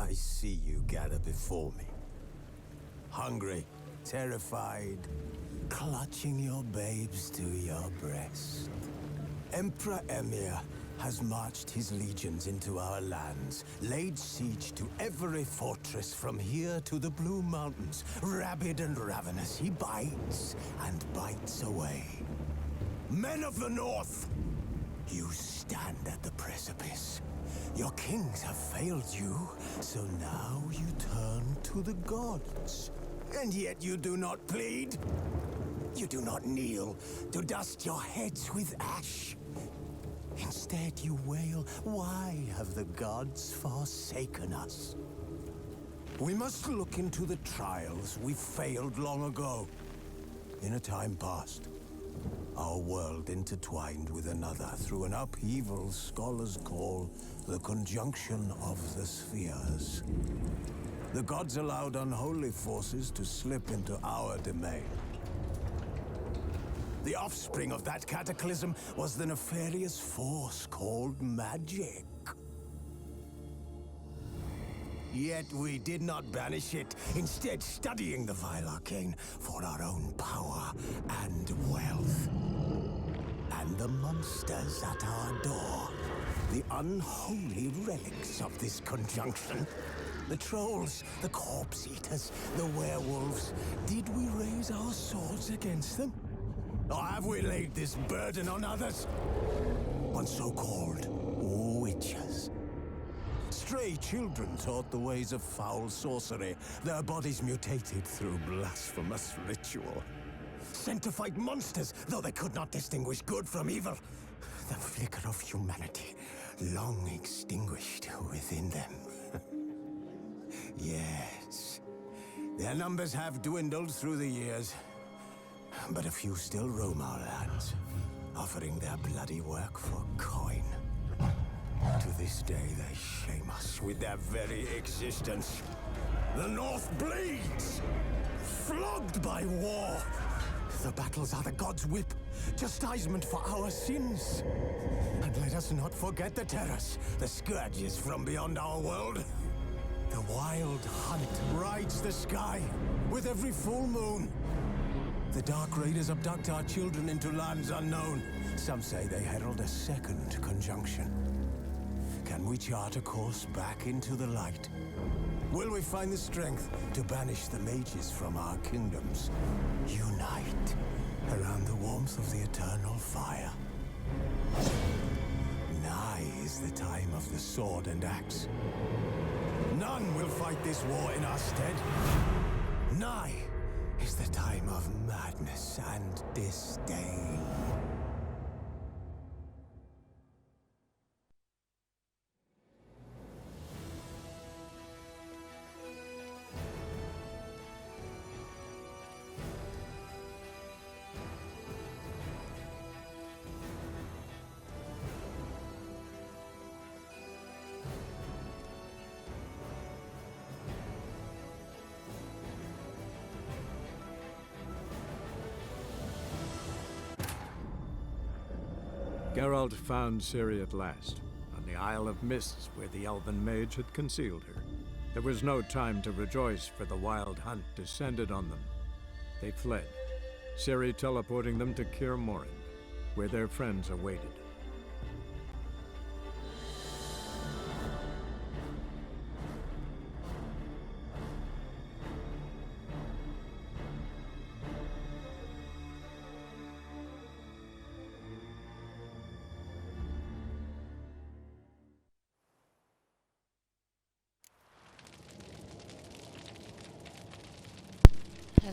I see you gather before me. Hungry, terrified, clutching your babes to your breast. Emperor Emir has marched his legions into our lands, laid siege to every fortress from here to the Blue Mountains. Rabid and ravenous, he bites and bites away. Men of the North, you stand at the precipice. Your kings have failed you, so now you turn to the gods. And yet you do not plead. You do not kneel to dust your heads with ash. Instead you wail, why have the gods forsaken us? We must look into the trials we failed long ago. In a time past, our world intertwined with another through an upheaval scholars call the conjunction of the spheres. The gods allowed unholy forces to slip into our domain. The offspring of that cataclysm was the nefarious force called magic. Yet we did not banish it, instead studying the vile arcane for our own power and wealth. And the monsters at our door, the unholy relics of this conjunction. The trolls, the corpse eaters, the werewolves. Did we raise our swords against them? Or have we laid this burden on others? On so-called witches. Stray children taught the ways of foul sorcery, their bodies mutated through blasphemous ritual. Sent to fight monsters, though they could not distinguish good from evil. The flicker of humanity, long extinguished within them. Yes, their numbers have dwindled through the years. But a few still roam our lands, offering their bloody work for coin. To this day, they shame us with their very existence. The North bleeds, flogged by war. The battles are the gods' whip, chastisement for our sins. And let us not forget the terrors, the scourges from beyond our world. The wild hunt rides the sky with every full moon. The Dark Raiders abduct our children into lands unknown. Some say they herald a second conjunction. Can we chart a course back into the light? Will we find the strength to banish the mages from our kingdoms? Unite around the warmth of the eternal fire. Nigh is the time of the sword and axe. None will fight this war in our stead. Nigh is the time of madness and disdain. Geralt found Ciri at last, on the Isle of Mists where the elven mage had concealed her. There was no time to rejoice, for the wild hunt descended on them. They fled, Ciri teleporting them to Kaer Morhen, where their friends awaited.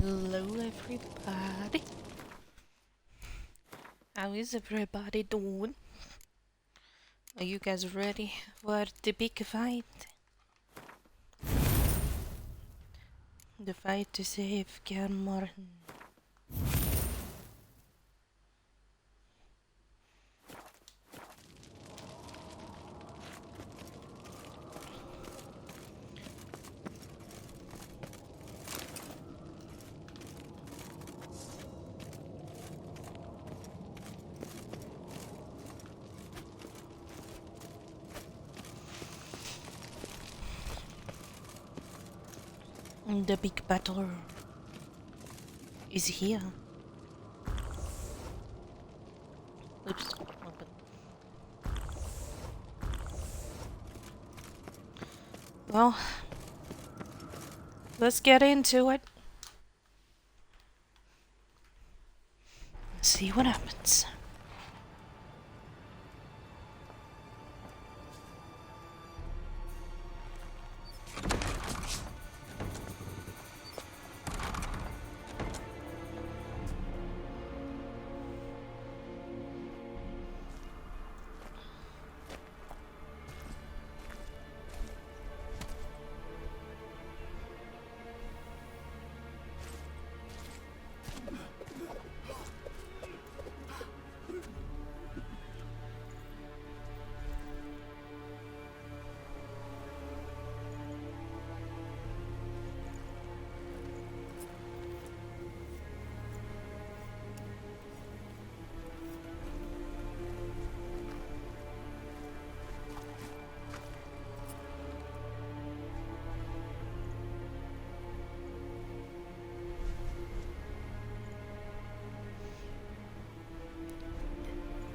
Hello everybody. How is everybody doing? Are you guys ready for the big fight? The fight to save Kaer Morhen. The big battle is here. Oops, open. Well, let's get into it. See what happens.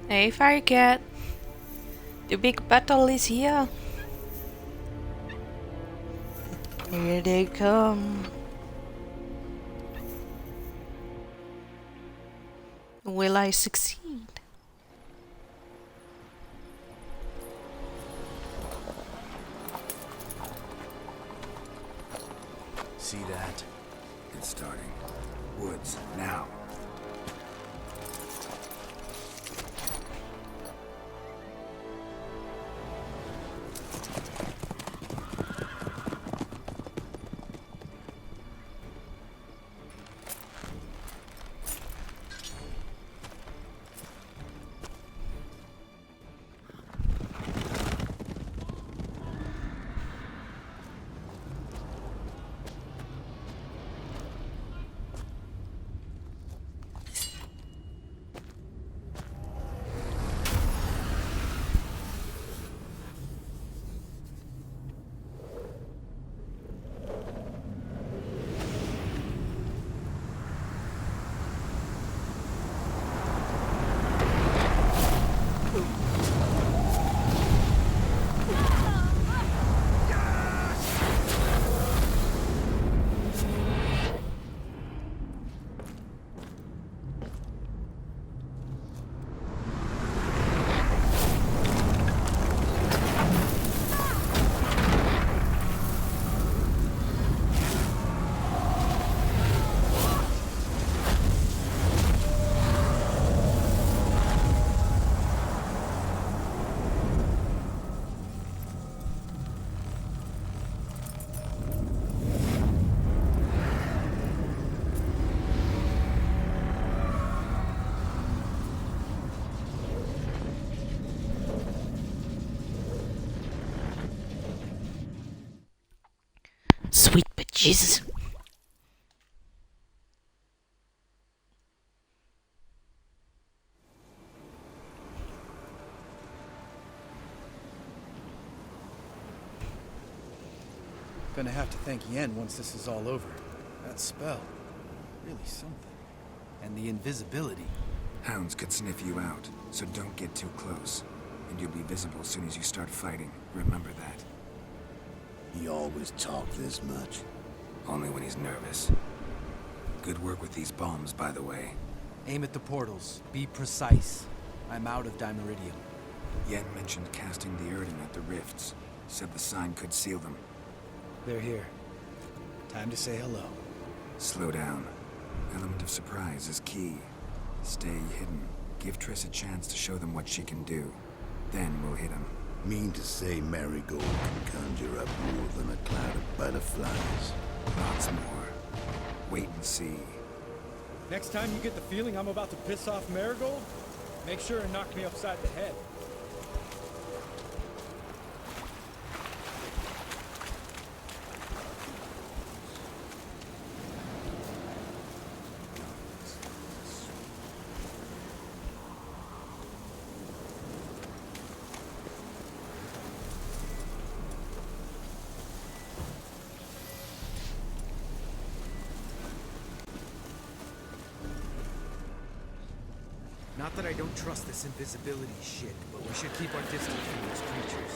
Hey, Firecat. The big battle is here. Here they come. Will I succeed? See that? It's starting. Woods, now. Sweet but Jesus. Gonna have to thank Yen once this is all over. That spell, really something. And the invisibility. Hounds could sniff you out, so don't get too close. And you'll be visible as soon as you start fighting. Remember that. He always talked this much. Only when he's nervous. Good work with these bombs, by the way. Aim at the portals. Be precise. I'm out of Dimeridium. Yen mentioned casting the Erdin at the rifts. Said the sign could seal them. They're here. Time to say hello. Slow down. Element of surprise is key. Stay hidden. Give Triss a chance to show them what she can do. Then we'll hit them. Mean to say Marigold can conjure up more than a cloud of butterflies. Lots more. Wait and see. Next time you get the feeling I'm about to piss off Marigold, make sure and knock me upside the head. Not that I don't trust this invisibility shit, but we should keep our distance from those creatures.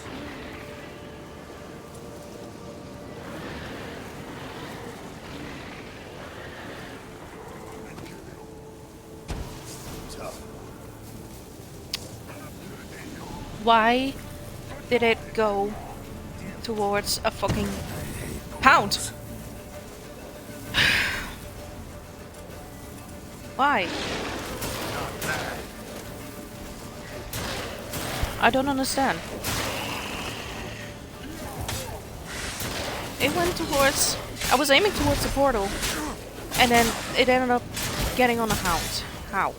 Why did it go towards a fucking pound? Why? I don't understand. It went towards... I was aiming towards the portal, and then it ended up getting on a hound. How?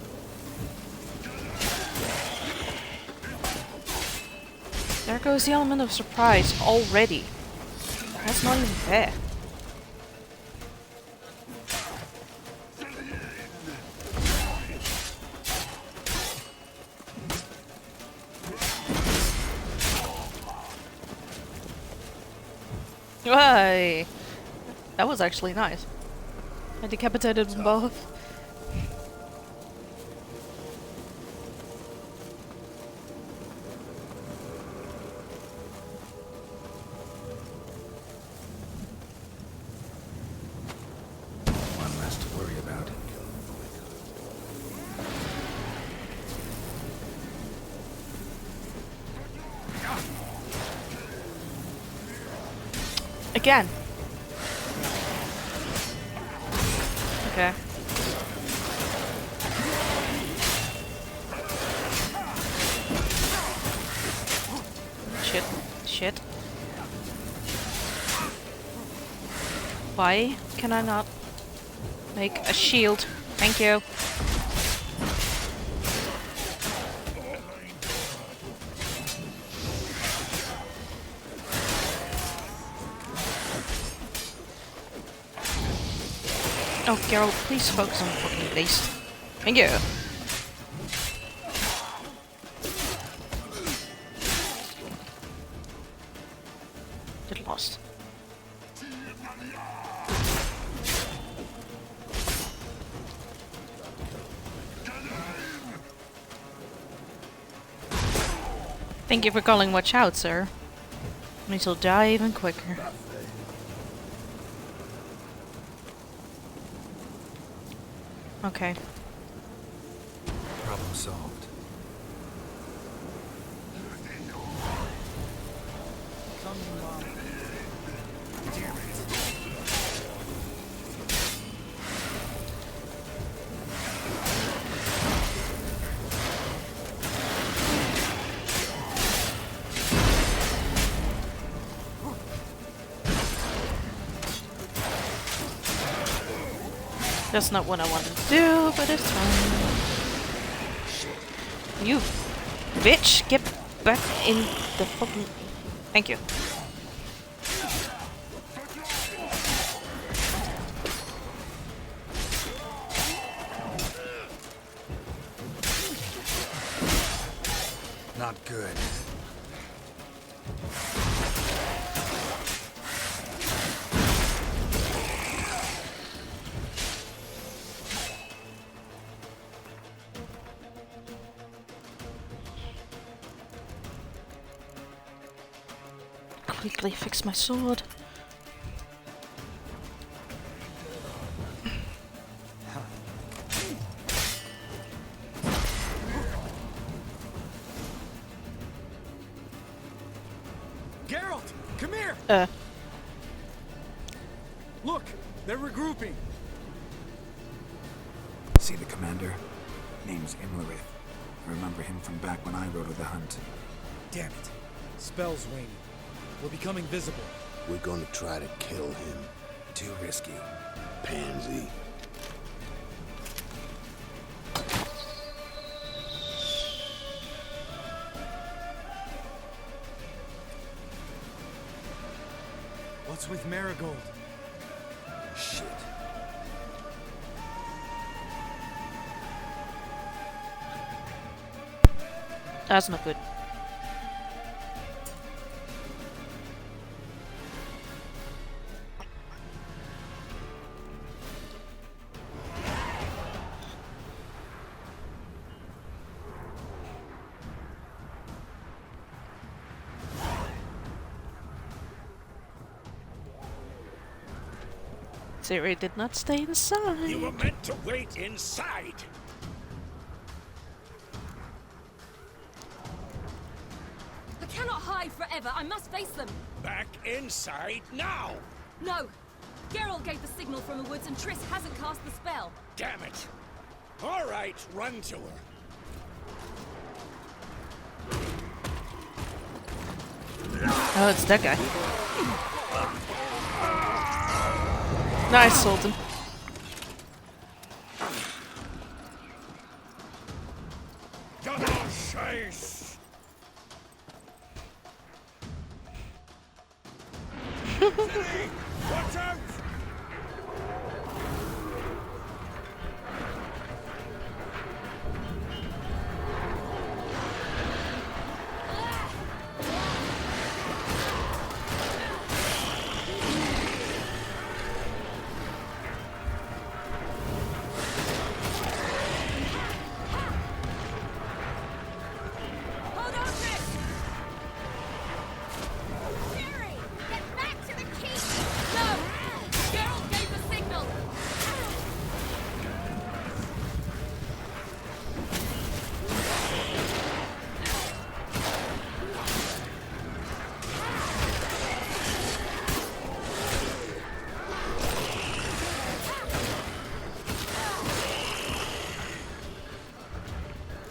There goes the element of surprise already. That's not even fair. Why? That was actually nice. I decapitated them both. One less to worry about. Again. Okay. Shit. Shit. Why can I not make a shield? Thank you. Oh, Geralt, please focus on the fucking beast. Thank you. Get lost. Thank you for calling watch out, sir. Means he'll die even quicker. Okay. Problem solved. That's not what I wanted to do, but it's fine. You bitch, get back in the fucking... Thank you. Not good. Quickly fix my sword. Geralt, come here! Look, they're regrouping. See the commander? Name's Imlerith. I remember him from back when I rode with the hunt. Damn it. Spell's waning. We're becoming visible. We're gonna try to kill him. Too risky. Pansy. What's with Marigold? Shit. That's not good. Ciri did not stay inside. You were meant to wait inside. I cannot hide forever. I must face them. Back inside now. No. Geralt gave the signal from the woods and Triss hasn't cast the spell. Damn it. All right, run to her. Oh, it's that guy. Nice, Sultan. Double chase. City, watch out! Hold on, Triss! Ciri! Get back to the keep! No! Geralt gave the signal!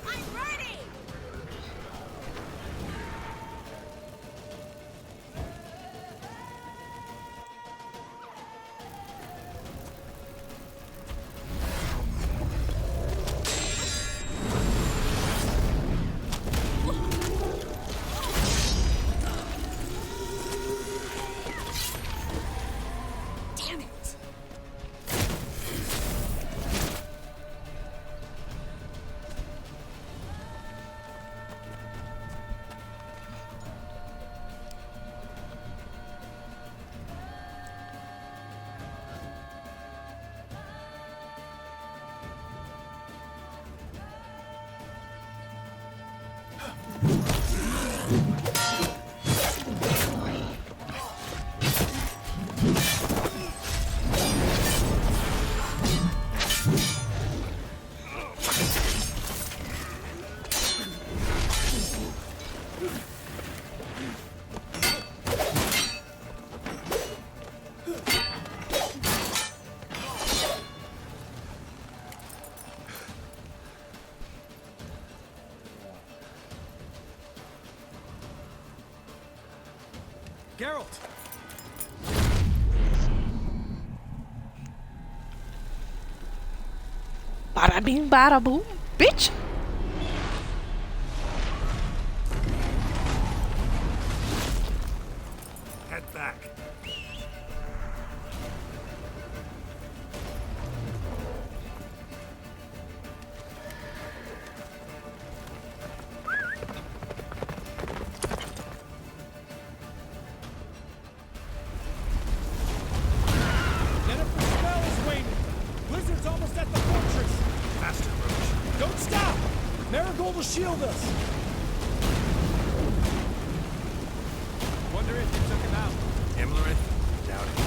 I'm ready! Damn it! Geralt! Bada bing, bada boom, bitch. Head back. Jennifer's spell is waning! Blizzard's almost at the fortress! Faster, Roach. Don't stop! Marigold will shield us! Wonder if you took him out. Imlerith? Doubt it.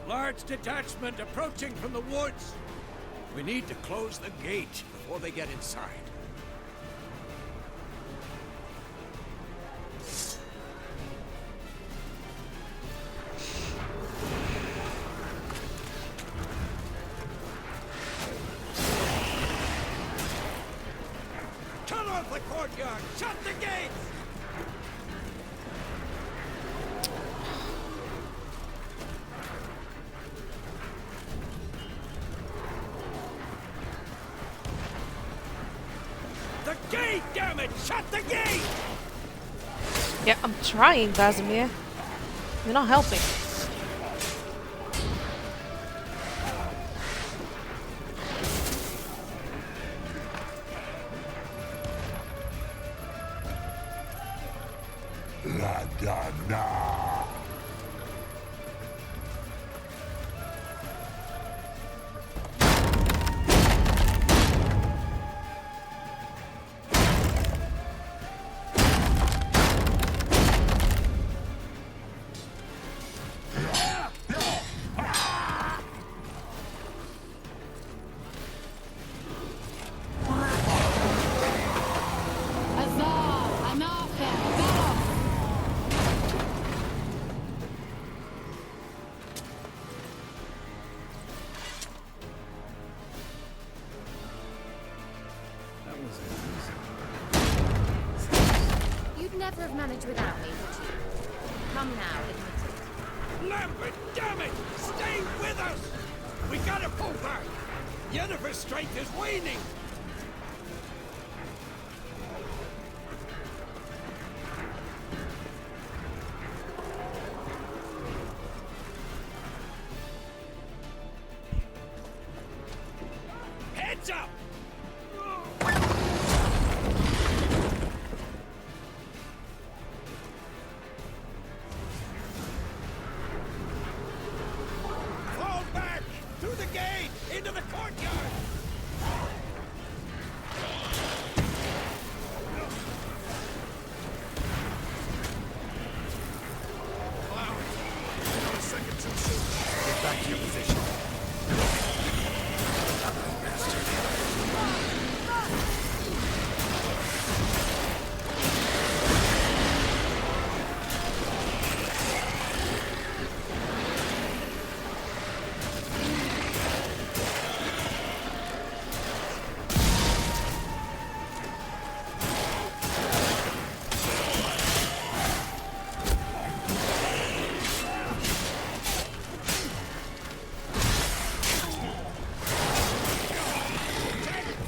Large detachment approaching from the woods. We need to close the gate before they get inside. Cut off the courtyard! Shut the gates! The gate, damn it! Shut the gate! Yeah, I'm trying, Bazimir. You're not helping. You'd never have managed without me, would you? Come now, admit it. Lambert, damn it! Stay with us! We gotta pull back! Yennefer's strength is waning! Heads up! Fall back! Through the gate! Into the courtyard! Not a second too soon. Get back to your position.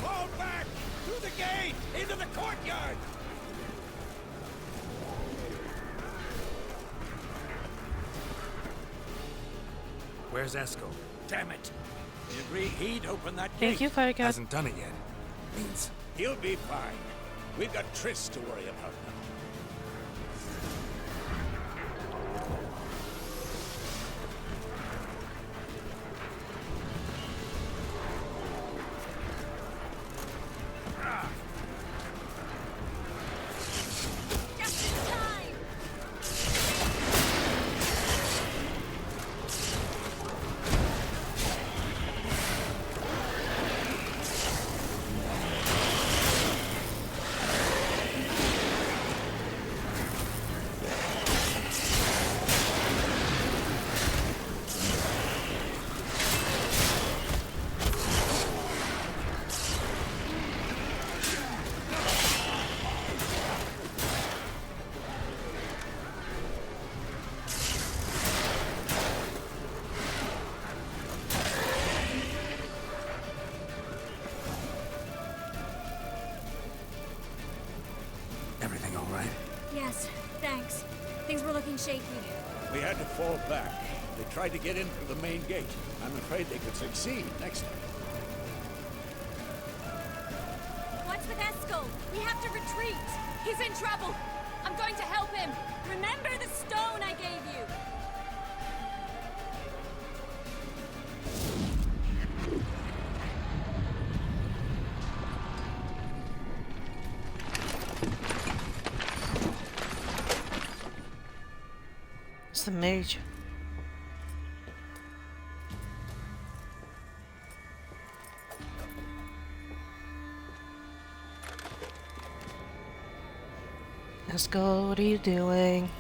Fall back! Through the gate! Into the courtyard! Where's Esco? Damn it! We agreed he'd open that Thank gate. you, Fire God. Hasn't done it yet. Means He'll be fine. We've got Triss to worry about now. Just in time! everything all right? Yes, thanks. Things were looking shaky. We had to fall back. They tried to get in through the main gate. I'm afraid they could succeed next time. What's with Eskel? We have to retreat. He's in trouble. I'm going to help him. Remember the stone I gave you. It's the mage. Let's go. What are you doing?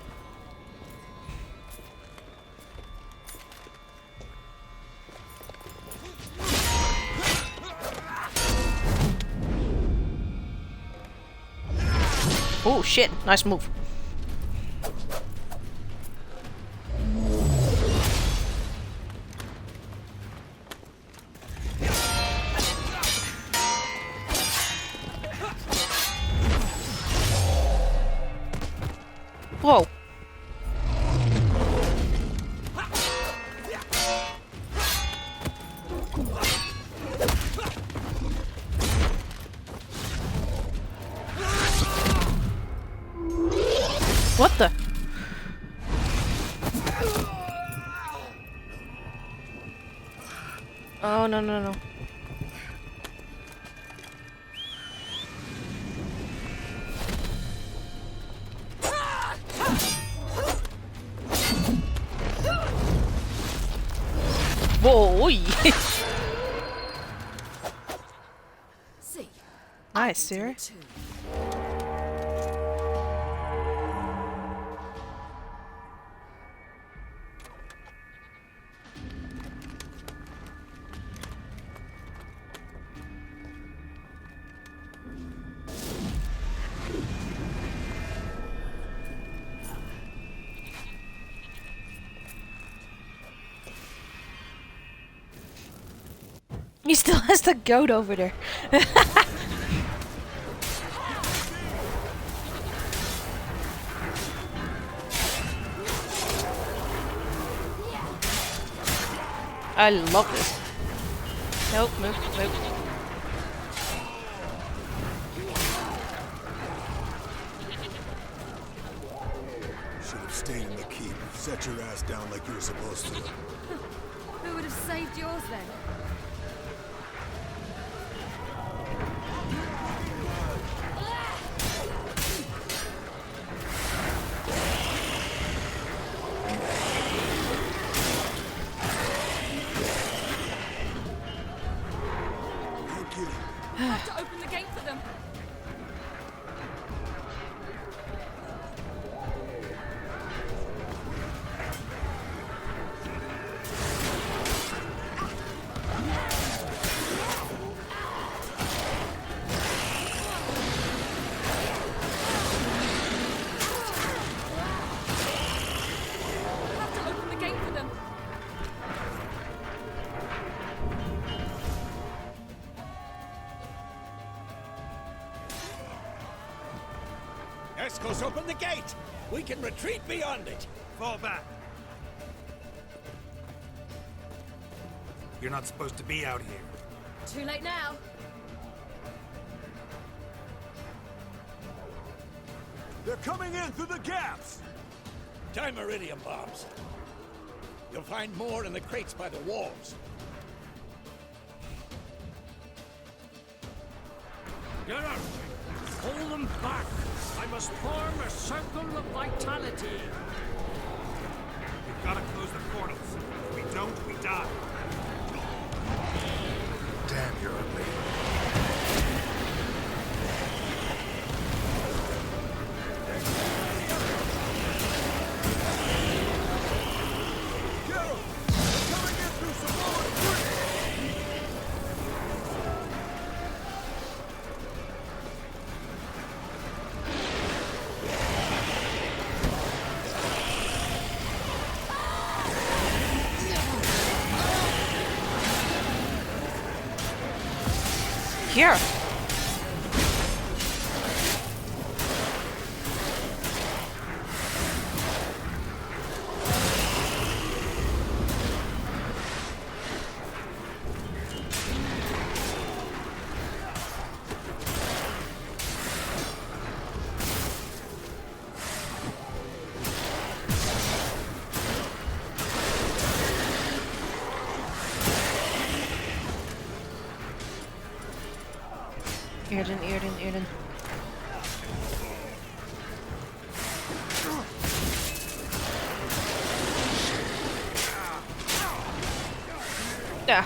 Oh shit! Nice move. Whoa. What the? Oh, no, no, no. Whoa! See. Nice, Sarah. He still has the goat over there. I love this. Nope, move. Should have stayed in the keep. Set your ass down like you were supposed to. Who would have saved yours then? I have to open the gate for them. Escos, open the gate! We can retreat beyond it! Fall back. You're not supposed to be out here. Too late now. They're coming in through the gaps! Time iridium bombs. You'll find more in the crates by the walls. Get out! Hold them back! I must form a circle of vitality. We've got to close the portals. If we don't, we die. Damn, you're ugly. Here. Erden. Yeah.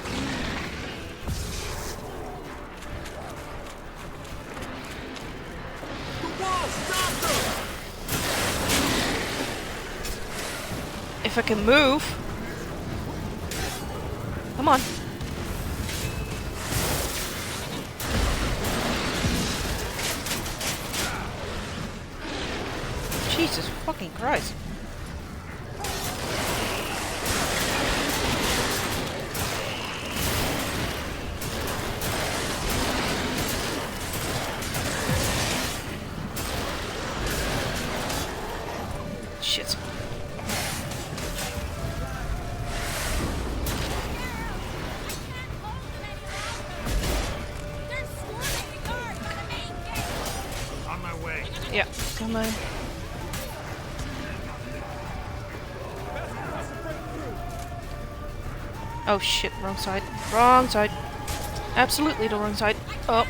If I can move. Come on. Jesus fucking Christ. Shit. On my way. Yeah, come on. Oh shit, wrong side. Wrong side. Absolutely the wrong side. Oh.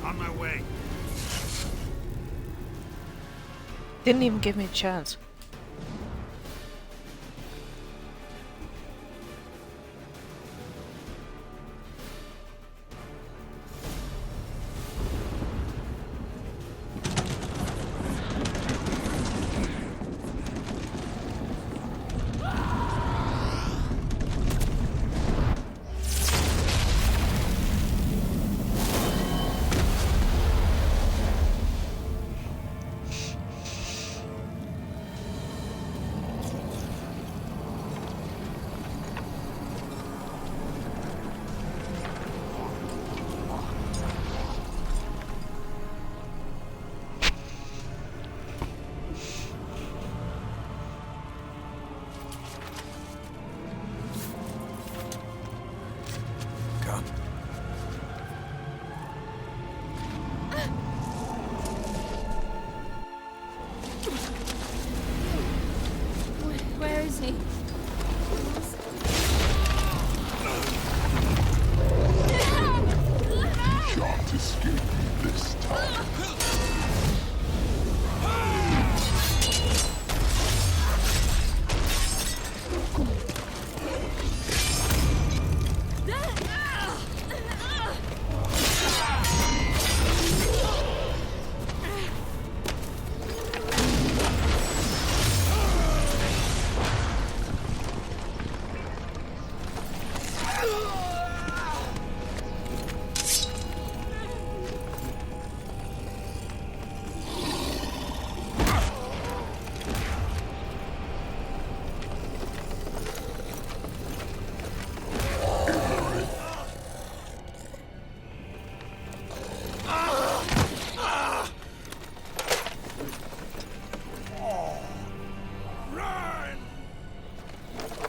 On my way. Didn't even give me a chance. escape me this time.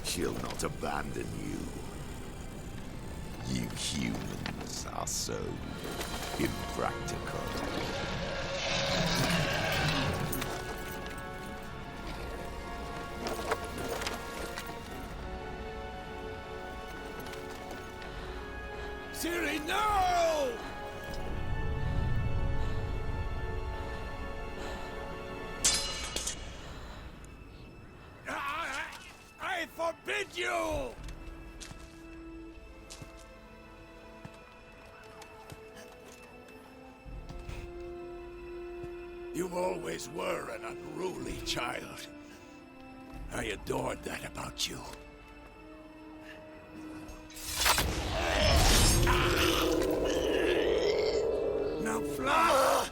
She'll not abandon you. You humans are so impractical. Ciri, no! I forbid you! You always were an unruly child. I adored that about you. Now fly!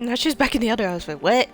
Now she's back in the other house. Wait, what?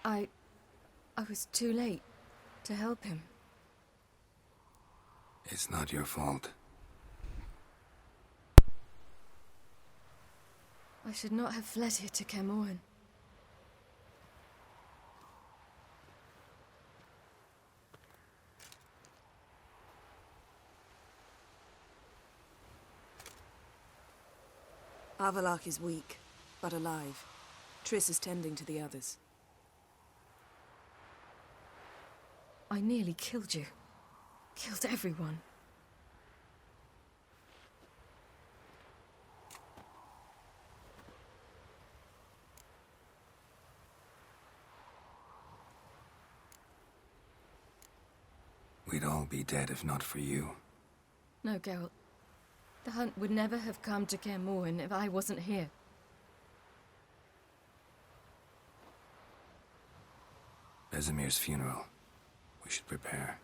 I was too late to help him. It's not your fault. I should not have fled here to Kaer Morhen. Avalok is weak, but alive. Triss is tending to the others. I nearly killed you. Killed everyone. We'd all be dead if not for you. No, Geralt. The hunt would never have come to Kaer Morhen if I wasn't here. Vesemir's funeral. We should prepare.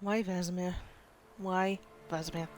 Why Vesemir? Why Vesemir?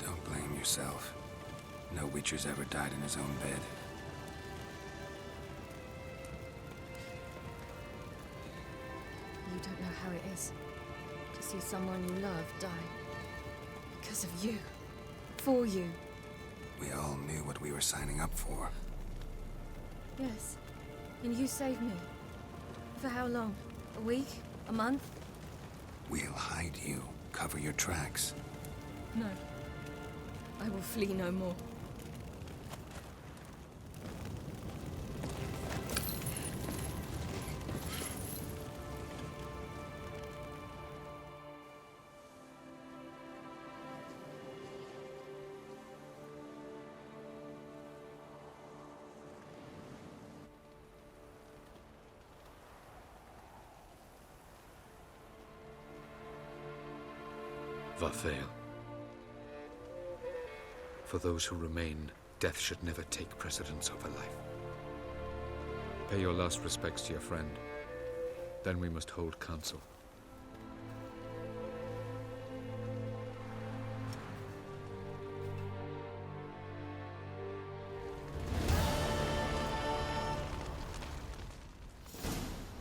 Don't blame yourself. No Witcher's ever died in his own bed. You don't know how it is to see someone you love die. Because of you. For you. We all knew what we were signing up for. Yes. And you saved me. For how long? A week? A month? We'll hide you. Cover your tracks. No. I will flee no more. Varthael. For those who remain, death should never take precedence over life. Pay your last respects to your friend. Then we must hold council.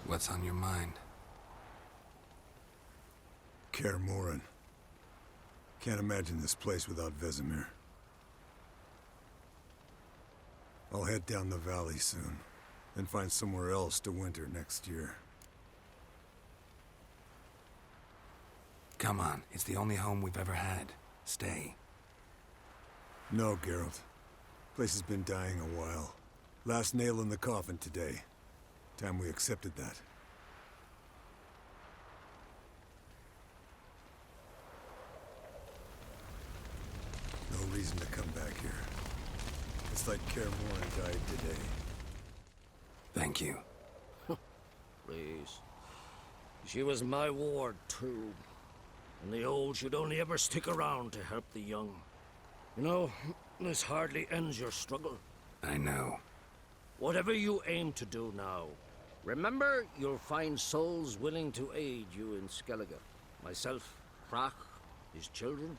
What's on your mind? Kaer Morhen. Can't imagine this place without Vesemir. I'll head down the valley soon, and find somewhere else to winter next year. Come on, it's the only home we've ever had. Stay. No, Geralt. Place has been dying a while. Last nail in the coffin today. Time we accepted that. No reason to come back here. It's like Kaer Morhen died today. Thank you. Please. She was my ward, too. And the old should only ever stick around to help the young. You know, this hardly ends your struggle. I know. Whatever you aim to do now, remember you'll find souls willing to aid you in Skellige. Myself, Krak, his children.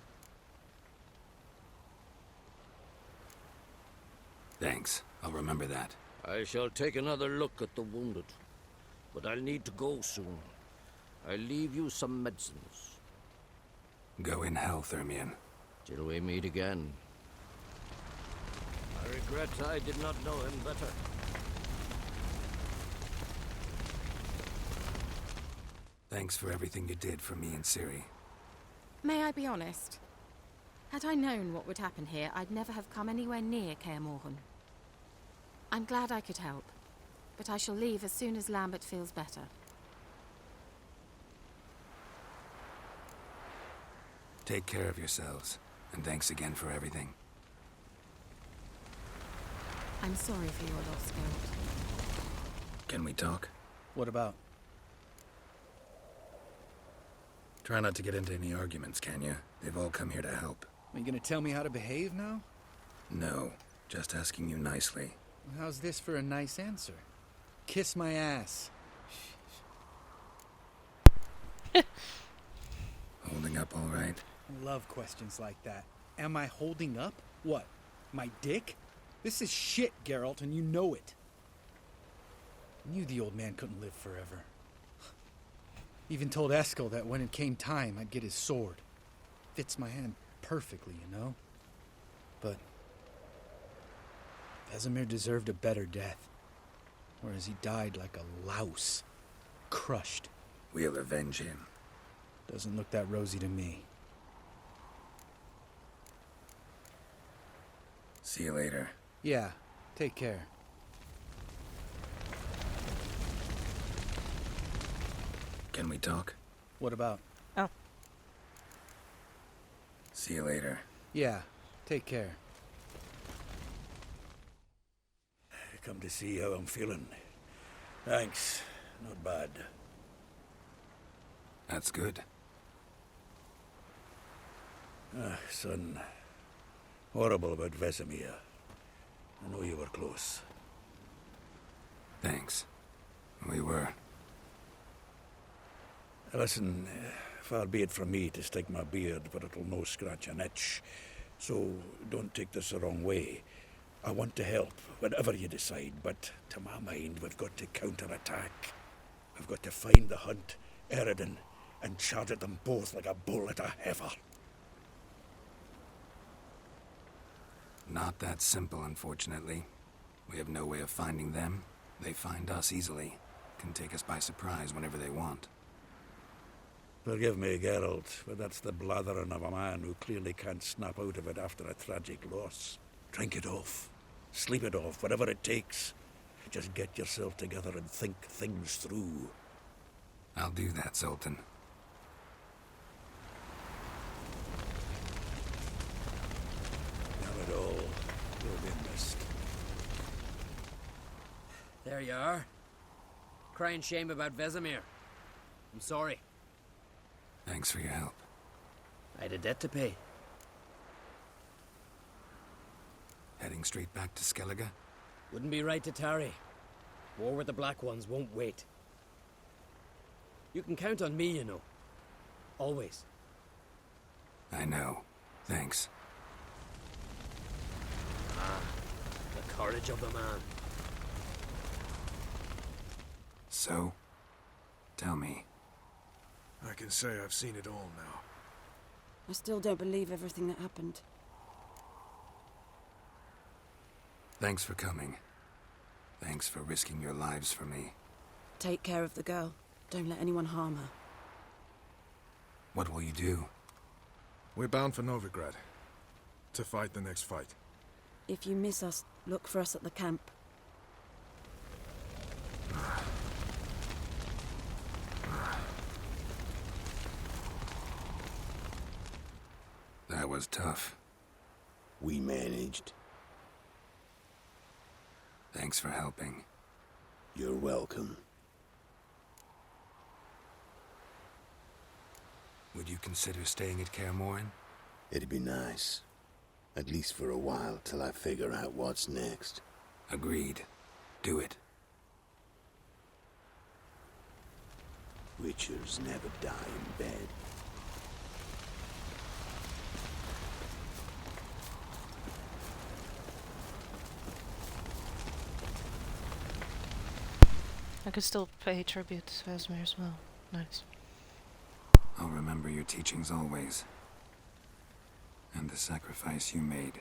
Thanks. I'll remember that. I shall take another look at the wounded. But I'll need to go soon. I'll leave you some medicines. Go in health, Ermion. Till we meet again. I regret I did not know him better. Thanks for everything you did for me and Ciri. May I be honest? Had I known what would happen here, I'd never have come anywhere near Kaer Morhen. I'm glad I could help, but I shall leave as soon as Lambert feels better. Take care of yourselves, and thanks again for everything. I'm sorry for your loss, Geralt. Can we talk? What about? Try not to get into any arguments, can you? They've all come here to help. Are you gonna tell me how to behave now? No, just asking you nicely. Well, how's this for a nice answer? Kiss my ass. Holding up all right? I love questions like that. Am I holding up? What? My dick? This is shit, Geralt, and you know it. I knew the old man couldn't live forever. Even told Eskel that when it came time, I'd get his sword. Fits my hand perfectly, you know? But Vesemir deserved a better death. Whereas he died like a louse. Crushed. We'll avenge him. Doesn't look that rosy to me. See you later. Yeah, take care. Can we talk? What about? Oh. See you later. Yeah, take care. Come to see how I'm feeling. Thanks. Not bad. That's good. Son. Horrible about Vesemir. I know you were close. Thanks. We were. Listen, far be it from me to stick my beard, but it'll no scratch an itch. So don't take this the wrong way. I want to help, whatever you decide, but to my mind, we've got to counterattack. We've got to find the Hunt, Eredin, and charge at them both like a bull at a heifer. Not that simple, unfortunately. We have no way of finding them. They find us easily. Can take us by surprise whenever they want. Forgive me, Geralt, but that's the blathering of a man who clearly can't snap out of it after a tragic loss. Drink it off. Sleep it off, whatever it takes. Just get yourself together and think things through. I'll do that, Sultan. Have it all. You'll be missed. There you are. Crying shame about Vesemir. I'm sorry. Thanks for your help. I had a debt to pay. Heading straight back to Skellige? Wouldn't be right to tarry. War with the Black Ones won't wait. You can count on me, you know. Always. I know. Thanks. Ah, the courage of the man. So, tell me. I can say I've seen it all now. I still don't believe everything that happened. Thanks for coming. Thanks for risking your lives for me. Take care of the girl. Don't let anyone harm her. What will you do? We're bound for Novigrad. To fight the next fight. If you miss us, look for us at the camp. That was tough. We managed. Thanks for helping. You're welcome. Would you consider staying at Kaer Morhen? It'd be nice. At least for a while, till I figure out what's next. Agreed. Do it. Witchers never die in bed. I could still pay tribute to Vesmir as well. Nice. I'll remember your teachings always. And the sacrifice you made.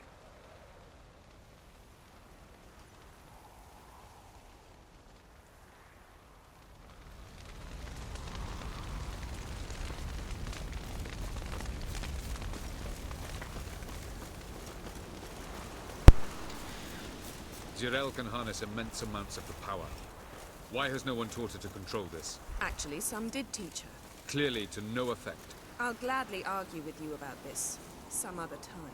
Jirel can harness immense amounts of the power. Why has no one taught her to control this? Actually, some did teach her. Clearly to no effect. I'll gladly argue with you about this some other time.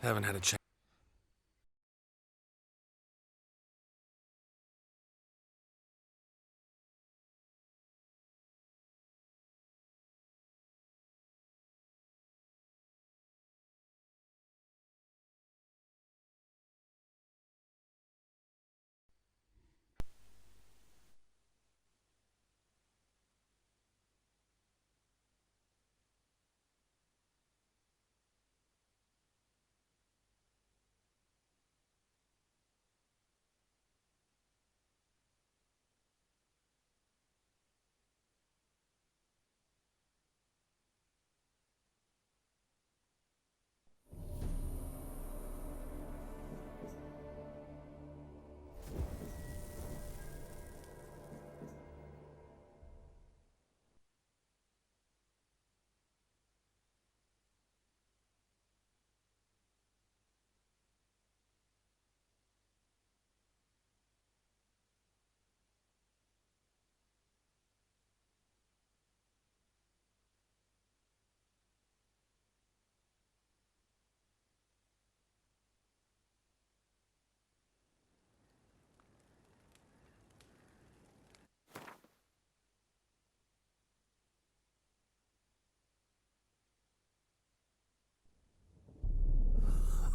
Haven't had a chance.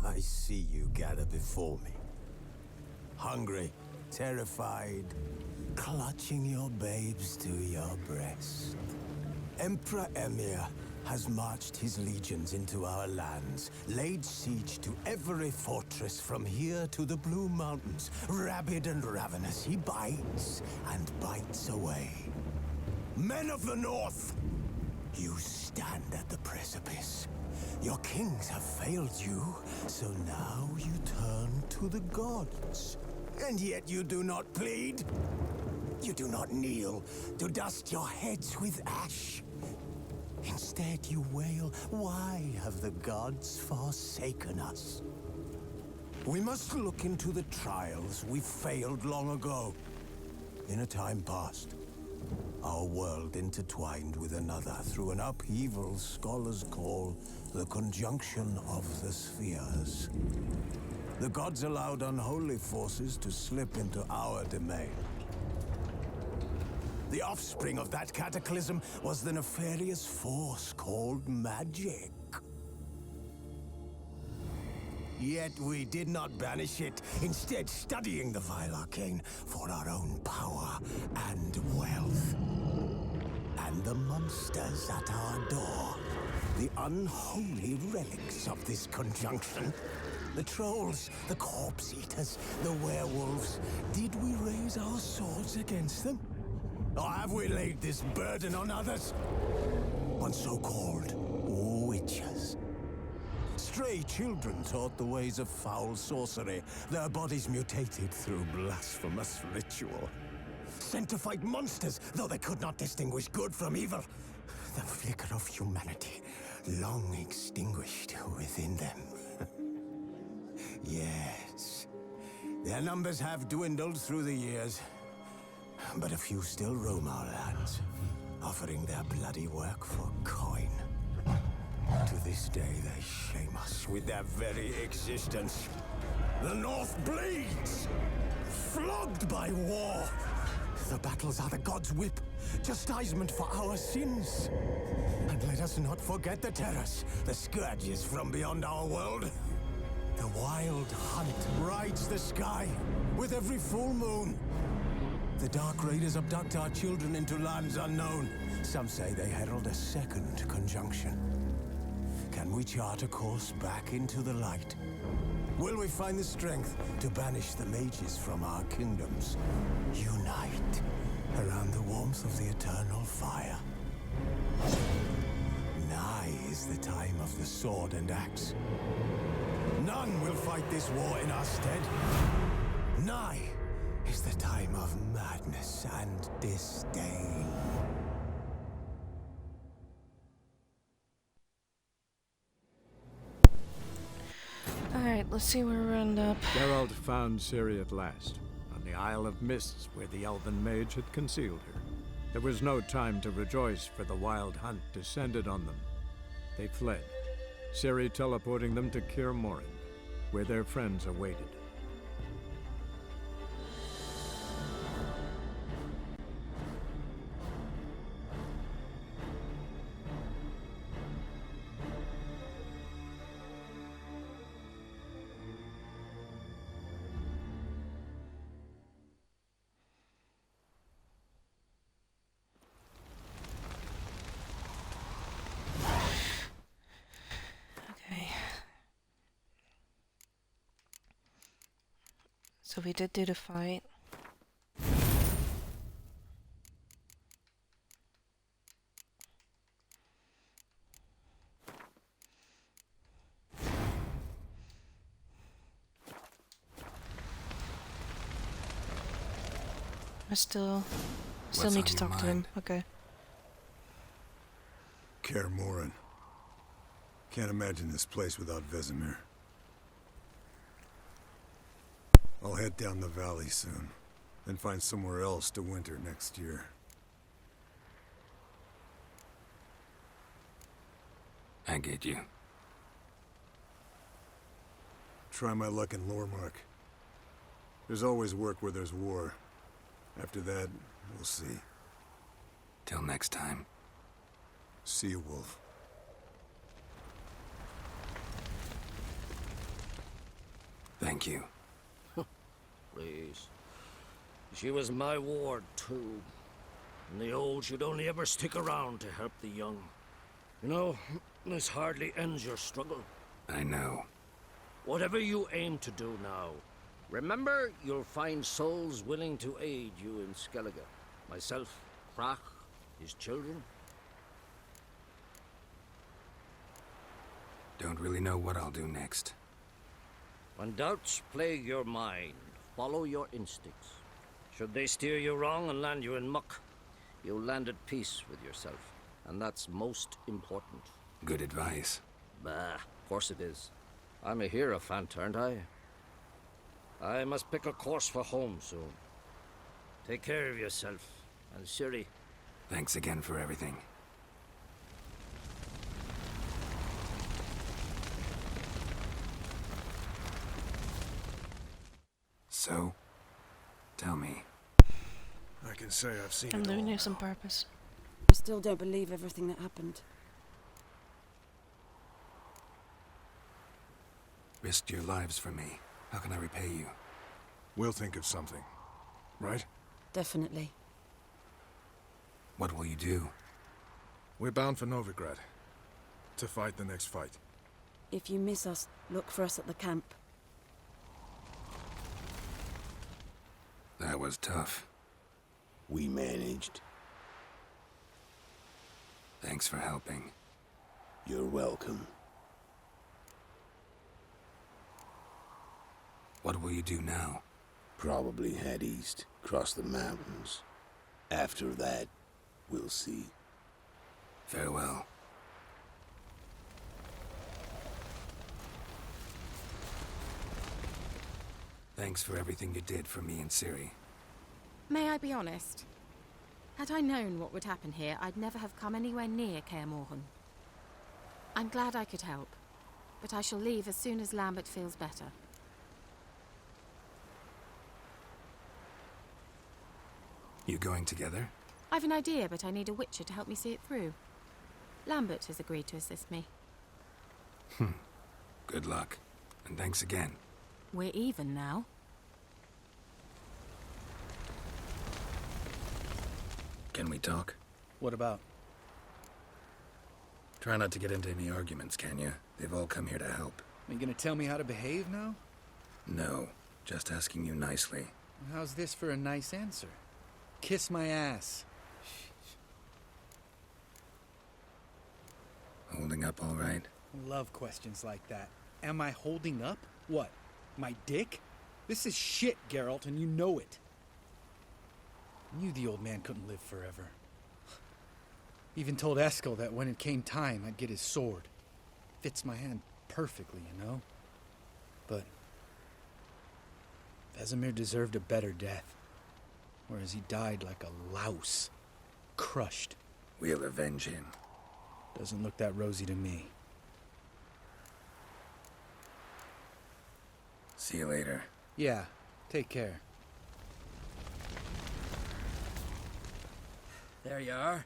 I see you gather before me. Hungry, terrified, clutching your babes to your breast. Emperor Emir has marched his legions into our lands, laid siege to every fortress from here to the Blue Mountains. Rabid and ravenous, he bites and bites away. Men of the North, you stand at the precipice. Your kings have failed you, so now you turn to the gods. And yet you do not plead. You do not kneel to dust your heads with ash. Instead you wail, why have the gods forsaken us? We must look into the trials we failed long ago. In a time past, our world intertwined with another through an upheaval scholars call the conjunction of the spheres. The gods allowed unholy forces to slip into our domain. The offspring of that cataclysm was the nefarious force called magic. Yet we did not banish it, instead studying the vile arcane for our own power and wealth. And the monsters at our door, the unholy relics of this conjunction. The trolls, the corpse eaters, the werewolves. Did we raise our swords against them? Or have we laid this burden on others? On so-called witches. Stray children taught the ways of foul sorcery, their bodies mutated through blasphemous ritual. Sent to fight monsters, though they could not distinguish good from evil. The flicker of humanity, long extinguished within them. Yes, their numbers have dwindled through the years, but a few still roam our lands, offering their bloody work for coin. To this day, they shame us with their very existence. The North bleeds, flogged by war. The battles are the gods' whip, chastisement for our sins. And let us not forget the terrors, the scourges from beyond our world. The wild hunt rides the sky with every full moon. The Dark Raiders abduct our children into lands unknown. Some say they herald a second conjunction. Can we chart a course back into the light? Will we find the strength to banish the mages from our kingdoms? Unite around the warmth of the eternal fire. Nigh is the time of the sword and axe. None will fight this war in our stead. Nigh is the time of madness and disdain. Alright, let's see where we end up. Geralt found Ciri at last, on the Isle of Mists where the elven mage had concealed her. There was no time to rejoice, for the wild hunt descended on them. They fled, Ciri teleporting them to Kaer Morhen, where their friends awaited. Okay. So we did do the fight. I still What's need on to your talk to him. Okay. Kaer Morhen. Can't imagine this place without Vesemir. I'll head down the valley soon, then find somewhere else to winter next year. I get you. Try my luck in Lormark. There's always work where there's war. After that, we'll see. Till next time. See you, Wolf. Thank you. Please. She was my ward, too. And the old should only ever stick around to help the young. You know, this hardly ends your struggle. I know. Whatever you aim to do now, remember you'll find souls willing to aid you in Skellige. Myself, Frach, his children. Don't really know what I'll do next. When doubts plague your mind, follow your instincts. Should they steer you wrong and land you in muck, you'll land at peace with yourself. And that's most important. Good advice. Bah, of course it is. I'm a hierophant, aren't I? I must pick a course for home soon. Take care of yourself, and Ciri. Thanks again for everything. So, tell me. I can say I've seen I'm it doing all. this on purpose. I still don't believe everything that happened. Risked your lives for me. How can I repay you? We'll think of something. Right? Definitely. What will you do? We're bound for Novigrad. To fight the next fight. If you miss us, look for us at the camp. That was tough. We managed. Thanks for helping. You're welcome. What will you do now? Probably head east, cross the mountains. After that, we'll see. Farewell. Thanks for everything you did for me and Ciri. May I be honest? Had I known what would happen here, I'd never have come anywhere near Kaer Morhen. I'm glad I could help, but I shall leave as soon as Lambert feels better. You going together? I've an idea, but I need a witcher to help me see it through. Lambert has agreed to assist me. Good luck, and thanks again. We're even now. Can we talk? What about? Try not to get into any arguments, can you? They've all come here to help. Are you gonna tell me how to behave now? No, just asking you nicely. How's this for a nice answer? Kiss my ass. Holding up all right? Love questions like that. Am I holding up? What? My dick? This is shit, Geralt, and you know it. I knew the old man couldn't live forever. Even told Eskel that when it came time, I'd get his sword. Fits my hand perfectly, you know? But Vesemir deserved a better death. Whereas he died like a louse. Crushed. We'll avenge him. Doesn't look that rosy to me. See you later. Yeah, take care. There you are.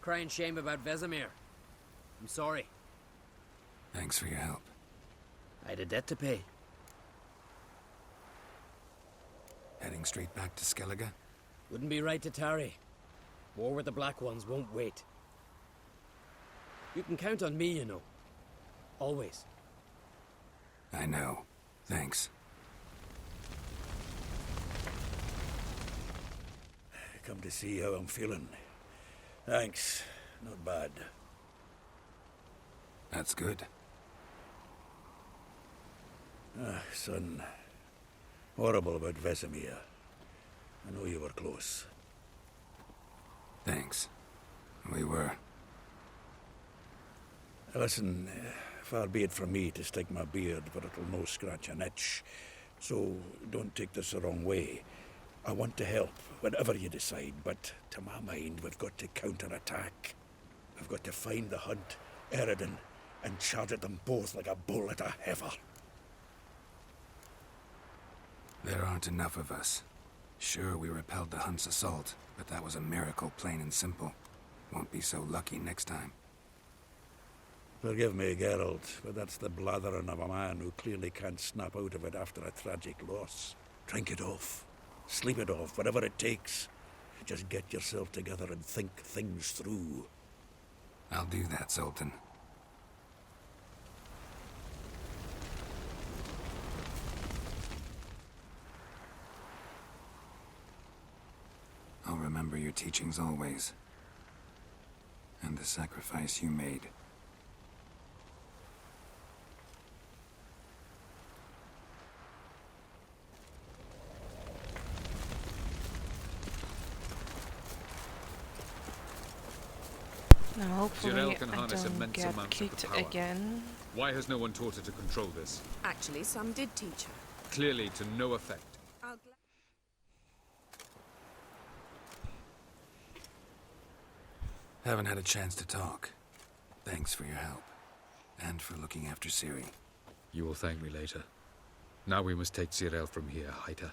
Crying shame about Vesemir. I'm sorry. Thanks for your help. I had a debt to pay. Heading straight back to Skellige? Wouldn't be right to tarry. War with the Black Ones won't wait. You can count on me, you know. Always. I know. Thanks. Come to see how I'm feeling. Thanks. Not bad. That's good. Son. Horrible about Vesemir. I know you were close. Thanks. We were. Listen, far be it from me to stick my beard, but it'll no scratch an itch. So don't take this the wrong way. I want to help, whatever you decide, but to my mind, we've got to counterattack. We've got to find the hunt, Eredin, and charge at them both like a bull at a heifer. There aren't enough of us. Sure, we repelled the Hunt's assault, but that was a miracle, plain and simple. Won't be so lucky next time. Forgive me, Geralt, but that's the blathering of a man who clearly can't snap out of it after a tragic loss. Drink it off. Sleep it off, whatever it takes. Just get yourself together and think things through. I'll do that, Zoltan. I'll remember your teachings always. And the sacrifice you made. Now hopefully Jirel can I harness don't immense get amounts of kicked the power. again. Why has no one taught her to control this? Actually, some did teach her. Clearly to no effect. Haven't had a chance to talk. Thanks for your help. And for looking after Ciri. You will thank me later. Now we must take Jirel from here, hide her,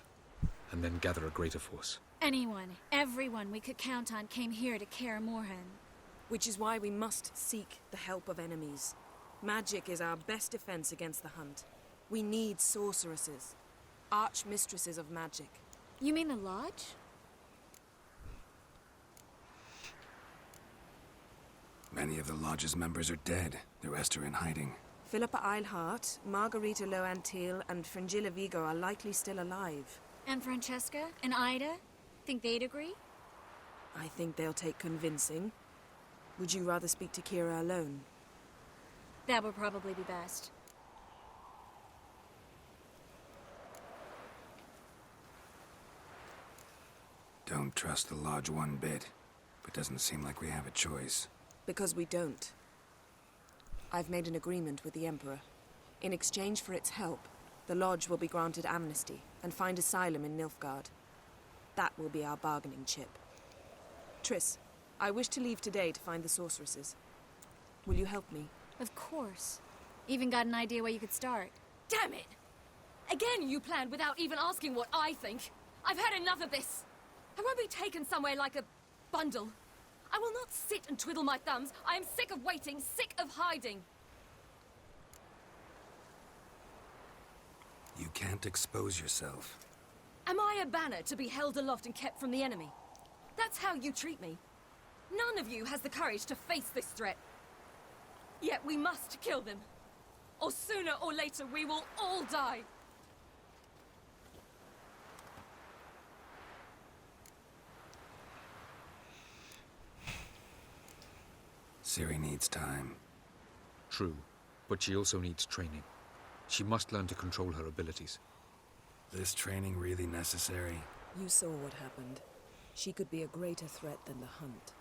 and then gather a greater force. Anyone, everyone we could count on came here to Kaer Morhen. Which is why we must seek the help of enemies. Magic is our best defense against the hunt. We need sorceresses. Archmistresses of magic. You mean the Lodge? Many of the Lodge's members are dead. The rest are in hiding. Philippa Eilhart, Margarita Loantil, and Fringilla Vigo are likely still alive. And Francesca? And Ida? Think they'd agree? I think they'll take convincing. Would you rather speak to Kira alone? That would probably be best. Don't trust the Lodge one bit, but doesn't seem like we have a choice. Because we don't. I've made an agreement with the Emperor. In exchange for its help, the Lodge will be granted amnesty and find asylum in Nilfgaard. That will be our bargaining chip. Triss, I wish to leave today to find the sorceresses. Will you help me? Of course. Even got an idea where you could start. Damn it! Again, you planned without even asking what I think. I've had enough of this. I won't be taken somewhere like a bundle. I will not sit and twiddle my thumbs. I am sick of waiting, sick of hiding. You can't expose yourself. Am I a banner to be held aloft and kept from the enemy? That's how you treat me. None of you has the courage to face this threat. Yet we must kill them. Or sooner or later we will all die. Ciri needs time. True, but she also needs training. She must learn to control her abilities. This training really necessary? You saw what happened. She could be a greater threat than the Hunt.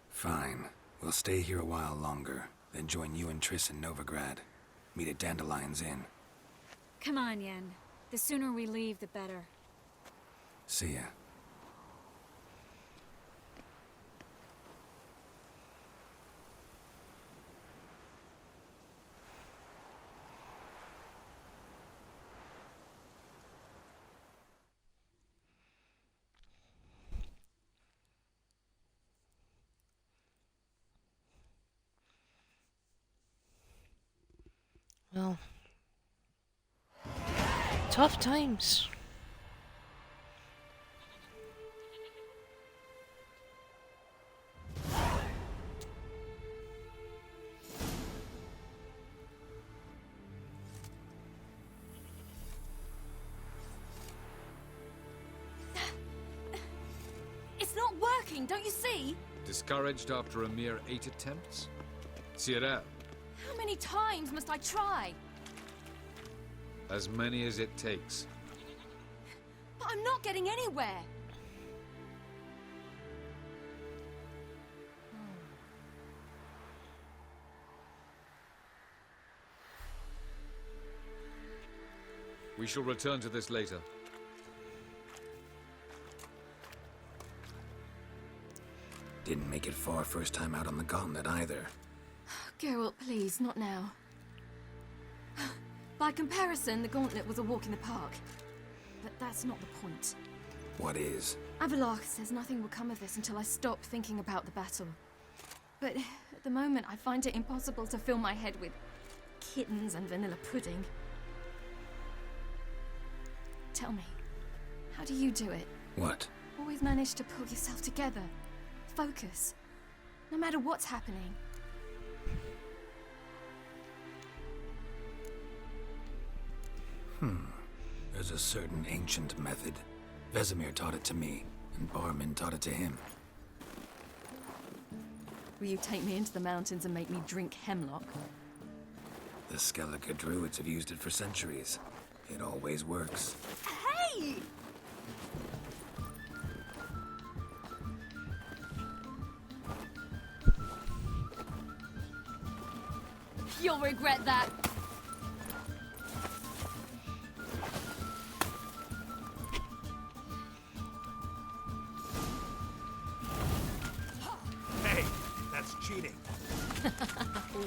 Fine. We'll stay here a while longer, then join you and Triss in Novigrad. Meet at Dandelion's Inn. Come on, Yen. The sooner we leave, the better. See ya. Well, tough times. It's not working, don't you see? Discouraged after a mere 8 attempts? Cyril, How many times must I try? as many as it takes. But I'm not getting anywhere. We shall return to this later. Didn't make it far first time out on the gauntlet either. Geralt, please, not now. By comparison, the gauntlet was a walk in the park. But that's not the point. What is? Avalok says nothing will come of this until I stop thinking about the battle. But at the moment, I find it impossible to fill my head with kittens and vanilla pudding. Tell me, how do you do it? What? Always manage to pull yourself together. Focus. No matter what's happening. There's a certain ancient method. Vesemir taught it to me, and Barman taught it to him. Will you take me into the mountains and make me drink hemlock? The Skellige druids have used it for centuries. It always works. Hey! You'll regret that. Hey, that's cheating.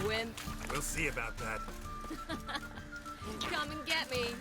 Wimp. We'll see about that. Come and get me.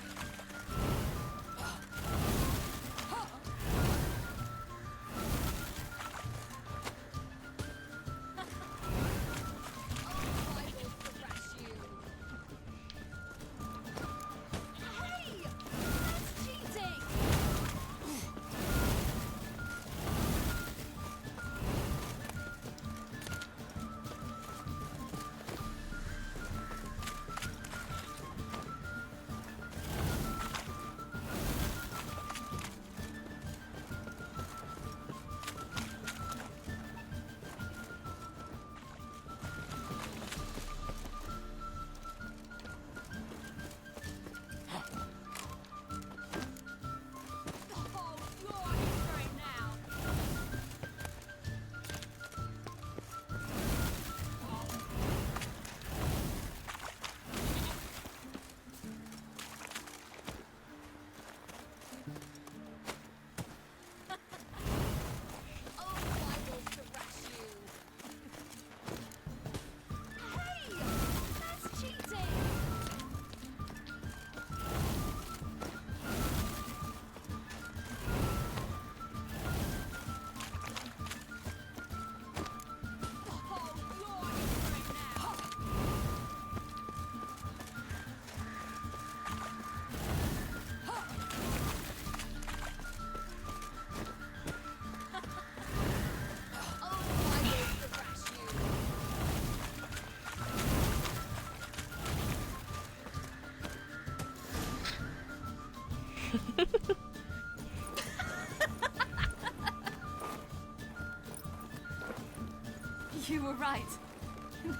You were right.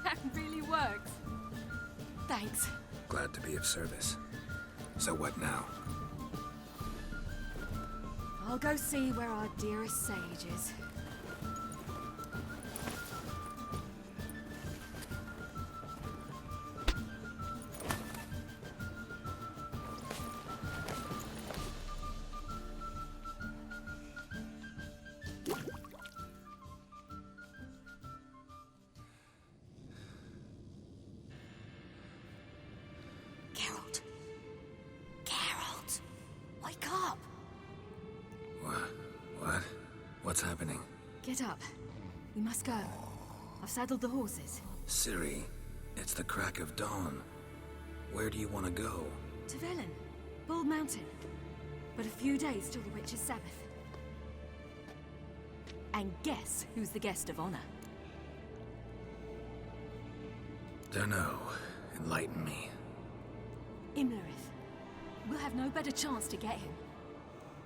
That really worked. Thanks. Glad to be of service. So what now? I'll go see where our dearest sage is. Geralt. Geralt! Wake up! What? What's happening? Get up. We must go. I've saddled the horses. Ciri, it's the crack of dawn. Where do you want to go? To Velen. Bald Mountain. But a few days till the Witch's Sabbath. And guess who's the guest of honor? Dunno. Enlighten me. Imlerith. We'll have no better chance to get him.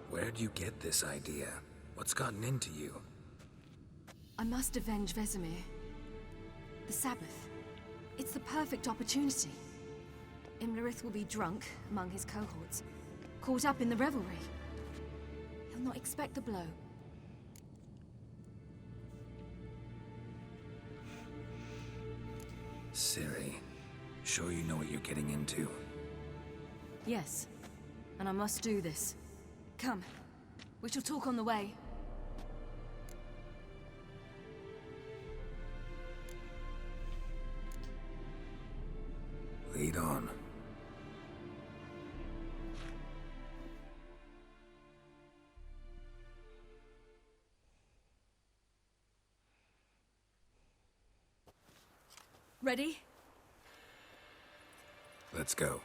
Where'd you get this idea? What's gotten into you? I must avenge Vesemir. The Sabbath. It's the perfect opportunity. Imlerith will be drunk among his cohorts, caught up in the revelry. He'll not expect the blow. Ciri, sure you know what you're getting into? Yes, and I must do this. Come, we shall talk on the way. Lead on. Ready? Let's go.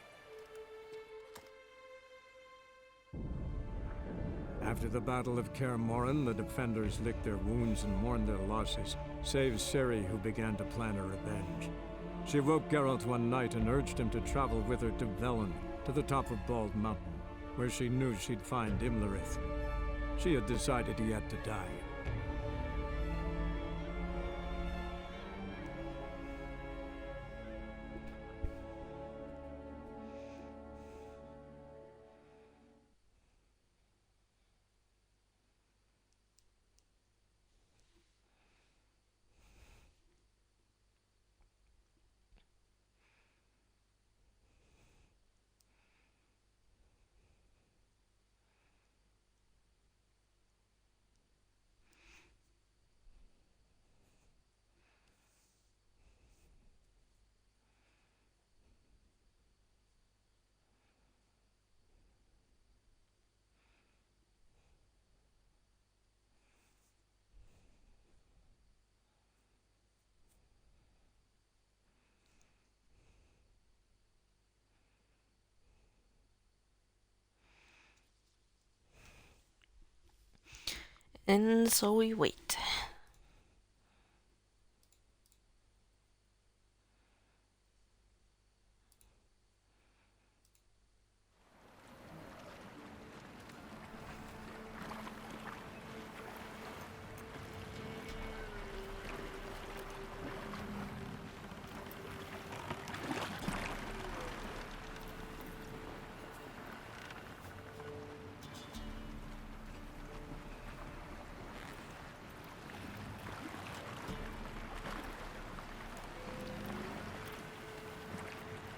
After the Battle of Kaer Morhen, the defenders licked their wounds and mourned their losses, save Ciri, who began to plan a revenge. She woke Geralt one night and urged him to travel with her to Velen, to the top of Bald Mountain, where she knew she'd find Imlerith. She had decided he had to die. And so we wait.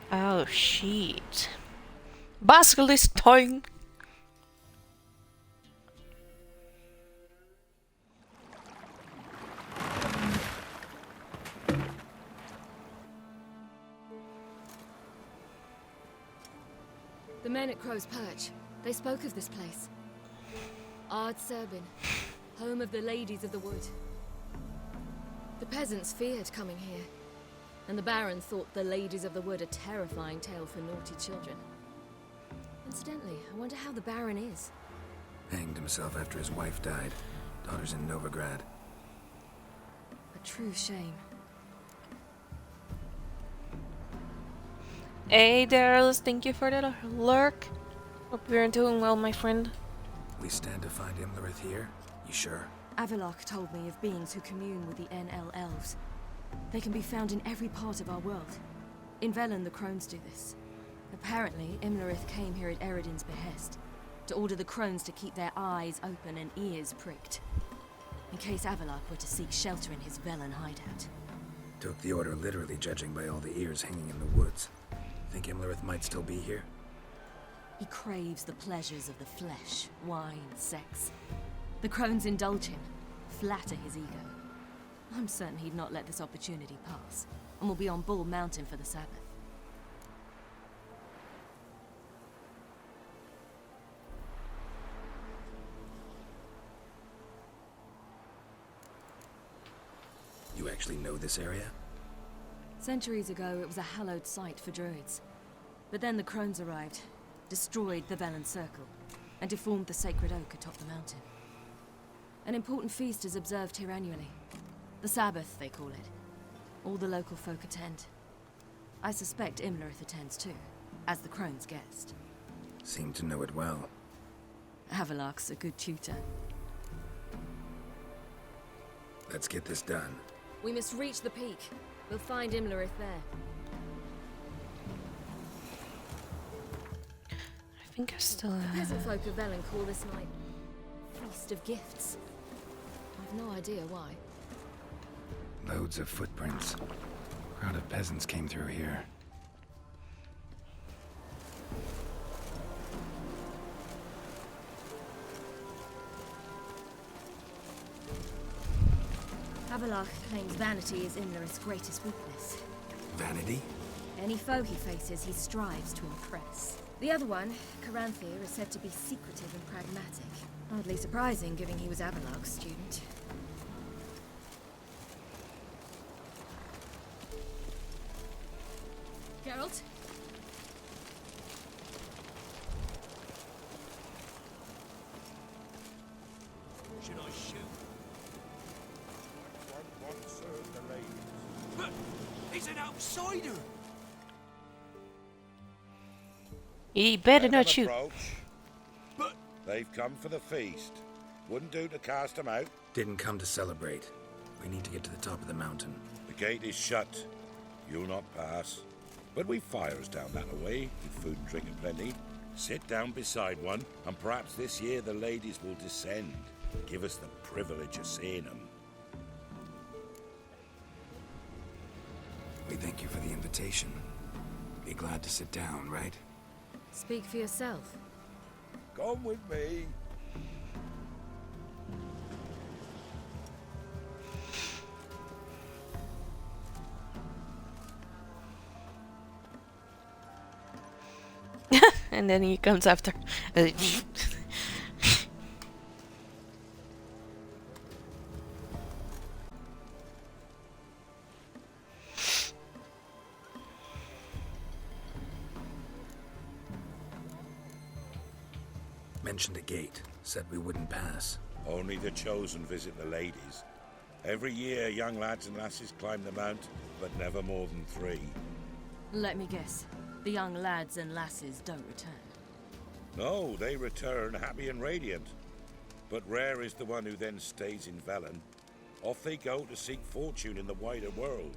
Oh shit. Basilisk time. The men at Crow's Perch, they spoke of this place. Ard Serbin, home of the Ladies of the Wood. The peasants feared coming here, and the Baron thought the Ladies of the Wood a terrifying tale for naughty children. Incidentally, I wonder how the Baron is. Hanged himself after his wife died. Daughter's in Novigrad. A true shame. Hey there, thank you for the lurk. Hope you're doing well, my friend. We stand to find Imlerith here? You sure? Avalok told me of beings who commune with the NL elves. They can be found in every part of our world. In Velen, the crones do this. Apparently, Imlerith came here at Eredin's behest, to order the crones to keep their eyes open and ears pricked, in case Avalok were to seek shelter in his Velen hideout. Took the order literally, judging by all the ears hanging in the woods. Think Imlerith might still be here? He craves the pleasures of the flesh, wine, sex. The crones indulge him, flatter his ego. I'm certain he'd not let this opportunity pass, and will be on Bull Mountain for the Sabbath. You actually know this area? Centuries ago, it was a hallowed site for druids. But then the crones arrived, destroyed the Velen Circle, and deformed the sacred oak atop the mountain. An important feast is observed here annually. The Sabbath, they call it. All the local folk attend. I suspect Imlerith attends too, as the crone's guest. Seem to know it well. Avalok's a good tutor. Let's get this done. We must reach the peak. We'll find Imlerith there. I think I still The peasant folk of Velen call this night Feast of Gifts. I've no idea why. Loads of footprints. Crowd of peasants came through here. Avalok claims vanity is Imlerith's greatest weakness. Vanity? Any foe he faces, he strives to impress. The other one, Caranthir, is said to be secretive and pragmatic. Hardly surprising, given he was Avalok's student. Geralt? Should I shoot? One serve the ladies. He's an outsider! He better Let not them shoot. approach. But they've come for the feast. Wouldn't do to cast them out. Didn't come to celebrate. We need to get to the top of the mountain. The gate is shut. You'll not pass. But we've fires down that way, with food and drink aplenty. Sit down beside one, and perhaps this year the ladies will descend. Give us the privilege of seeing them. We thank you for the invitation. Be glad to sit down, right? Speak for yourself. Come with me. And then he comes after. Mentioned a gate. Said we wouldn't pass. Only the chosen visit the ladies. Every year, young lads and lasses climb the mount, but never more than 3. Let me guess. The young lads and lasses don't return. No, they return happy and radiant. But rare is the one who then stays in Velen. Off they go to seek fortune in the wider world.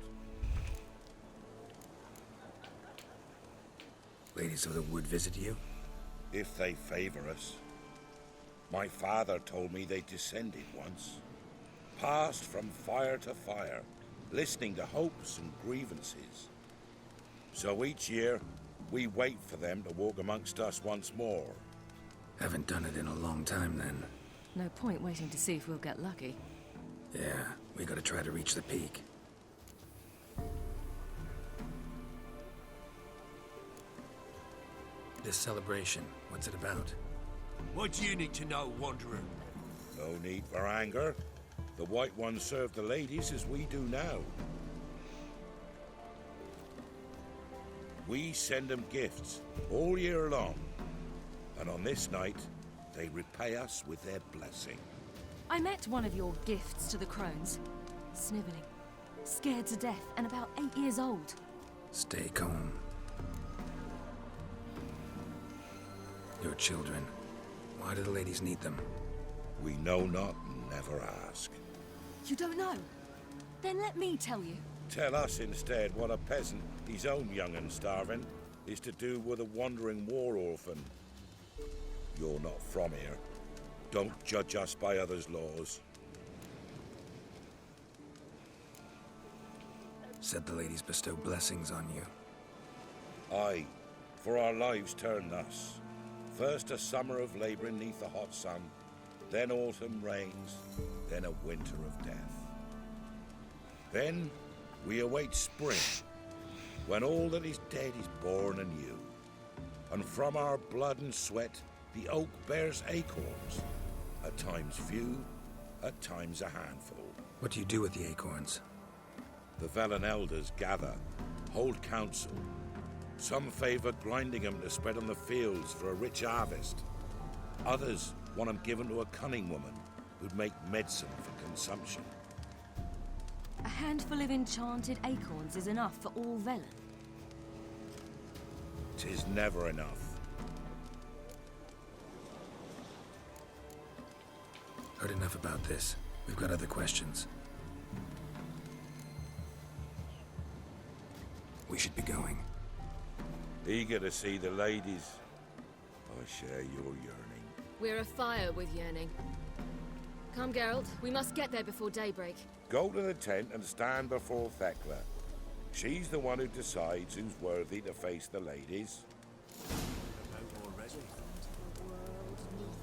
Ladies of the Wood visit you? If they favor us. My father told me they descended once. Passed from fire to fire, listening to hopes and grievances. So each year, we wait for them to walk amongst us once more. Haven't done it in a long time, then. No point waiting to see if we'll get lucky. Yeah, we gotta try to reach the peak. This celebration, what's it about? What do you need to know, Wanderer? No need for anger. The White Ones serve the ladies as we do now. We send them gifts all year long. And on this night, they repay us with their blessing. I met one of your gifts to the crones. Sniveling, scared to death, and about 8 years old. Stay calm. Your children. Why do the ladies need them? We know not, and never ask. You don't know? Then let me tell you. Tell us instead what a peasant, his own young and starving, is to do with a wandering war orphan. You're not from here. Don't judge us by others' laws. Said the ladies bestow blessings on you. Aye, for our lives turn thus. First a summer of labouring neath the hot sun, then autumn rains, then a winter of death. Then we await spring, when all that is dead is born anew. And from our blood and sweat the oak bears acorns, at times few, at times a handful. What do you do with the acorns? The Velen elders gather, hold council. Some favour grinding them to spread on the fields for a rich harvest. Others want them given to a cunning woman who'd make medicine for consumption. A handful of enchanted acorns is enough for all Velen. 'Tis never enough. Heard enough about this. We've got other questions. We should be going. Eager to see the ladies. I share your yearning. We're afire with yearning. Come, Geralt. We must get there before daybreak. Go to the tent and stand before Thekla. She's the one who decides who's worthy to face the ladies.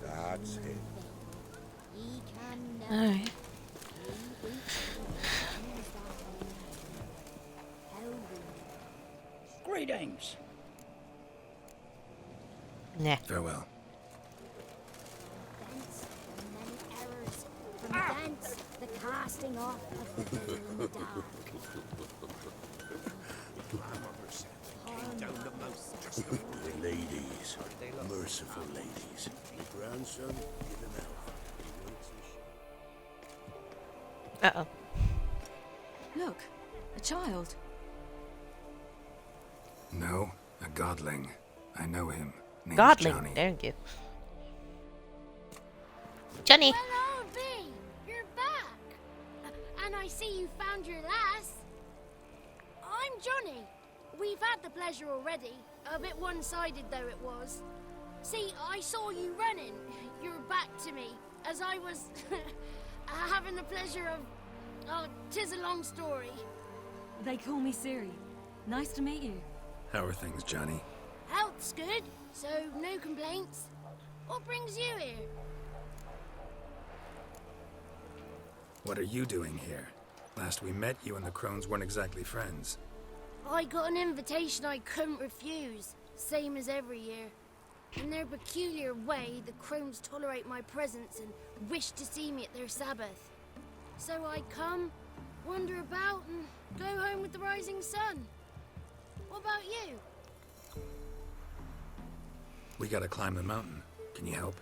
That's it. Alright. Greetings. Nah. Farewell. From thence, the casting off of the veil dark. The ladies, merciful ladies. The grandson, give him out. Uh-oh. Look, a child. No, a godling. I know him. Name's Godling, Johnny. thank you. Johnny. Hello, B. You're back. And I see you found your lass. I'm Johnny. We've had the pleasure already. A bit one-sided though it was. See, I saw you running. Your back to me as I was having the pleasure of... Oh, 'tis a long story. They call me Ciri. Nice to meet you. How are things, Johnny? Health's good, so no complaints. What brings you here? What are you doing here? Last we met, you and the crones weren't exactly friends. I got an invitation I couldn't refuse, same as every year. In their peculiar way, the crones tolerate my presence and wish to see me at their Sabbath. So I come, wander about, and go home with the rising sun. What about you? We gotta climb the mountain. Can you help?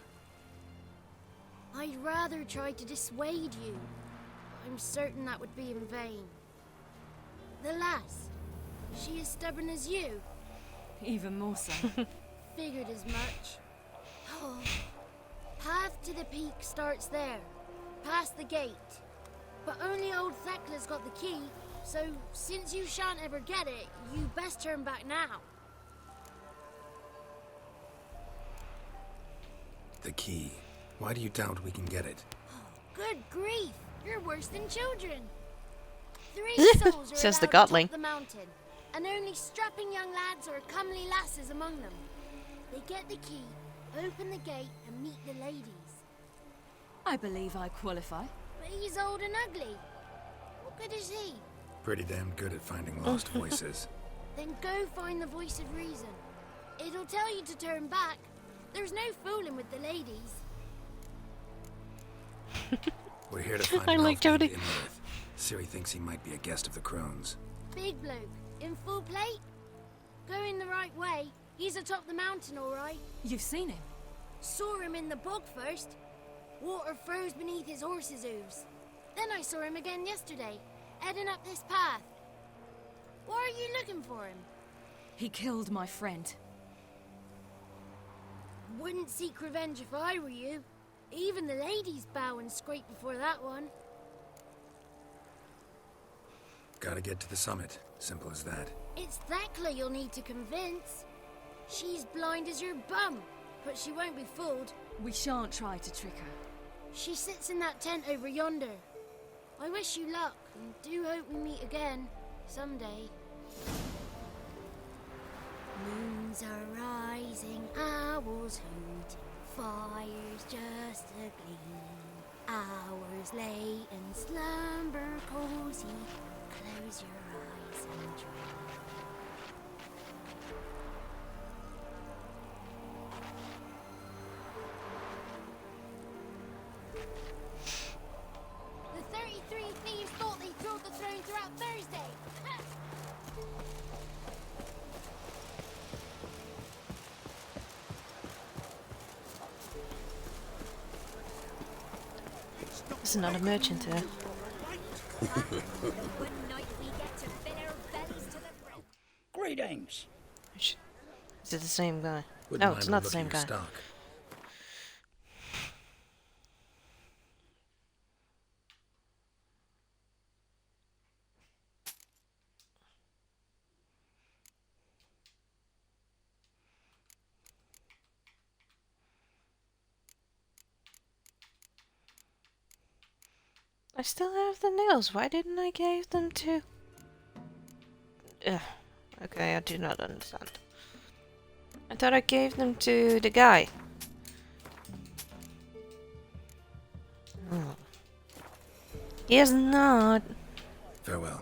I'd rather try to dissuade you. I'm certain that would be in vain. The lass, she as stubborn as you? Even more so. Figured as much. Oh. Path to the peak starts there, past the gate. But only old Thekla's got the key, so since you shan't ever get it, you best turn back now. The key. Why do you doubt we can get it? Good grief! You're worse than children. 3 souls are Says the allowed godling. atop the mountain, and only strapping young lads or comely lasses among them. They get the key, open the gate, and meet the ladies. I believe I qualify. But he's old and ugly. What good is he? Pretty damn good at finding lost voices. Then go find the voice of reason. It'll tell you to turn back. There's no fooling with the ladies. We're here to find I an like elf named Jody. Imlerith. Ciri thinks he might be a guest of the crones. Big bloke, in full plate. Going the right way. He's atop the mountain, all right. You've seen him? Saw him in the bog first. Water froze beneath his horse's hooves. Then I saw him again yesterday, heading up this path. Why are you looking for him? He killed my friend. Wouldn't seek revenge if I were you. Even the ladies bow and scrape before that one. Gotta get to the summit. Simple as that. It's Thekla you'll need to convince. She's blind as your bum, but she won't be fooled. We shan't try to trick her. She sits in that tent over yonder. I wish you luck, and do hope we meet again, someday. Moons are rising, owls hoot, fires just a gleam. Hours late and slumber cozy, close your eyes and dream. The 33 thieves thought they drove the throne throughout Thursday. There's another merchant here. Greetings. Is it the same guy? Wouldn't No, mind it's a not the look at same your guy. stock. I still have the nails. Why didn't I give them to... Ugh. Okay, I do not understand. I thought I gave them to the guy. Oh. He is not. Farewell.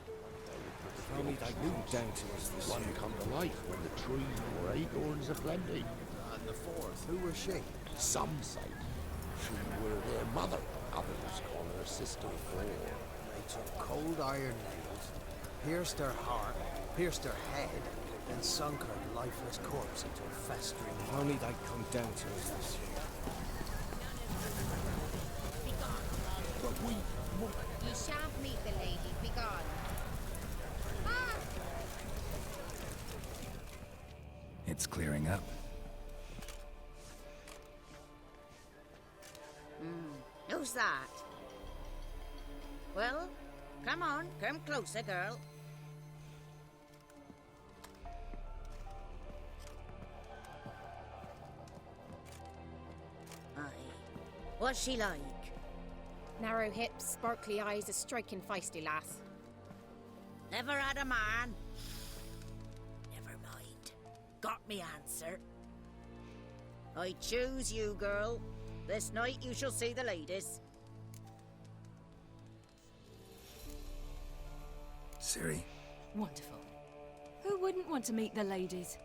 If only they knew down to us this one come to life when the 3 were acorns aplenty. And the 4th, who was she? Some say she were their mother. Others call her sister Four. They took cold iron nails, pierced her heart, pierced her head, then sunk her lifeless corpse into a festering. If only they'd come down to us this year. But we... You shan't meet the lady. Be gone. It's clearing up. Who's that? Well, come on, come closer, girl. Aye. What's she like? Narrow hips, sparkly eyes, a striking feisty lass. Never had a man. Never mind. Got me answer. I choose you, girl. This night you shall see the ladies. Ciri. Wonderful. Who wouldn't want to meet the ladies?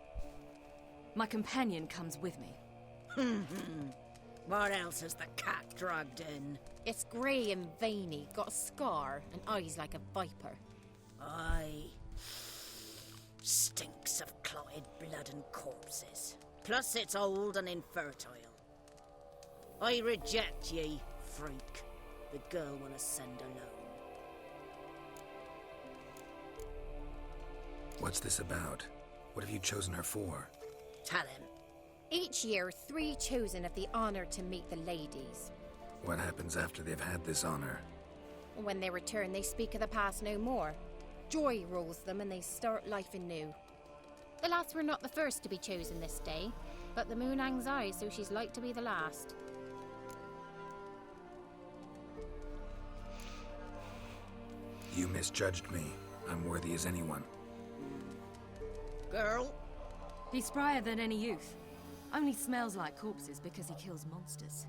My companion comes with me. What else has the cat dragged in? It's grey and veiny, got a scar, and eyes like a viper. Aye. Stinks of clotted blood and corpses. Plus it's old and infertile. I reject ye, freak. The girl wanna send alone. What's this about? What have you chosen her for? Tell him. Each year, 3 chosen have the honour to meet the ladies. What happens after they've had this honor? When they return, they speak of the past no more. Joy rules them and they start life anew. The lass were not the first to be chosen this day, but the moon hangs high, so she's like to be the last. You misjudged me. I'm worthy as anyone. Girl? He's sprier than any youth. Only smells like corpses because he kills monsters.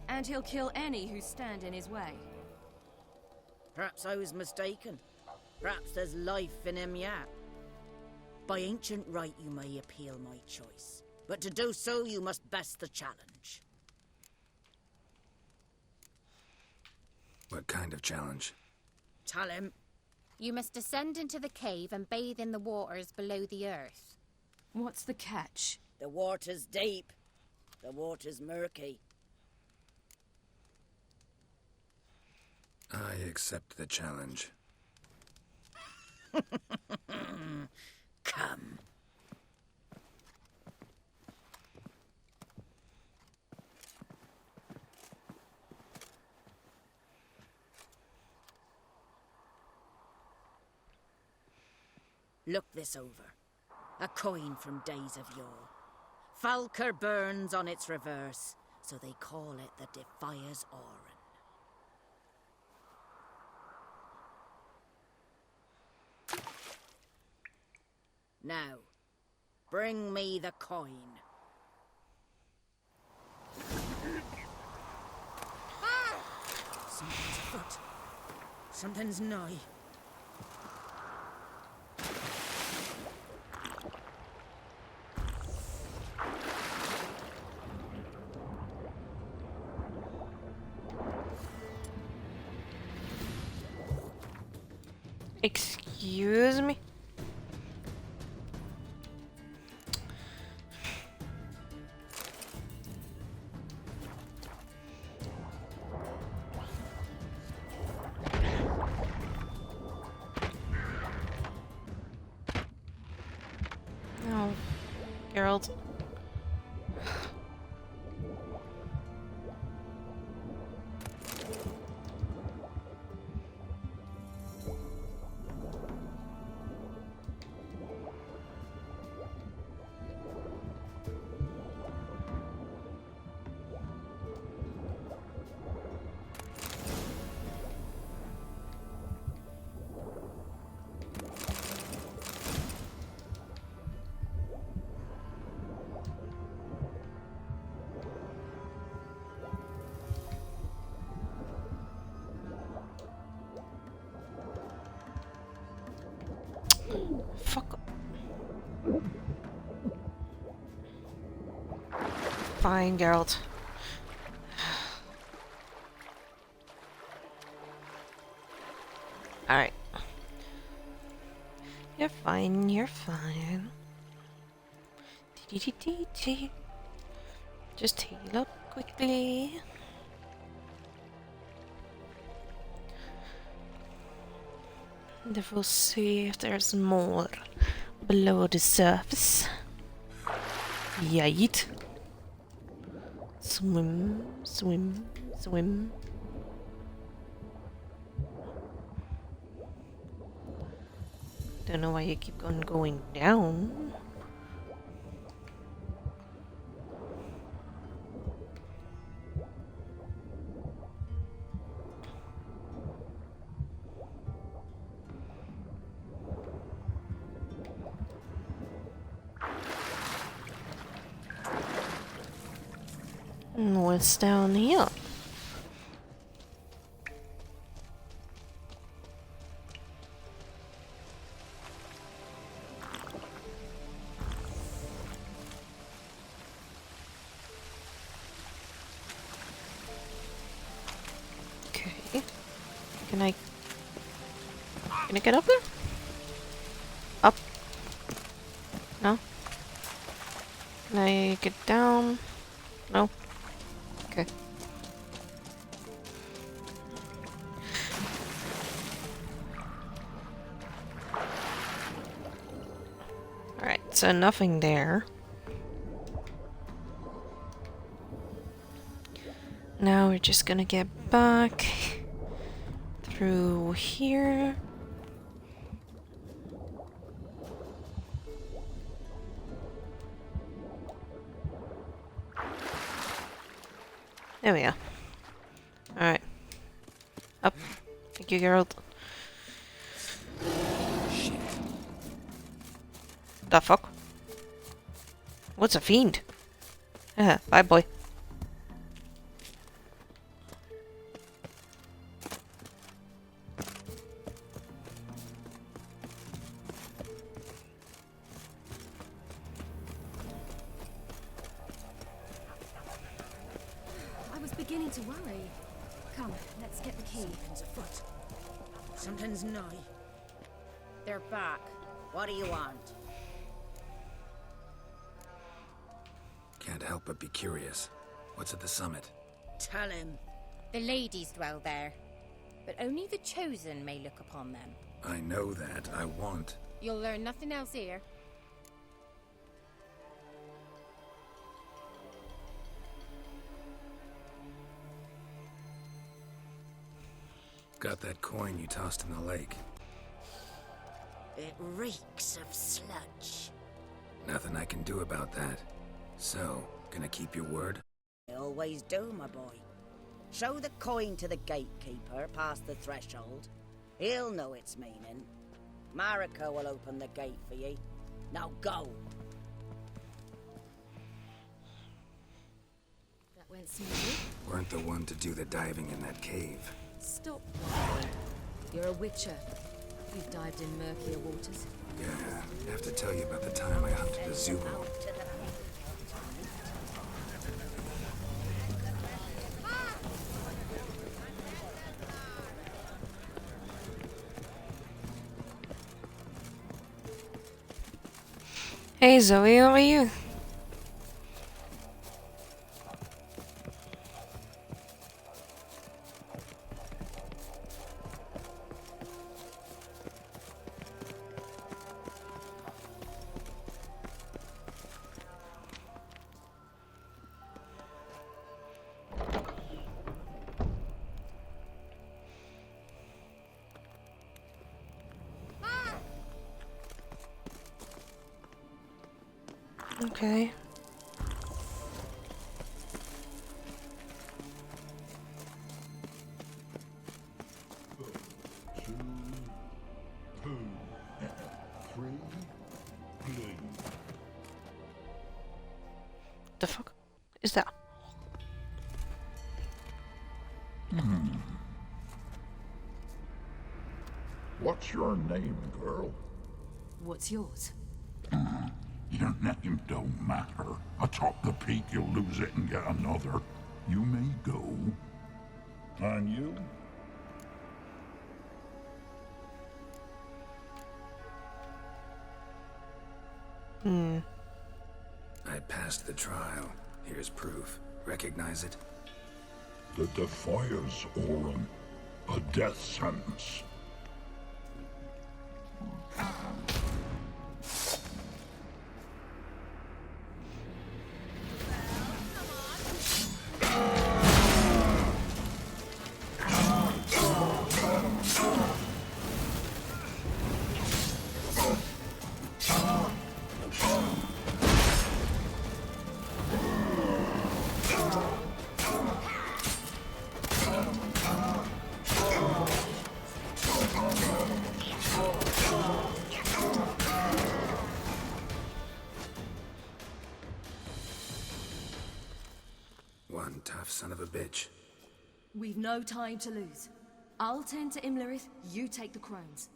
And he'll kill any who stand in his way. Perhaps I was mistaken. Perhaps there's life in him yet. By ancient right you may appeal my choice. But to do so you must best the challenge. What kind of challenge? Tell him. You must descend into the cave and bathe in the waters below the earth. What's the catch? The water's deep. The water's murky. I accept the challenge. Come. Look this over. A coin from days of yore. Falker burns on its reverse, so they call it the Defier's Oran. Now, bring me the coin. Something's afoot. Something's nigh. Excuse me? Oh, Geralt. Fuck. Fine, Geralt. Alright. You're fine, you're fine. Just heal up quickly. And we'll see if there's more below the surface. Yeet. Swim, swim, swim. Don't know why you keep on going down. And what's down here? Okay. Can I get up there? Up? No? Can I get down? No? Okay. Alright, so nothing there. Now we're just gonna get back through here. There we are. Alright. Up. Thank you, Geralt. Shit. The fuck? What's a fiend? Bye, boy. I was beginning to worry. Come, let's get the key. Something's afoot. Something's nigh. They're back. What do you want? Can't help but be curious. What's at the summit? Tell him. The ladies dwell there, but only the chosen may look upon them. I know that. I want. You'll learn nothing else here. Got that coin you tossed in the lake. It reeks of sludge. Nothing I can do about that. So, gonna keep your word? I always do, my boy. Show the coin to the gatekeeper past the threshold. He'll know its meaning. Marika will open the gate for ye. Now go. That went smoothly. Weren't the one to do the diving in that cave. Stop whining. You're a witcher. You've dived in murkier waters. Yeah, I have to tell you about the time I hunted a Zulu. Hey Zoe, how are you? Okay. The fuck is that? What's your name, girl? What's yours? Your name don't matter. Atop the peak, you'll lose it and get another. You may go. And you? I passed the trial. Here's proof. Recognize it? The Defier's Orin. A death sentence. One tough son of a bitch. We've no time to lose. I'll tend to Imlerith, you take the crones.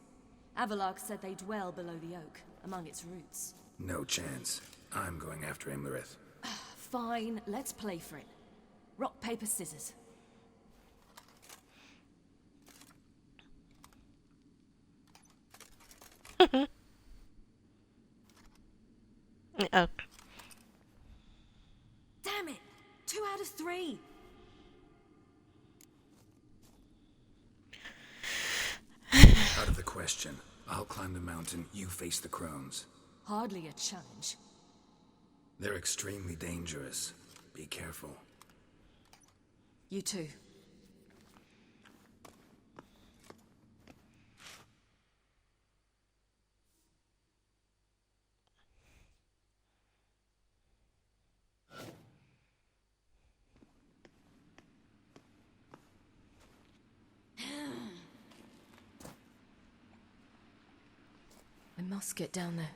Avalok said they dwell below the oak, among its roots. No chance. I'm going after Imlerith. Fine, let's play for it. Rock, paper, scissors. Oh. Damn it! 2 out of 3! Out of the question. I'll climb the mountain, you face the crones. Hardly a challenge. They're extremely dangerous. Be careful. You too. I must get down there.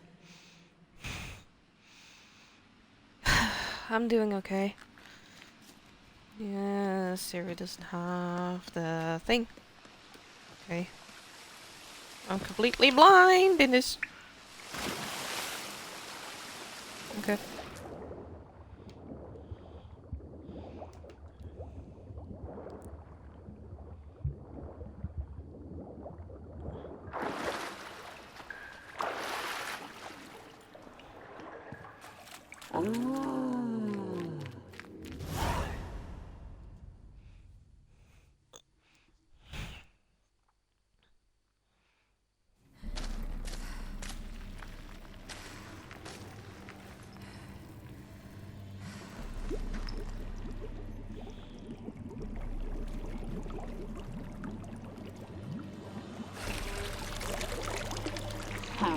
I'm doing okay. Yeah, Siri doesn't have the thing. Okay. I'm completely blind in this. Okay.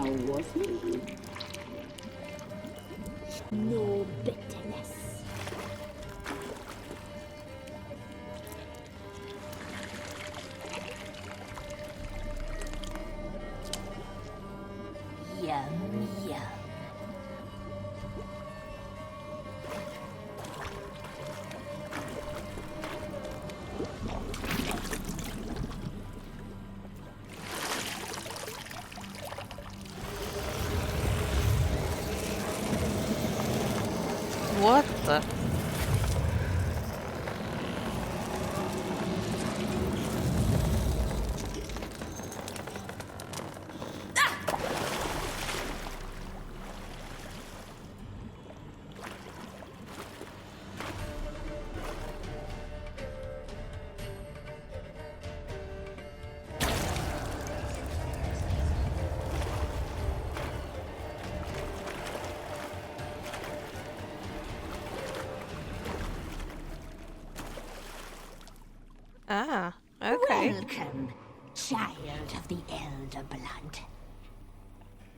How was he? No bitterness. Yum, yum. What the? Ah, okay. Welcome, child of the Elder Blood.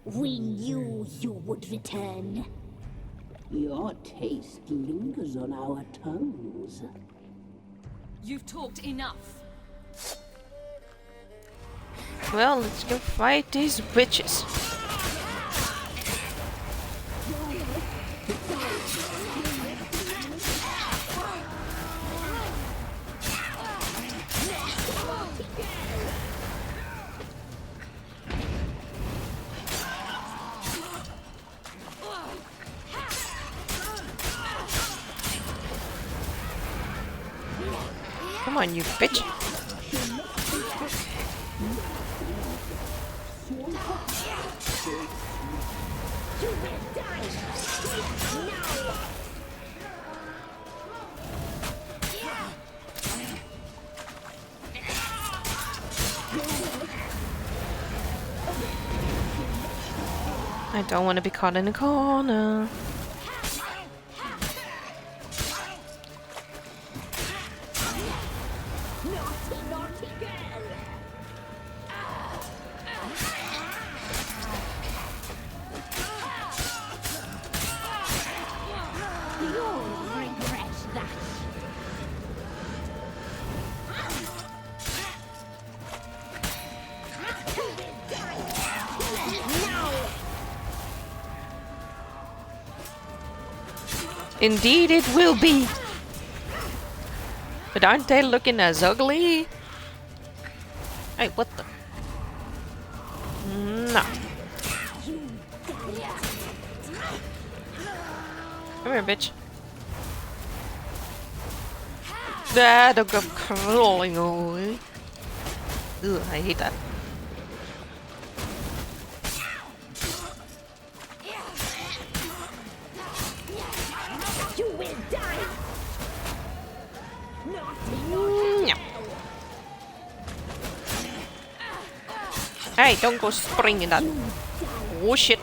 We knew you would return. Your taste lingers on our tongues. You've talked enough. Well, let's go fight these witches. Come on, you bitch. I don't want to be caught in a corner. Indeed it will be. But aren't they looking as ugly? Hey, what the? No. Come here, bitch. Ah, don't go crawling away. Ugh, I hate that. Hey, don't go springing that. Oh shit.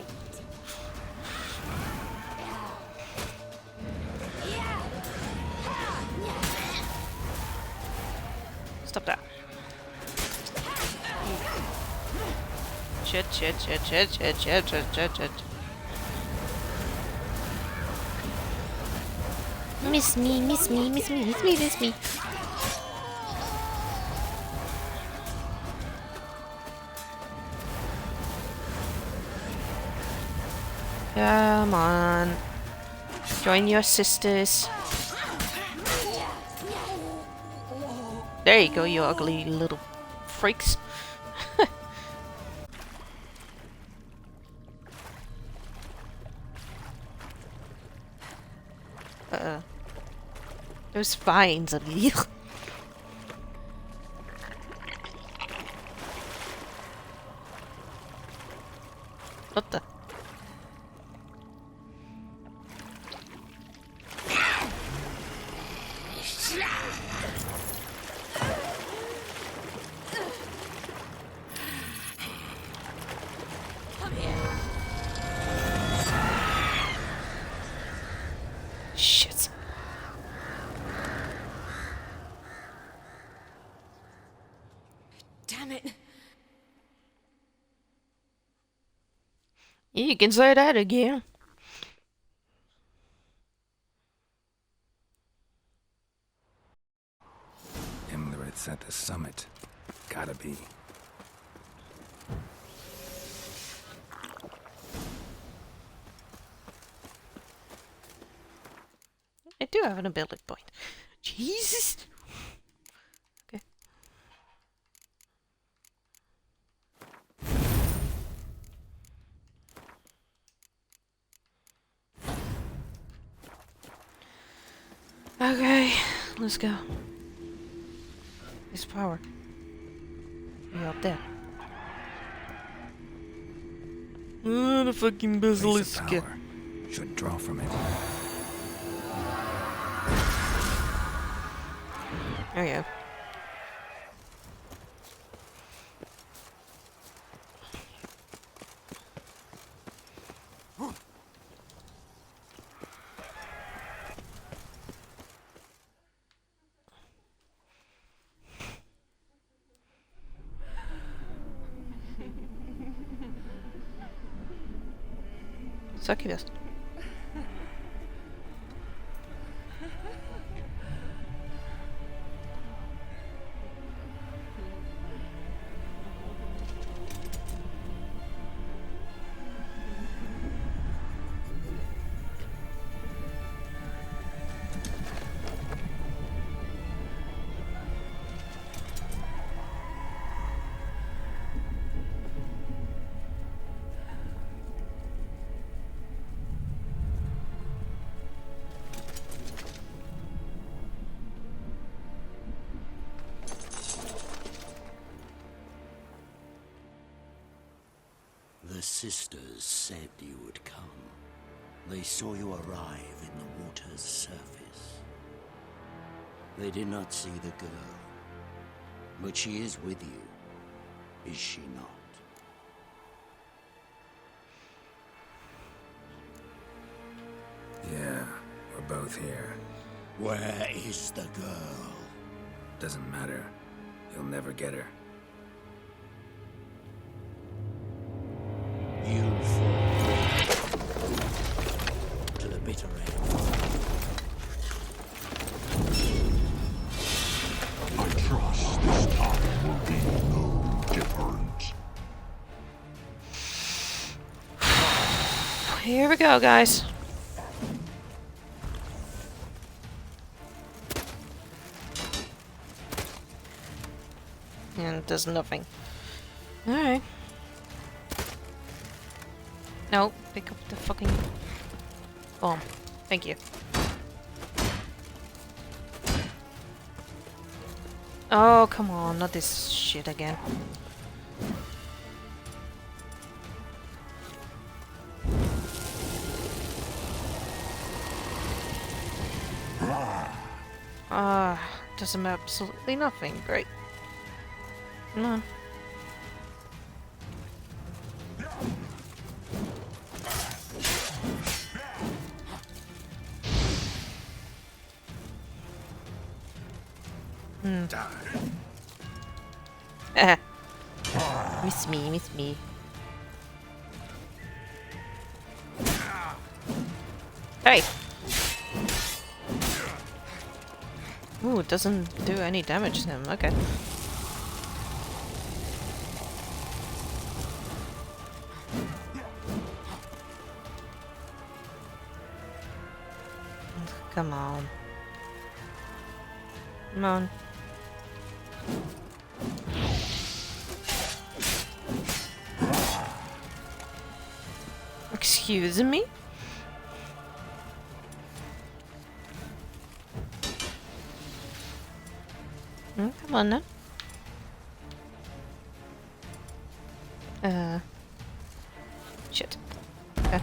Stop that. Shit. Miss me. Come on. Join your sisters. There you go, you ugly little freaks. Those vines are ugh. What the? Shit. Damn it. You can say that again. Imlerith's at the summit. Gotta be. I do have an ability point. Jesus! Okay. Okay, let's go. This power. You up there. Oh, the fucking basilisk. Should draw from it. There you go. Succubus. The sisters said you would come. They saw you arrive in the water's surface. They did not see the girl. But she is with you, is she not? Yeah, we're both here. Where is the girl? Doesn't matter. You'll never get her. You fall to the bitter end. I trust this time will be no different. Here we go, guys. And there's nothing. Alright. No, pick up the fucking bomb. Thank you. Oh, come on, not this shit again. Does absolutely nothing. Great. Come on. Miss me, miss me. Hey! Ooh, it doesn't do any damage to him. Okay. Come on. Come on. Excuse me? Come on then. Shit. Okay.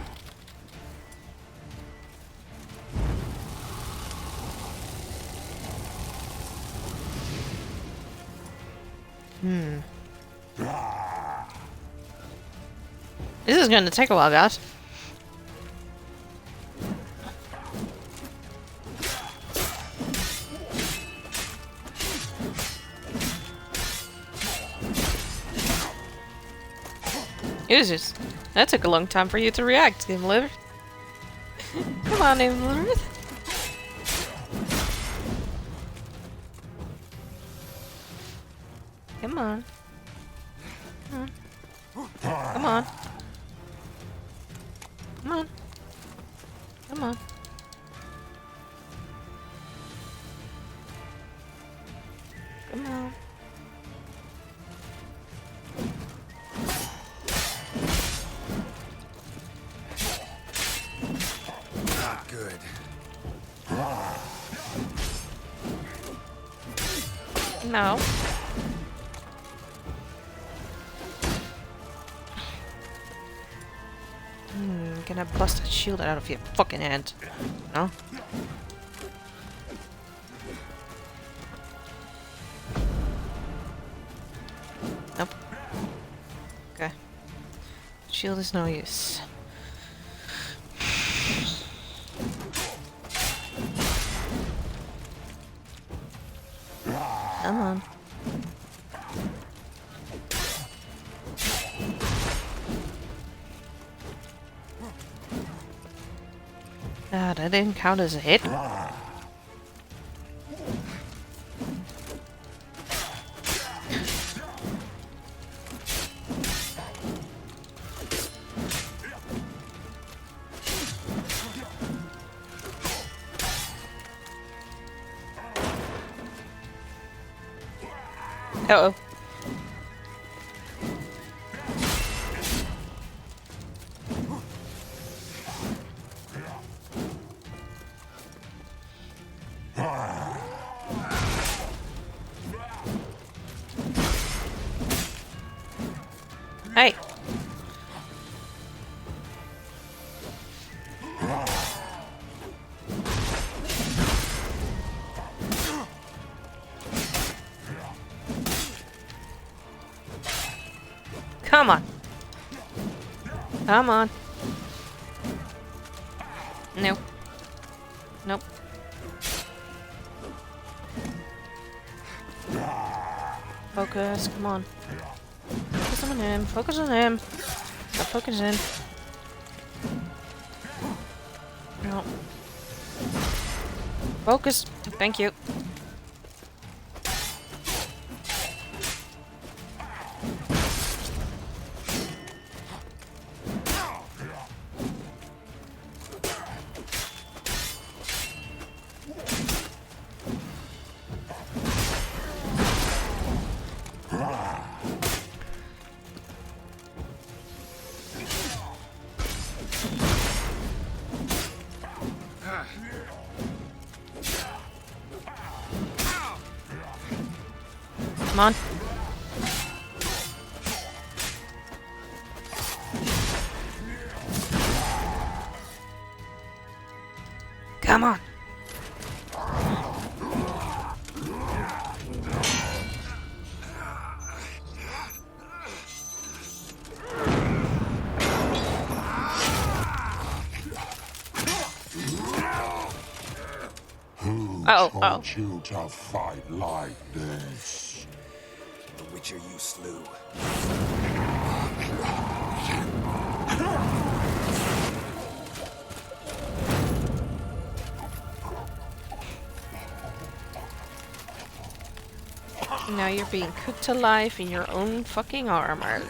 This is going to take a while, guys. Who is this? That took a long time for you to react, Gimli. Come on, Gimli. Come on. Come on. Come on. Come on. Come on. Come on. Not good. No. Gonna bust that shield out of your fucking hand. No? Nope. Okay. Shield is no use. Come on. Ah, that didn't count as a hit. Uh-oh. Hey. Come on. Come on. Nope. Nope. Focus, come on. Focus on him. Focus on him. Stop focusing. No. Focus. Thank you. Come on. Come on. Who taught you to fight like this? The Witcher you slew. Now you're being cooked alive in your own fucking armor.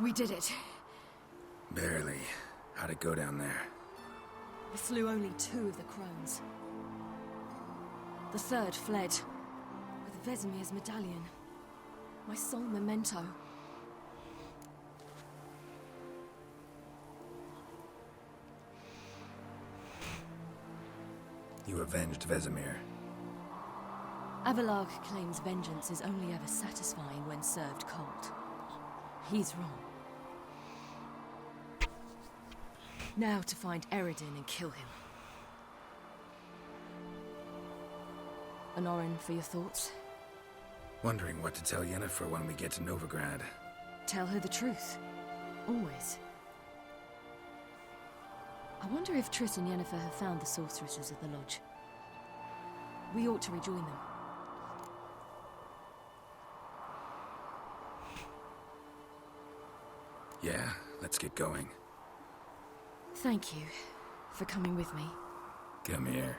We did it. Barely. How'd it go down there? I slew only 2 of the crones. The 3rd fled with Vesemir's medallion, my sole memento. You avenged Vesemir. Avalarg claims vengeance is only ever satisfying when served cold. He's wrong. Now to find Eredin and kill him. Honorin, for your thoughts? Wondering what to tell Yennefer when we get to Novigrad. Tell her the truth. Always. I wonder if Triss and Yennefer have found the sorceresses of the Lodge. We ought to rejoin them. Yeah, let's get going. Thank you for coming with me. Come here.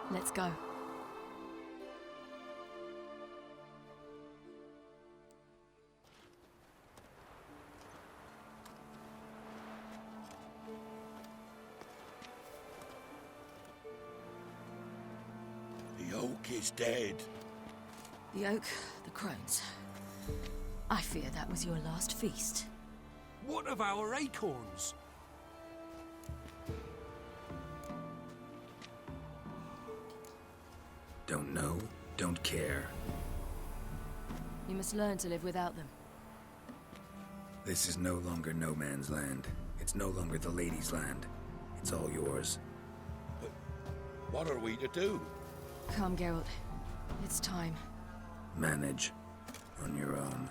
Let's go. The oak is dead. The oak, the crones. I fear that was your last feast. What of our acorns? Don't know, don't care. You must learn to live without them. This is no longer no man's land. It's no longer the lady's land. It's all yours. But what are we to do? Come, Geralt. It's time. Manage on your own.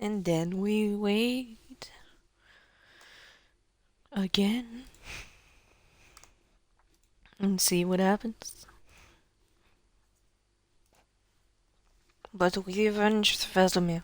And then we wait again and see what happens. But we avenged Vesemir.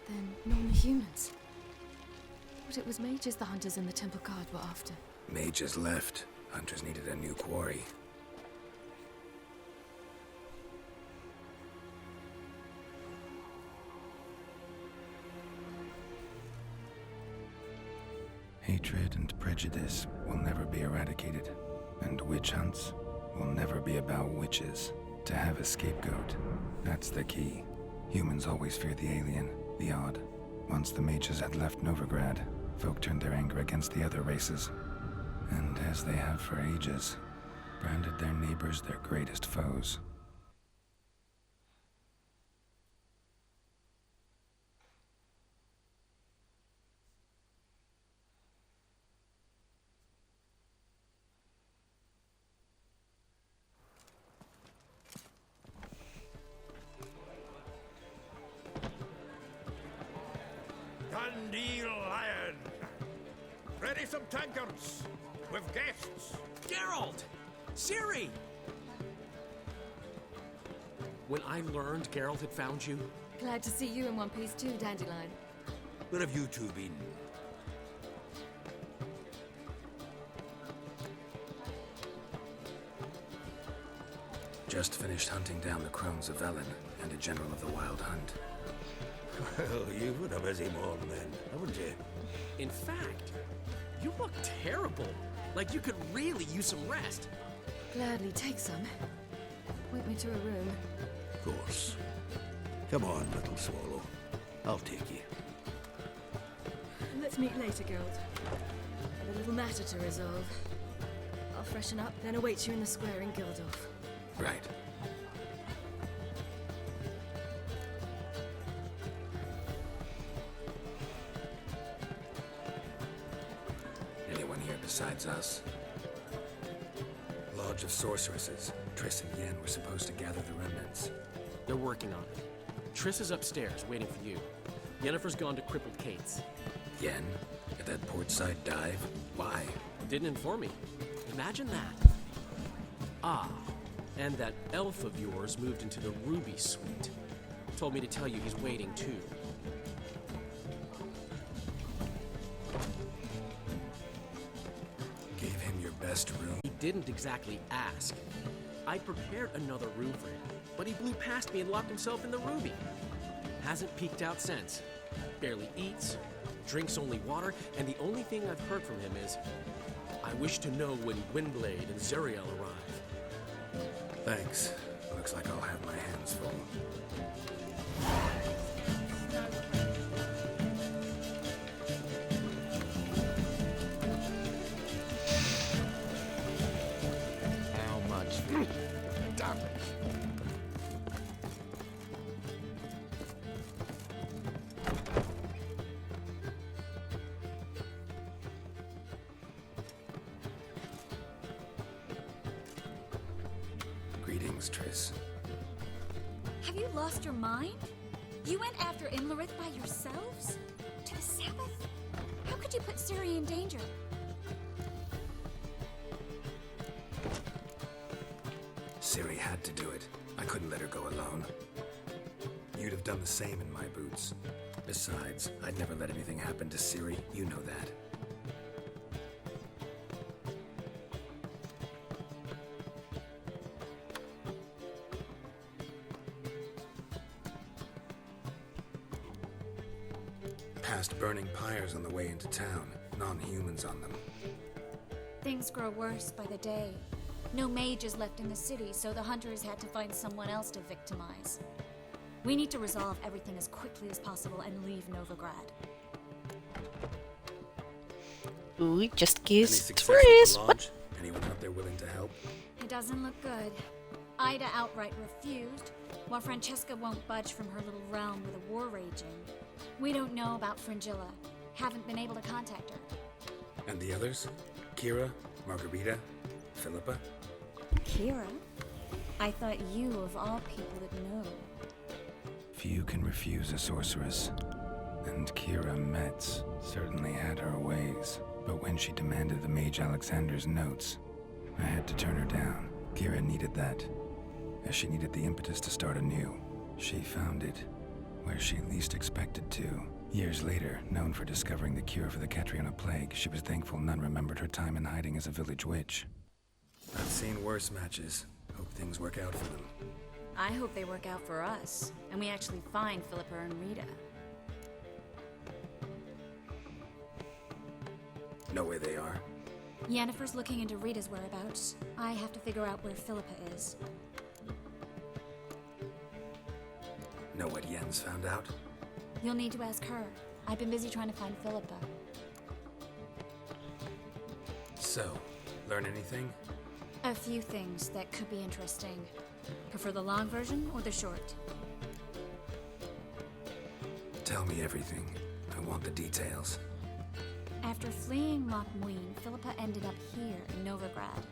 Then non-humans. But it was mages the hunters and the temple guard were after. Mages left. Hunters needed a new quarry. Hatred and prejudice will never be eradicated, and witch hunts will never be about witches. To have a scapegoat, that's the key. Humans always fear the alien, the odd. Once the mages had left Novigrad, folk turned their anger against the other races, and as they have for ages, branded their neighbors their greatest foes. Dandil Lion! Ready some tankards! With guests! Geralt! Ciri! When I learned Geralt had found you... Glad to see you in one piece too, Dandelion. Where have you two been? Just finished hunting down the crones of Velen and a general of the Wild Hunt. Well, you've had a busy morning then, haven't you? In fact, You look terrible. Like you could really use some rest. Gladly take some. Point me to a room. Of course. Come on, little swallow. I'll take you. Let's meet later, Geralt. I've a little matter to resolve. I'll freshen up, then await you in the square in Gildorf. Right. Anyone here besides us? Lodge of Sorceresses. Triss and Yen were supposed to gather the remnants. They're working on it. Triss is upstairs, waiting for you. Yennefer's gone to crippled Kate's. Yen? At that portside dive? Why? Didn't inform me. Imagine that. Ah, and that elf of yours moved into the Ruby Suite. Told me to tell you he's waiting too. Gave him your best room? He didn't exactly ask. I prepared another room for him, but he blew past me and locked himself in the Ruby. Hasn't peeked out since. Barely eats, drinks only water, and the only thing I've heard from him is, I wish to know when Windblade and Zuriel arrive. Thanks. Looks like I'll have my hands full. How much? Damn it. Greetings, Triss. Have you lost your mind? You went after Imlerith by yourselves? To the Sabbath? How could you put Ciri in danger? Ciri had to do it. I couldn't let her go alone. You'd have done the same in my boots. Besides, I'd never let anything happen to Ciri. You know that. Past burning pyres on the way into town. Non-humans on them. Things grow worse by the day. No mages left in the city, so the hunters had to find someone else to victimize. We need to resolve everything as quickly as possible and leave Novigrad. We just Any kissed success Triss. with the lodge? Anyone out there willing to help? It doesn't look good. Ida outright refused, while Francesca won't budge from her little realm with a war raging. We don't know about Fringilla. Haven't been able to contact her. And the others? Kira? Margarita? Philippa? Kira? I thought you, of all people, would know. Few can refuse a sorceress. And Kira Metz certainly had her ways. But when she demanded the Mage Alexander's notes, I had to turn her down. Kira needed that, as she needed the impetus to start anew. She found it where she least expected to. Years later, known for discovering the cure for the Catriona plague, she was thankful none remembered her time in hiding as a village witch. I've seen worse matches. Hope things work out for them. I hope they work out for us, and we actually find Philippa and Rita. Know where they are? Yennefer's looking into Rita's whereabouts. I have to figure out where Philippa is. Know what Yen's found out? You'll need to ask her. I've been busy trying to find Philippa. So, learn anything? A few things that could be interesting. Prefer the long version or the short? Tell me everything. I want the details. After fleeing Loch Muin, Philippa ended up here in Novigrad.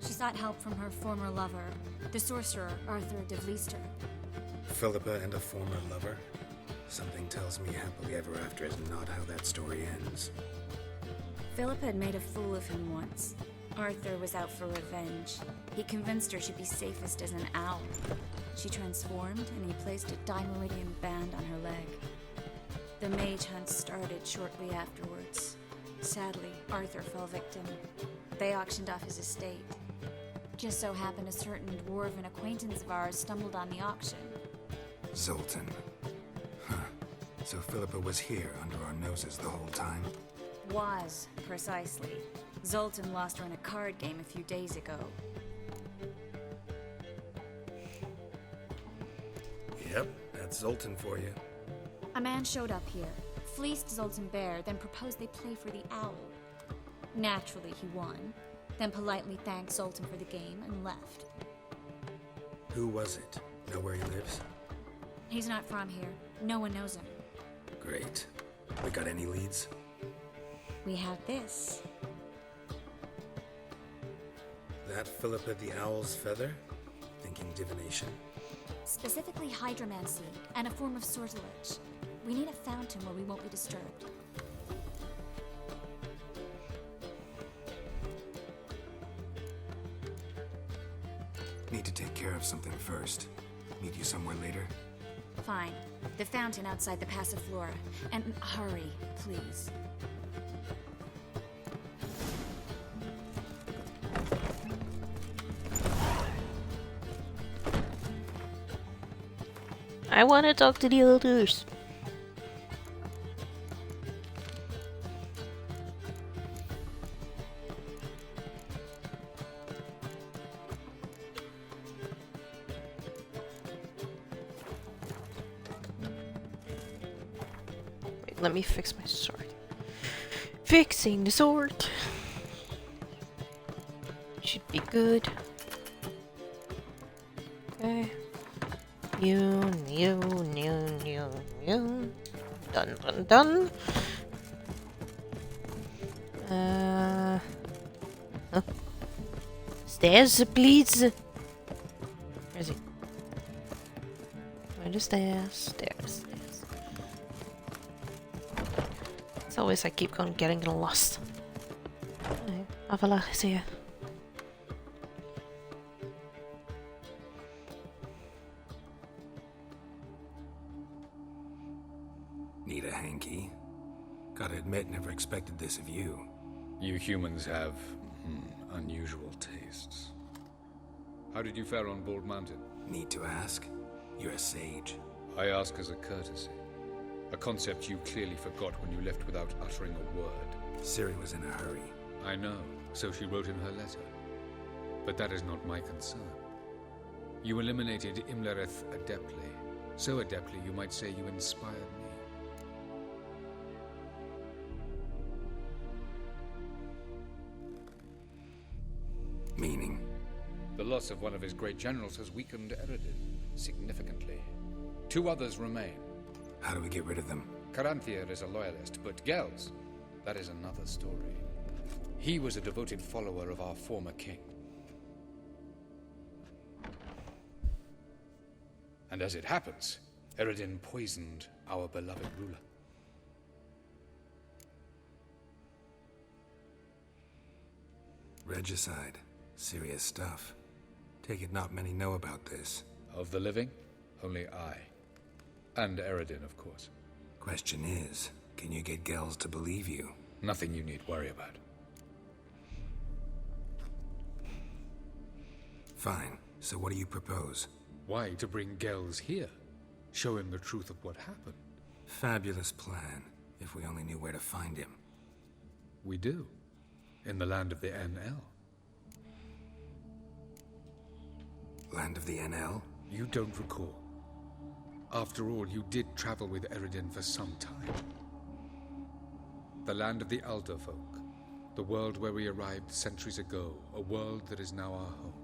She sought help from her former lover, the sorcerer Arthur de Vlister. Philippa and a former lover? Something tells me happily ever after is not how that story ends. Philippa had made a fool of him once. Arthur was out for revenge. He convinced her she'd be safest as an owl. She transformed, and he placed a Dimeridian band on her leg. The mage hunt started shortly afterwards. Sadly, Arthur fell victim. They auctioned off his estate. Just so happened a certain dwarven acquaintance of ours stumbled on the auction. Zoltan. Huh. So Philippa was here under our noses the whole time? Was, precisely. Zoltan lost her in a card game a few days ago. Yep, that's Zoltan for you. A man showed up here, fleeced Zoltan bare, then proposed they play for the owl. Naturally, he won, then politely thanked Zoltan for the game and left. Who was it? Know where he lives? He's not from here. No one knows him. Great. We got any leads? We have this. That Philippa the Owl's feather? Thinking divination? Specifically hydromancy, and a form of sortilege. We need a fountain where we won't be disturbed. Need to take care of something first. Meet you somewhere later? Fine. The fountain outside the Passiflora. And hurry, please. I want to talk to the elders. Wait, let me fix my sword. Fixing the sword. Should be good. Okay. You. Done. Huh? Stairs, please. Where is he? Where the stairs? Stairs. It's always I keep on getting lost. Okay, Avala is here. Need a hanky? Gotta admit, never expected this of you. You humans have unusual tastes. How did you fare on Bald Mountain? Need to ask? You're a sage. I ask as a courtesy. A concept you clearly forgot when you left without uttering a word. Ciri was in a hurry. I know, so she wrote in her letter. But that is not my concern. You eliminated Imlerith adeptly. So adeptly, you might say you inspired me. Meaning? The loss of one of his great generals has weakened Eredin significantly. 2 others remain. How do we get rid of them? Caranthir is a loyalist, but Gels, that is another story. He was a devoted follower of our former king. And as it happens, Eredin poisoned our beloved ruler. Regicide. Serious stuff. Take it not many know about this. Of the living, only I. And Eredin, of course. Question is, can you get Gels to believe you? Nothing you need worry about. Fine. So what do you propose? Why to bring Gels here? Show him the truth of what happened. Fabulous plan, if we only knew where to find him. We do. In the land of the NL. Land of the NL? You don't recall. After all, you did travel with Eredin for some time. The land of the Alder folk. The world where we arrived centuries ago. A world that is now our home.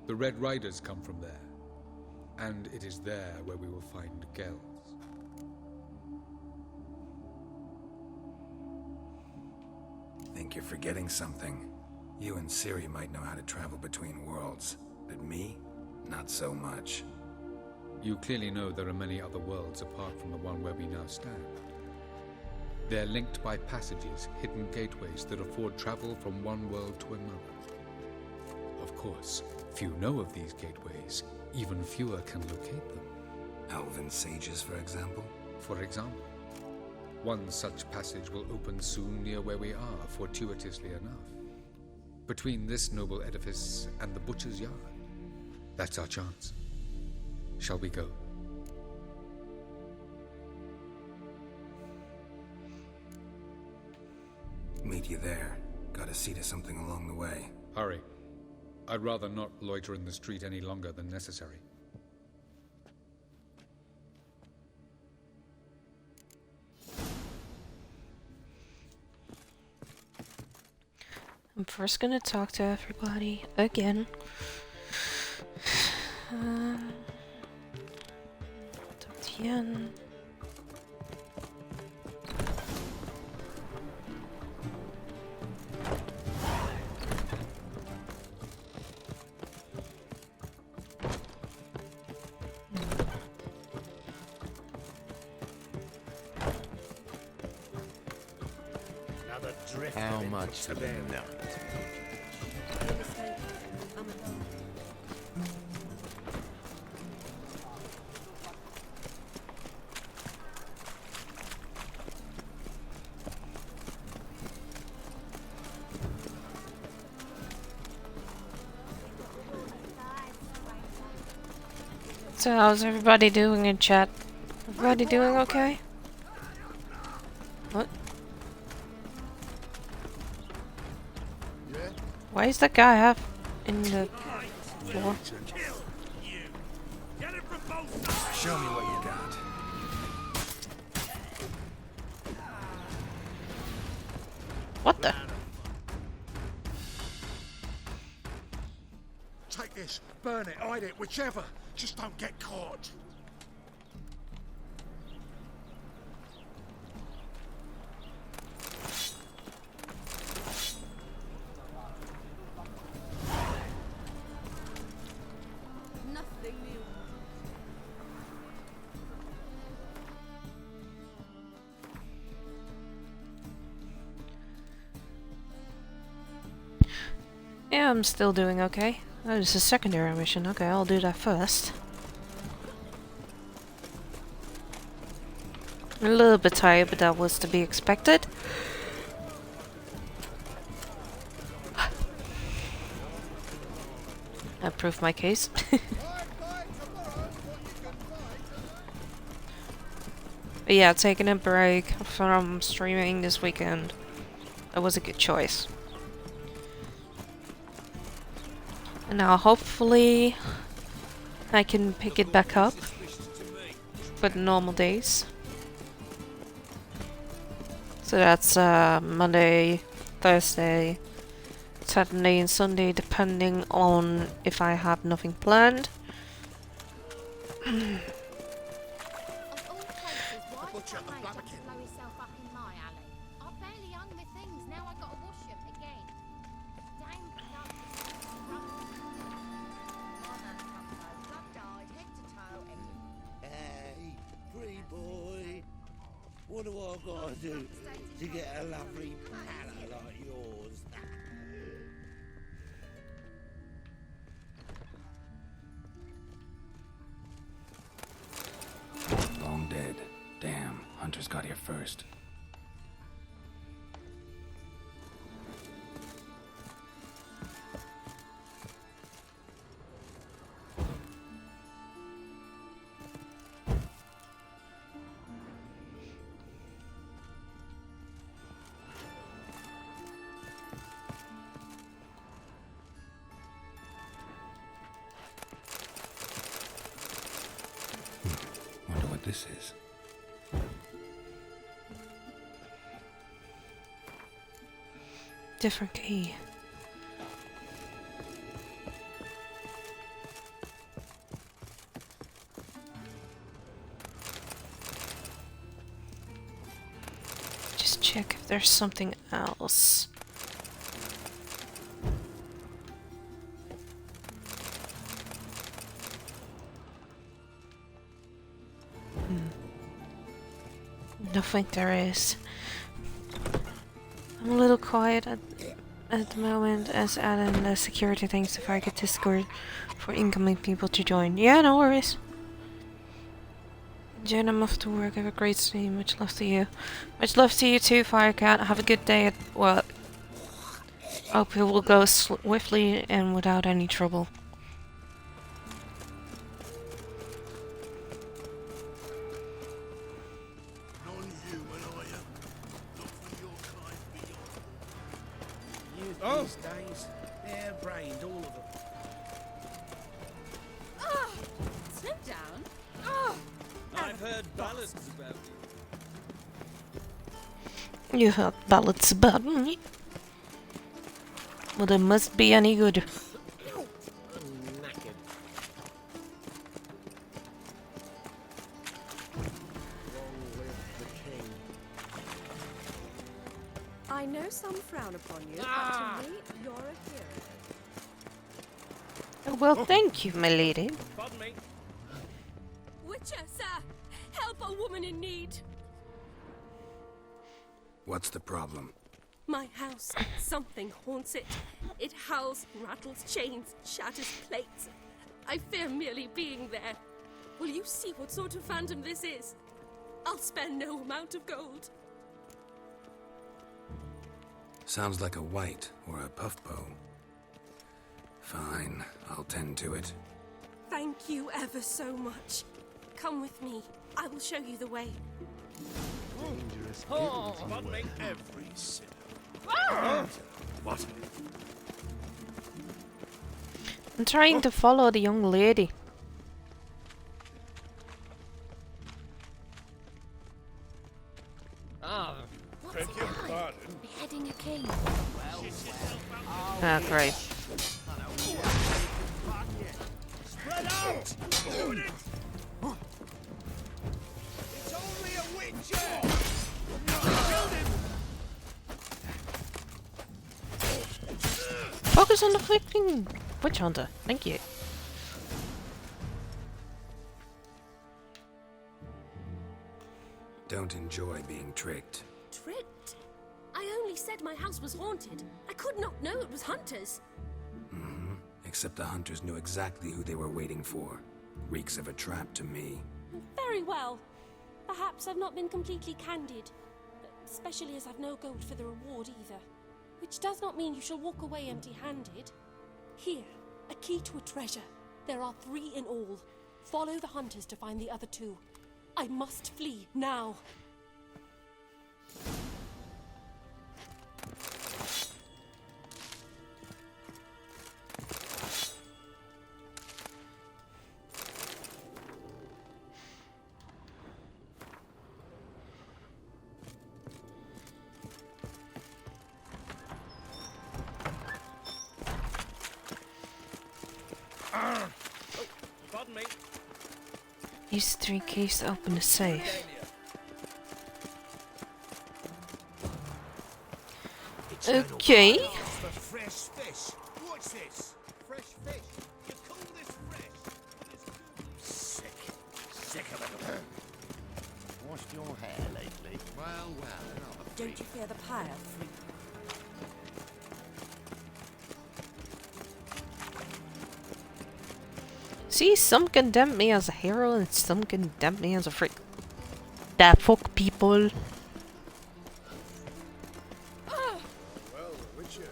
The Red Riders come from there. And it is there where we will find Gels. Think you're forgetting something. You and Ciri might know how to travel between worlds, but me? Not so much. You clearly know there are many other worlds apart from the one where we now stand. They're linked by passages, hidden gateways that afford travel from one world to another. Of course, few know of these gateways. Even fewer can locate them. Elven sages, for example? For example. One such passage will open soon near where we are, fortuitously enough. Between this noble edifice and the butcher's yard. That's our chance. Shall we go? Meet you there. Gotta see to something along the way. Hurry. I'd rather not loiter in the street any longer than necessary. I'm first gonna talk to everybody again. Talk to Yen. How much to them now? So how's everybody doing in chat? Everybody doing okay? What? Why is that guy half in the floor? Show me what you got. What the? Take this, burn it, hide it, whichever. Just don't get caught. Nothing new. Yeah, I'm still doing okay. Oh, this is a secondary mission. Okay, I'll do that first. I'm a little bit tired, but that was to be expected. I proved my case. But yeah, taking a break from streaming this weekend. That was a good choice. And now hopefully I can pick it back up for the normal days. So that's Monday, Thursday, Saturday and Sunday, depending on if I have nothing planned. Hey, pretty boy. What do I gotta do to get a lovely palate like yours? Long dead. Damn, Hunter's got here first. Wonder what this is. Different key. Just check if there's something else. Nothing there is. I'm a little quiet at the moment as adding the security things if I get Discord for incoming people to join. Yeah, no worries. Jen, I'm off to work. Have a great stream. Much love to you. Much love to you too, Firecat. Have a good day at work. Hope it will go swiftly and without any trouble. these days. Hair-brained, all of them. Slow down. I've heard ballads about you. You heard ballads about me? Well, they must be any good. Knackered. Long live the king. I know some frown upon you, but to me, you're a hero. Oh, well, thank you, my lady. Pardon me. Witcher, sir! Help a woman in need! What's the problem? My house. Something haunts it. It howls, rattles chains, shatters plates. I fear merely being there. Will you see what sort of phantom this is? I'll spare no amount of gold. Sounds like a white or a puffbow. Fine, I'll tend to it. Thank you ever so much. Come with me. I will show you the way. Dangerous Pardon me. every sinner. What? I'm trying to follow the young lady. Beg your pardon. Beheading a king. Ah, great. Spread out! Doing it! It's only a witcher! Killed him! Focus on the flipping witch hunter. Thank you. Don't enjoy being tricked. Tricked? I only said my house was haunted. I could not know it was hunters. Except the hunters knew exactly who they were waiting for. Reeks of a trap to me. Very well. Perhaps I've not been completely candid, especially as I've no gold for the reward either. Which does not mean you shall walk away empty-handed. Here, a key to a treasure. There are 3 in all. Follow the hunters to find the other 2. I must flee now. Pardon me. Use 3 keys to open the safe. Okay. For fresh fish. What's this? Fresh fish. You call this fresh? Sick. Sick of it. Washed your hair lately? Well, not Don't you fear the pyre, freak? See, some condemn me as a hero and some condemn me as a freak. That fuck people. Well, Witcher.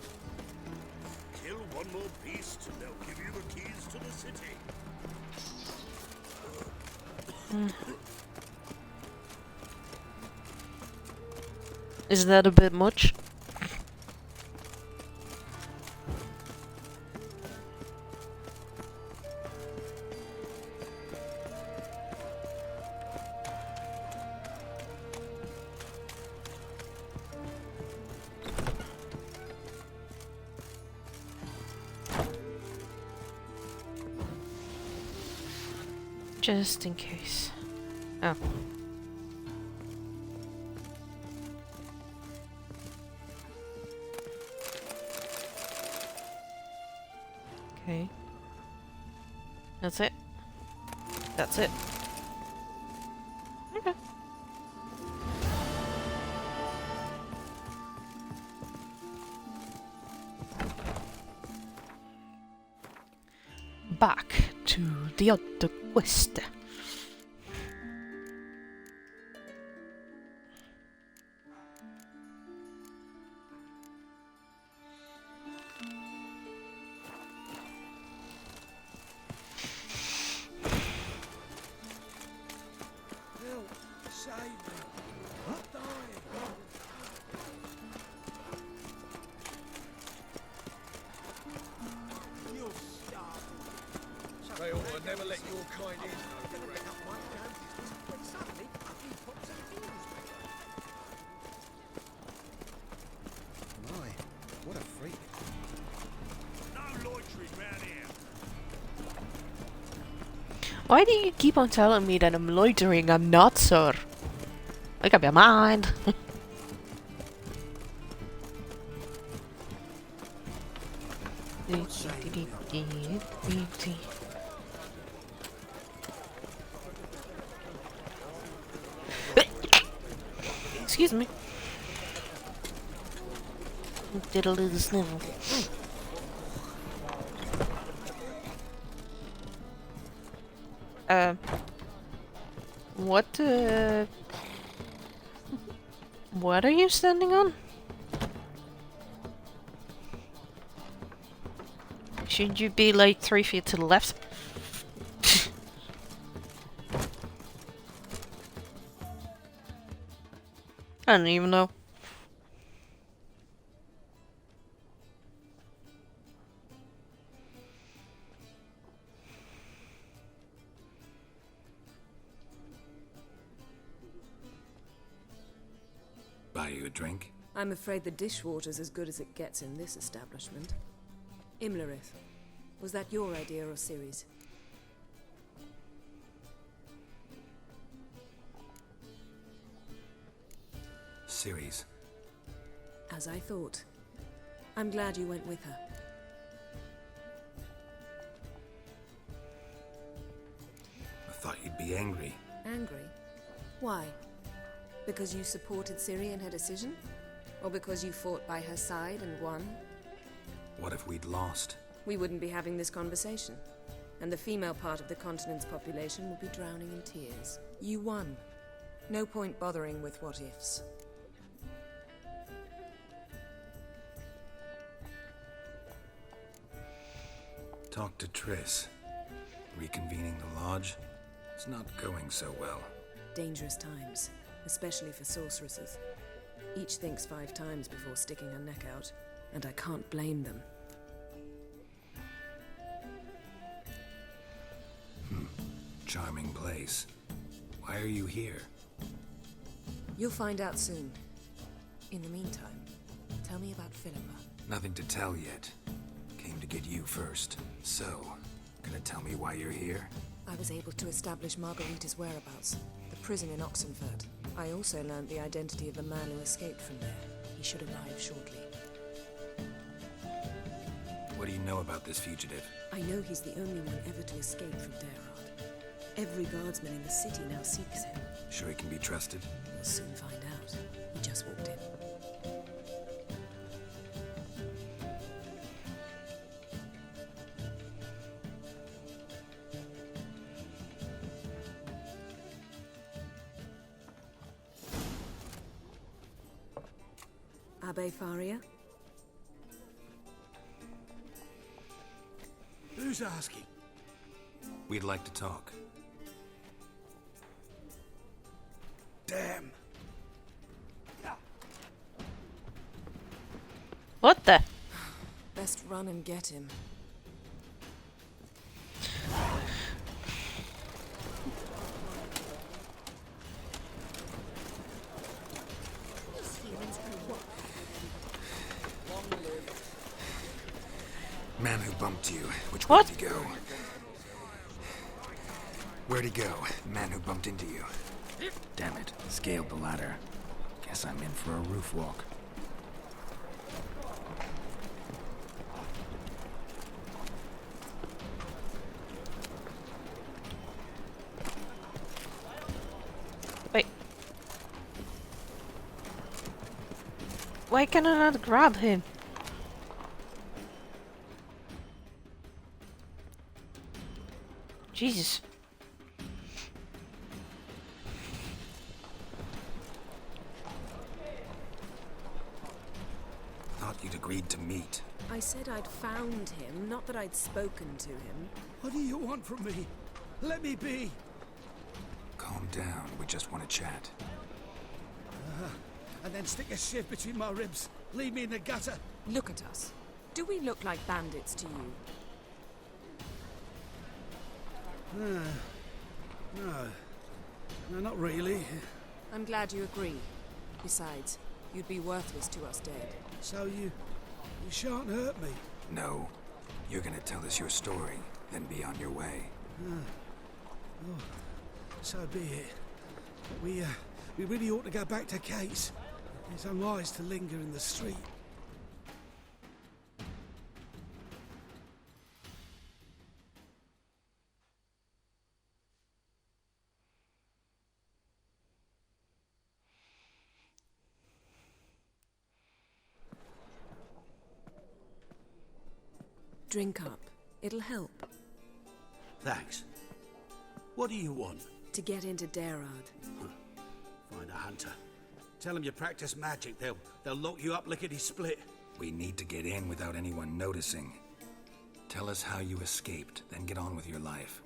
Kill one more beast and they'll give you the keys to the city. Is that a bit much? Just in case. Oh. Okay. That's it. That's it. Okay. Back to the other quest. My, what a freak. No loitering round here. Why do you keep on telling me that I'm loitering? I'm not, sir. Make up your mind. Excuse me. Did a little snivel. What are you standing on? Should you be like 3 feet to the left? I don't even know. Buy you a drink? I'm afraid the dishwater's as good as it gets in this establishment. Imlerith, was that your idea or Ciri's? Ciri's. As I thought. I'm glad you went with her. I thought you'd be angry. Angry? Why? Because you supported Ciri in her decision? Or because you fought by her side and won? What if we'd lost? We wouldn't be having this conversation. And the female part of the continent's population would be drowning in tears. You won. No point bothering with what-ifs. Talk to Triss. Reconvening the lodge? It's not going so well. Dangerous times, especially for sorceresses. Each thinks 5 times before sticking her neck out, and I can't blame them. Charming place. Why are you here? You'll find out soon. In the meantime, tell me about Philippa. Nothing to tell yet. Came to get you first. So, gonna tell me why you're here? I was able to establish Margarita's whereabouts, the prison in Oxenfurt. I also learned the identity of the man who escaped from there. He should arrive shortly. What do you know about this fugitive? I know he's the only one ever to escape from Daerard. Every guardsman in the city now seeks him. Sure he can be trusted? We'll soon find out. He just walked in. Abbe Faria? Who's asking? We'd like to talk. Damn. What the? Best run and get him. Man who bumped you. Which What? way did he go? Where'd he go? Man who bumped into you. Damn it. Scaled the ladder. Guess I'm in for a roof walk. Wait. Why can I not grab him? Jesus. Thought you'd agreed to meet. I said I'd found him, not that I'd spoken to him. What do you want from me? Let me be. Calm down. We just want to chat. And then stick a shiv between my ribs. Leave me in the gutter. Look at us. Do we look like bandits to you? No. No, not really. I'm glad you agree. Besides, you'd be worthless to us dead. So you shan't hurt me? No. You're gonna tell us your story, then be on your way. Oh, so be it. We really ought to go back to Kate's. It's unwise to linger in the street. Drink up. It'll help. Thanks. What do you want? To get into Daerad. Find a hunter. Tell them you practice magic. They'll lock you up lickety-split. We need to get in without anyone noticing. Tell us how you escaped, then get on with your life.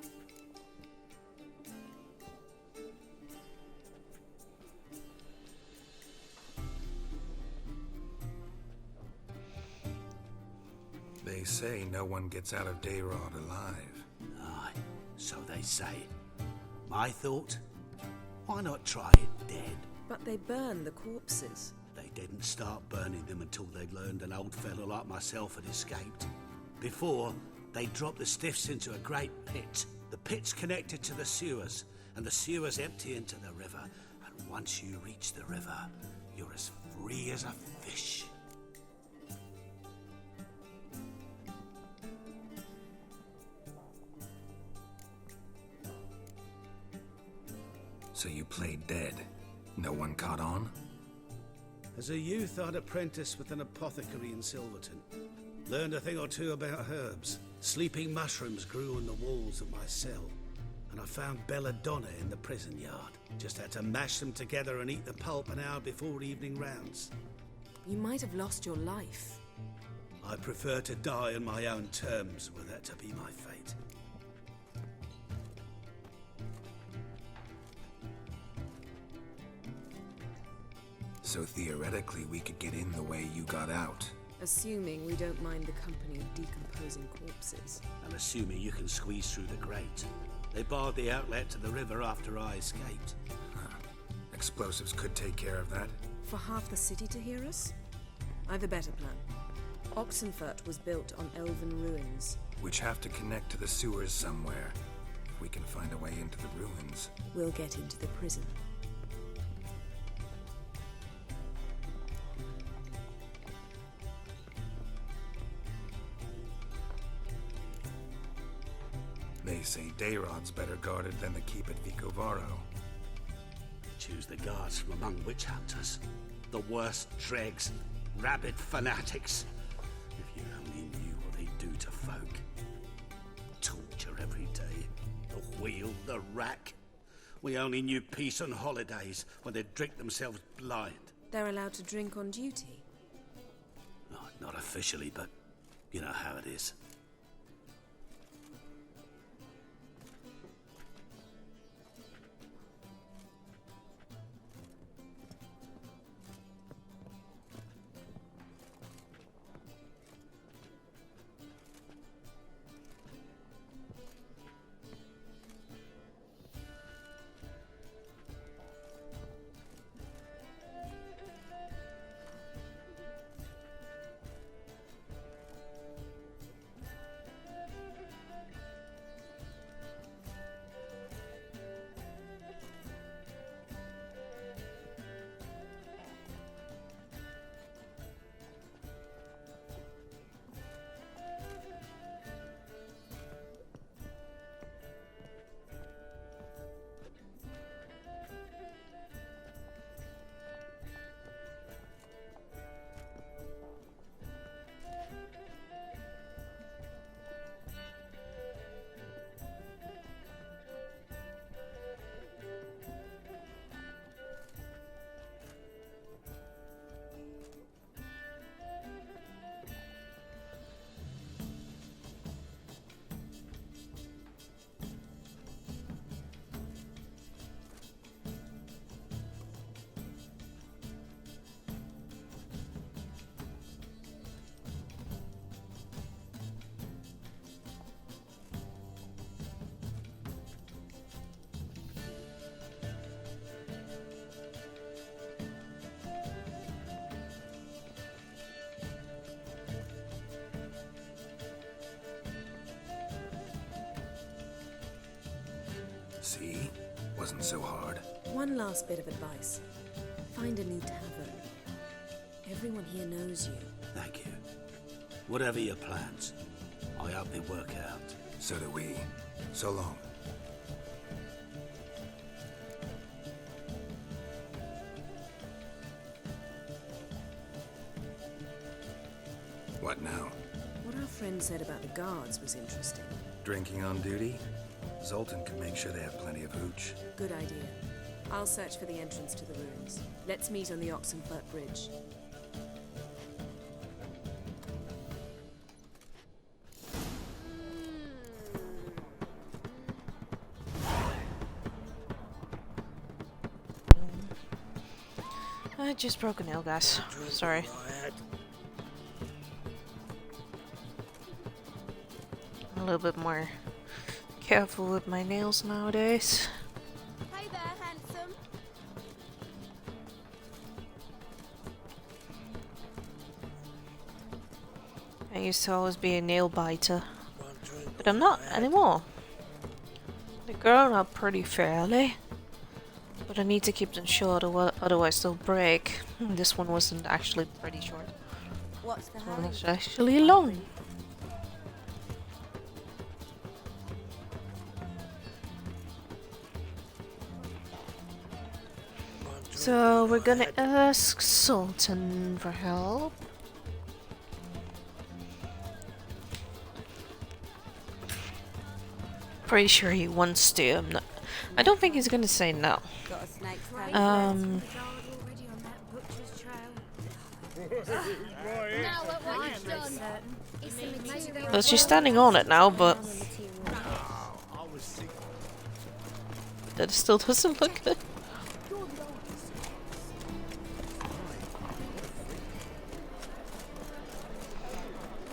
They say no one gets out of Daerad alive. Aye, so they say. My thought? Why not try it dead? But they burn the corpses. They didn't start burning them until they'd learned an old fellow like myself had escaped. Before, they dropped the stiffs into a great pit. The pit's connected to the sewers, and the sewers empty into the river. And once you reach the river, you're as free as a fish. So you played dead. No one caught on? As a youth, I'd apprenticed with an apothecary in Silverton. Learned a thing or two about herbs. Sleeping mushrooms grew on the walls of my cell. And I found belladonna in the prison yard. Just had to mash them together and eat the pulp an hour before evening rounds. You might have lost your life. I prefer to die on my own terms, were that to be my fate. So theoretically, we could get in the way you got out. Assuming we don't mind the company of decomposing corpses. And assuming you can squeeze through the grate. They barred the outlet to the river after I escaped. Huh. Explosives could take care of that. For half the city to hear us? I've a better plan. Oxenfurt was built on elven ruins. Which have to connect to the sewers somewhere. If we can find a way into the ruins. We'll get into the prison. They say Daerad's better guarded than the keep at Vicovaro. Choose the guards from among witch hunters. The worst dregs, rabid fanatics. If you only knew what they do to folk. Torture every day. The wheel, the rack. We only knew peace on holidays when they'd drink themselves blind. They're allowed to drink on duty? No, not officially, but you know how it is. See? Wasn't so hard. One last bit of advice. Find a new tavern. Everyone here knows you. Thank you. Whatever your plans, I hope they work out. So do we. So long. What now? What our friend said about the guards was interesting. Drinking on duty? Zoltan can make sure they have plenty of hooch. Good idea. I'll search for the entrance to the ruins. Let's meet on the Oxenfurt Bridge. I just broke a nail, guys. Sorry. I'm a little bit more careful with my nails nowadays. Hey there, handsome. I used to always be a nail biter, but I'm not anymore. They're growing up pretty fairly, but I need to keep them short, otherwise they'll break. This one wasn't actually pretty short. What's the This one hurry? was actually long. So we're gonna ask Sultan for help. Pretty sure he wants to. I don't think he's gonna say no. Got a snake's Now look what you've done. It's the material. Well, she's standing on it now, but that still doesn't look good.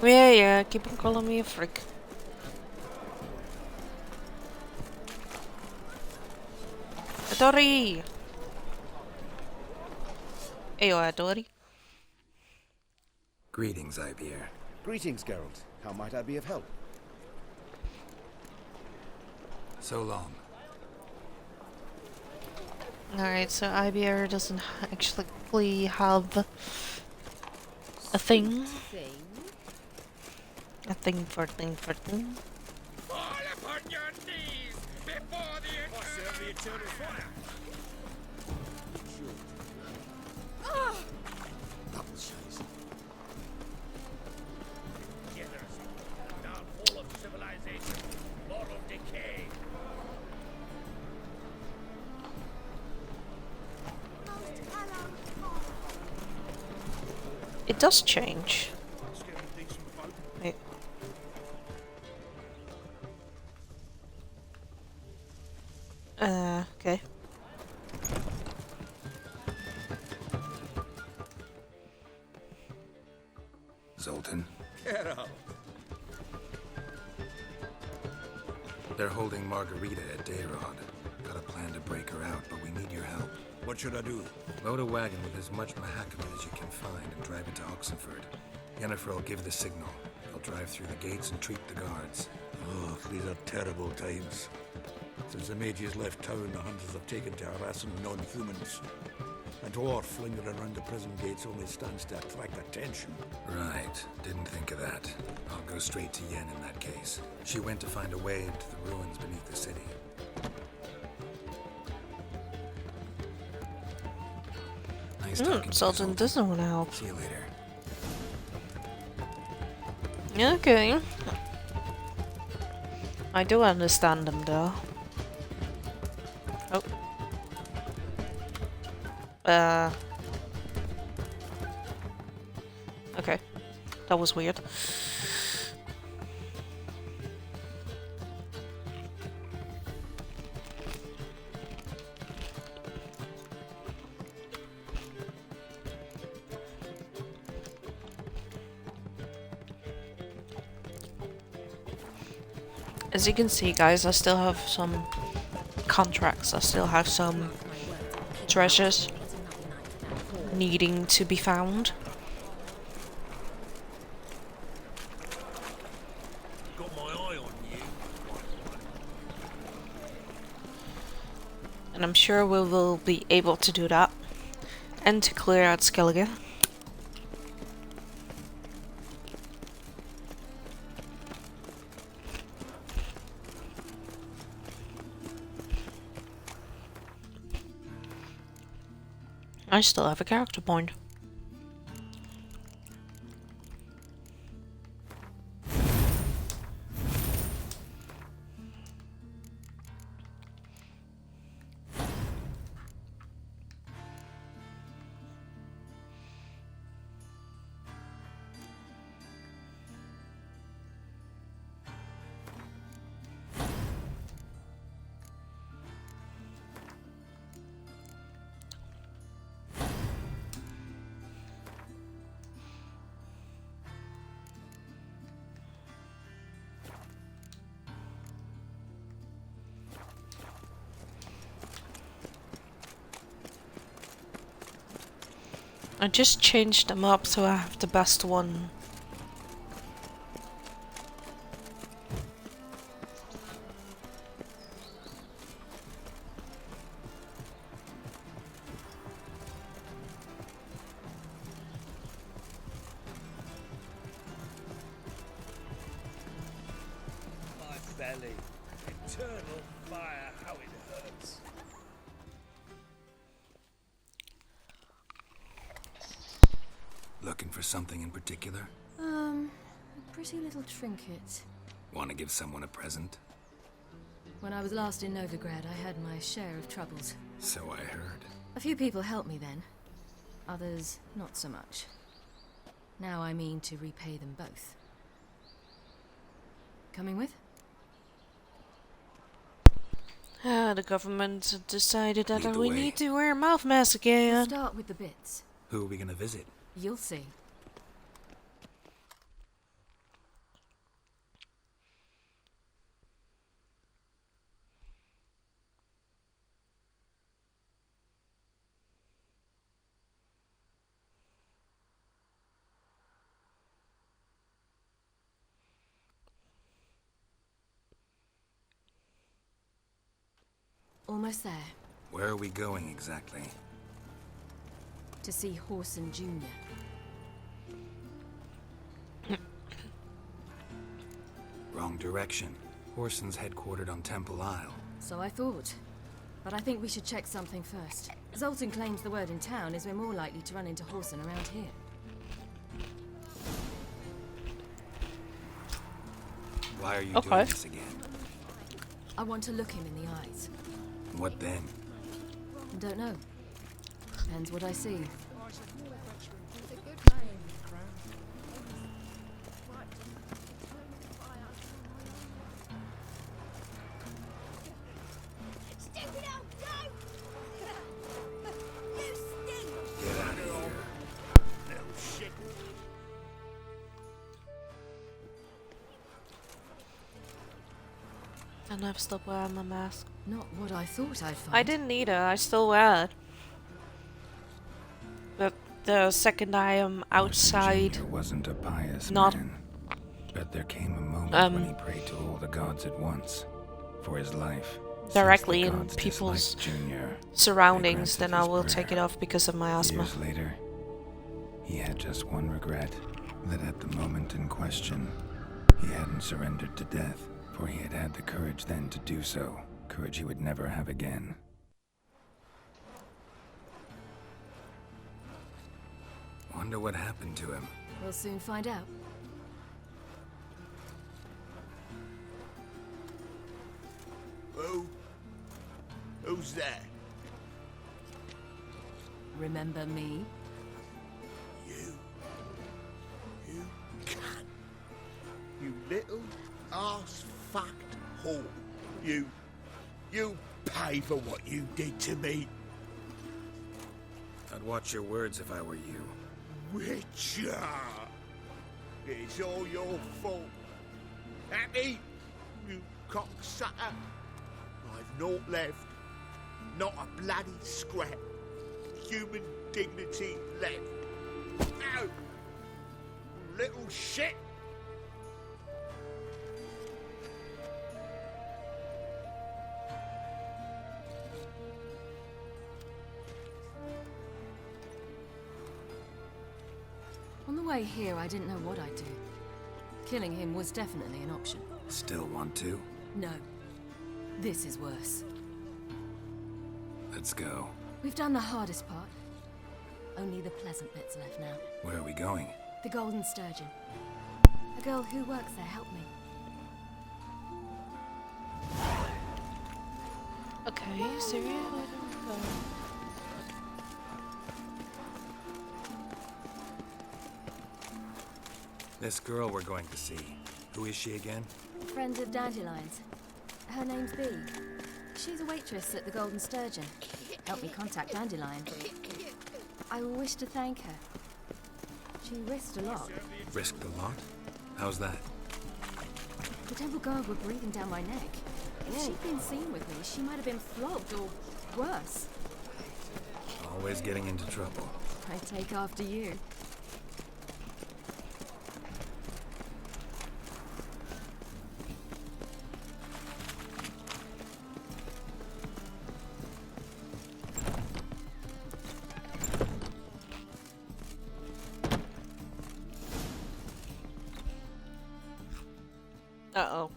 Yeah, keep on calling me a freak. Adori! Ayo, Adori. Greetings, Ibier. Greetings, Geralt. How might I be of help? So long. Alright, so Ibier doesn't actually have a thing. A thing for thing for thing. Fall upon your knees before the eternal fire. That was shite. Together, downfall of civilization, moral decay. It does change. Wait. Okay. Zoltan. Get out. They're holding Margarita at Dayrod. Got a plan to break her out, but we need your help. What should I do? Load a wagon with as much mahakam as you can find and drive it to Oxenford. Yennefer will give the signal. They'll drive through the gates and treat the guards. Oh, these are terrible times. Since the mages left town, the hunters have taken to harassing non-humans. A dwarf lingering around the prison gates only stands to attract attention. Right. Didn't think of that. I'll go straight to Yen in that case. She went to find a way into the ruins beneath the city. Nice talking. Sultan doesn't want to help. See you later. Okay. I do understand him though. Oh. Okay. That was weird. As you can see, guys, I still have some contracts. I still have some treasures needing to be found. Got my eye on you. And I'm sure we will be able to do that. And to clear out Skellige. I still have a character point. I just changed them up so I have the best one. My belly. Eternal fire, how it hurts. Looking for something in particular? A pretty little trinket. Want to give someone a present? When I was last in Novigrad, I had my share of troubles. So I heard. A few people helped me then. Others, not so much. Now I mean to repay them both. Coming with? The government decided that Lead the we way. need to wear a mouth mask again. We'll start with the bits. Who are we gonna visit? You'll see. Almost there. Where are we going exactly? To see Horson Jr. Wrong direction. Horson's headquartered on Temple Isle. So I thought. But I think we should check something first. Zoltan claims the word in town is we're more likely to run into Horson around here. Why are you Okay. doing this again? I want to look him in the eyes. What then? Don't know. Depends what I see. Get out of here. Little shit. And I've stopped wearing my mask. Not what I thought I'd find. I didn't either, I still wear it. But the second I am outside, Junior wasn't a pious not man, but there came a moment when he prayed to all the gods at once for his life. directly Since the in gods people's disliked Junior, surroundings, they then granted I his will prayer. take it off because of my asthma. Years later, he had just one regret, that at the moment in question, he hadn't surrendered to death, for he had had the courage then to do so, courage he would never have again. Wonder what happened to him. We'll soon find out. Who's there? Remember me? You can. You little ass-fucked whore. You pay for what you did to me. I'd watch your words if I were you. Witcher! It's all your fault. Happy? You cocksucker. I've naught left. Not a bloody scrap. Human dignity left. No! Little shit! the way here, I didn't know what I'd do. Killing him was definitely an option. Still want to? No. This is worse. Let's go. We've done the hardest part. Only the pleasant bits left now. Where are we going? The Golden Sturgeon. A girl who works there helped me. Okay, seriously? This girl we're going to see. Who is she again? Friend of Dandelion's. Her name's Bee. She's a waitress at the Golden Sturgeon. Helped me contact Dandelion. I wish to thank her. She risked a lot. Risked a lot? How's that? The temple guard were breathing down my neck. If she'd been seen with me, she might have been flogged or worse. Always getting into trouble. I take after you. Uh-oh.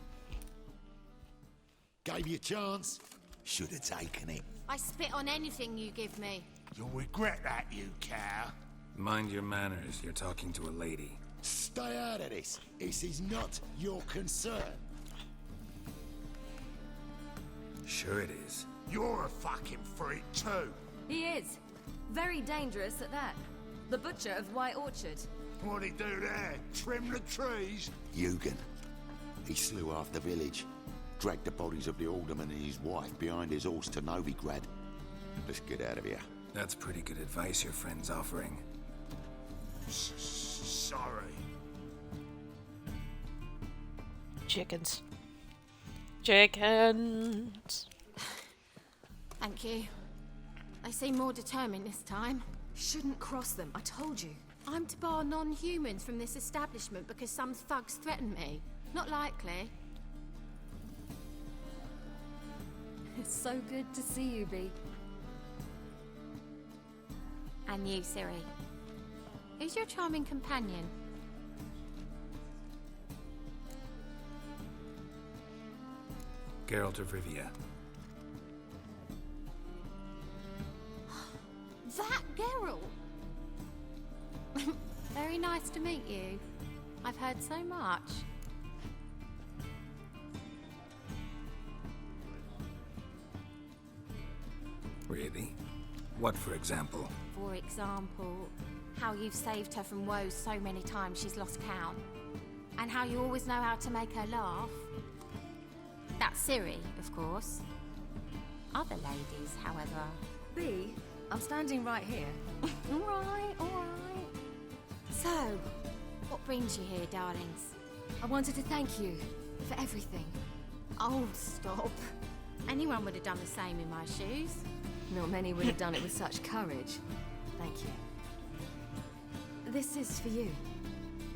Gave you a chance. Should have taken it. I spit on anything you give me. You'll regret that, you cow. Mind your manners. You're talking to a lady. Stay out of this. This is not your concern. Sure it is. You're a fucking freak too. He is. Very dangerous at that. The butcher of White Orchard. What'd he do there? Trim the trees? Eugen. He slew half the village. Dragged the bodies of the alderman and his wife behind his horse to Novigrad. Let's get out of here. That's pretty good advice your friend's offering. Sorry. Chickens. Chickens. Thank you. They seem more determined this time. Shouldn't cross them, I told you. I'm to bar non-humans from this establishment because some thugs threaten me. Not likely. It's so good to see you, Bee. And you, Ciri. Who's your charming companion? Geralt of Rivia. That Geralt! Very nice to meet you. I've heard so much. Really? What, for example? For example, how you've saved her from woes so many times she's lost count. And how you always know how to make her laugh. That's Ciri, of course. Other ladies, however... Bee, I'm standing right here. All right. So, what brings you here, darlings? I wanted to thank you for everything. Oh, stop. Anyone would have done the same in my shoes. Not many would have done it with such courage. Thank you. This is for you.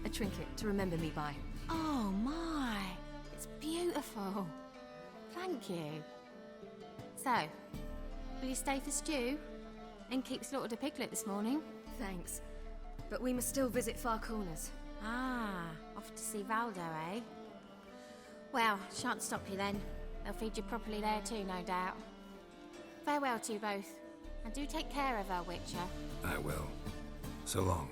A trinket to remember me by. Oh my, it's beautiful. Thank you. So, will you stay for stew? And keep slaughtered a piglet this morning? Thanks. But we must still visit Far Corners. Ah, off to see Valdo, eh? Well, shan't stop you then. They'll feed you properly there too, no doubt. Farewell to you both. And do take care of her, Witcher. I will. So long.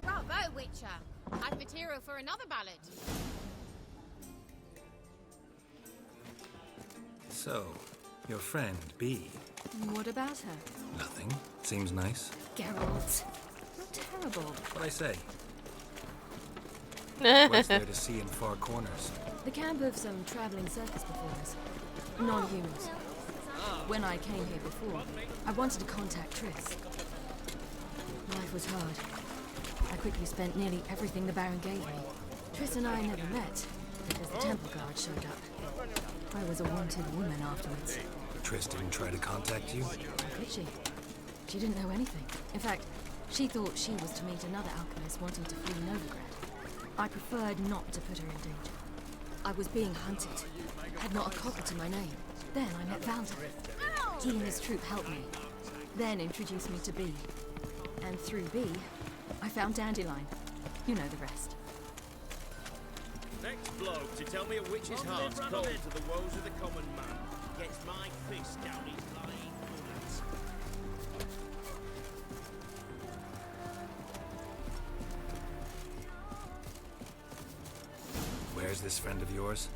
Bravo, Witcher! I've material for another ballad. So, your friend, Bee. What about her? Nothing. Seems nice. Geralt. Not terrible. What'd I say? What's there to see in Far Corners? The camp of some traveling circus performers. Non-humans. When I came here before, I wanted to contact Triss. Life was hard. I quickly spent nearly everything the Baron gave me. Triss and I never met, because the temple guard showed up. I was a wanted woman afterwards. Triss didn't try to contact you? How could she? She didn't know anything. In fact, she thought she was to meet another alchemist wanting to flee Novigrad. I preferred not to put her in danger. I was being hunted. Had not a copper to my name. Then I met Valdo. He and his troop helped me. Then introduced me to Bee. And through Bee, I found Dandelion. You know the rest. Next bloke to tell me a witch's heart's cold to the woes of the common man gets my fist down his lying guts. Where's this friend of yours?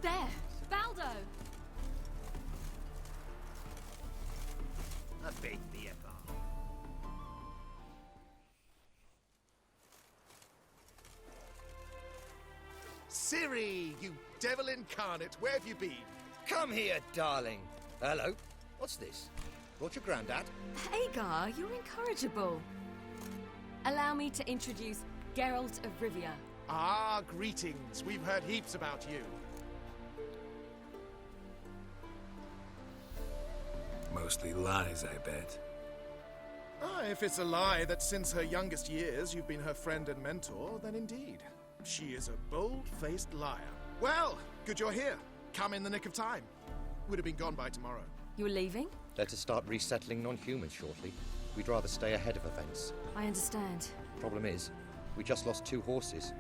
There! Baldo! A big beer bar. Ciri, you devil incarnate, where have you been? Come here, darling. Hello. What's this? Brought your granddad? Hagar, you're incorrigible. Allow me to introduce Geralt of Rivia. Ah, greetings. We've heard heaps about you. Mostly lies, I bet. Ah, if it's a lie that since her youngest years you've been her friend and mentor, then indeed. She is a bold-faced liar. Well, good you're here. Come in the nick of time. Would have been gone by tomorrow. You're leaving? Let us start resettling non-humans shortly. We'd rather stay ahead of events. I understand. Problem is, we just lost 2 horses,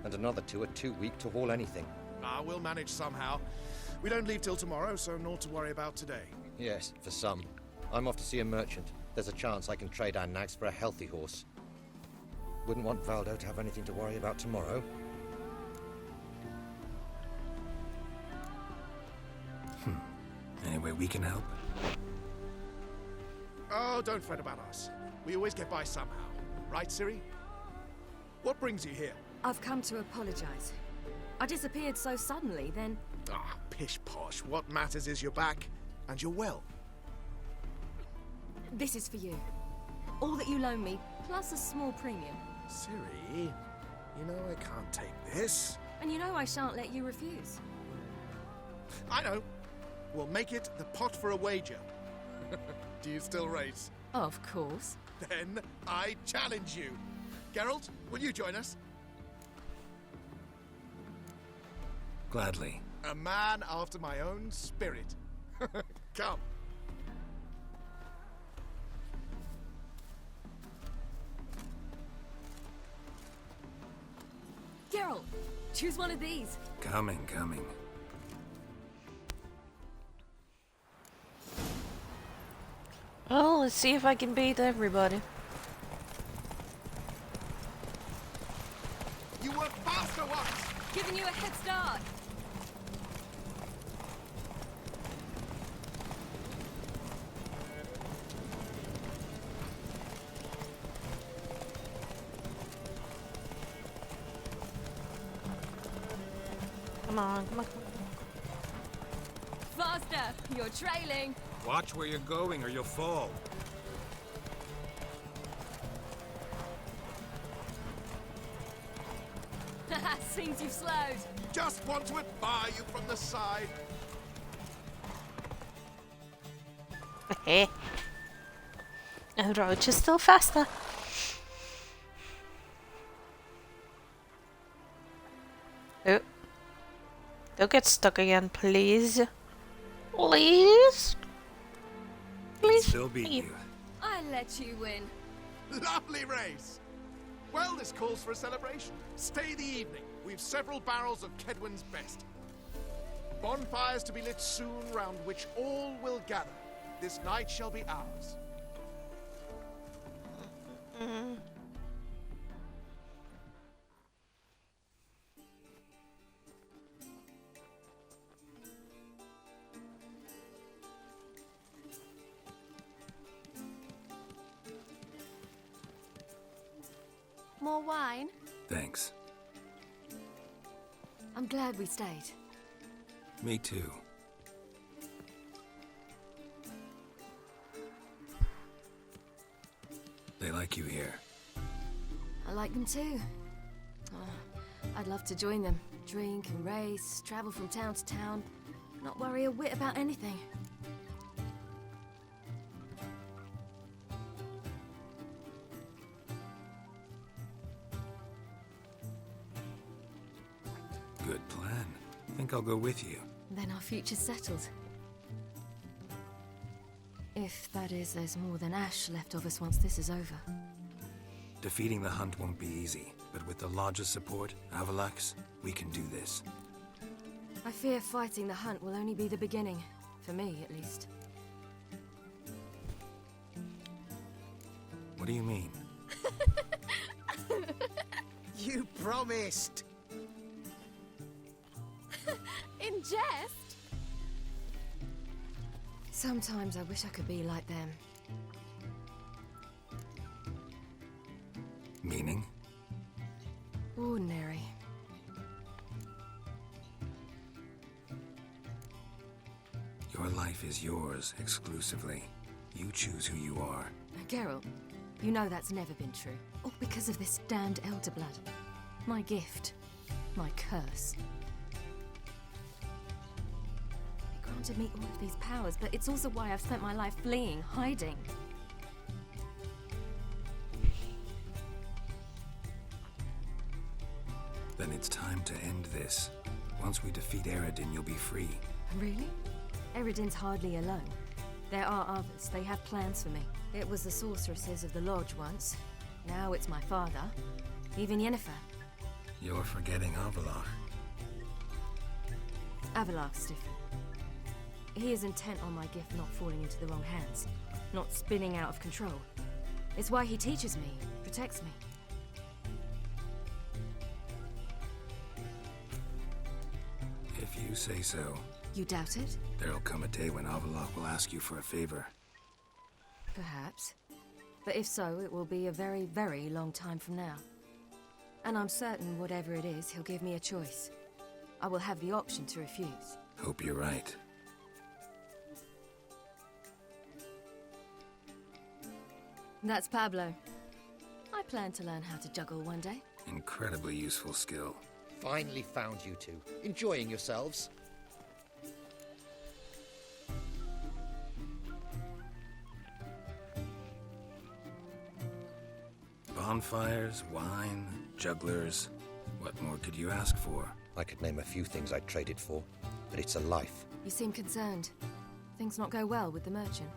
and another 2 are too weak to haul anything. Ah, we'll manage somehow. We don't leave till tomorrow, so naught to worry about today. Yes, for some. I'm off to see a merchant. There's a chance I can trade our nags for a healthy horse. Wouldn't want Valdo to have anything to worry about tomorrow. Any way we can help? Oh, don't fret about us. We always get by somehow. Right, Ciri? What brings you here? I've come to apologize. I disappeared so suddenly, then... Ah, pish-posh. What matters is you're back, and you're well. This is for you. All that you loan me, plus a small premium. Ciri, you know I can't take this. And you know I shan't let you refuse. I know. We'll make it the pot for a wager. Do you still race? Of course. Then I challenge you. Geralt, will you join us? Gladly. A man after my own spirit. Come. Geralt, choose one of these. Coming. Well, let's see if I can beat everybody. You were faster once! Giving you a head start. Come on. Faster! You're trailing. Watch where you're going or you'll fall. Seems you've slowed. Just want to admire you from the side. And Roach is still faster. Oh. Don't get stuck again, please. Please? Please? Still beat you. I let you win. Lovely race. Well, this calls for a celebration. Stay the evening. We've several barrels of Kedwin's best. Bonfires to be lit soon, round which all will gather. This night shall be ours. More wine? Thanks. I'm glad we stayed. Me too. They like you here. I like them too. I'd love to join them. Drink and race, travel from town to town. Not worry a whit about anything. Good plan. Think I'll go with you. Then our future's settled. If, that is, there's more than ash left of us once this is over. Defeating the hunt won't be easy, but with the Lodge's support, Avalax, we can do this. I fear fighting the hunt will only be the beginning. For me, at least. What do you mean? You promised! In jest? Sometimes I wish I could be like them. Meaning? Ordinary. Your life is yours, exclusively. You choose who you are. Geralt, you know that's never been true. All because of this damned elder blood. My gift. My curse. It granted me all of these powers, but it's also why I've spent my life fleeing, hiding. Then it's time to end this. Once we defeat Eredin, you'll be free. Really? Eredin's hardly alone. There are others. They have plans for me. It was the sorceresses of the Lodge once. Now it's my father. Even Yennefer. You're forgetting Avalach. Avalach's different. He is intent on my gift not falling into the wrong hands. Not spinning out of control. It's why he teaches me, protects me. If you say so. You doubt it? There'll come a day when Avalach will ask you for a favor. Perhaps. But if so, it will be a very, very long time from now. And I'm certain whatever it is, he'll give me a choice. I will have the option to refuse. Hope you're right. That's Pablo. I plan to learn how to juggle one day. Incredibly useful skill. Finally found you two. Enjoying yourselves? Bonfires, wine, jugglers. What more could you ask for? I could name a few things I'd trade it for, but it's a life. You seem concerned. Things not go well with the merchant.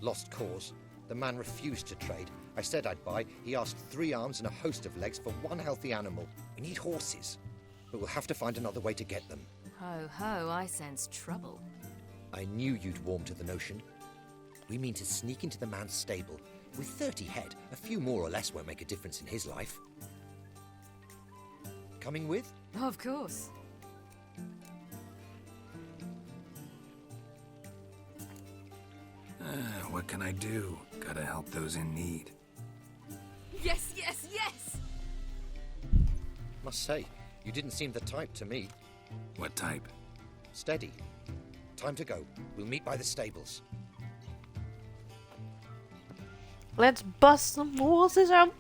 Lost cause. The man refused to trade. I said I'd buy. He asked 3 arms and a host of legs for 1 healthy animal. We need horses, but we'll have to find another way to get them. Ho ho, I sense trouble. I knew you'd warm to the notion. We mean to sneak into the man's stable. With 30 head, a few more or less won't make a difference in his life. Coming with? Of course. What can I do? Gotta help those in need. Yes, yes, yes! Must say, you didn't seem the type to me. What type? Steady. Time to go. We'll meet by the stables. Let's bust some horses out.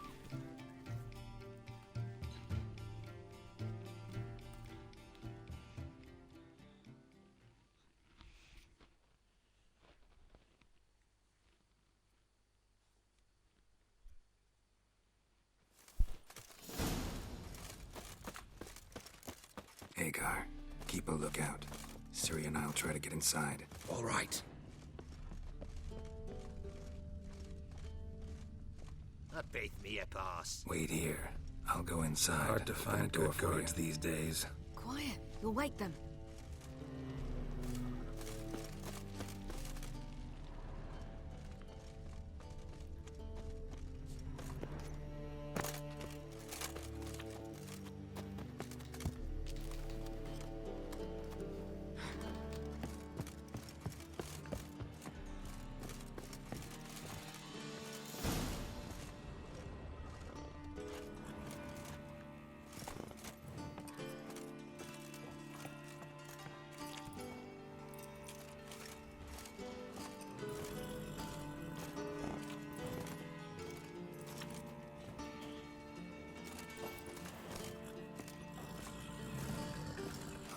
Agar, keep a lookout. Ciri and I'll try to get inside. All right. Bait me a pass. Wait here. I'll go inside. Hard to find good guards these days. Quiet. You'll wake them.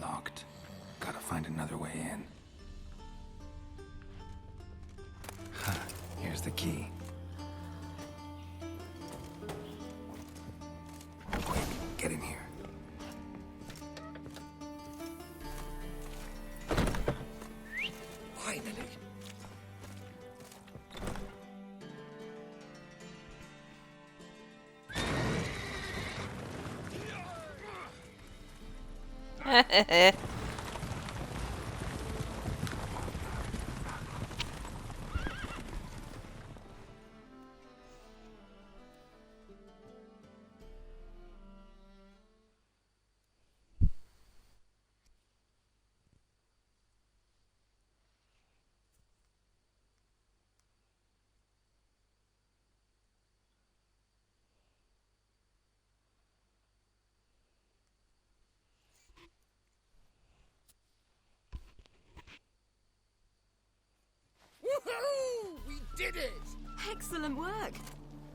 Locked. Gotta find another way in. Here's the key. Quick, get in here. Finally. Woohoo! We did it! Excellent work.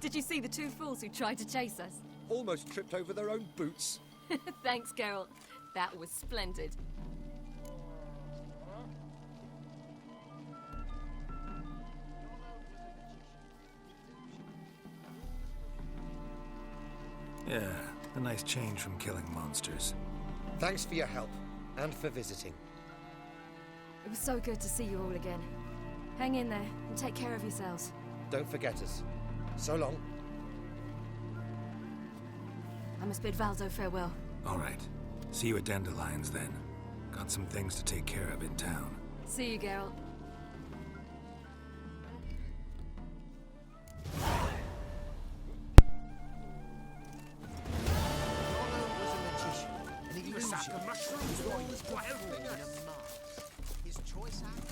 Did you see the two fools who tried to chase us? Almost tripped over their own boots. Thanks, Carol. That was splendid. Yeah, a nice change from killing monsters. Thanks for your help, and for visiting. It was so good to see you all again. Hang in there, and take care of yourselves. Don't forget us. So long. I must bid Valdo farewell. All right. See you at Dandelions then. Got some things to take care of in town. See you, Geralt. The sack of mushrooms was what helping us. His choice act.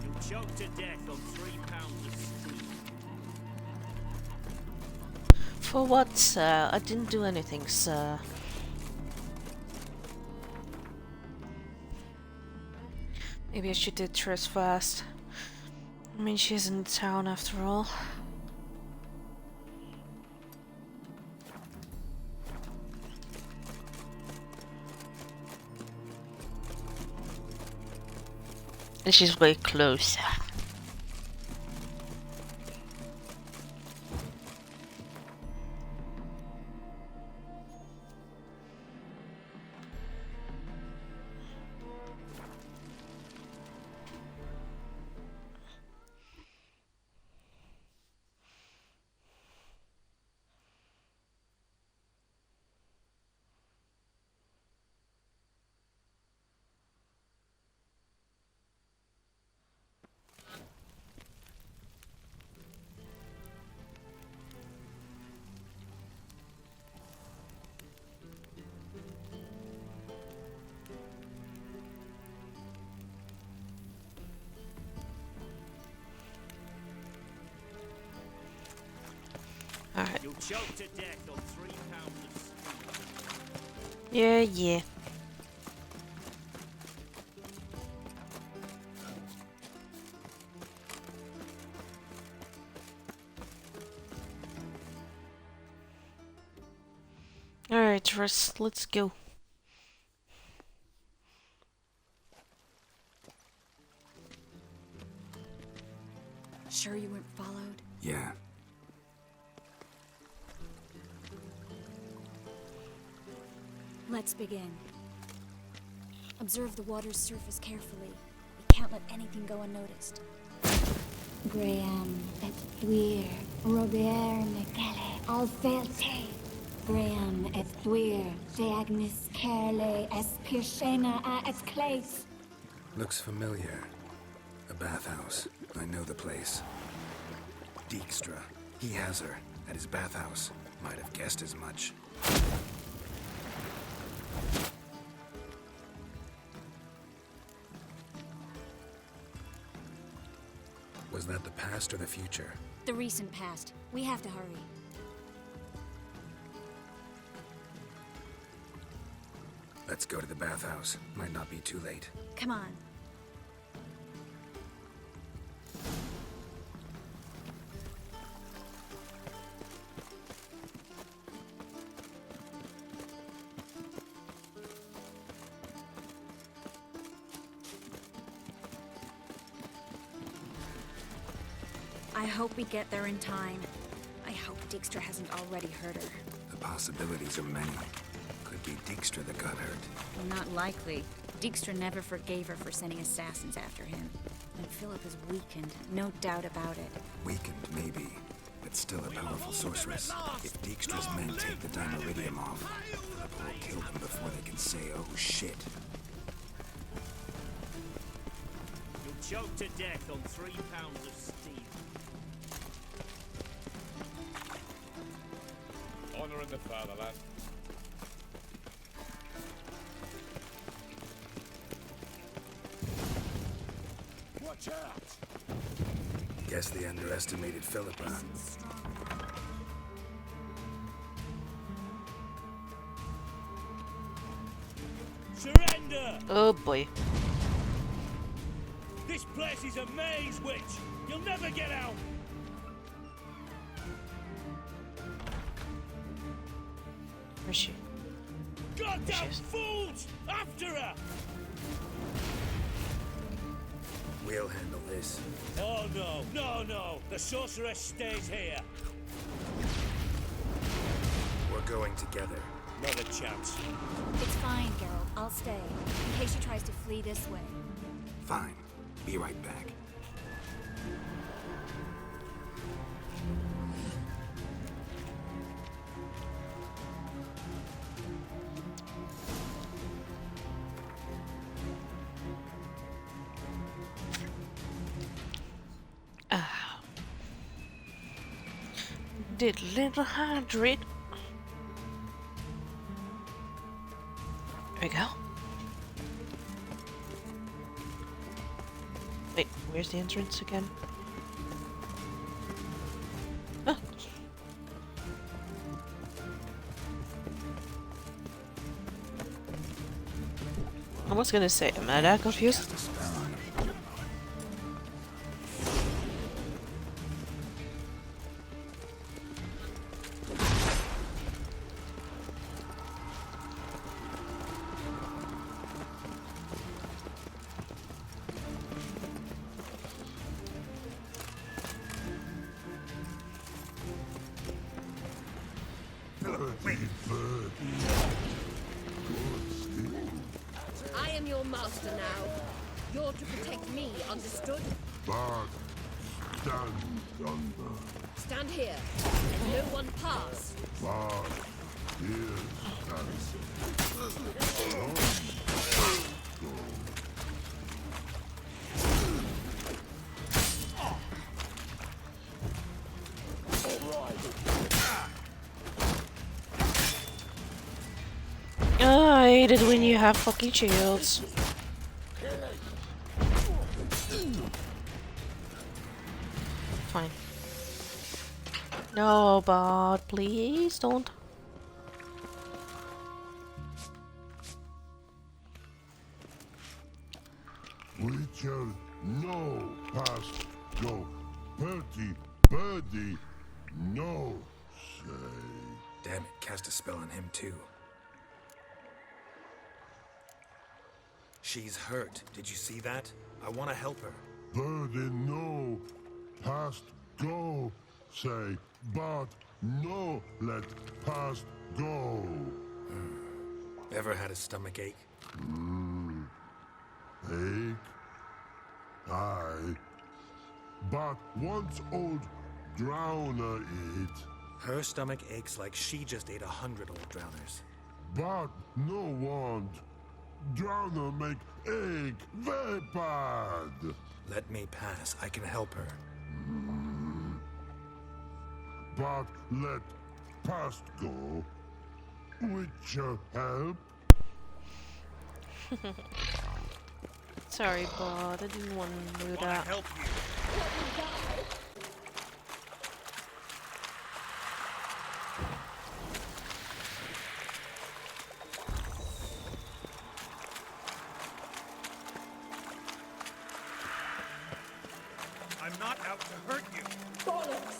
You'll choke to death on 3 pounds of steam. For what, sir? I didn't do anything, sir. Maybe I should do Triss first. I mean, she's in town after all. And she's way closer. Alright. You'll choke to death on 3 pounds of steam. Yeah, yeah. Alright, Triss, let's go. Sure you weren't followed? Yeah. Let's begin. Observe the water's surface carefully. We can't let anything go unnoticed. Graham et thuir, Robert Mcgelle, Alfelte. Graham et thuir, de Agnes Kerle, es Pirshena a et Claes. Looks familiar. A bathhouse. I know the place. Dijkstra. He has her at his bathhouse. Might have guessed as much. Was that the past or the future? The recent past. We have to hurry. Let's go to the bathhouse. Might not be too late. Come on. I hope we get there in time. I hope Dijkstra hasn't already hurt her. The possibilities are many. Could be Dijkstra that got hurt. Not likely. Dijkstra never forgave her for sending assassins after him. And Philip is weakened, no doubt about it. Weakened, maybe, but still a powerful sorceress. If Dijkstra's men take the Dimeridium off, Philip will kill them before they can say, oh shit. You'll choke to death on 3 pounds of steel. Honor in the fatherland. Watch out! Guess they underestimated Philippa. Surrender! Oh boy. This place is a maze, witch! You'll never get out! Where's she? Goddamn fools! After her! We'll handle this. Oh no, no, no! The sorceress stays here! We're going together. Not a chance. It's fine, Geralt. I'll stay, in case she tries to flee this way. Fine. Be right back. Did little hydrate. There we go. Wait, where's the entrance again? Ah. I was gonna say, am I that confused? I am your master now. You're to protect me, understood? But stand under. Stand here. Let no one pass. But here stands. Oh, I hate it when you have fucking shields. Fine. No, but please don't. Witcher, no past go. Bertie, birdie, no say. Damn it, cast a spell on him too. She's hurt. Did you see that? I want to help her. Birdie, no past go say. But no let past go. Ever had a stomach ache? Ache? Aye. But once old drowner eat. Her stomach aches like she just ate 100 old drowners. But no want. Drowner make ache very bad. Let me pass. I can help her. But let past go. Witcher help. Sorry, bud. I didn't want to do that. Help you. I'm not out to hurt you. Bollocks!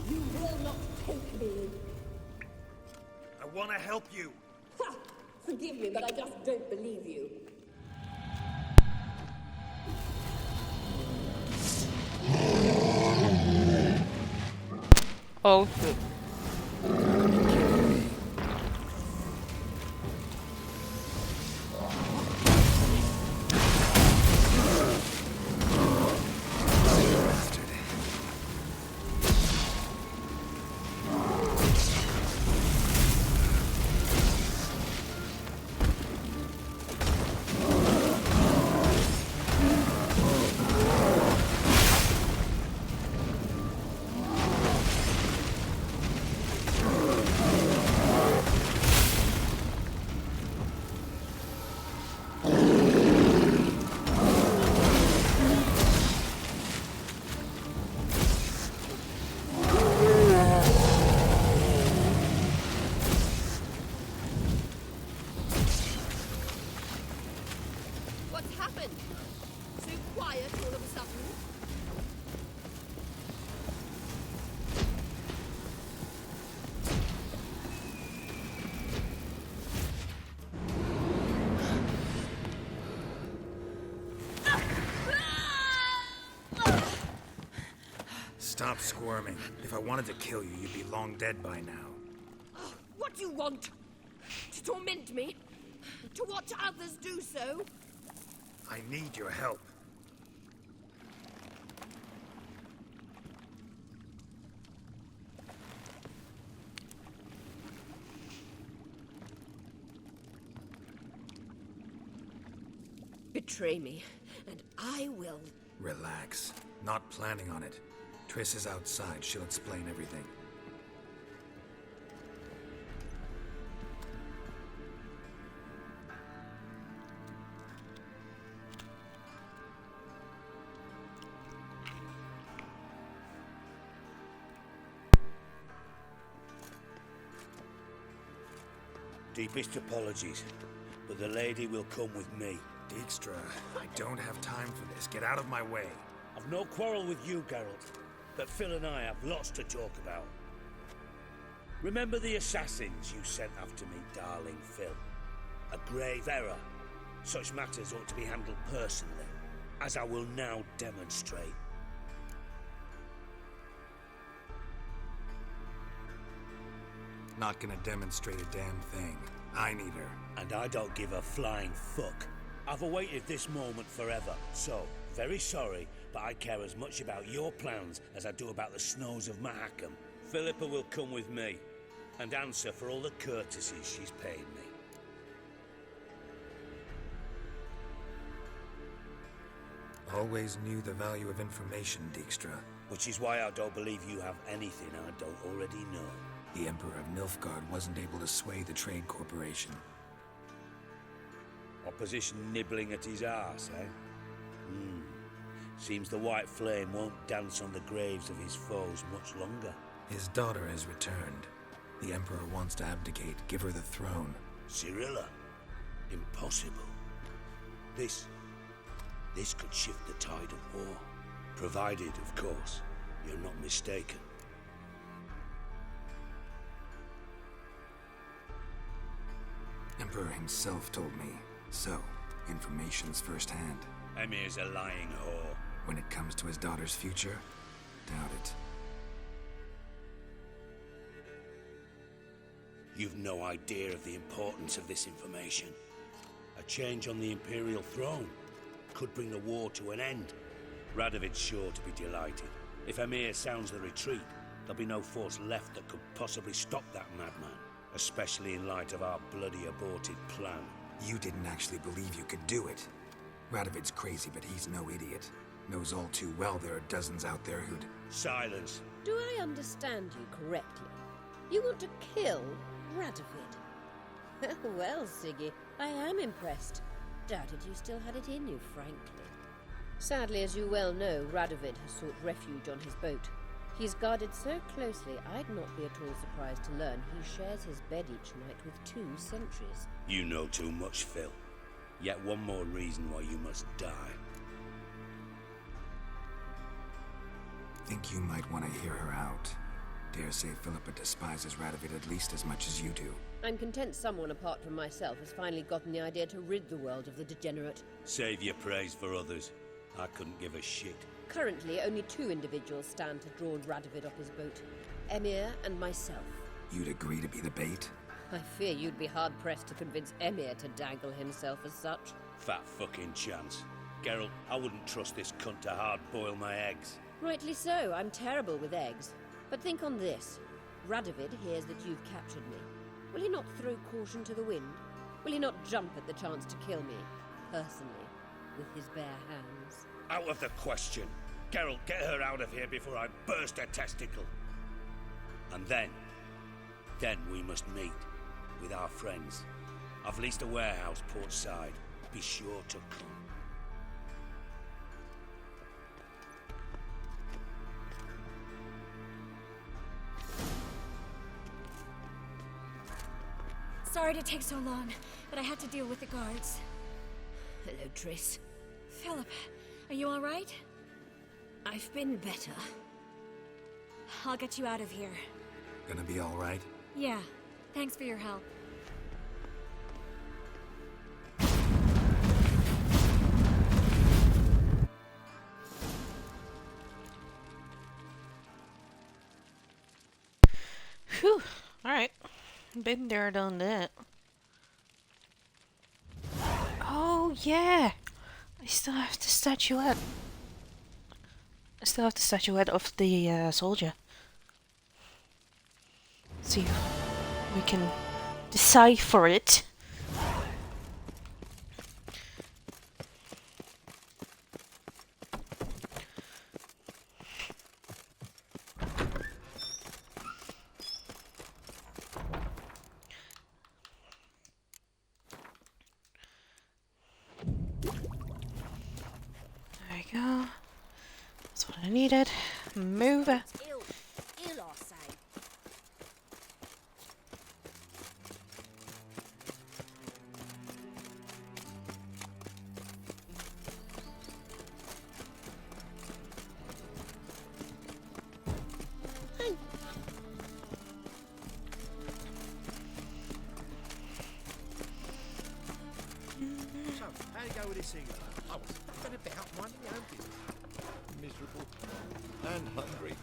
You will not take me. I want to help you. Ha! Forgive me, but I just don't believe you. Oh shit. What's happened? So quiet all of a sudden? Stop squirming. If I wanted to kill you, you'd be long dead by now. What do you want? To torment me? To watch others do so? I need your help. Betray me, and I will. Relax. Not planning on it. Triss is outside. She'll explain everything. Deepest apologies, but the lady will come with me. Dijkstra, I don't have time for this. Get out of my way. I've no quarrel with you, Geralt, but Phil and I have lots to talk about. Remember the assassins you sent after me, darling Phil? A grave error. Such matters ought to be handled personally, as I will now demonstrate. Not gonna demonstrate a damn thing. I need her. And I don't give a flying fuck. I've awaited this moment forever, so, very sorry, but I care as much about your plans as I do about the snows of Mahakam. Philippa will come with me, and answer for all the courtesies she's paid me. Always knew the value of information, Dijkstra. Which is why I don't believe you have anything I don't already know. The Emperor of Nilfgaard wasn't able to sway the Trade Corporation. Opposition nibbling at his arse, eh? Seems the White Flame won't dance on the graves of his foes much longer. His daughter has returned. The Emperor wants to abdicate, give her the throne. Cirilla? Impossible. This could shift the tide of war. Provided, of course, you're not mistaken. Emperor himself told me. So, information's firsthand. Emir's a lying whore. When it comes to his daughter's future, doubt it. You've no idea of the importance of this information. A change on the Imperial throne could bring the war to an end. Radovid's sure to be delighted. If Emir sounds the retreat, there'll be no force left that could possibly stop that madman. Especially in light of our bloody aborted plan. You didn't actually believe you could do it. Radovid's crazy, but he's no idiot. Knows all too well there are dozens out there who'd... Silence. Do I understand you correctly? You want to kill Radovid? Well, Siggy, I am impressed. Doubted you still had it in you, frankly. Sadly, as you well know, Radovid has sought refuge on his boat. He's guarded so closely, I'd not be at all surprised to learn he shares his bed each night with 2 sentries. You know too much, Phil. Yet one more reason why you must die. Think you might want to hear her out. Dare say Philippa despises Radovid at least as much as you do. I'm content someone apart from myself has finally gotten the idea to rid the world of the degenerate. Save your praise for others. I couldn't give a shit. Currently, only 2 individuals stand to draw Radovid off his boat. Emir and myself. You'd agree to be the bait? I fear you'd be hard-pressed to convince Emir to dangle himself as such. Fat fucking chance. Geralt, I wouldn't trust this cunt to hard-boil my eggs. Rightly so, I'm terrible with eggs. But think on this. Radovid hears that you've captured me. Will he not throw caution to the wind? Will he not jump at the chance to kill me, personally, with his bare hands? Out of the question. Geralt, get her out of here before I burst a testicle. And then we must meet with our friends. I've leased a warehouse port side. Be sure to come. Sorry to take so long, but I had to deal with the guards. Hello, Triss. Philip, are you all right? I've been better. I'll get you out of here. Gonna be all right? Yeah. Thanks for your help. Whew. Alright. Been there, done that. Oh, yeah! I still have the statuette. I still have the statuette of the soldier. See if we can decipher it. There we go. That's what I needed. Move it. Ill, I say. So, how'd it go with this thing? I was fucking about minding my own business. Miserable and hungry.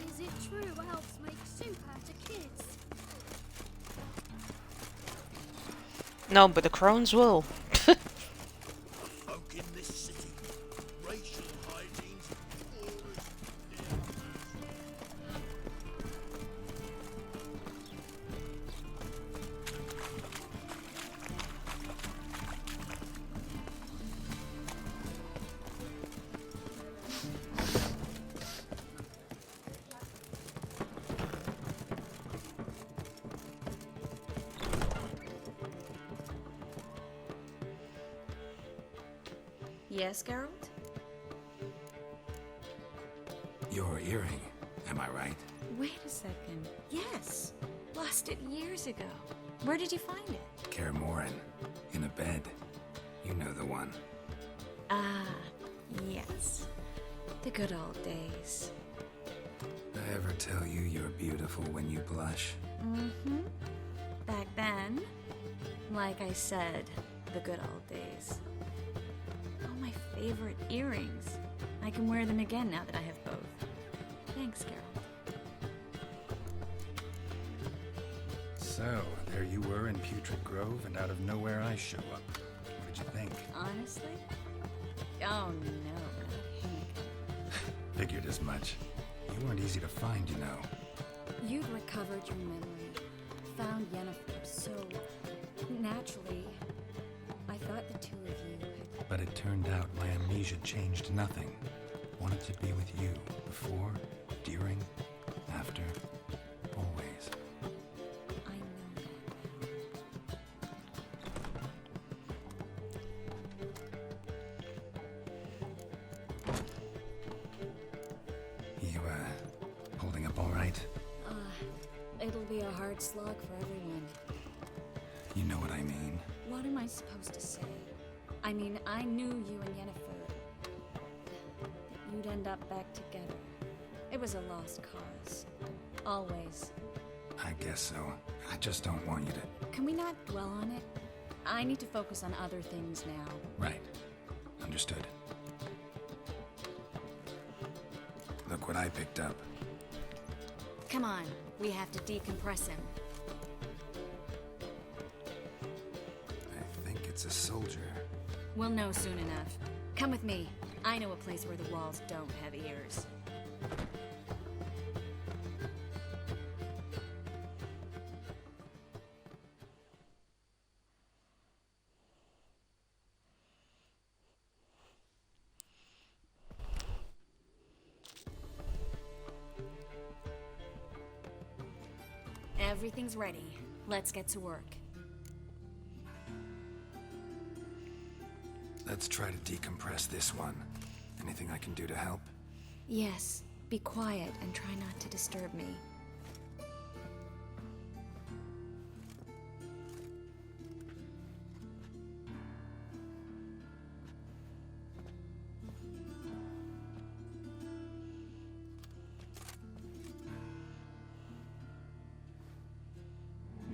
Is it true elves make soup out of kids? No, but the crones will. Folk in this city, racial hygiene's Yes, Geralt? Your earring, am I right? Wait a second. Yes. Lost it years ago. Where did you find it? Kaer Morhen, in a bed. You know the one. Ah, yes. The good old days. I ever tell you you're beautiful when you blush? Mm-hmm. Back then, like I said, the good old days. Oh, my favorite earrings. I can wear them again now that I have both. Thanks, Geralt. So, there you were in Putrid Grove, and out of nowhere I show up. What did you think? Honestly? Oh, no, not him again. Figured as much. You weren't easy to find, you know. You'd recovered your memory, found Yennefer, so naturally, I thought the two of you had... But it turned out my amnesia changed nothing. Wanted to be with you, before, during, after, always. I know that. You, holding up all right? It'll be a hard slog for everyone. You know what I mean. What am I supposed to say? I mean, I knew you and Yennefer. That you'd end up back together. It was a lost cause. Always. I guess so. I just don't want you to... Can we not dwell on it? I need to focus on other things now. Right. Understood. Look what what I picked up. Come on, we have to decompress him. I think it's a soldier. We'll know soon enough. Come with me. I know a place where the walls don't have ears. Everything's ready. Let's get to work. Let's try to decompress this one. Anything I can do to help? Yes, be quiet and try not to disturb me.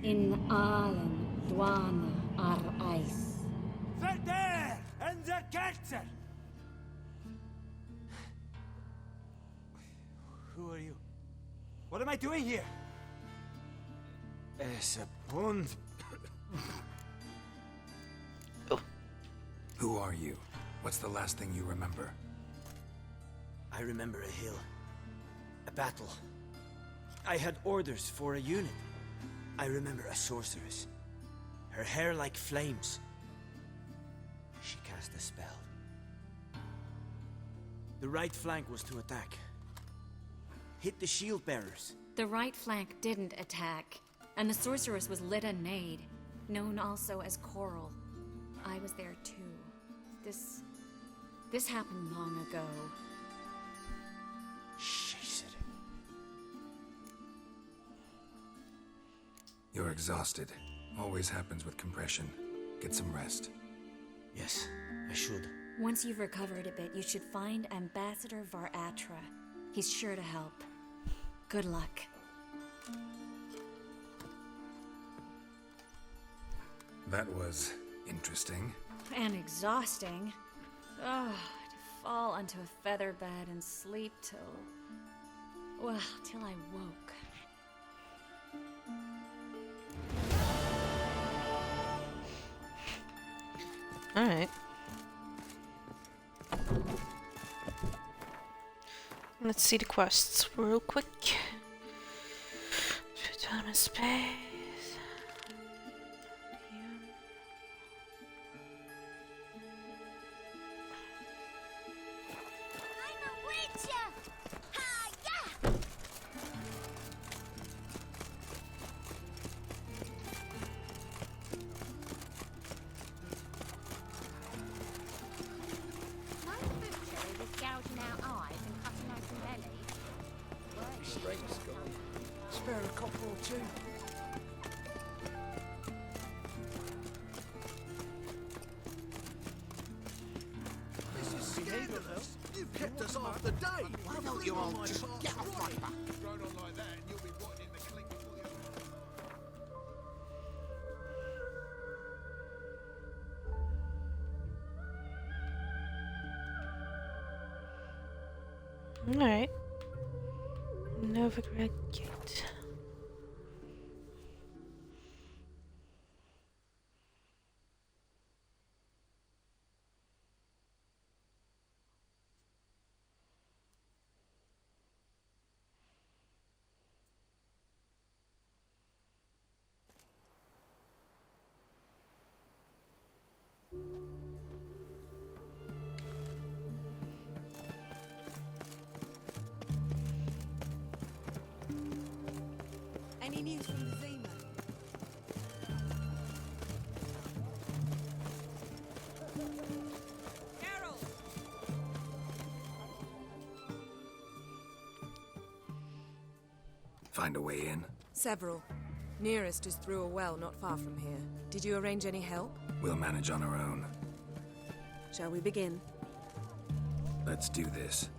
In Allen, Dwana, ar Ice. Verder and the Kerzer! Who are you? What am I doing here? Es a bond. Who are you? What's the last thing you remember? I remember a hill. A battle. I had orders for a unit. I remember a sorceress. Her hair like flames. She cast a spell. The right flank was to attack. Hit the shield bearers. The right flank didn't attack, and the sorceress was Lita Nade, known also as Coral. I was there too. This happened long ago. You're exhausted. Always happens with compression. Get some rest. Yes, I should. Once you've recovered a bit, you should find Ambassador Varatra. He's sure to help. Good luck. That was interesting. And exhausting. Oh, to fall onto a feather bed and sleep till I woke. Alright. Let's see the quests real quick. Time and space. Spare a couple or two. This is scandalous. You've kept us half the day. Why don't you all just get off my back? Going on like that, and you'll be rotting in the clink before you. Alright. Novigrad Gate. Any news from the Zima? Carol! Find a way in? Several. Nearest is through a well not far from here. Did you arrange any help? We'll manage on our own. Shall we begin? Let's do this.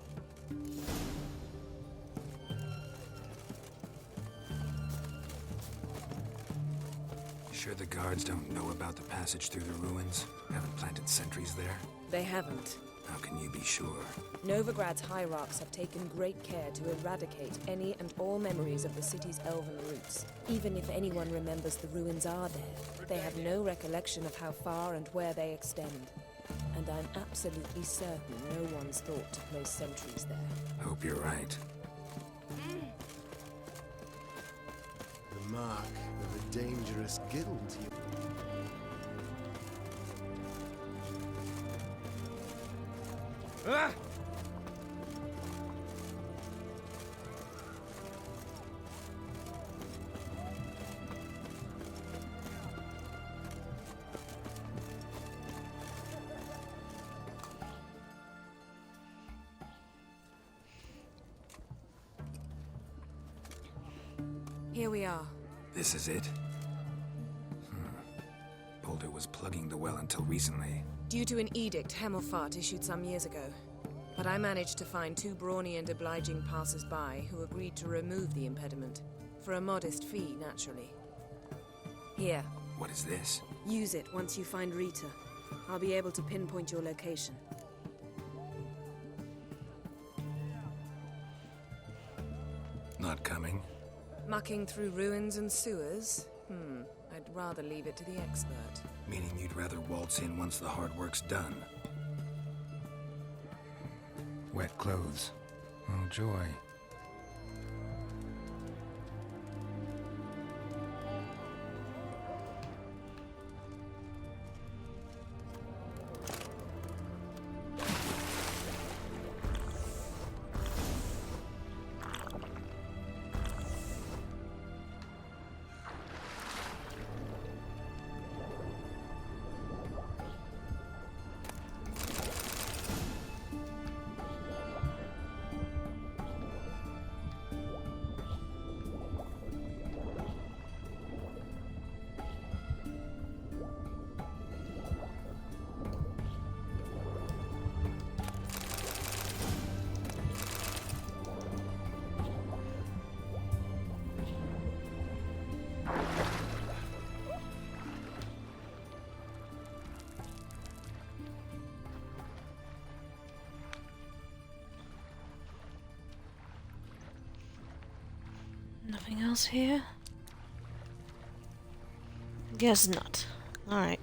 Sure the guards don't know about the passage through the ruins? Haven't planted sentries there? They haven't. How can you be sure? Novigrad's hierarchs have taken great care to eradicate any and all memories of the city's elven roots. Even if anyone remembers the ruins are there, they have no recollection of how far and where they extend. And I'm absolutely certain no one's thought to place sentries there. Hope you're right. The mark of a dangerous guild. Ah! Here we are. This is it? Boulder was plugging the well until recently. Due to an edict Hemmelfart issued some years ago. But I managed to find 2 brawny and obliging passers-by who agreed to remove the impediment. For a modest fee, naturally. Here. What is this? Use it once you find Rita. I'll be able to pinpoint your location. Not coming? Mucking through ruins and sewers? I'd rather leave it to the expert. Meaning you'd rather waltz in once the hard work's done? Wet clothes. Oh, joy. Nothing else here? Guess not. Alright.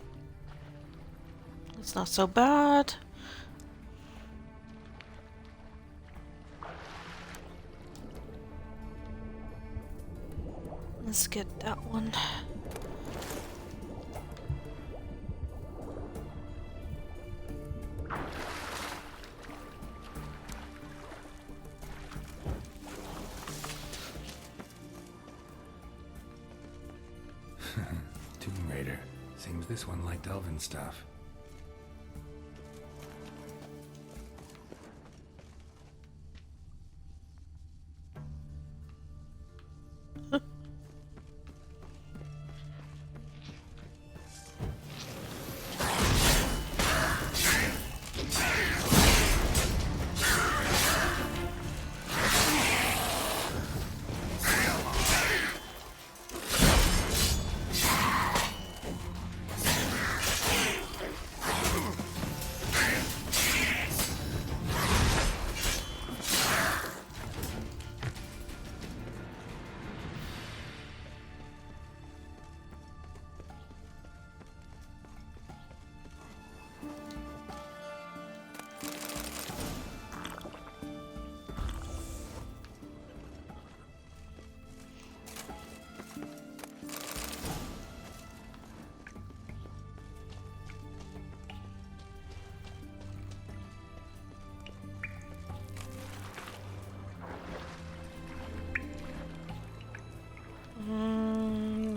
It's not so bad. Let's get that one. Tomb Raider. Seems this one liked elven stuff.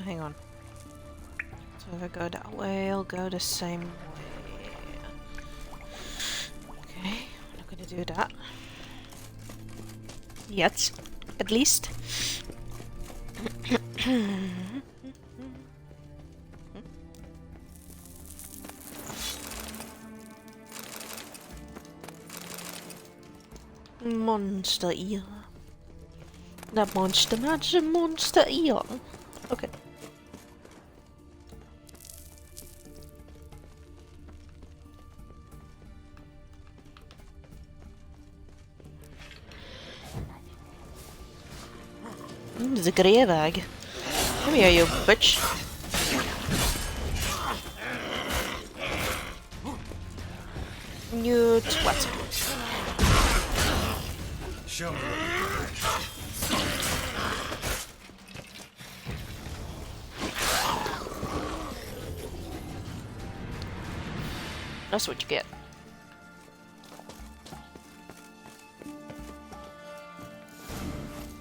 Hang on. So if I go that way, I'll go the same way. Okay, I'm not gonna do that. Yet, at least. Monster ear. That monster match a monster ear. Okay. Welcome to the grave bag. Come here, you bitch. You twat. Show me. That's what you get.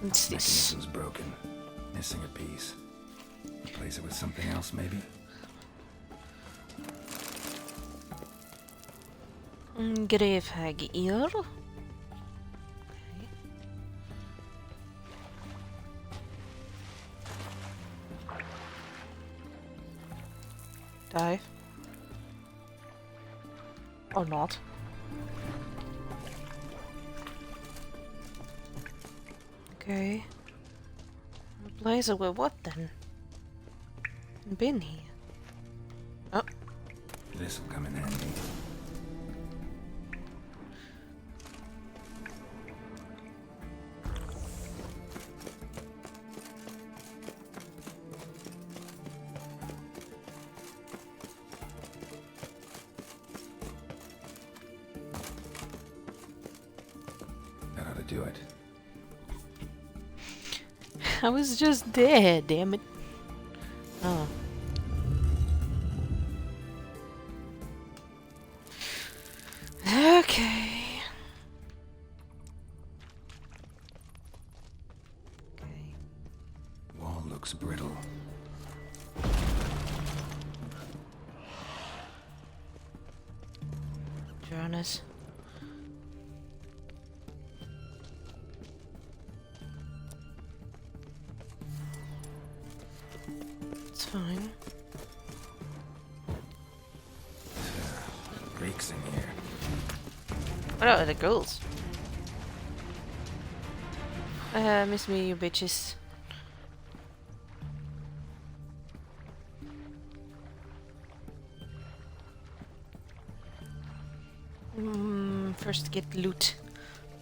What's this? Mechanism's broken. Missing a piece. Replace it with something else, maybe? Grave hag ear. Okay. Dive. Or not. Okay. Replace it with what then? Been here. Oh. This'll come in handy. That ought to do it. I was just there, damn it. Oh. Okay. Wall looks brittle. Jonas. It's fine. Breaks in here. What are the girls? Miss me, you bitches. First get loot.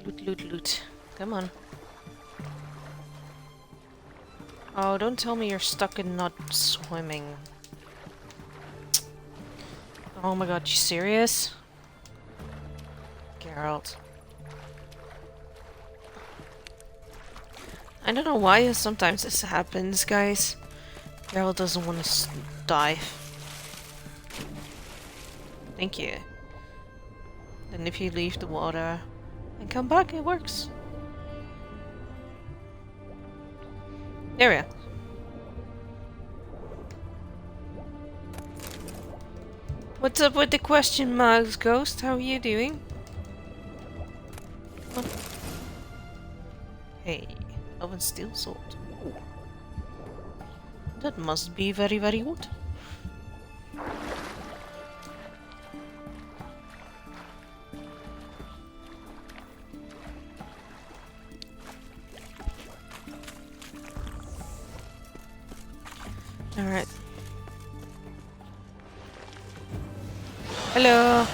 Loot. Come on. Oh, don't tell me you're stuck in not swimming. Oh my god, you serious? Geralt. I don't know why sometimes this happens, guys. Geralt doesn't want to dive. Thank you. And if you leave the water and come back, it works. There we are. What's up with the question marks, Ghost? How are you doing? Oh. Hey, oven steel sword. Ooh. That must be very, very good. Alright. Hello.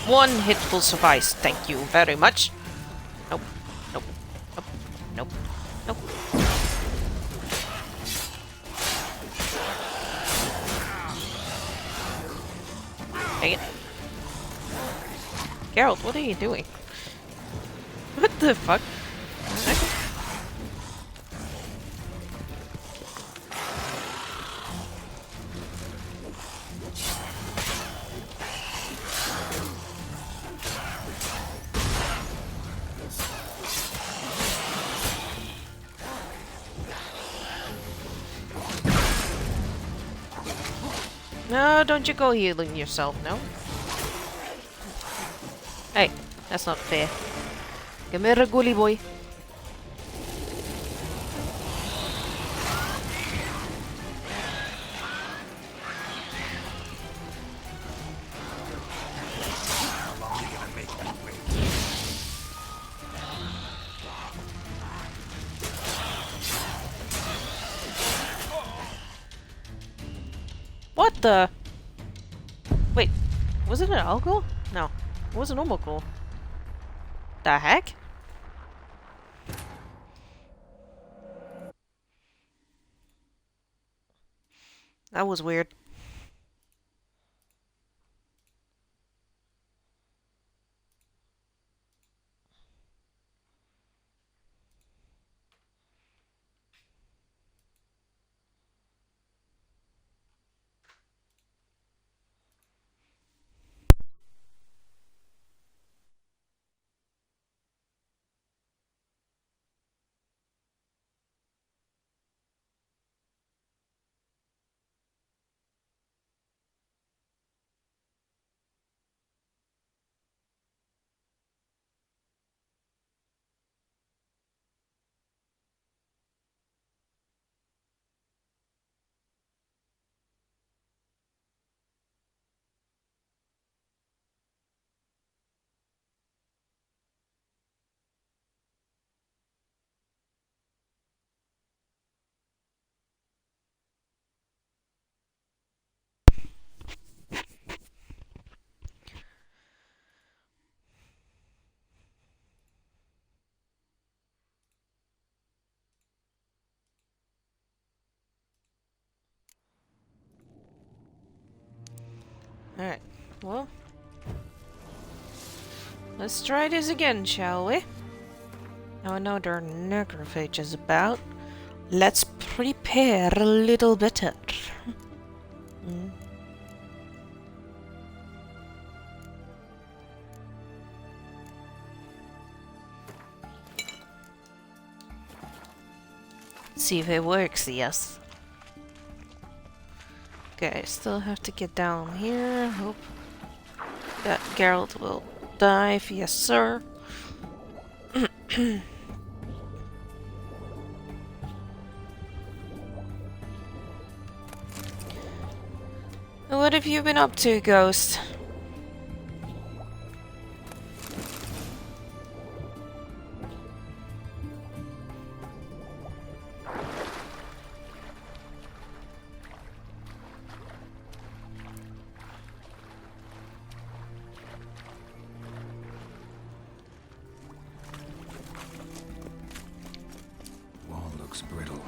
One hit will suffice. Thank you very much. Nope. Nope. Nope. Nope. Nope. Dang it. Geralt, what are you doing? What the fuck? No, don't you go healing yourself, no? Hey, that's not fair. Come here, gully boy. What the? Wait, was it an algo? No. It was a normal call. The heck? That was weird. Alright, well. Let's try this again, shall we? Now I know there are necrophages about. Let's prepare a little better. See if it works, yes. Okay, I still have to get down here. Hope that Geralt will dive. Yes, sir. What have you been up to, Ghost? Wall looks brittle.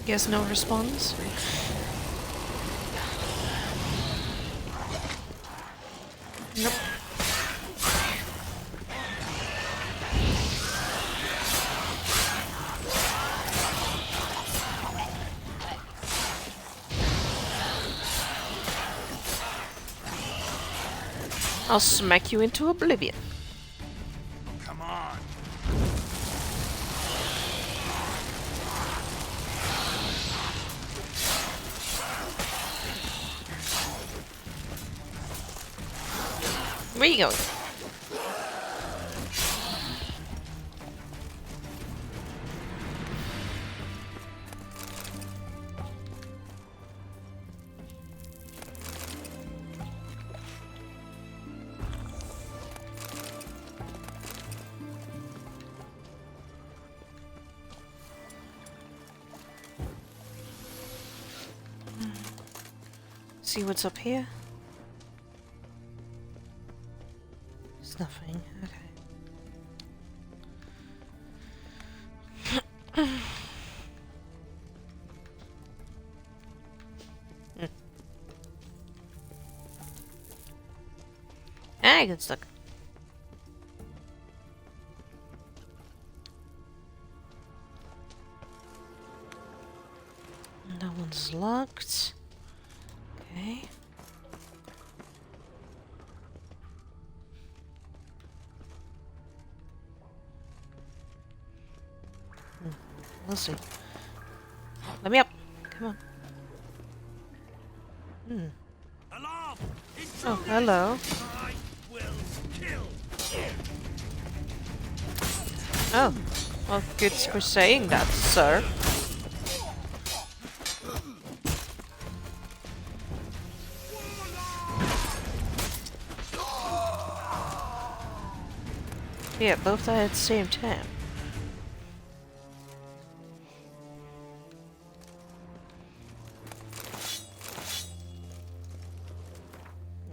Guess no response. Nope. I'll smack you into oblivion. Come on. Where you going? See what's up here? There's nothing. Okay. I get stuck. That one's locked. Okay. We'll see. Let me up. Come on. Oh, hello. Oh. Well, good for saying that, sir. Yeah, both died at the same time.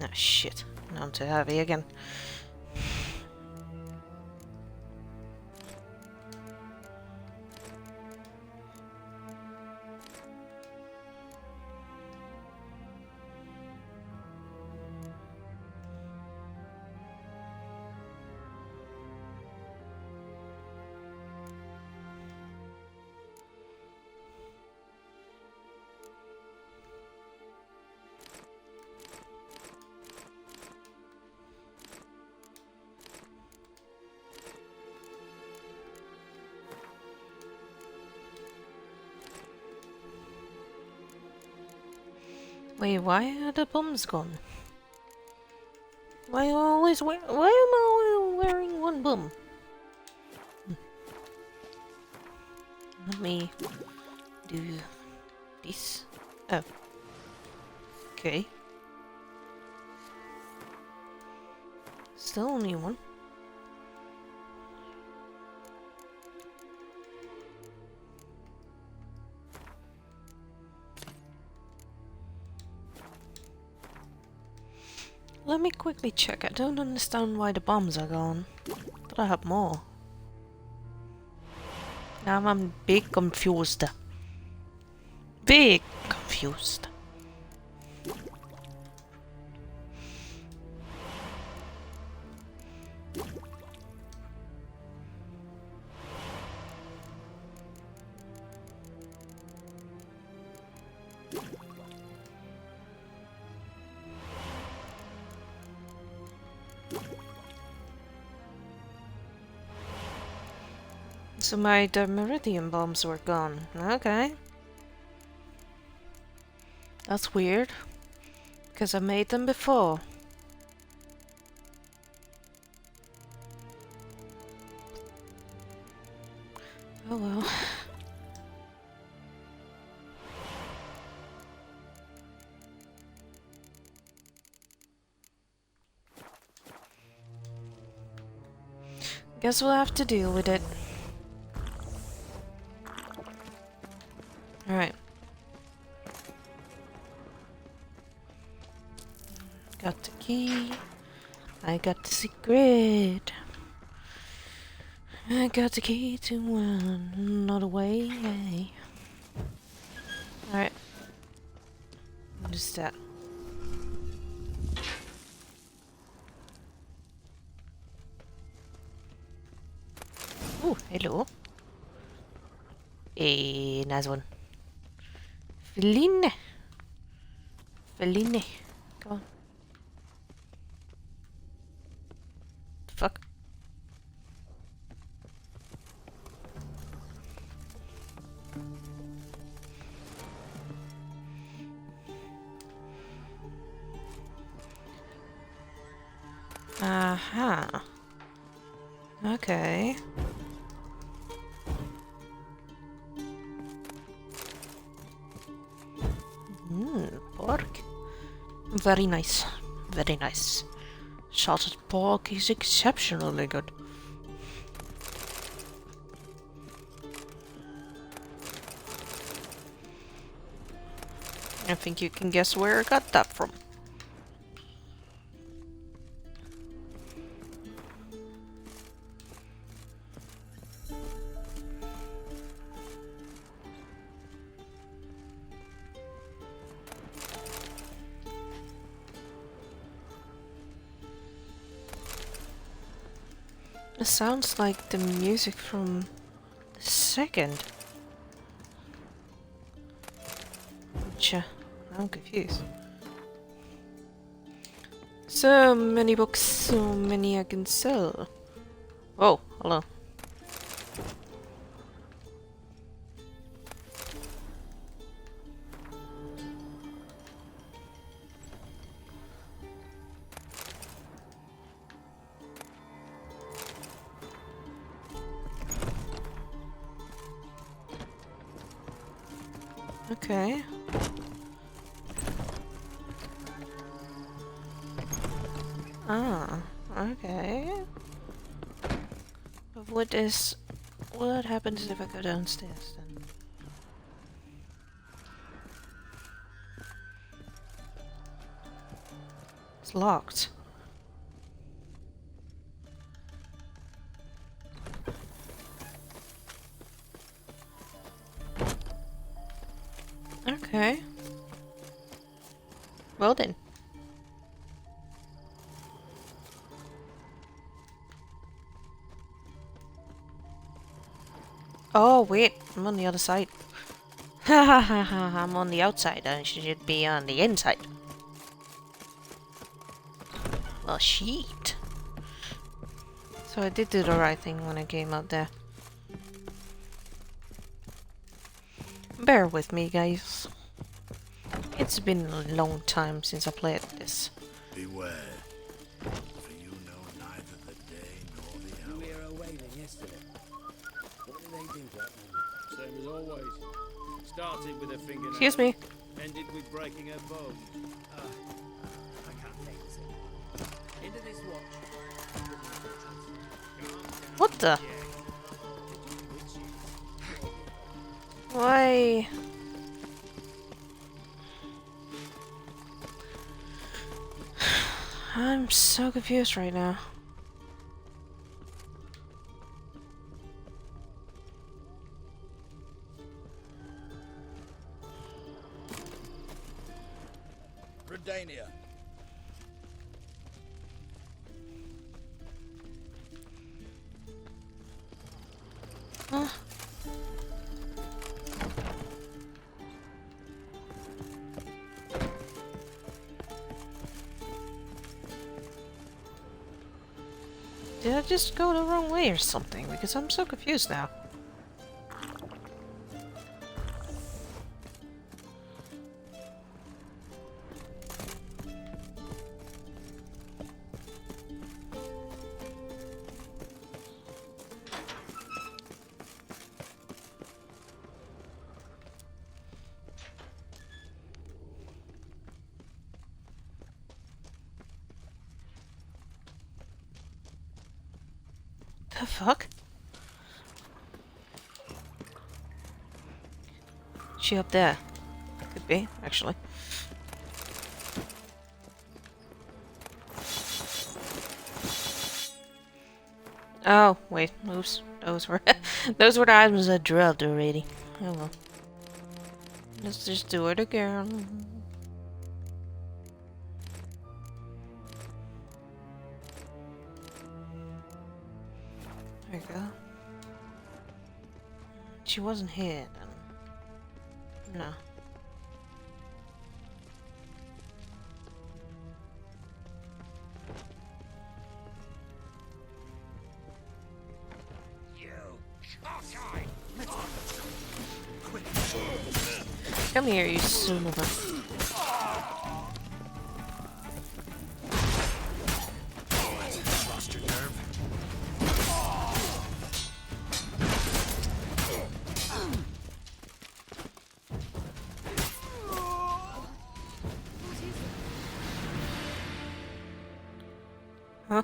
Ah, shit. Now I'm too heavy again. Wait, why are the bums gone? Why am I always wearing one bum? Let me do this. Oh. Okay. Still only one. Let me quickly check. I don't understand why the bombs are gone. But I have more. Now I'm big confused. Big confused. So my Meridian bombs were gone. Okay. That's weird. Because I made them before. Oh well. Guess we'll have to deal with it. Alright. Got the key. I got the secret. I got the key to another way. Alright. What is that? Oh, hello. A nice one. Feline. Feline. Come on. Fuck. Aha. Okay. Pork. Very nice. Very nice. Salted pork is exceptionally good. I think you can guess where I got that from. It sounds like the music from the second. Which, I'm confused. So many books, so many I can sell. Oh, hello. Okay. Ah, okay. But what happens if I go downstairs then? It's locked. Okay. Well then. Oh wait, I'm on the other side. Ha ha ha ha, I'm on the outside and she should be on the inside. Well, shit. So I did do the right thing when I came out there. Bear with me, guys. It's been a long time since I played this. Beware, for you know neither the day nor the hour. We were whaling yesterday. What did they do that moment? Same as always. Started with a fingernail. Excuse me. Ended with breaking her bone. I can't take this. Into this watch. What the? Why? I'm so confused right now. Redania. Huh? Did I just go the wrong way or something? Because I'm so confused now. The fuck? She up there? Could be, actually. Oh, wait, oops. Those were those were the items I drilled already. Oh well. Let's just do it again. There you go. She wasn't here then. No. Come here, you son of a... Lost your nerve. Huh?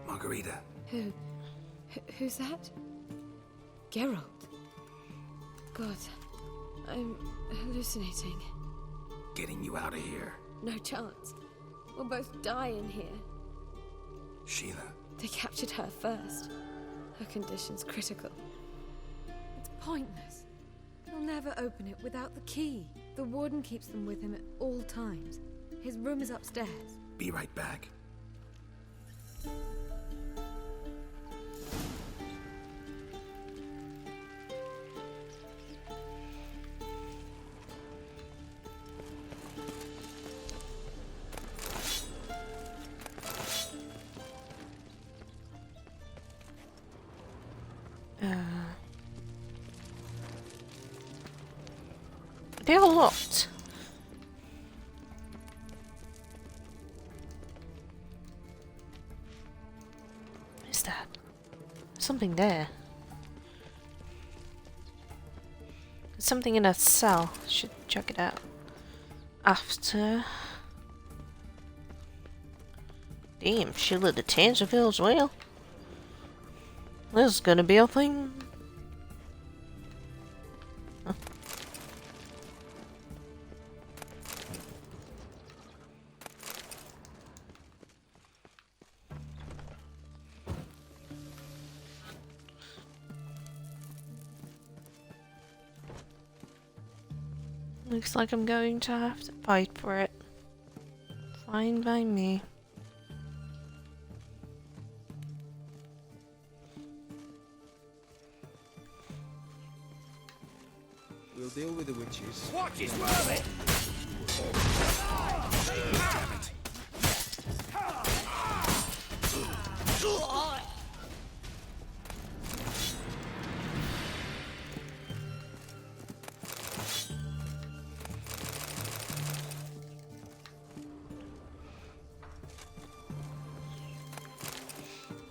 Margarita. Who's that? Geralt. God, I'm hallucinating. Getting you out of here. No chance. We'll both die in here. Sheila. They captured her first. Her condition's critical. It's pointless. He'll never open it without the key. The warden keeps them with him at all times. His room is upstairs. Be right back. They're locked. What is that? Something there. There's something in that cell. Should check it out. After. Damn, she lit the Tangerville as well. This is gonna be a thing. Huh. Looks like I'm going to have to fight for it. Fine by me. We'll deal with the witches. Watch his worth it!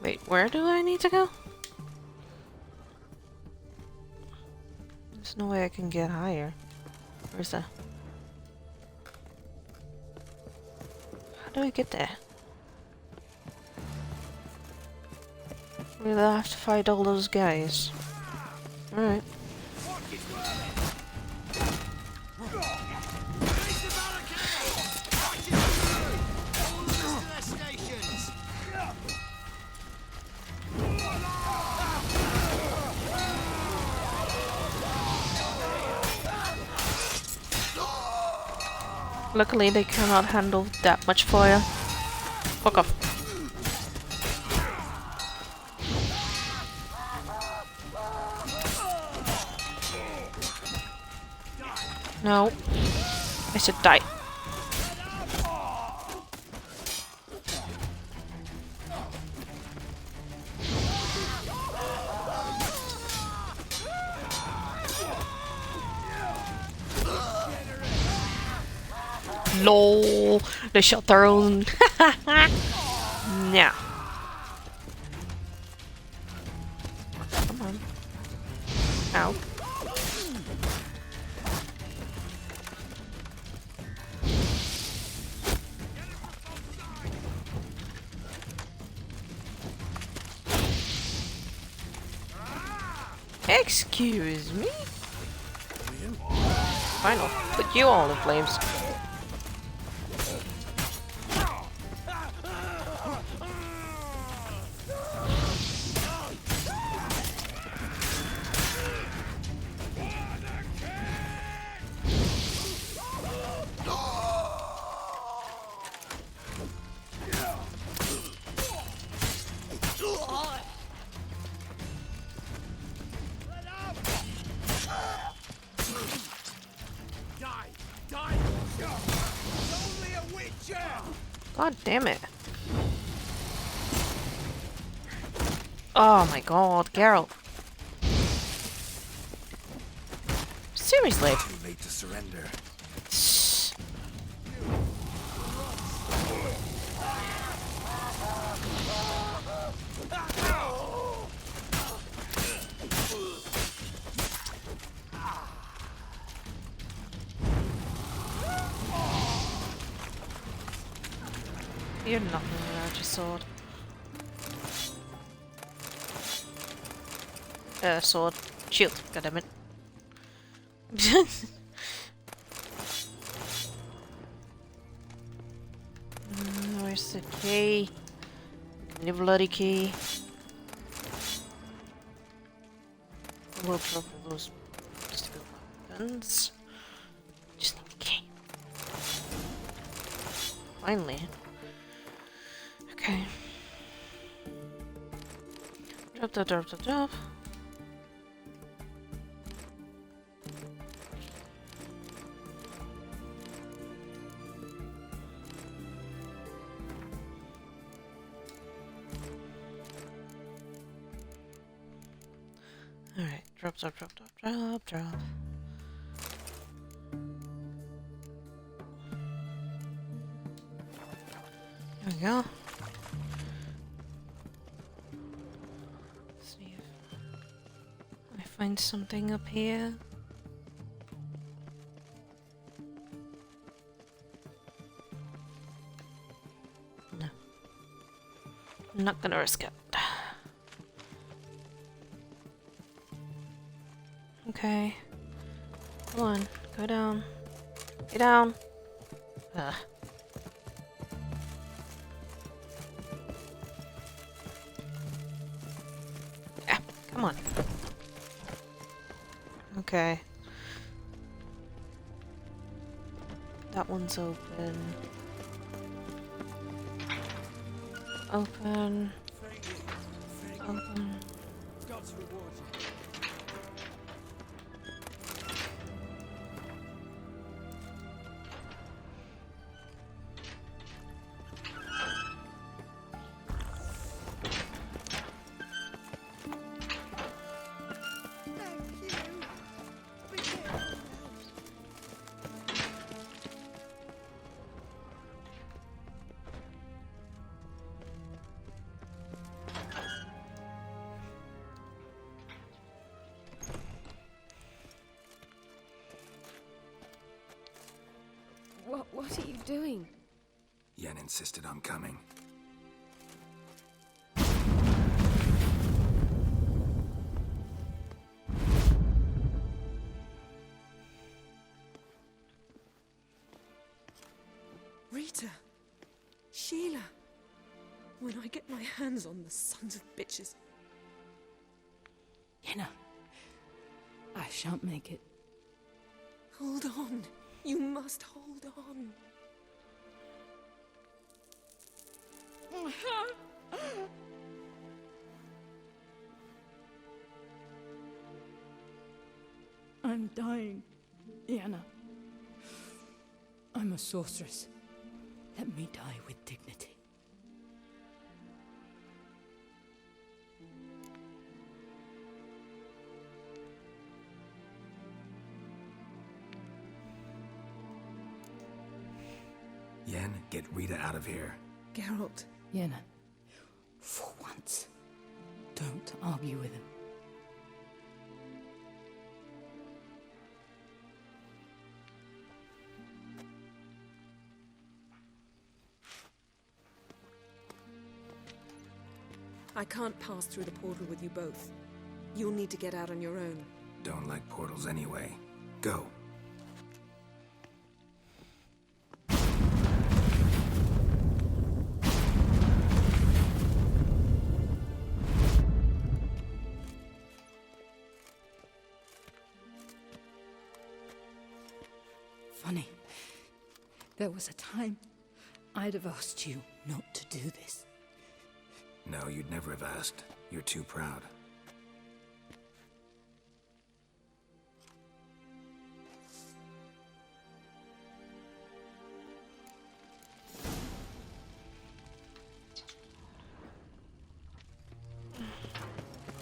Wait, where do I need to go? There's no way I can get higher. Where's that? How do I get there? We'll have to fight all those guys. Alright. Luckily they cannot handle that much fire. Fuck off. No. I should die. LOL, they shot their own. Yeah. Come on. Ow. Excuse me? Fine, I'll put you all in flames. God damn it. Oh my god, Geralt. Seriously. Too late to surrender. You're nothing without your sword. Sword. Shield, goddammit. Where's the key? Give me the bloody key. We'll drop all those stupid weapons. Just need the key. Finally. Okay. Drop. Alright, drop. There we go. Let's see if I find something up here. No. I'm not gonna risk it. Okay. Come on, go down. Get down. Ugh. Yeah, come on. Okay. That one's open. Open. Open. God's reward you. What are you doing? Yen insisted on coming. Rita! Sheila! When I get my hands on the sons of bitches. Yenna, I shan't make it. Hold on. You must hold on. I'm dying, Yenna. I'm a sorceress. Let me die with dignity. Yen, get Rita out of here. Geralt. Yenna, for once, don't argue with him. I can't pass through the portal with you both. You'll need to get out on your own. Don't like portals anyway. Go. Funny. There was a time I'd have asked you not to do this. No, you'd never have asked. You're too proud.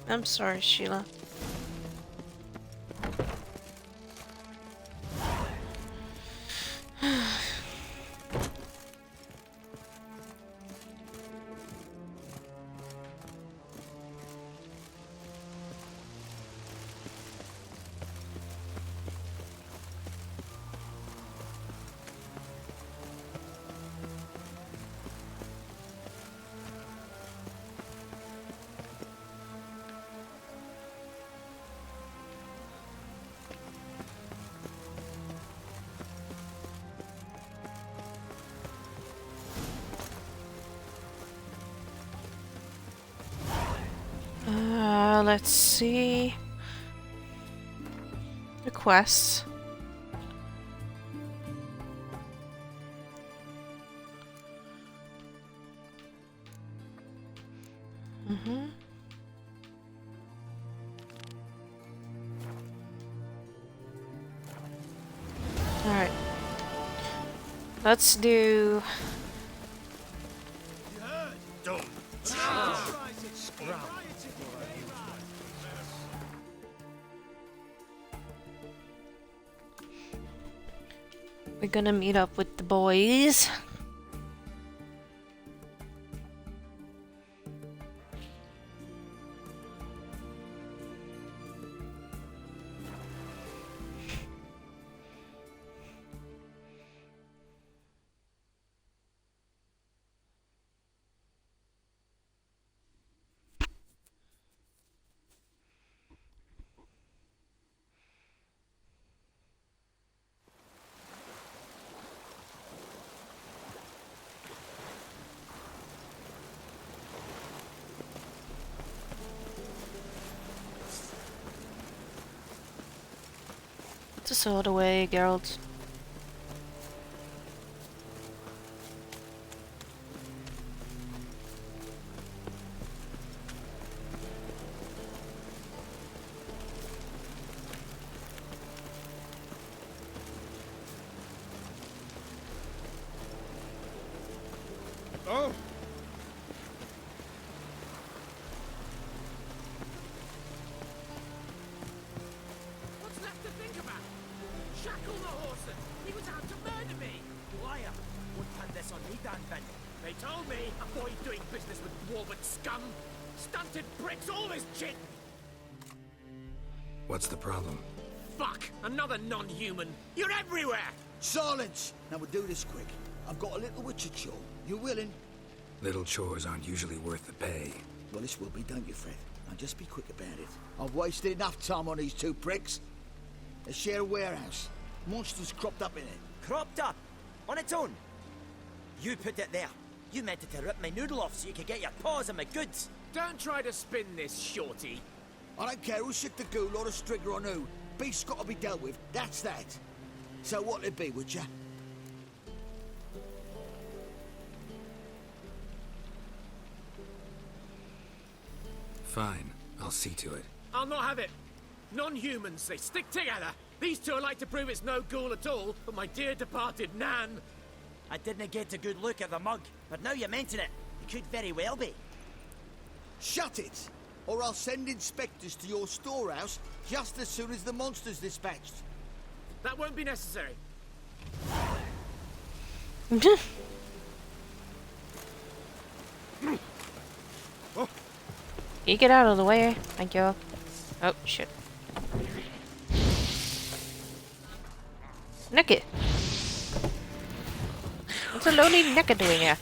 I'm sorry, Sheila. Let's see. Requests. Alright. Let's do... Don't. We're gonna meet up with the boys. It's a sword away, Geralt. this on me, Dan Bend. They told me a boy doing business with dwarven scum. Stunted bricks, all this shit. What's the problem? Fuck! Another non-human. You're everywhere! Silence! Now we'll do this quick. I've got a little witcher chore. You willing? Little chores aren't usually worth the pay. Well, this will be, don't you, Fred? Now just be quick about it. I've wasted enough time on these two pricks. They share a warehouse. Monsters cropped up in it. Cropped up? On its own? You put it there. You meant it to rip my noodle off so you could get your paws on my goods. Don't try to spin this, shorty. I don't care who's sick the ghoul or the strigger on who. Beast's got to be dealt with. That's that. So what'll it be, would ya? Fine. I'll see to it. I'll not have it. Non-humans, they stick together. These two are like to prove it's no ghoul at all, but my dear departed Nan. I didn't get a good look at the mug, but now you mention it, it could very well be. Shut it! Or I'll send inspectors to your storehouse just as soon as the monster's dispatched. That won't be necessary. You get out of the way. Thank you. Oh, shit. Naked. What's a lonely naked doing here?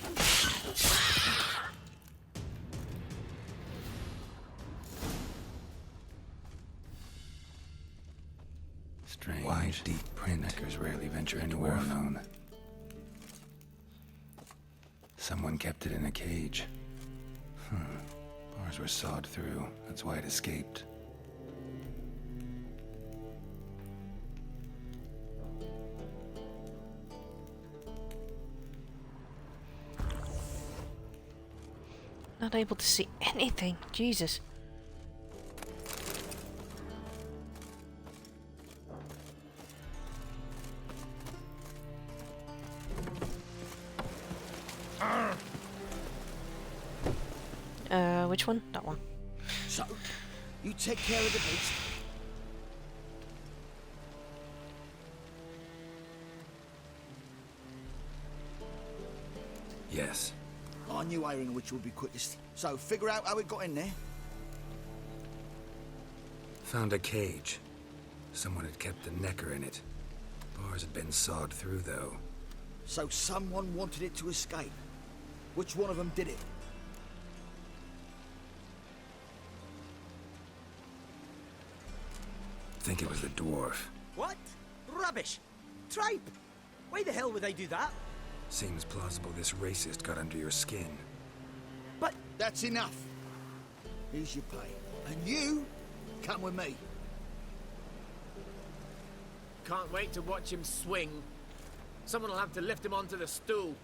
Strange. Wide, deep print. Neckers rarely venture anywhere alone. Someone kept it in a cage. Bars were sawed through. That's why it escaped. Not able to see anything. Jesus. Which one? That one. So, you take care of the beast. Yes. I knew airing which would be quickest. So, figure out how it got in there. Found a cage. Someone had kept the necker in it. Bars had been sawed through, though. So someone wanted it to escape. Which one of them did it? Think it was the dwarf. What? Rubbish! Tripe! Why the hell would I do that? Seems plausible this racist got under your skin. But that's enough. Here's your pay. And you, come with me. Can't wait to watch him swing. Someone will have to lift him onto the stool.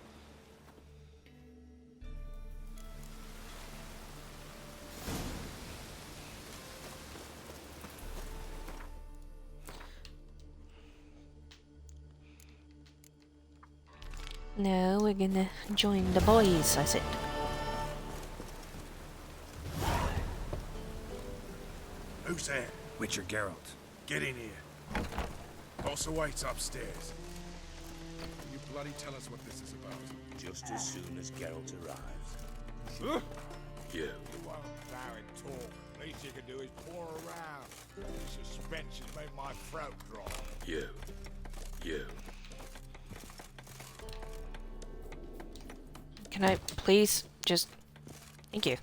No, we're gonna join the boys, I said. Who's there? Witcher Geralt. Get in here. Boss awaits upstairs. Can you bloody tell us what this is about? Just as soon as Geralt arrives. Huh? You. You won't plow and talk. Least you can do is pour around. The suspense has made my throat dry. You. Can I please just... Thank you.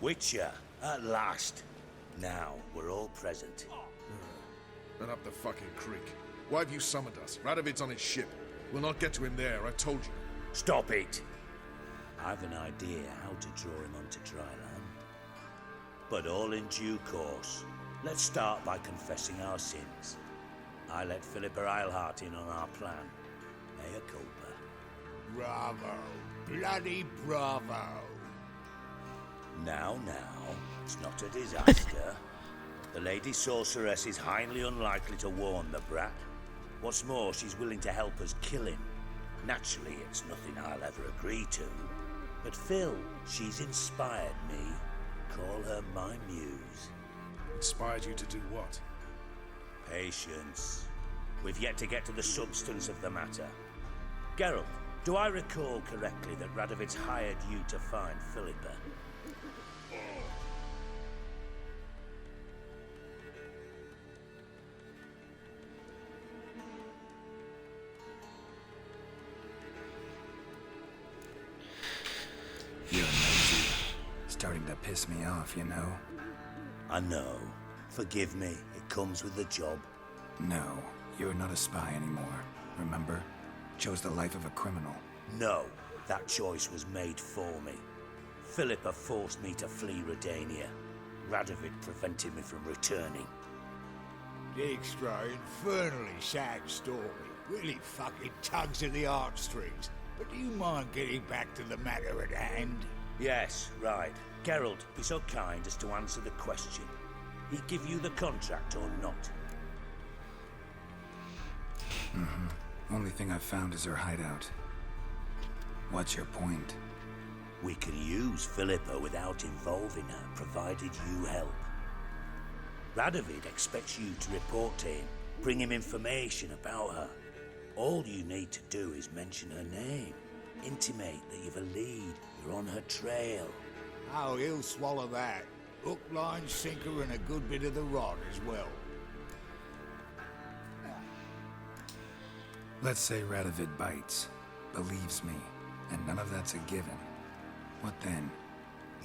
Witcher, at last. Now, we're all present. Run up the fucking creek. Why have you summoned us? Radovid's on his ship. We'll not get to him there, I told you. Stop it! I've an idea how to draw him onto dry land. But all in due course. Let's start by confessing our sins. I let Philippa Eilhart in on our plan. Mea culpa. Bravo. Bloody bravo. Now, it's not a disaster. The Lady Sorceress is highly unlikely to warn the brat. What's more, she's willing to help us kill him. Naturally, it's nothing I'll ever agree to. But Phil, she's inspired me. Call her my muse. Inspired you to do what? Patience. We've yet to get to the substance of the matter. Geralt, do I recall correctly that Radovid's hired you to find Philippa? You're nosy. Starting to piss me off, you know? I know. Forgive me. It comes with the job. No, you're not a spy anymore. Remember? Chose the life of a criminal. No, that choice was made for me. Philippa forced me to flee Redania. Radovid prevented me from returning. Extra infernally sad story. Really fucking tugs at the heartstrings. But do you mind getting back to the matter at hand? Yes, right. Geralt, be so kind as to answer the question. He give you the contract or not? Only thing I've found is her hideout. What's your point? We can use Philippa without involving her, provided you help. Radovid expects you to report to him, bring him information about her. All you need to do is mention her name. Intimate that you've a lead, you're on her trail. Oh, he'll swallow that. Hook, line, sinker, and a good bit of the rod as well. Let's say Radovid bites, believes me, and none of that's a given. What then?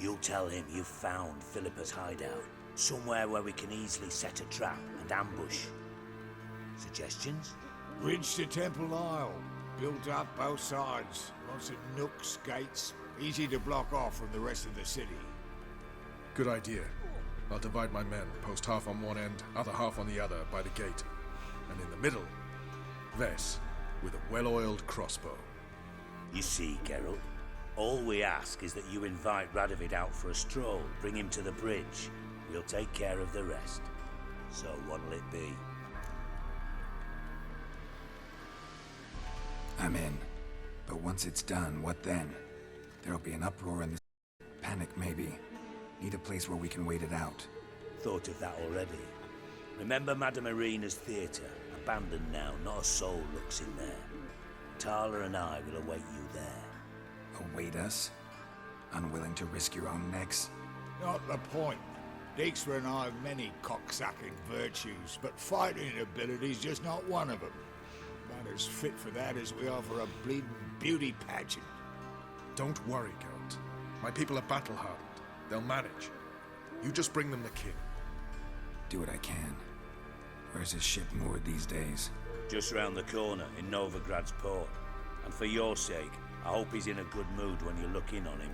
You'll tell him you've found Philippa's hideout, somewhere where we can easily set a trap and ambush. Suggestions? Bridge to Temple Isle. Built up both sides. Lots of nooks, gates. Easy to block off from the rest of the city. Good idea. I'll divide my men, post half on one end, other half on the other, by the gate. And in the middle, Vess, with a well-oiled crossbow. You see, Geralt, all we ask is that you invite Radovid out for a stroll, bring him to the bridge. We'll take care of the rest. So what'll it be? I'm in. But once it's done, what then? There'll be an uproar in the panic, maybe. Need a place where we can wait it out. Thought of that already. Remember Madame Irina's theatre? Abandoned now, not a soul looks in there. Tala and I will await you there. Await us? Unwilling to risk your own necks? Not the point. Dijkstra and I have many cocksucking virtues, but fighting ability's just not one of them. About as fit for that as we are for a bleeding beauty pageant. Don't worry, Geralt. My people are battle-hardened. They'll manage. You just bring them the king. Do what I can. Where's his ship moored these days? Just round the corner, in Novigrad's port. And for your sake, I hope he's in a good mood when you look in on him.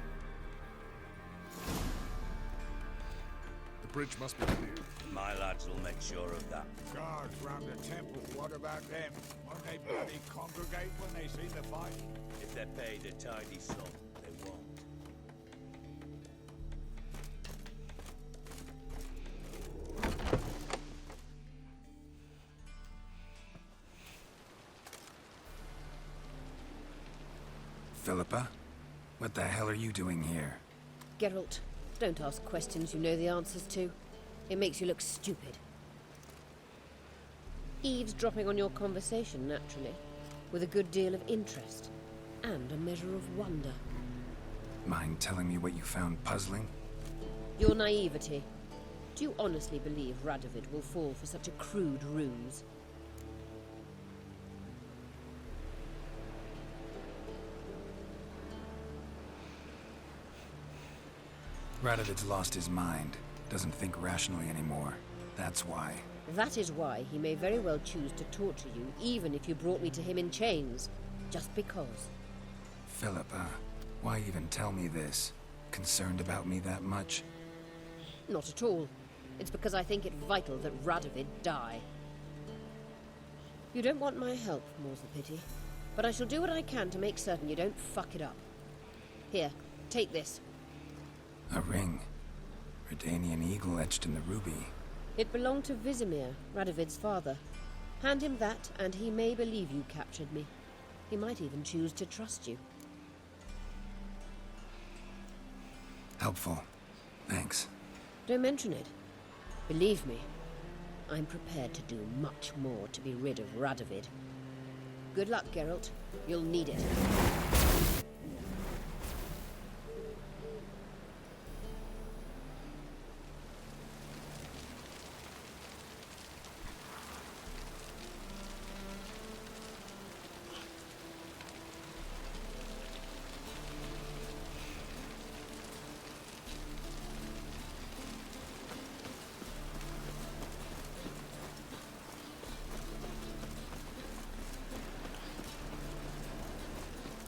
The bridge must be clear. My lads will make sure of that. Guards round the temple, what about them? Won't they bloody congregate when they see the fight? If they're paid a tidy sum, they won't. Philippa? What the hell are you doing here? Geralt, don't ask questions you know the answers to. It makes you look stupid. Eavesdropping on your conversation, naturally, with a good deal of interest, and a measure of wonder. Mind telling me what you found puzzling? Your naivety. Do you honestly believe Radovid will fall for such a crude ruse? Radovid's lost his mind. Doesn't think rationally anymore. That's why. That is why he may very well choose to torture you, even if you brought me to him in chains. Just because. Philippa, why even tell me this? Concerned about me that much? Not at all. It's because I think it vital that Radovid die. You don't want my help, more's the pity. But I shall do what I can to make certain you don't fuck it up. Here, take this. A ring. Redanian eagle etched in the ruby. It belonged to Vizimir, Radovid's father. Hand him that, and he may believe you captured me. He might even choose to trust you. Helpful. Thanks. Don't mention it. Believe me, I'm prepared to do much more to be rid of Radovid. Good luck, Geralt. You'll need it.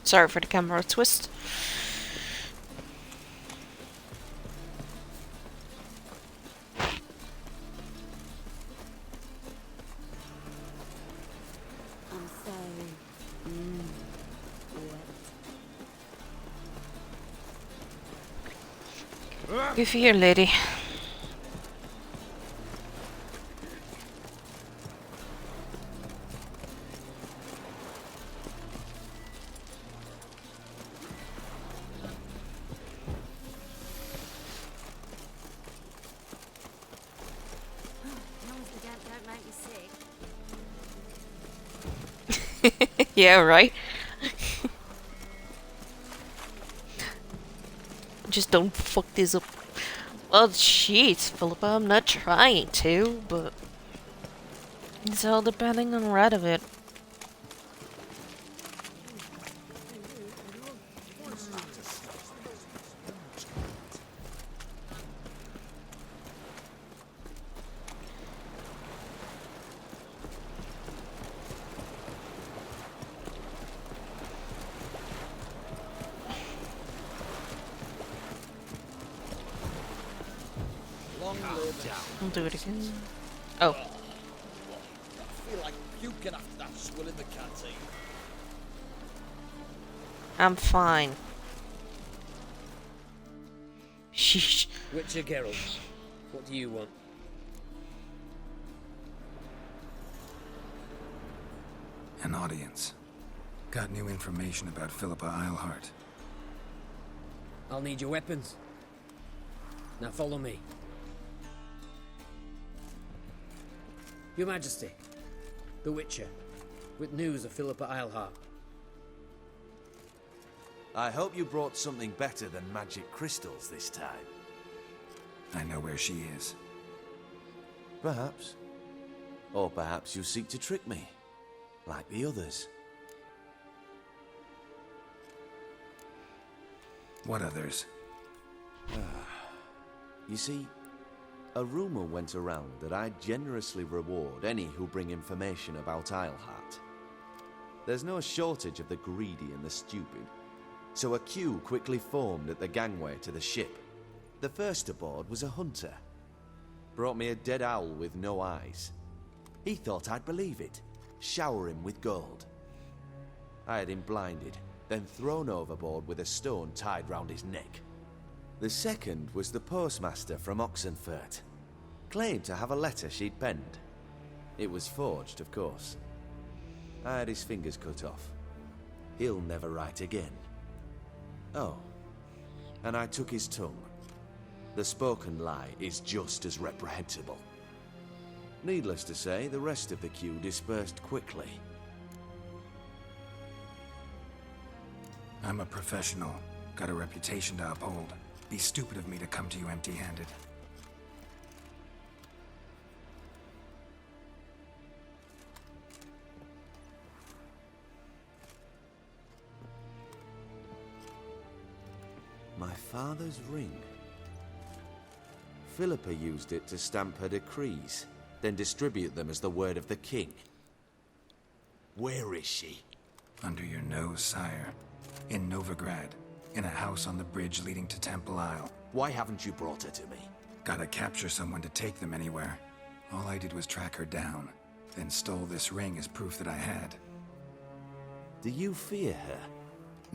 Sorry for the camera twist. I'm so wet. Good for you, lady. Yeah, right. Just don't fuck this up. Well, jeez, Philippa, I'm not trying to, but it's all depending on Radovid. I'll do it again. Oh. I feel like puking after that swill in the canteen. I'm fine. Sheesh. Witcher Geralt, what do you want? An audience. Got new information about Philippa Eilhart. I'll need your weapons. Now follow me. Your Majesty, the Witcher, with news of Philippa Eilhart. I hope you brought something better than magic crystals this time. I know where she is. Perhaps. Or perhaps you seek to trick me, like the others. What others? You see, a rumor went around that I generously reward any who bring information about Eilhart. There's no shortage of the greedy and the stupid, so a queue quickly formed at the gangway to the ship. The first aboard was a hunter. Brought me a dead owl with no eyes. He thought I'd believe it, shower him with gold. I had him blinded, then thrown overboard with a stone tied round his neck. The second was the postmaster from Oxenfurt. Claimed to have a letter she'd penned. It was forged, of course. I had his fingers cut off. He'll never write again. Oh, and I took his tongue. The spoken lie is just as reprehensible. Needless to say, the rest of the queue dispersed quickly. I'm a professional. Got a reputation to uphold. Be stupid of me to come to you empty-handed. My father's ring. Philippa used it to stamp her decrees, then distribute them as the word of the king. Where is she? Under your nose, sire. In Novigrad. In a house on the bridge leading to Temple Isle. Why haven't you brought her to me? Gotta capture someone to take them anywhere. All I did was track her down, then stole this ring as proof that I had. Do you fear her?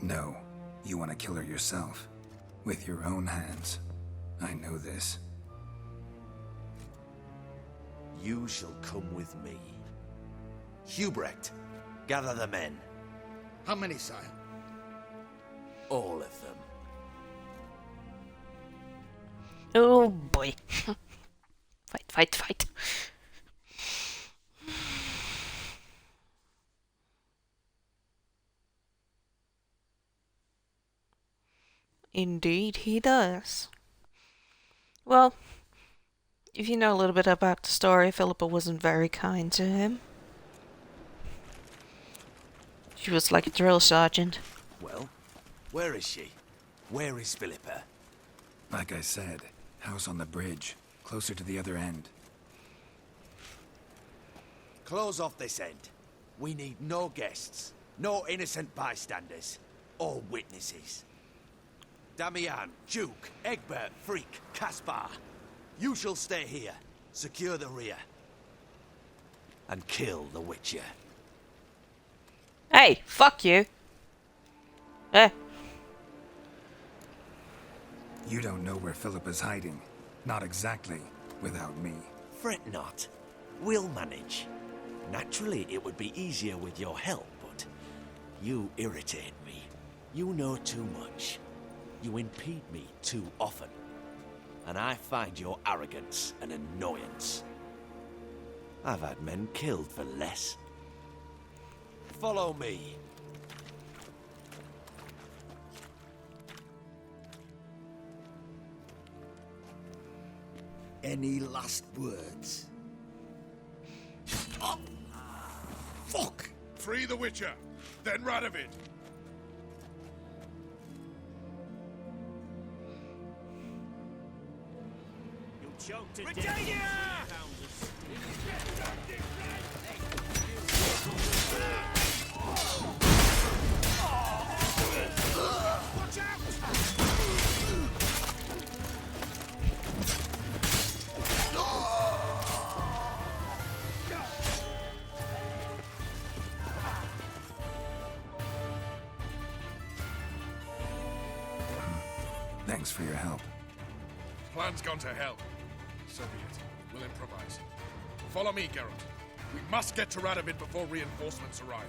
No. You want to kill her yourself. With your own hands. I know this. You shall come with me. Hubrecht, gather the men. How many, sire? All of them. Oh boy. Fight, fight, fight. Indeed he does. Well, if you know a little bit about the story, Philippa wasn't very kind to him. She was like a drill sergeant. Well, where is she? Where is Philippa? Like I said, house on the bridge, closer to the other end. Close off this end. We need no guests, no innocent bystanders, or witnesses. Damian, Duke, Egbert, Freak, Caspar. You shall stay here, secure the rear, and kill the Witcher. Hey, fuck you. You don't know where Philippa's hiding. Not exactly, without me. Fret not. We'll manage. Naturally, it would be easier with your help, but you irritate me. You know too much. You impede me too often. And I find your arrogance an annoyance. I've had men killed for less. Follow me. Any last words? Oh, fuck! Free the Witcher, then Radovid. You'll choke to Virginia! Watch out! Thanks for your help. Plan's gone to hell. So be it. We'll improvise. Follow me, Geralt. We must get to Radovid before reinforcements arrive.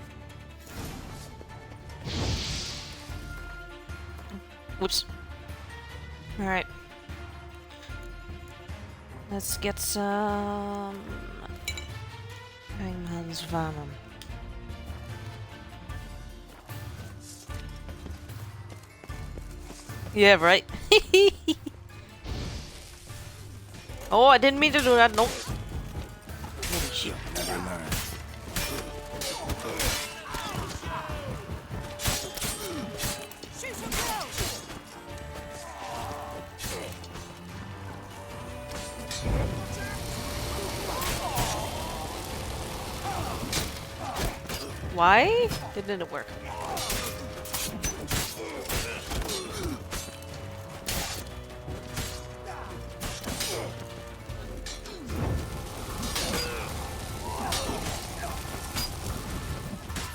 Whoops. Alright. Let's get some Hangman's Venom. Yeah, right. Oh, I didn't mean to do that. Nope. Holy shit. Never learn. Why didn't it work?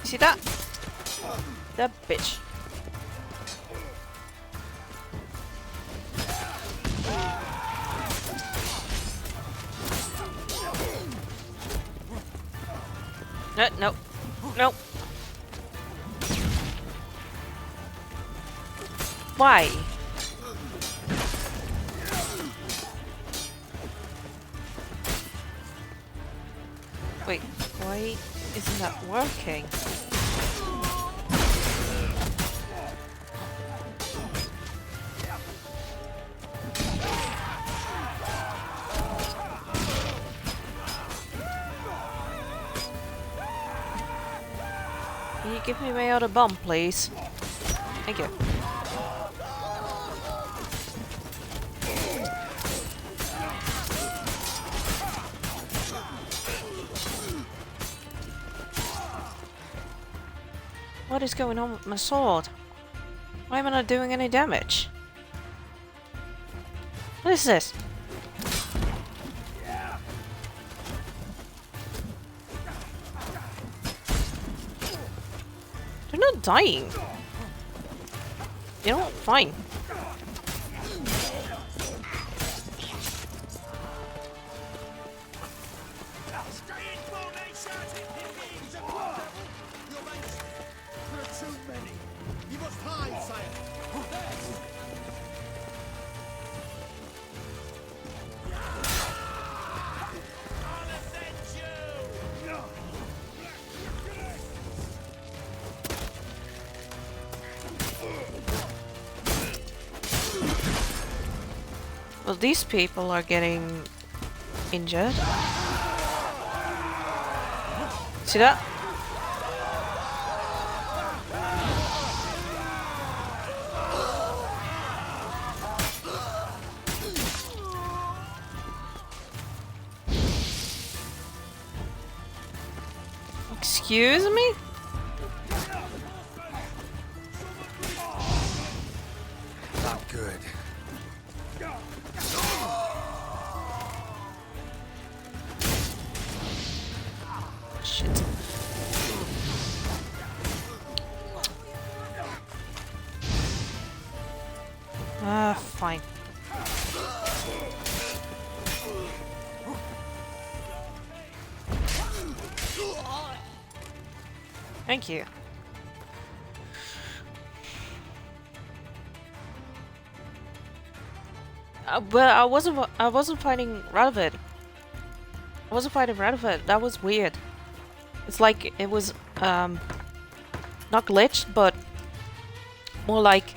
See that? That bitch. Nope. Nope. Why? Wait, why isn't that working? Can you give me my other bomb, please? Thank you. What is going on with my sword? Why am I not doing any damage? What is this? They're not dying. You know, fine. Well, these people are getting injured. See that? Excuse me? Not good. Shit. Fine. Thank you. But I wasn't fighting Radovid. I wasn't fighting Radovid. That was weird. It's like it was not glitched, but more like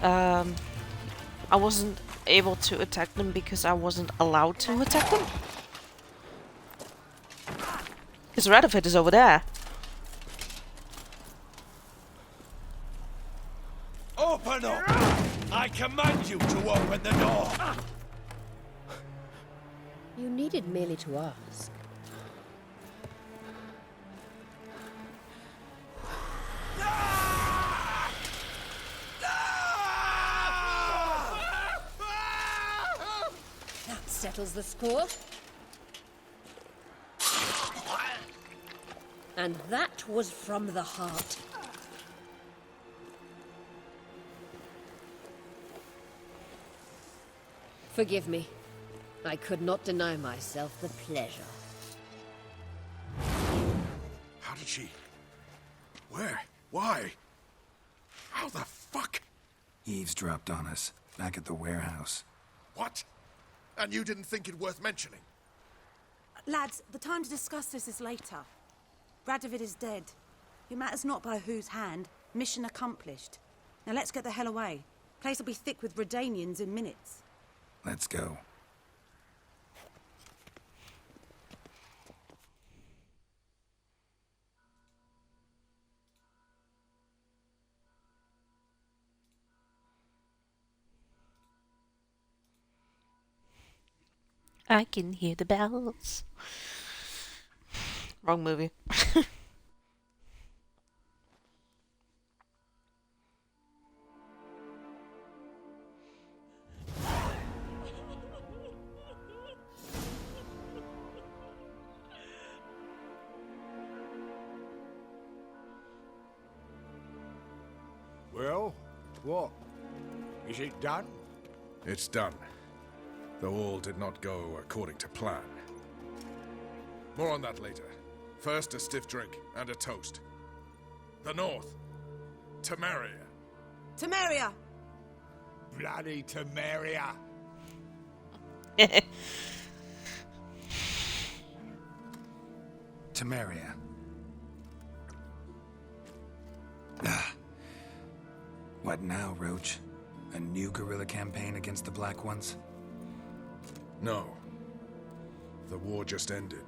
I wasn't able to attack them because I wasn't allowed to attack them. Because Radovid is over there. Open up! I command you to open the door! You needed merely to ask. That settles the score. And that was from the heart. Forgive me. I could not deny myself the pleasure. How did she... Where? Why? How the fuck? Eavesdropped on us, back at the warehouse. What? And you didn't think it worth mentioning? Lads, the time to discuss this is later. Radovid is dead. It matters not by whose hand. Mission accomplished. Now let's get the hell away. Place will be thick with Redanians in minutes. Let's go. I can hear the bells. Wrong movie. Well, what? Is it done? It's done. Though all did not go according to plan. More on that later. First, a stiff drink and a toast. The North. Temeria. Temeria! Bloody Temeria! Temeria. Ah. What now, Roach? A new guerrilla campaign against the Black Ones? No. The war just ended.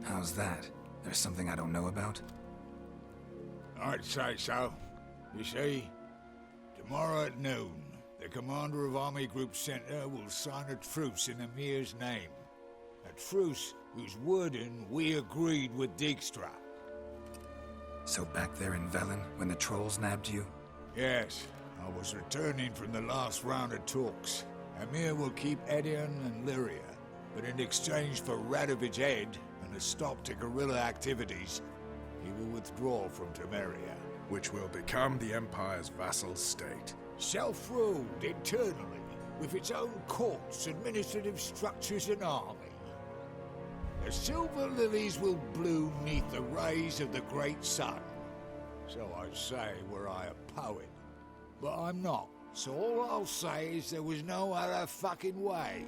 How's that? There's something I don't know about? I'd say so. You see, tomorrow at noon, the commander of Army Group Center will sign a truce in Emir's name. A truce whose wording we agreed with Dijkstra. So back there in Velen, when the trolls nabbed you? Yes, I was returning from the last round of talks. Emir will keep Edion and Lyria, but in exchange for Radovid's head and a stop to guerrilla activities, he will withdraw from Temeria. Which will become the Empire's vassal state. Self-ruled internally, with its own courts, administrative structures and army. The silver lilies will bloom neath the rays of the great sun. So I say were I a poet. But I'm not. So all I'll say is there was no other fucking way.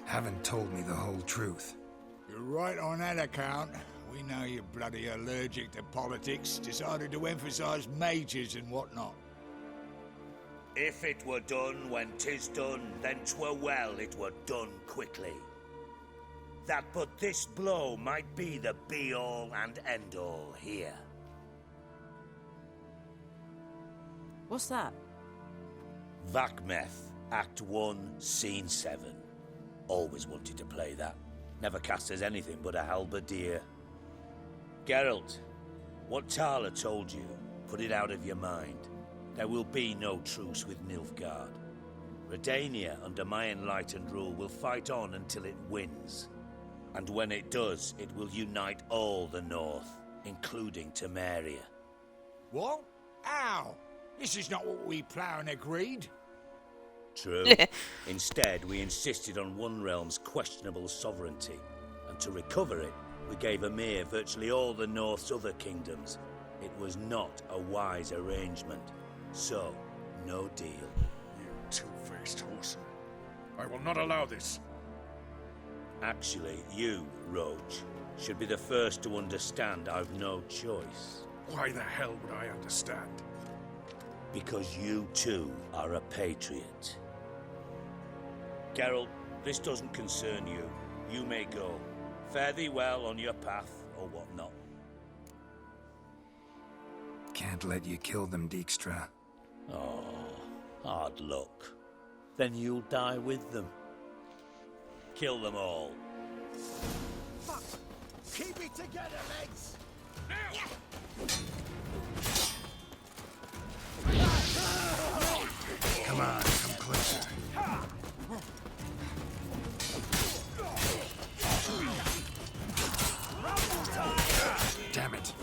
Haven't told me the whole truth. You're right on that account. We know you're bloody allergic to politics, decided to emphasise majors and whatnot. If it were done when 'tis done, then 'twere well it were done quickly. That but this blow might be the be-all and end-all here. What's that? Vakmeth, Act 1, Scene 7. Always wanted to play that. Never cast as anything but a halberdier. Geralt, what Tala told you, put it out of your mind. There will be no truce with Nilfgaard. Redania, under my enlightened rule, will fight on until it wins. And when it does, it will unite all the North, including Temeria. What? How? This is not what we Plough agreed. True. Instead, we insisted on one realm's questionable sovereignty, and to recover it, we gave Emir virtually all the North's other kingdoms. It was not a wise arrangement. So, no deal. You two-faced whoreson. I will not allow this. Actually, you, Roach, should be the first to understand I've no choice. Why the hell would I understand? Because you, too, are a patriot. Geralt, this doesn't concern you. You may go. Fare thee well on your path, or whatnot. Can't let you kill them, Dijkstra. Oh, hard luck. Then you'll die with them. Kill them all. Fuck! Keep it together, lads! Come on, come closer. Damn it.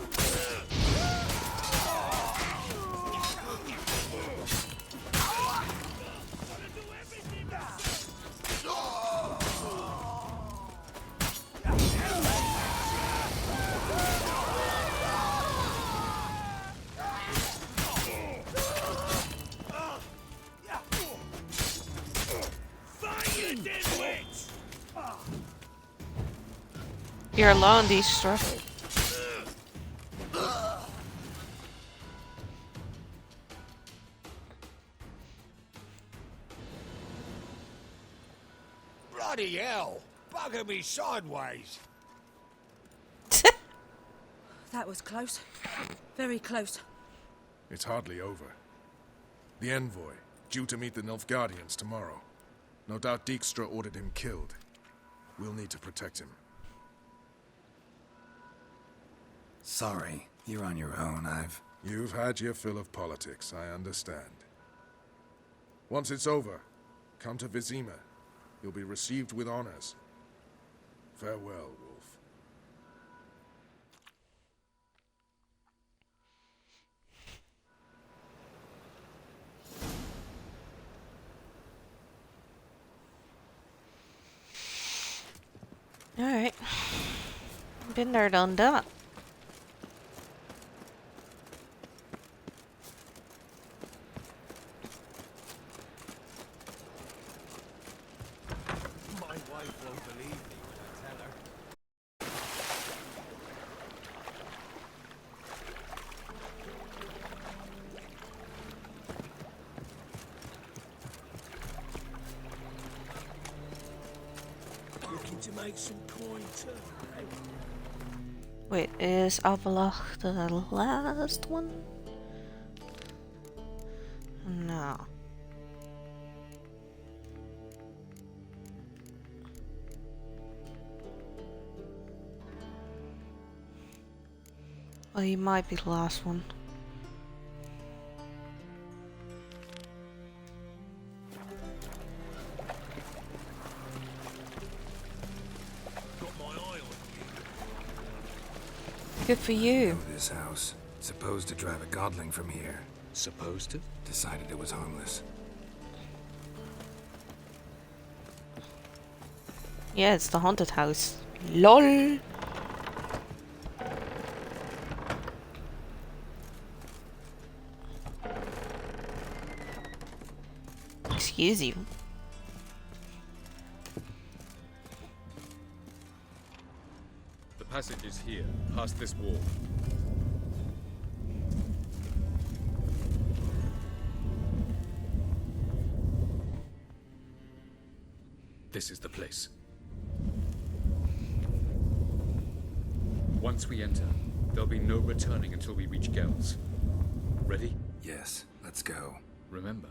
You're alone, Dijkstra. Bloody hell! Bugger me sideways! That was close. Very close. It's hardly over. The envoy, due to meet the Nilfgaardians tomorrow. No doubt Dijkstra ordered him killed. We'll need to protect him. Sorry, you're on your own. You've had your fill of politics, I understand. Once it's over, come to Vizima. You'll be received with honors. Farewell, Wolf. Alright. Been there, done that. My wife won't believe me when I tell her. Looking to make some coin too, eh? Wait, is Avalach the last one? No. Well, he might be the last one. Got my eye on you. Good for you. Know this house. Supposed to drive a godling from here. Supposed to? Decided it was harmless. Yeah, it's the haunted house. LOL! Excuse you. The passage is here, past this wall. This is the place. Once we enter, there'll be no returning until we reach Gel's. Ready? Yes, let's go. Remember,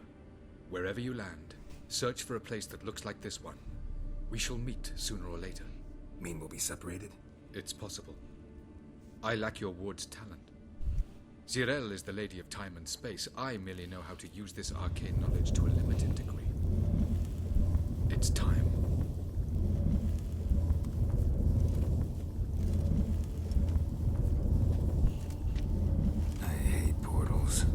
wherever you land, search for a place that looks like this one. We shall meet sooner or later. Mean we'll be separated? It's possible. I lack your ward's talent. Zirel is the lady of time and space. I merely know how to use this arcane knowledge to a limited degree. It's time. I hate portals.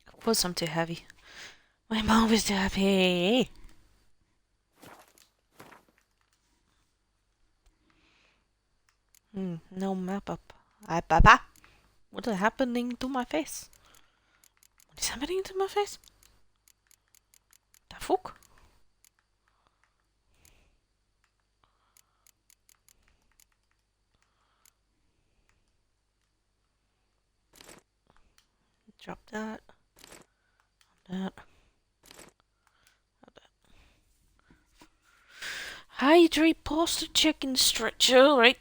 Of course I'm too heavy. My mouth is too heavy. No map up. What is happening to my face? What is happening to my face? The fuck? Drop that. That. Hydrate posture chicken stretcher, right?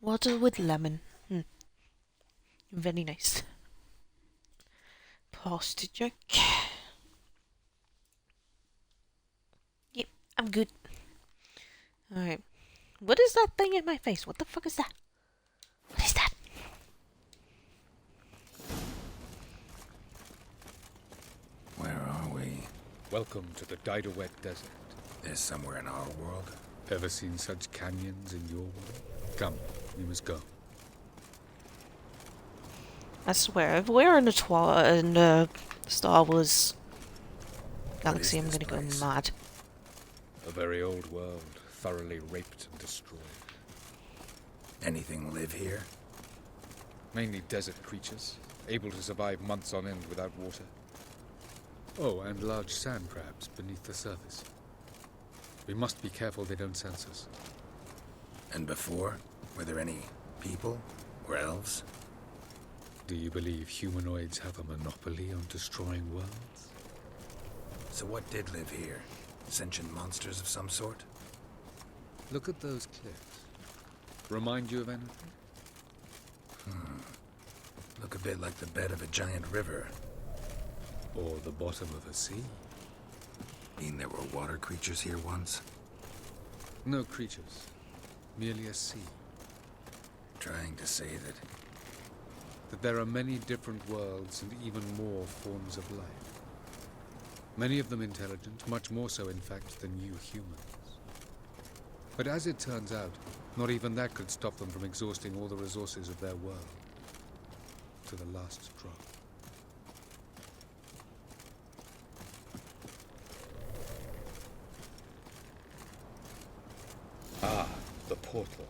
Water with lemon. Very nice. Posture check. Yep, I'm good. Alright. What is that thing in my face? What the fuck is that? What is that? Where are we? Welcome to the Didowet Desert. There's somewhere in our world? Ever seen such canyons in your world? Come, we must go. I swear, if we're in the Star Wars galaxy, I'm gonna go mad. A very old world, thoroughly raped and destroyed. Anything live here? Mainly desert creatures, able to survive months on end without water. Oh, and large sand crabs beneath the surface. We must be careful they don't sense us. And before? Were there any people? Or elves? Do you believe humanoids have a monopoly on destroying worlds? So what did live here? Sentient monsters of some sort? Look at those cliffs. Remind you of anything? Look a bit like the bed of a giant river. Or the bottom of a sea. Mean there were water creatures here once? No creatures. Merely a sea. Trying to say that there are many different worlds and even more forms of life. Many of them intelligent, much more so in fact than you humans. But as it turns out, not even that could stop them from exhausting all the resources of their world. To the last drop. Ah, the portal.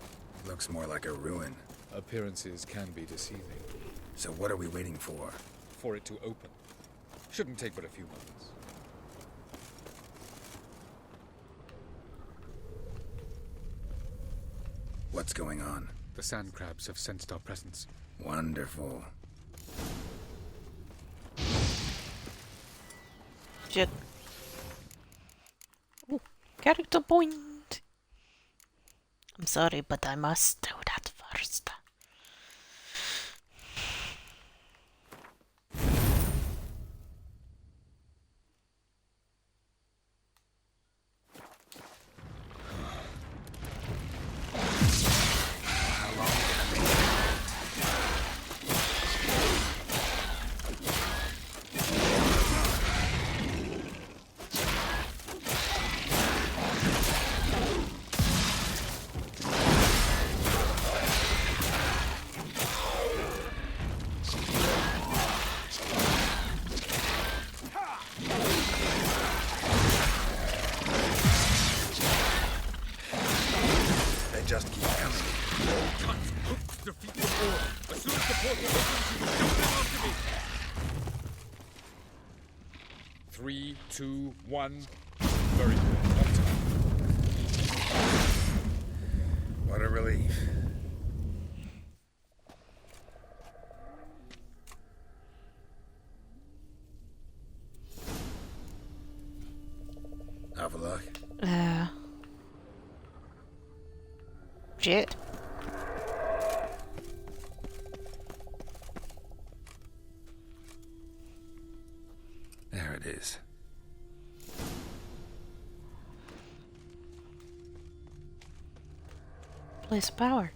Looks more like a ruin. Appearances can be deceiving. So what are we waiting for? For it to open. Shouldn't take but a few moments. What's going on? The sand crabs have sensed our presence. Wonderful. Shit. Character point. I'm sorry, but I must do that first. They just keep coming. Defeat them all. As soon as the portal opens, you can jump in after me. 3, 2, 1. Very good. On time. What a relief. Have a look. Shit. There it is. Place of power.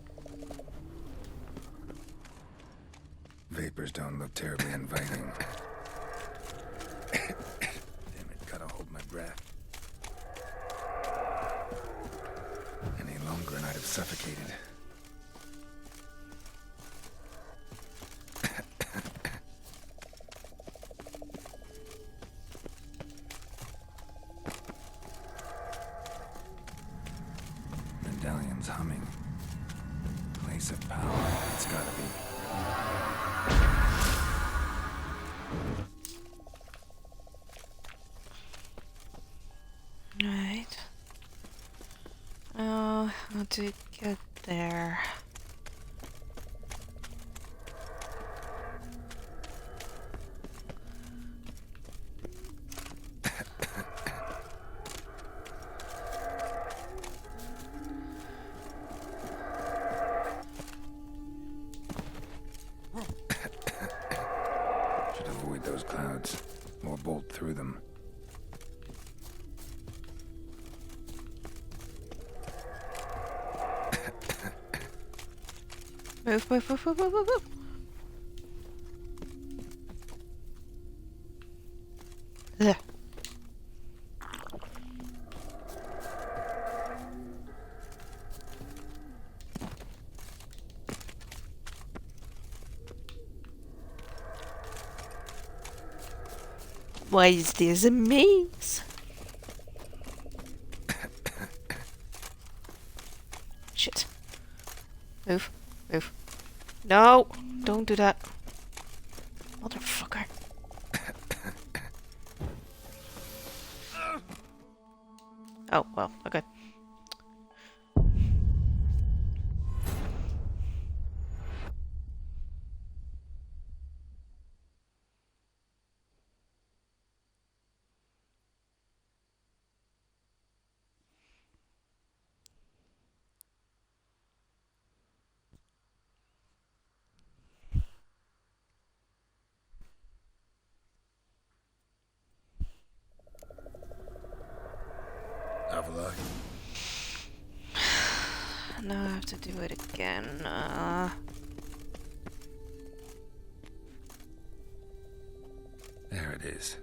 Vapors don't look terribly inviting. Damn it, gotta hold my breath. Any longer and I'd have suffocated. Medallion's humming. Place of power, it's gotta be. Right. Oh, how to get there? Should avoid those clouds, or bolt through them. Move, move, move, move, move, move, move. Ugh. Why is this a maze? Shit. Move. Move. No! Don't do that. Motherfucker. Oh, well, okay. Have a look. Now I have to do it again. There it is.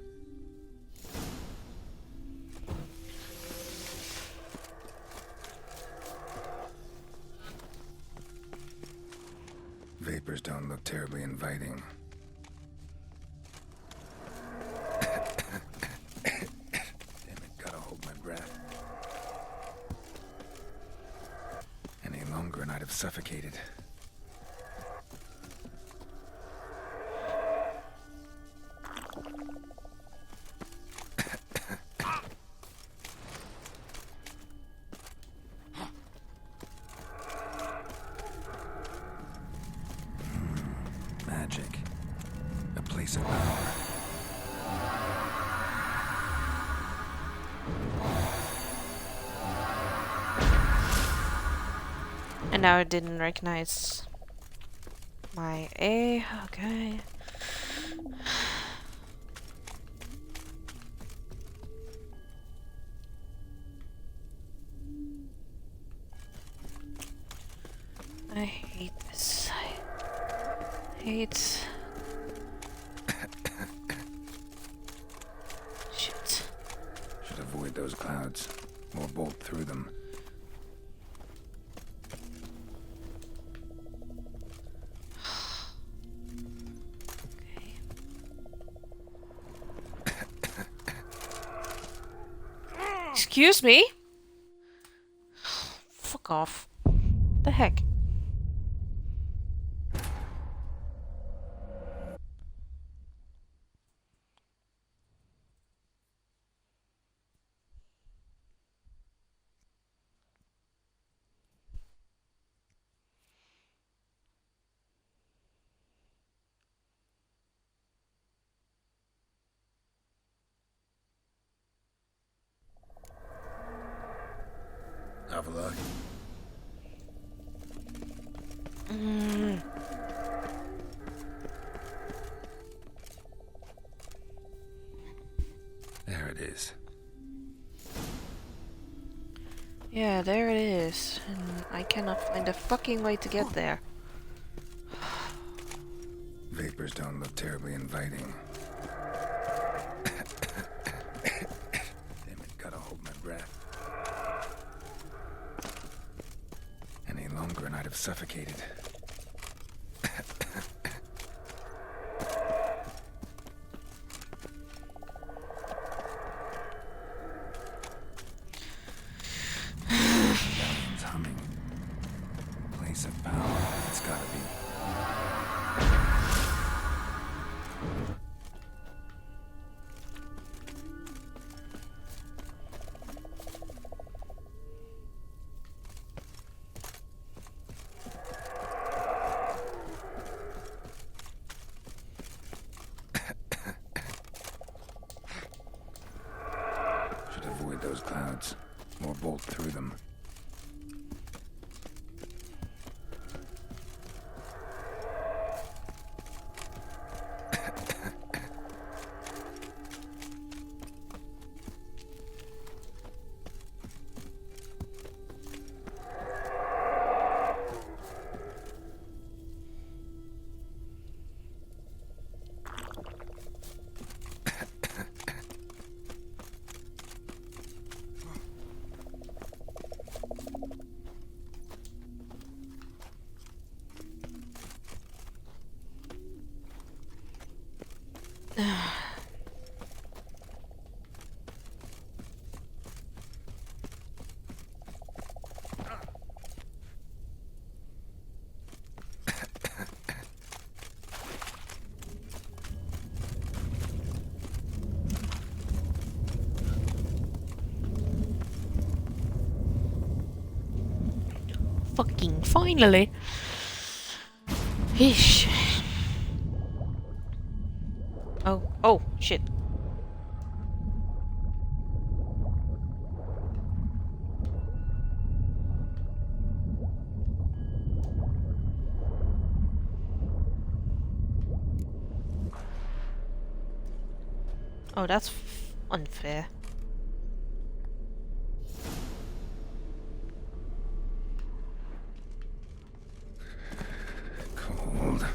Vapors don't look terribly inviting. Damn it, gotta hold my breath. Any longer and I'd have suffocated. Magic. A place of power. now it didn't recognize my A. Okay. I hate this. I hate. Shit. Should avoid those clouds, or bolt through them. Excuse me? Fuck off. The heck? Have a look. There it is. Yeah, there it is. And I cannot find a fucking way to get there. Vapors don't look terribly inviting. Damn it, gotta hold my breath. Any longer and I'd have suffocated. Galleon's humming. Place of power, it's gotta be. Should avoid those clouds, or bolt through them. Fucking finally. Ish. Oh, shit. Oh, that's unfair. Cold.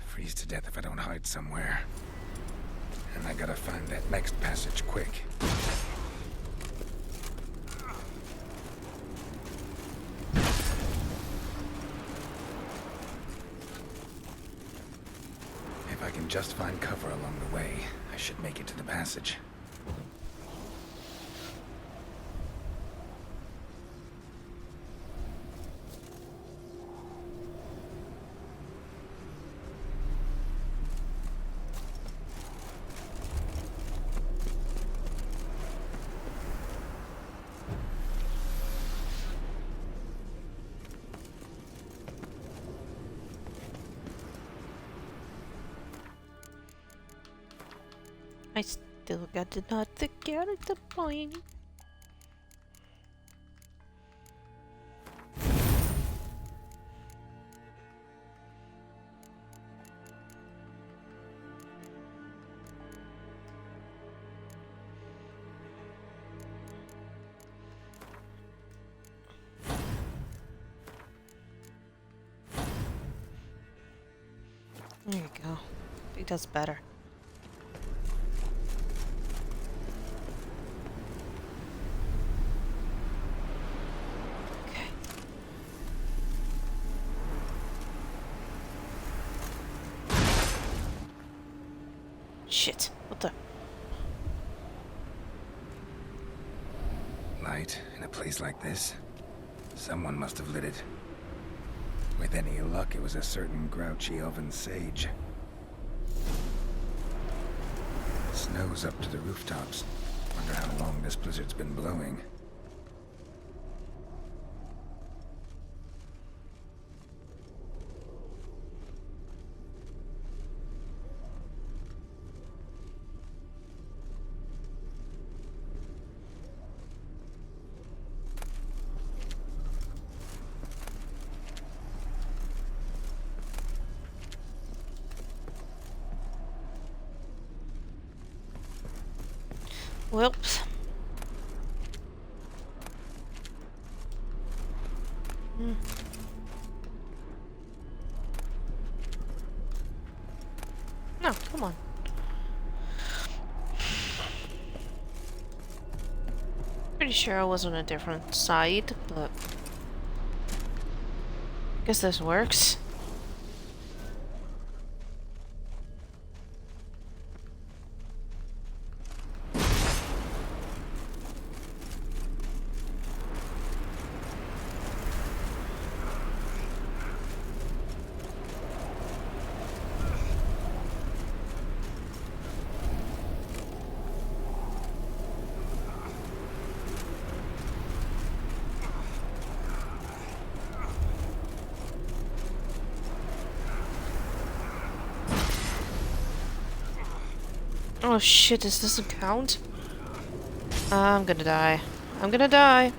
Freeze to death if I don't hide somewhere. And I gotta find that next passage quick. If I can just find cover along the way, I should make it to the passage. I still got to not the character point. There you go. I think that's better. Okay. Shit. What the? Light in a place like this? Someone must have lit it. With any luck, it was a certain grouchy elven sage. Snow's up to the rooftops. Wonder how long this blizzard's been blowing. Whoops. No, come on. Pretty sure I was on a different side, but I guess this works. Oh shit, this doesn't count? I'm gonna die. I'm gonna die.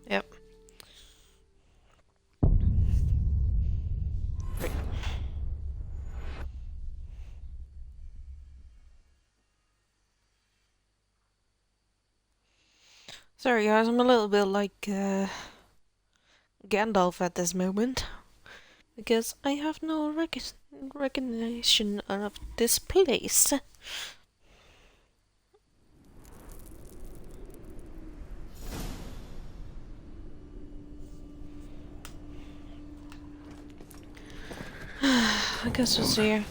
Yep. Great. Sorry guys, I'm a little bit like Gandalf at this moment. Because I have no recognition of this place. I guess we'll see her.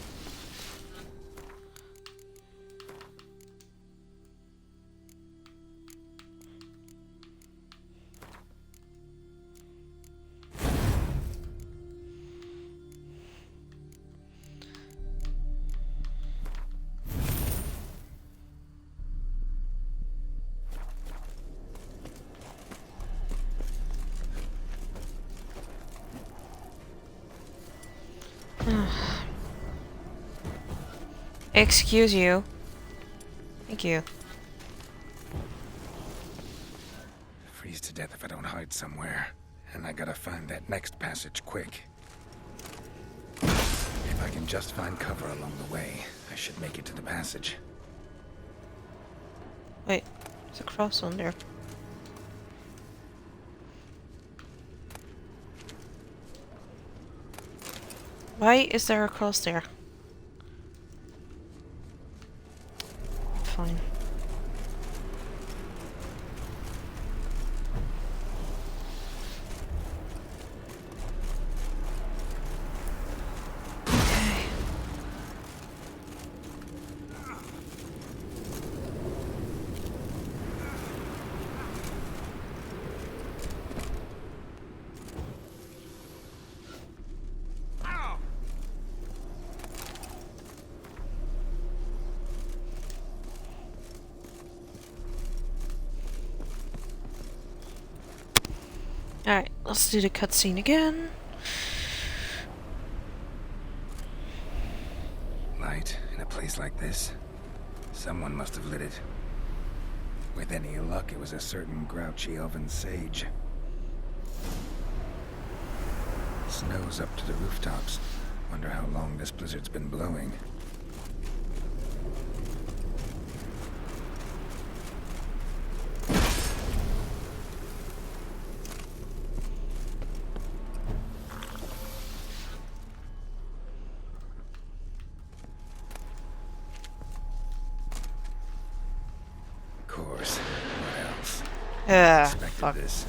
Excuse you. Thank you. Freeze to death if I don't hide somewhere. And I gotta find that next passage quick. If I can just find cover along the way, I should make it to the passage. Wait, there's a cross on there. Why is there a cross there? Fine. Alright, let's do the cutscene again. light in a place like this? Someone must have lit it. With any luck, it was a certain grouchy elven sage. Snow's up to the rooftops. Wonder how long this blizzard's been blowing. Fuck. This.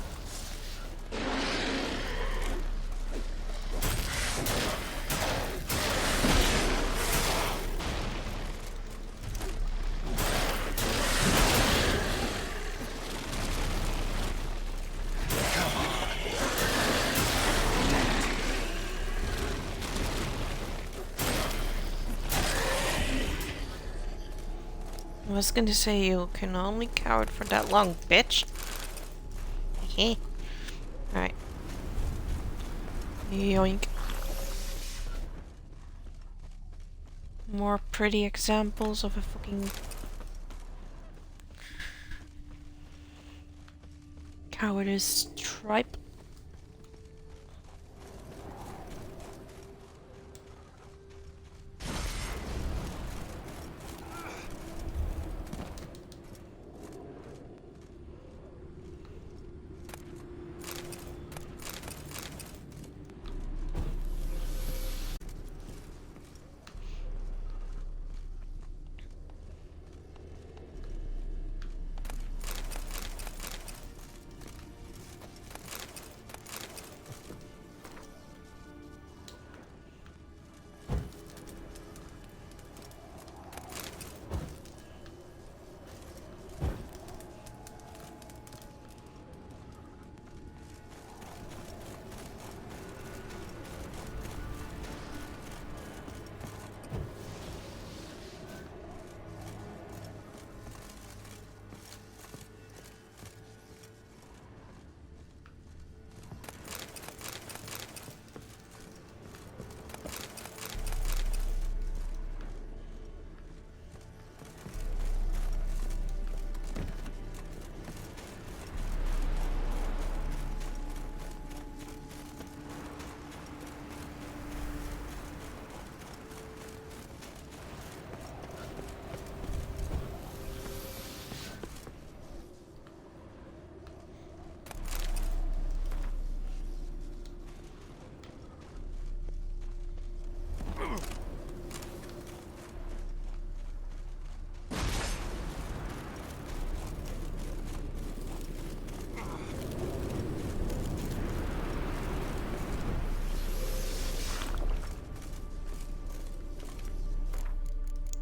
I was going to say you can only cower for that long, bitch. Heh. Alright. Yoink. More pretty examples of a fucking cowardice tripe.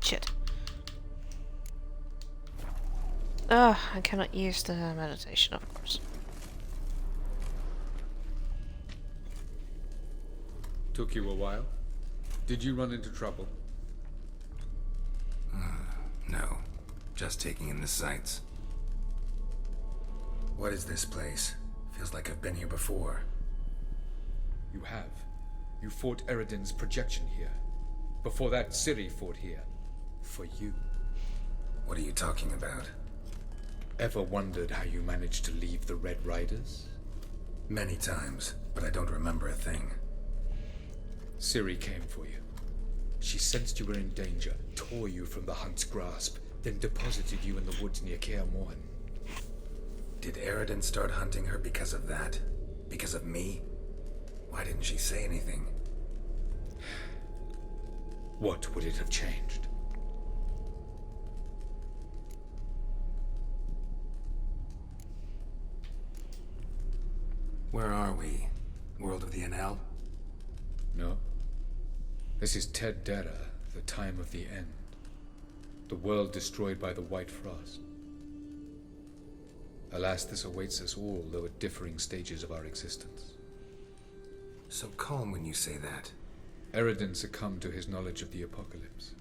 Shit. Ugh, I cannot use the meditation, of course. Took you a while? Did you run into trouble? No. Just taking in the sights. What is this place? Feels like I've been here before. You have. You fought Eridan's projection here. Before that, Ciri fought here. For you. What are you talking about? Ever wondered how you managed to leave the Red Riders? Many times, but I don't remember a thing. Ciri came for you. She sensed you were in danger, tore you from the Hunt's grasp, then deposited you in the woods near Kaer Morhen. Did Eridan start hunting her because of that? Because of me? Why didn't she say anything? What would it have changed? Where are we? World of the NL? No. This is Ted Dera, the time of the end. The world destroyed by the White Frost. Alas, this awaits us all, though at differing stages of our existence. So calm when you say that. Eridan succumbed to his knowledge of the apocalypse.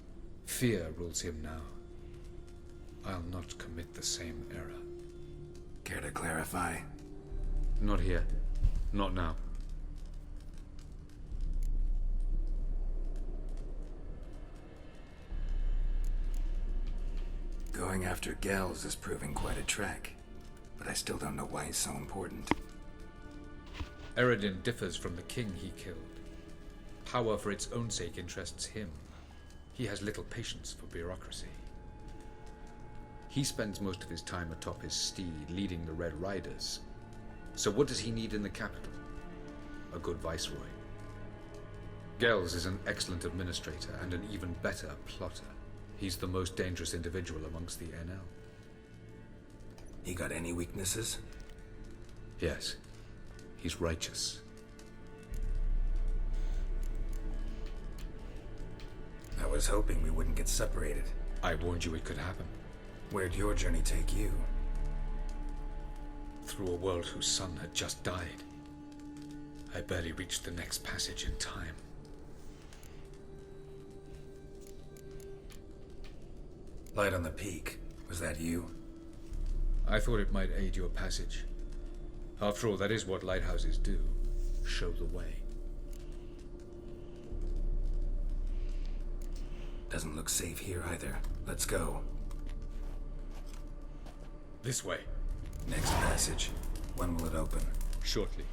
Fear rules him now. I'll not commit the same error. Care to clarify? Not here. Not now. Going after Gels is proving quite a trek, but I still don't know why he's so important. Eredin differs from the king he killed. Power for its own sake interests him. He has little patience for bureaucracy. He spends most of his time atop his steed, leading the Red Riders. So what does he need in the capital? A good viceroy. Gels is an excellent administrator and an even better plotter. He's the most dangerous individual amongst the NL. He got any weaknesses? Yes. He's righteous. I was hoping we wouldn't get separated. I warned you it could happen. Where'd your journey take you? Through a world whose son had just died. I barely reached the next passage in time. Light on the peak. Was that you? I thought it might aid your passage. After all, that is what lighthouses do. Show the way. Doesn't look safe here either. Let's go. This way. Next passage. When will it open? Shortly.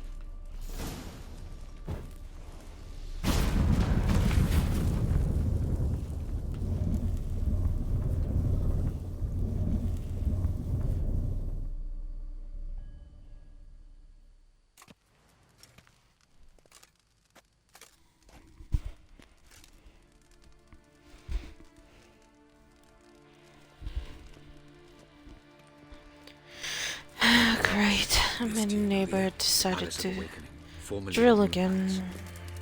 Great. My neighbor decided to drill again.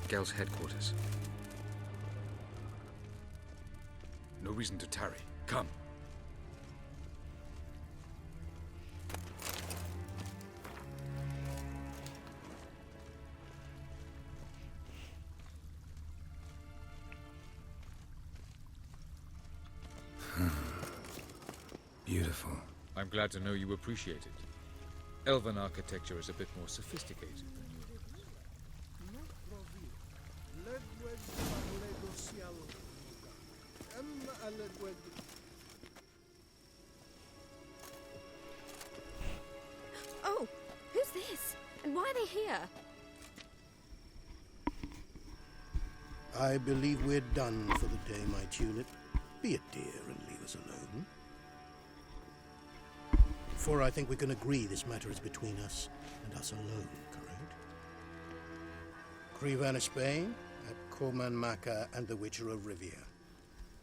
Gels headquarters. No reason to tarry. Come. Beautiful. I'm glad to know you appreciate it. Elven architecture is a bit more sophisticated than Oh, who's this? And why are they here? I believe we're done for the day, my tulip. Be a dear and leave us alone. For I think we can agree this matter is between us and us alone, correct? Crevan of Spain, at Corman Maca and the Witcher of Rivia.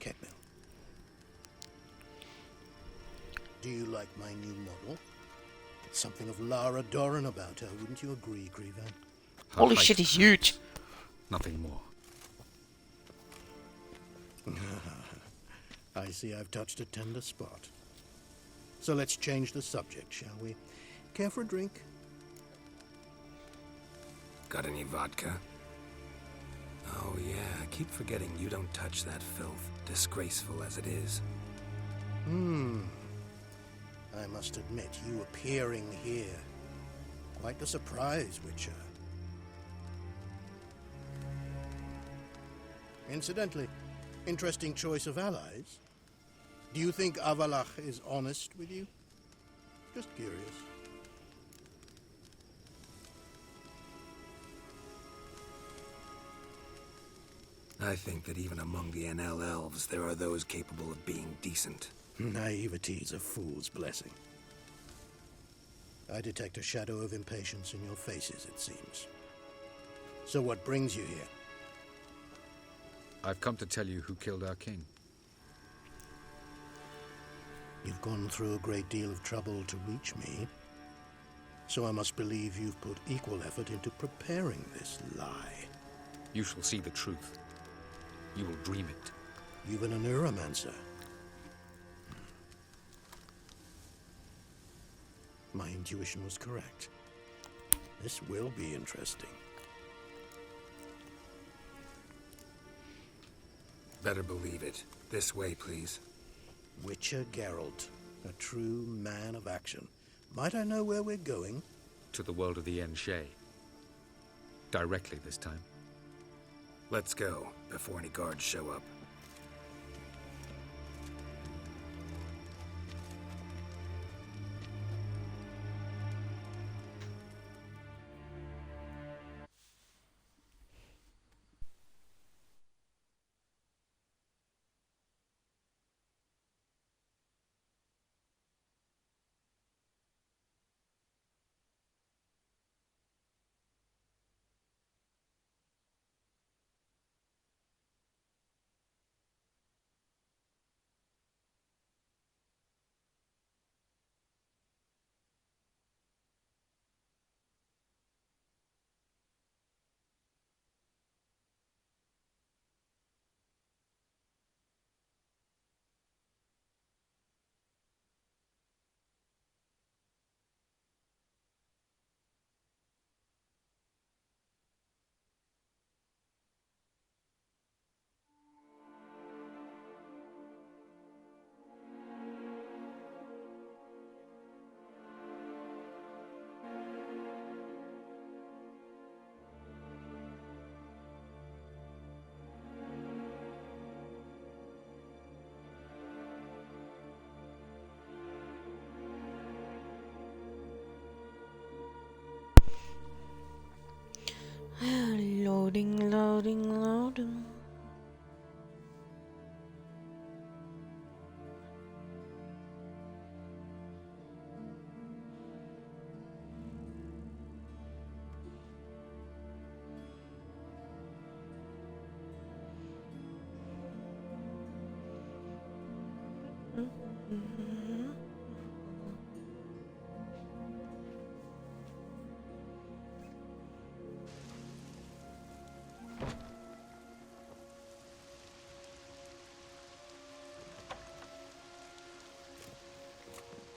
Ketmil. Do you like my new model? It's something of Lara Doran about her, wouldn't you agree, Crevan? Holy shit, he's huge! Nothing more. I see I've touched a tender spot. So let's change the subject, shall we? Care for a drink? Got any vodka? Oh yeah, I keep forgetting you don't touch that filth, disgraceful as it is. I must admit, you appearing here. Quite the surprise, Witcher. Incidentally, interesting choice of allies. Do you think Avalach is honest with you? Just curious. I think that even among the NL elves, there are those capable of being decent. Naivety is a fool's blessing. I detect a shadow of impatience in your faces, it seems. So what brings you here? I've come to tell you who killed our king. You've gone through a great deal of trouble to reach me. So I must believe you've put equal effort into preparing this lie. You shall see the truth. You will dream it. Even a neuromancer. My intuition was correct. This will be interesting. Better believe it. This way, please. Witcher Geralt, a true man of action. Might I know where we're going? To the world of the Enshe. Directly this time. Let's go, before any guards show up.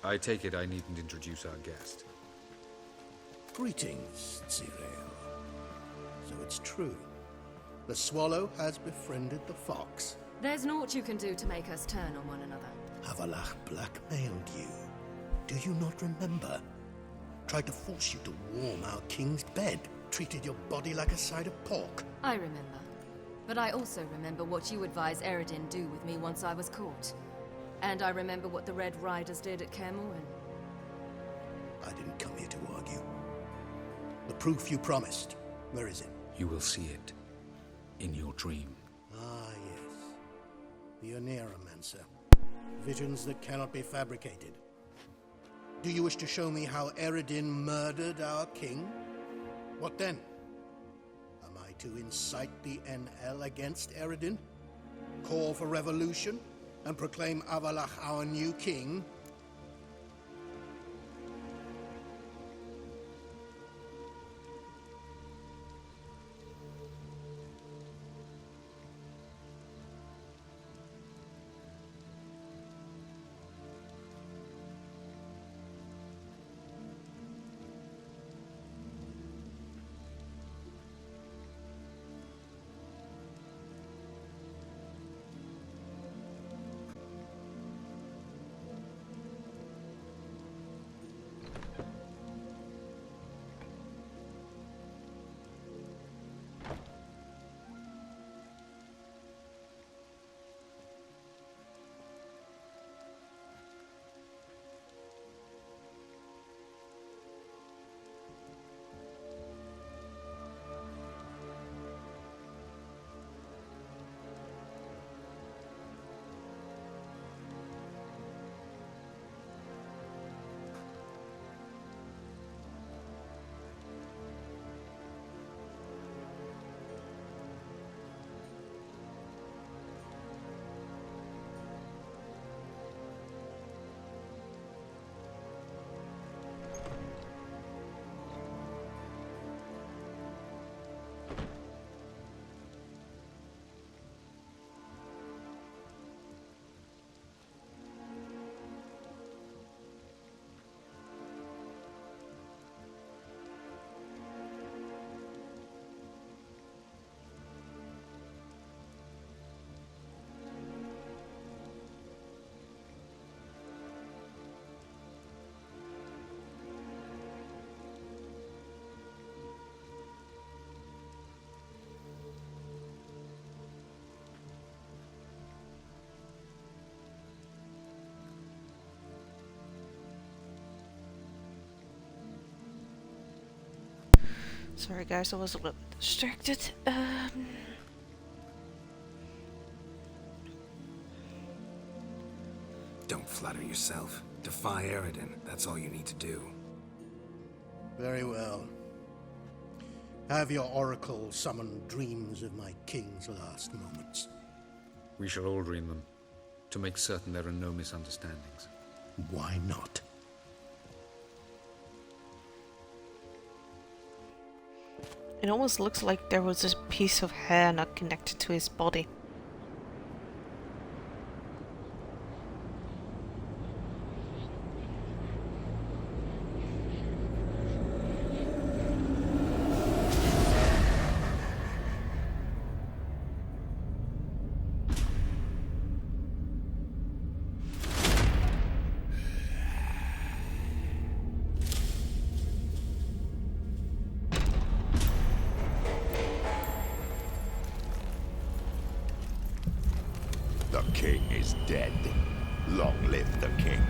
I take it I needn't introduce our guest. Greetings, Zirael. So it's true. The swallow has befriended the fox. There's naught you can do to make us turn on one another. Avalach blackmailed you. Do you not remember? Tried to force you to warm our king's bed. Treated your body like a side of pork. I remember. But I also remember what you advised Eredin do with me once I was caught. And I remember what the Red Riders did at Kaer Morhen. I didn't come here to argue. The proof you promised, where is it? You will see it in your dream. Ah, yes. The Oneiromancer. Visions that cannot be fabricated. Do you wish to show me how Eredin murdered our king? What then? Am I to incite the NL against Eredin? Call for revolution? And proclaim Avalach our new king? Sorry guys, I was a little distracted. Don't flatter yourself. Defy Eredin. That's all you need to do. Very well. Have your oracle summon dreams of my king's last moments. We shall all dream them, to make certain there are no misunderstandings. Why not? It almost looks like there was this piece of hair not connected to his body. The king is dead. Long live the king.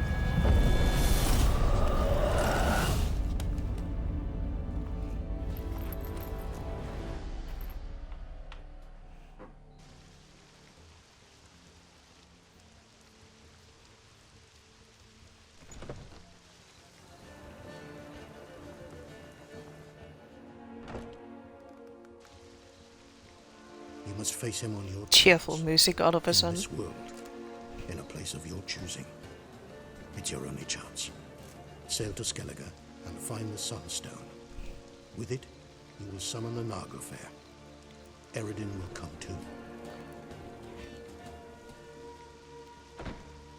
You must face him on your Cheerful music all of a in sudden. this world. in a place of your choosing. It's your only chance. Sail to Skellige and find the Sunstone. With it, you will summon the Naga Fair. Eredin will come too.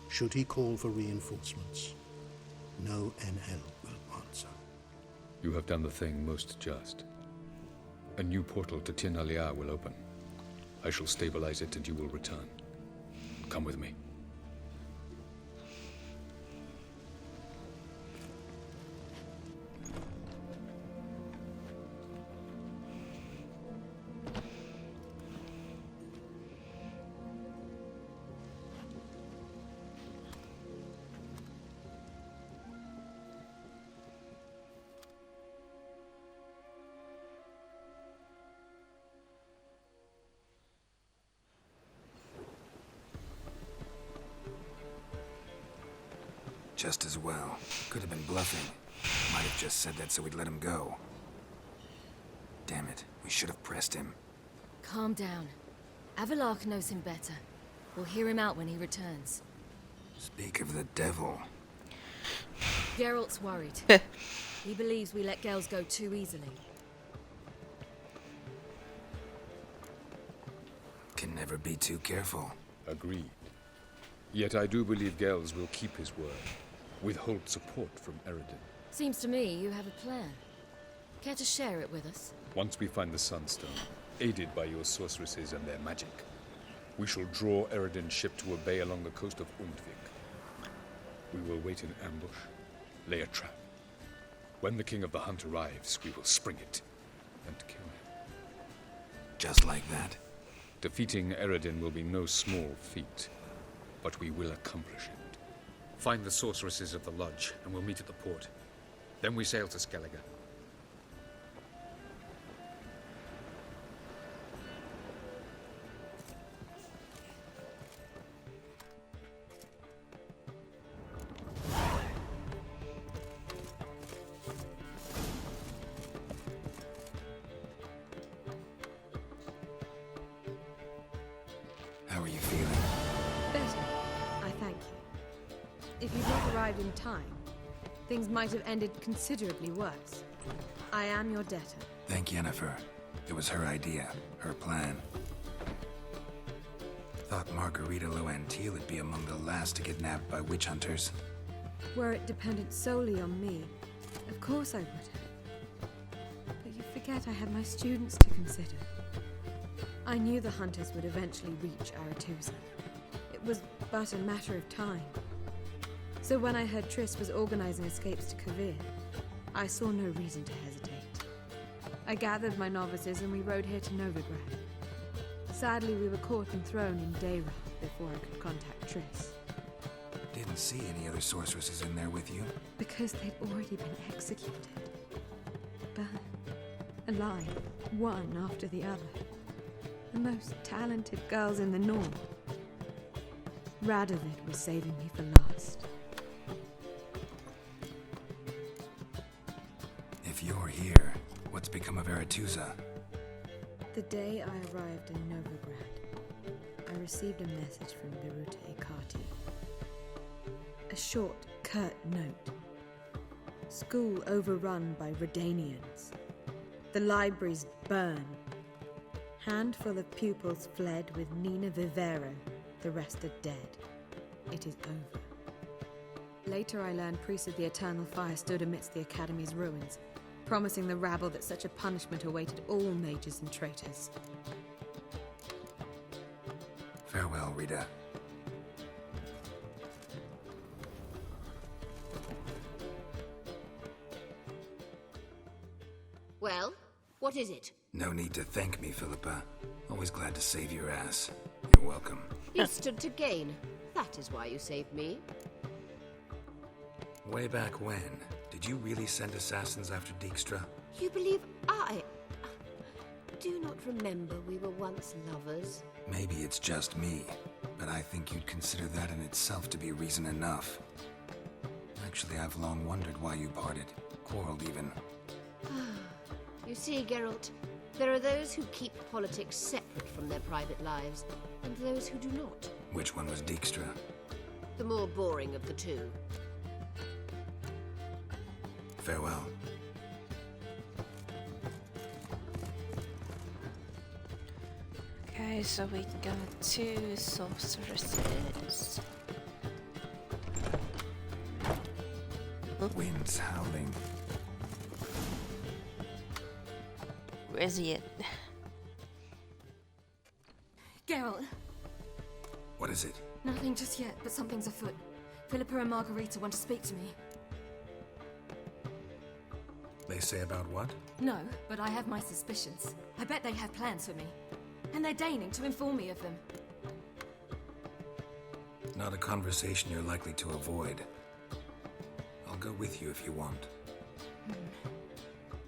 Should he call for reinforcements, no NL will answer. You have done the thing most just. A new portal to Tin Alia will open. I shall stabilize it and you will return. Come with me. Just as well. Could have been bluffing. Might have just said that so we'd let him go. Damn it, we should have pressed him. Calm down. Avalark knows him better. We'll hear him out when he returns. Speak of the devil. Geralt's worried. He believes we let girls go too easily. Can never be too careful. Agreed. Yet I do believe Gels will keep his word. Withhold support from Eredin. Seems to me you have a plan. Care to share it with us? Once we find the Sunstone, aided by your sorceresses and their magic, we shall draw Eredin's ship to a bay along the coast of Undvik. We will wait in ambush, lay a trap. When the King of the Hunt arrives, we will spring it and kill him. Just like that? Defeating Eredin will be no small feat, but we will accomplish it. Find the sorceresses of the lodge, and we'll meet at the port. Then we sail to Skellige. How are you feeling? Better, I thank you. If you'd not arrived in time, things might have ended considerably worse. I am your debtor. Thank Yennefer. It was her idea, her plan. Thought Margarita Loantil would be among the last to get nabbed by witch hunters. Were it dependent solely on me, of course I would have. But you forget I had my students to consider. I knew the hunters would eventually reach Aretusa. It was but a matter of time. So when I heard Triss was organizing escapes to Kavir, I saw no reason to hesitate. I gathered my novices and we rode here to Novigrad. Sadly, we were caught and thrown in Dayra before I could contact Triss. Didn't see any other sorceresses in there with you? Because they'd already been executed. Burned. Alive, one after the other. The most talented girls in the North. Radovid was saving me for last. If you're here, what's become of Aretusa? The day I arrived in Novigrad, I received a message from Birute Ekati. A short, curt note. School overrun by Redanians. The libraries burned. Handful of pupils fled with Nina Vivero. The rest are dead. It is over. Later I learned priests of the Eternal Fire stood amidst the Academy's ruins, promising the rabble that such a punishment awaited all mages and traitors. Farewell, Rita. Well, what is it? No need to thank me, Philippa. Always glad to save your ass. You're welcome. You stood to gain. That is why you saved me. Way back when, did you really send assassins after Dijkstra? You believe I... Do not remember we were once lovers? Maybe it's just me, but I think you'd consider that in itself to be reason enough. Actually, I've long wondered why you parted. Quarreled even. You see, Geralt, there are those who keep politics separate from their private lives, and those who do not. Which one was Dijkstra? The more boring of the two. Farewell. Okay, so we got 2 sorceresses. Wind's howling. Where is he at? Geralt, What is it? nothing just yet, but something's afoot. Philippa and Margarita want to speak to me. They say about what? No, but I have my suspicions. I bet they have plans for me. And they're deigning to inform me of them. Not a conversation you're likely to avoid. I'll go with you if you want.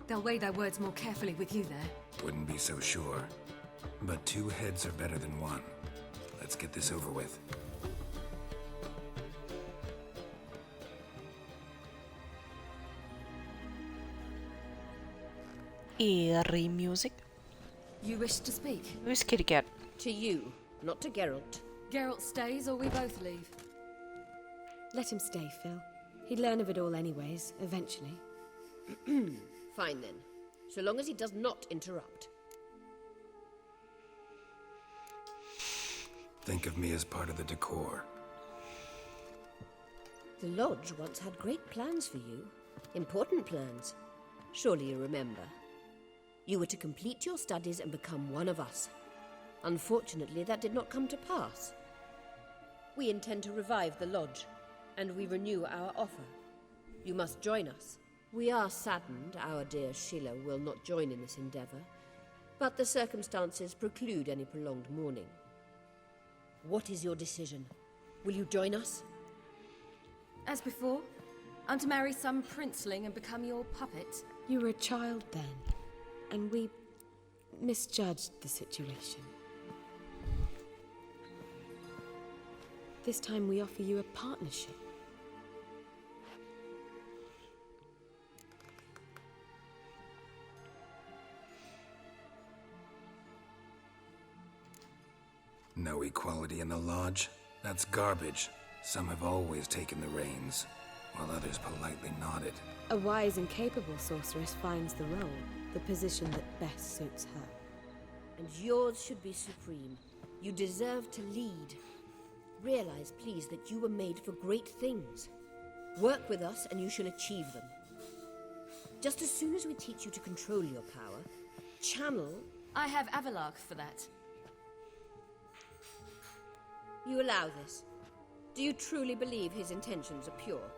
They'll weigh their words more carefully with you there. Wouldn't be so sure. But 2 heads are better than 1. Let's get this over with. Eerie music. You wish to speak? Who's Kitty Cat? To you, not to Geralt. Geralt stays or we both leave. Let him stay, Phil. He'd learn of it all anyways, eventually. Fine then. So long as he does not interrupt. Think of me as part of the decor. The Lodge once had great plans for you. Important plans. Surely you remember. You were to complete your studies and become one of us. Unfortunately, that did not come to pass. We intend to revive the Lodge, and we renew our offer. You must join us. We are saddened our dear Sheila will not join in this endeavor, but the circumstances preclude any prolonged mourning. What is your decision? Will you join us? As before, I'm to marry some princeling and become your puppet. You were a child then, and we misjudged the situation. This time we offer you a partnership. No equality in the Lodge? That's garbage. Some have always taken the reins, while others politely nodded. A wise and capable sorceress finds the role, the position that best suits her. And yours should be supreme. You deserve to lead. Realize, please, that you were made for great things. Work with us and you shall achieve them. Just as soon as we teach you to control your power, channel... I have Avalark for that. You allow this? Do you truly believe his intentions are pure?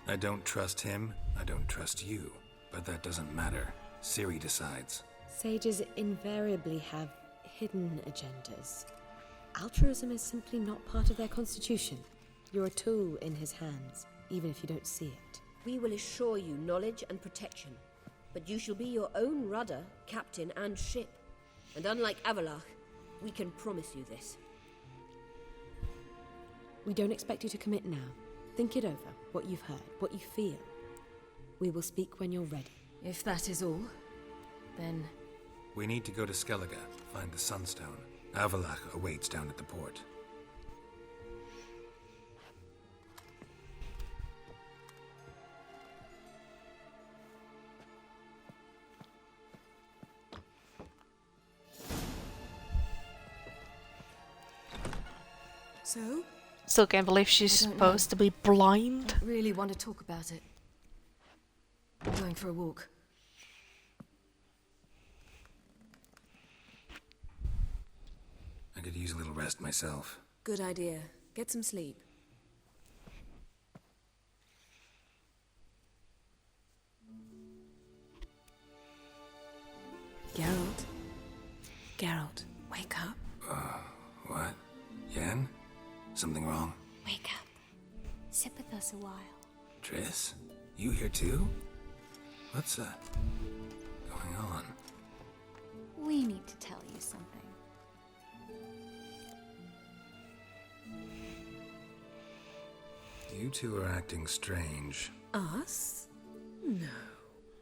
I don't trust him, I don't trust you. But that doesn't matter. Ciri decides. Sages invariably have hidden agendas. Altruism is simply not part of their constitution. You're a tool in his hands, even if you don't see it. We will assure you knowledge and protection, but you shall be your own rudder, captain, and ship. And unlike Avalark, we can promise you this. We don't expect you to commit now. Think it over, what you've heard, what you feel. We will speak when you're ready. If that is all, then... We need to go to Skellige, find the Sunstone. Avalach awaits down at the port. So? Still can't believe she's supposed to be blind. I really want to talk about it. I'm going for a walk. I could use a little rest myself. Good idea. Get some sleep. Geralt? Geralt, wake up. What? Yen? Something wrong? Wake up. Sit with us a while. Triss? You here too? What's, going on? We need to tell you something. You two are acting strange. Us? No.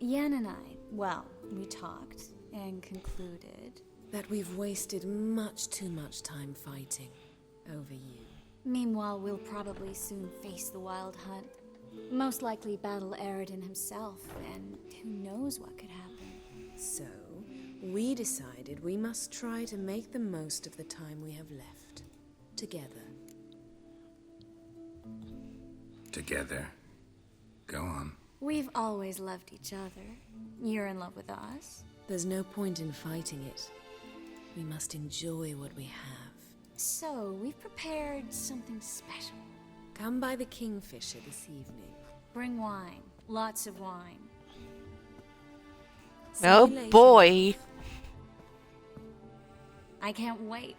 Yen and I, well, we talked and concluded That we've wasted much too much time fighting over you. Meanwhile, we'll probably soon face the Wild Hunt. Most likely battle Eredin himself, and who knows what could happen. So, we decided we must try to make the most of the time we have left. Together. Together? Go on. We've always loved each other. You're in love with us. There's no point in fighting it. We must enjoy what we have. So, we've prepared something special. Come by the Kingfisher this evening. Bring wine. Lots of wine. Oh boy. I can't wait.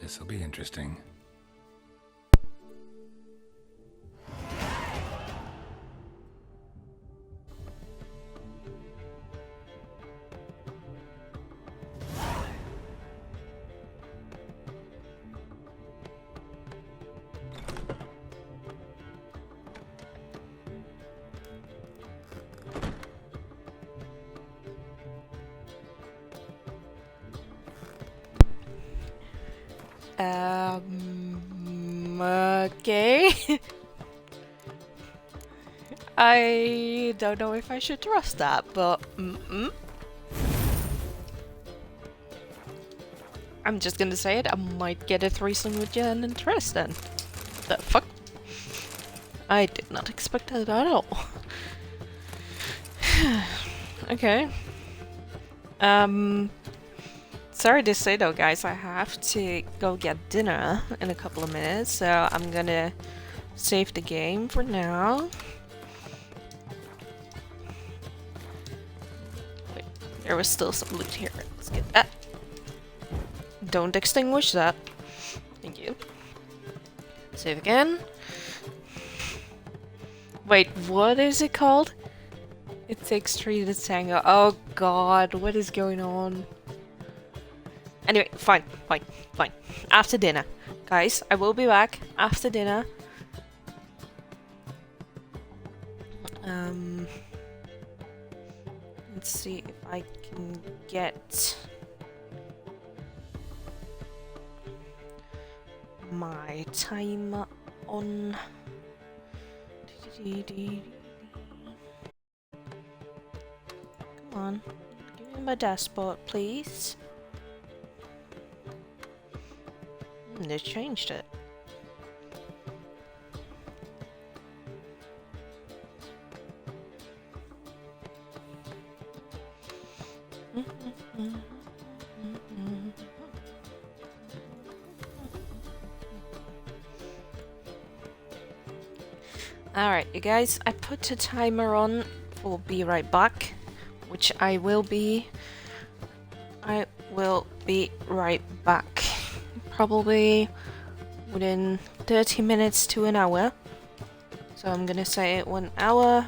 This'll be interesting. Okay. I don't know if I should trust that, but I'm just gonna say it, I might get a threesome with Jen and Tristan. The fuck? I did not expect that at all. Okay. Sorry to say though, guys, I have to go get dinner in a couple of minutes, so I'm gonna save the game for now. Wait, there was still some loot here. Let's get that. Don't extinguish that. Thank you. Save again. Wait, what is it called? It takes 3 to tango. Oh god, what is going on? Anyway, fine. After dinner. Guys, I will be back after dinner. Let's see if I can get my timer on. Come on. Give me my dashboard, please. They changed it. Alright, you guys, I put a timer on for be right back, which I will be. I will be right back. Probably within 30 minutes to an hour. So I'm gonna say 1 hour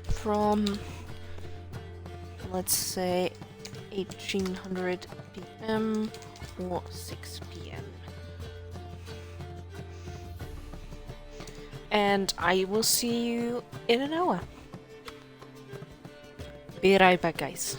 from, let's say, 1800 PM or 6 PM. And I will see you in an hour. Be right back, guys.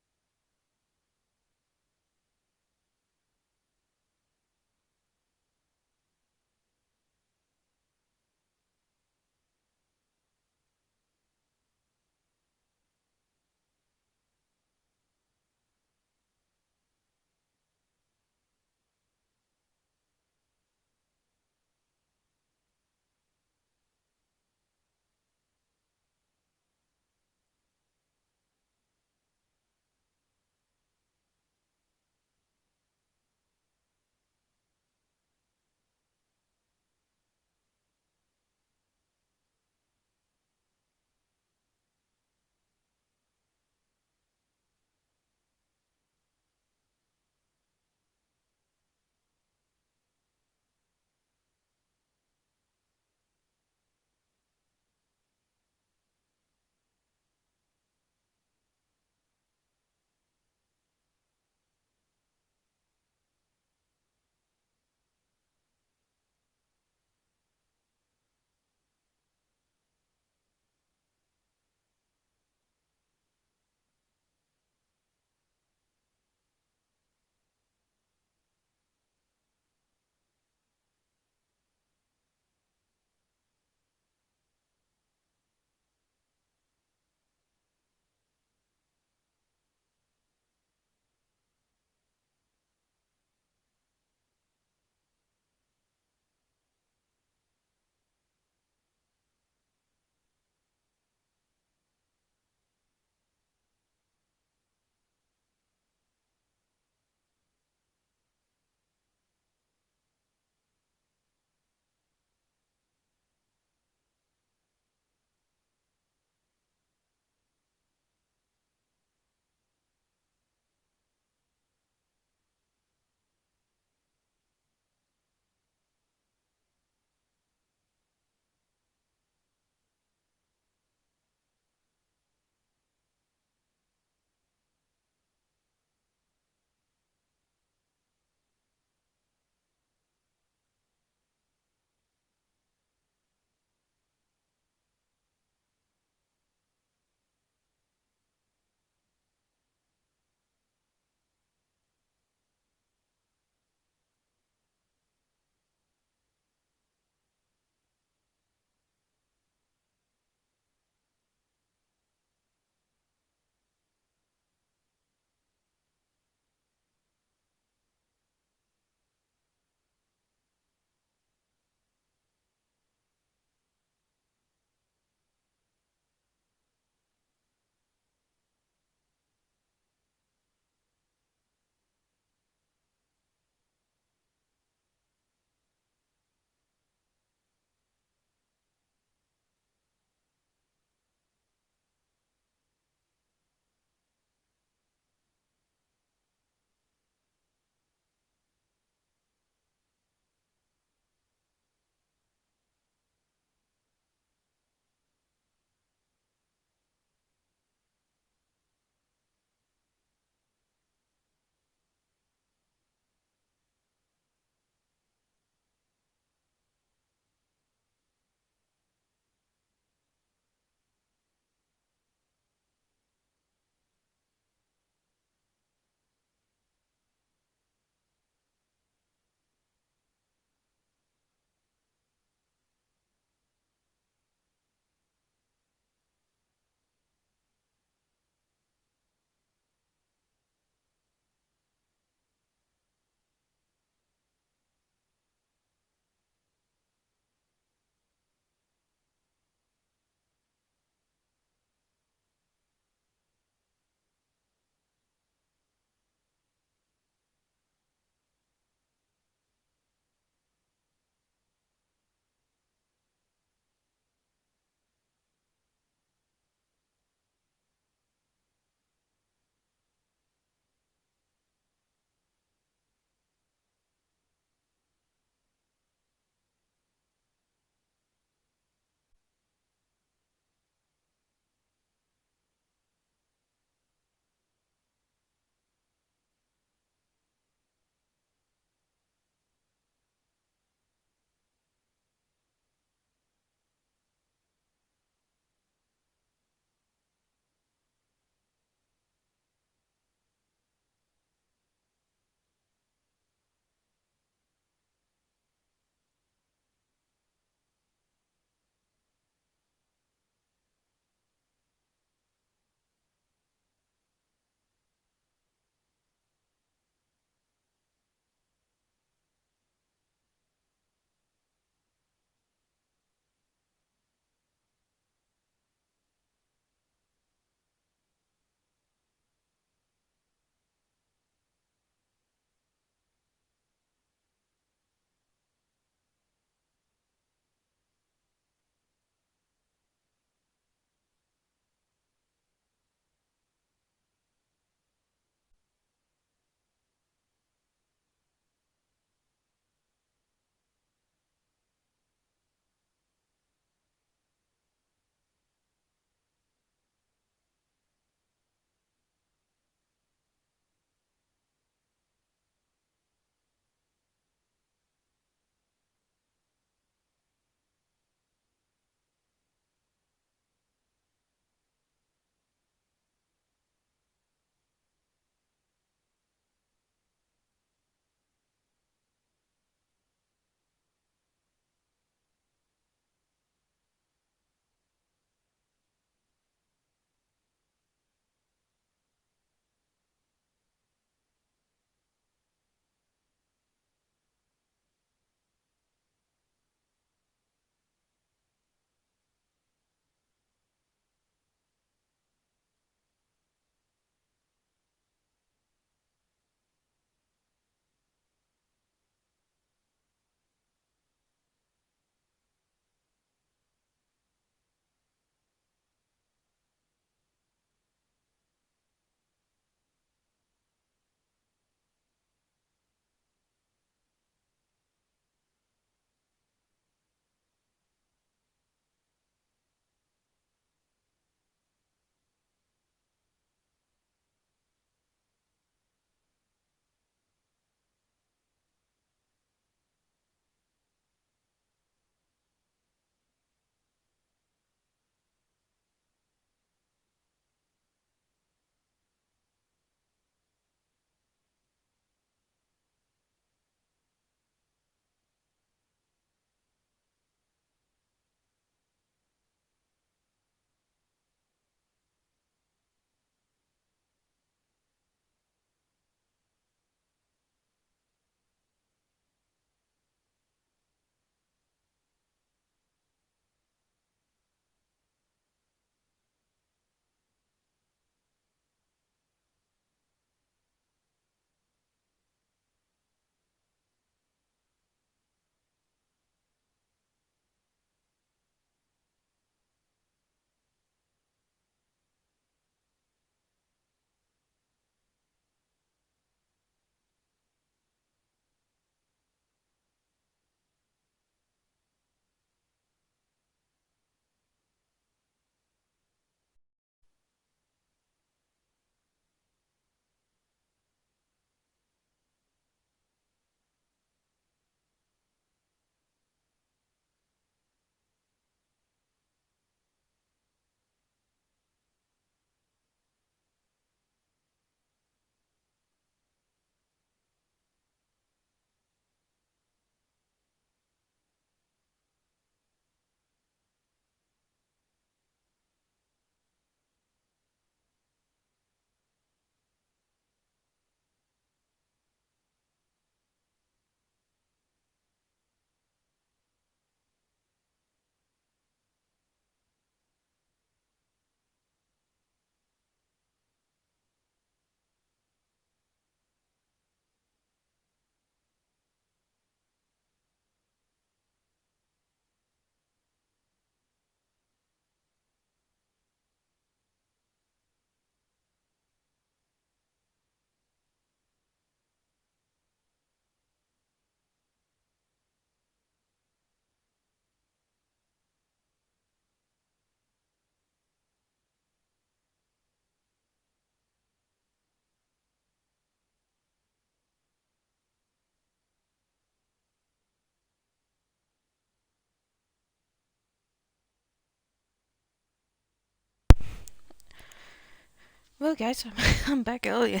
Well, guys, I'm back earlier.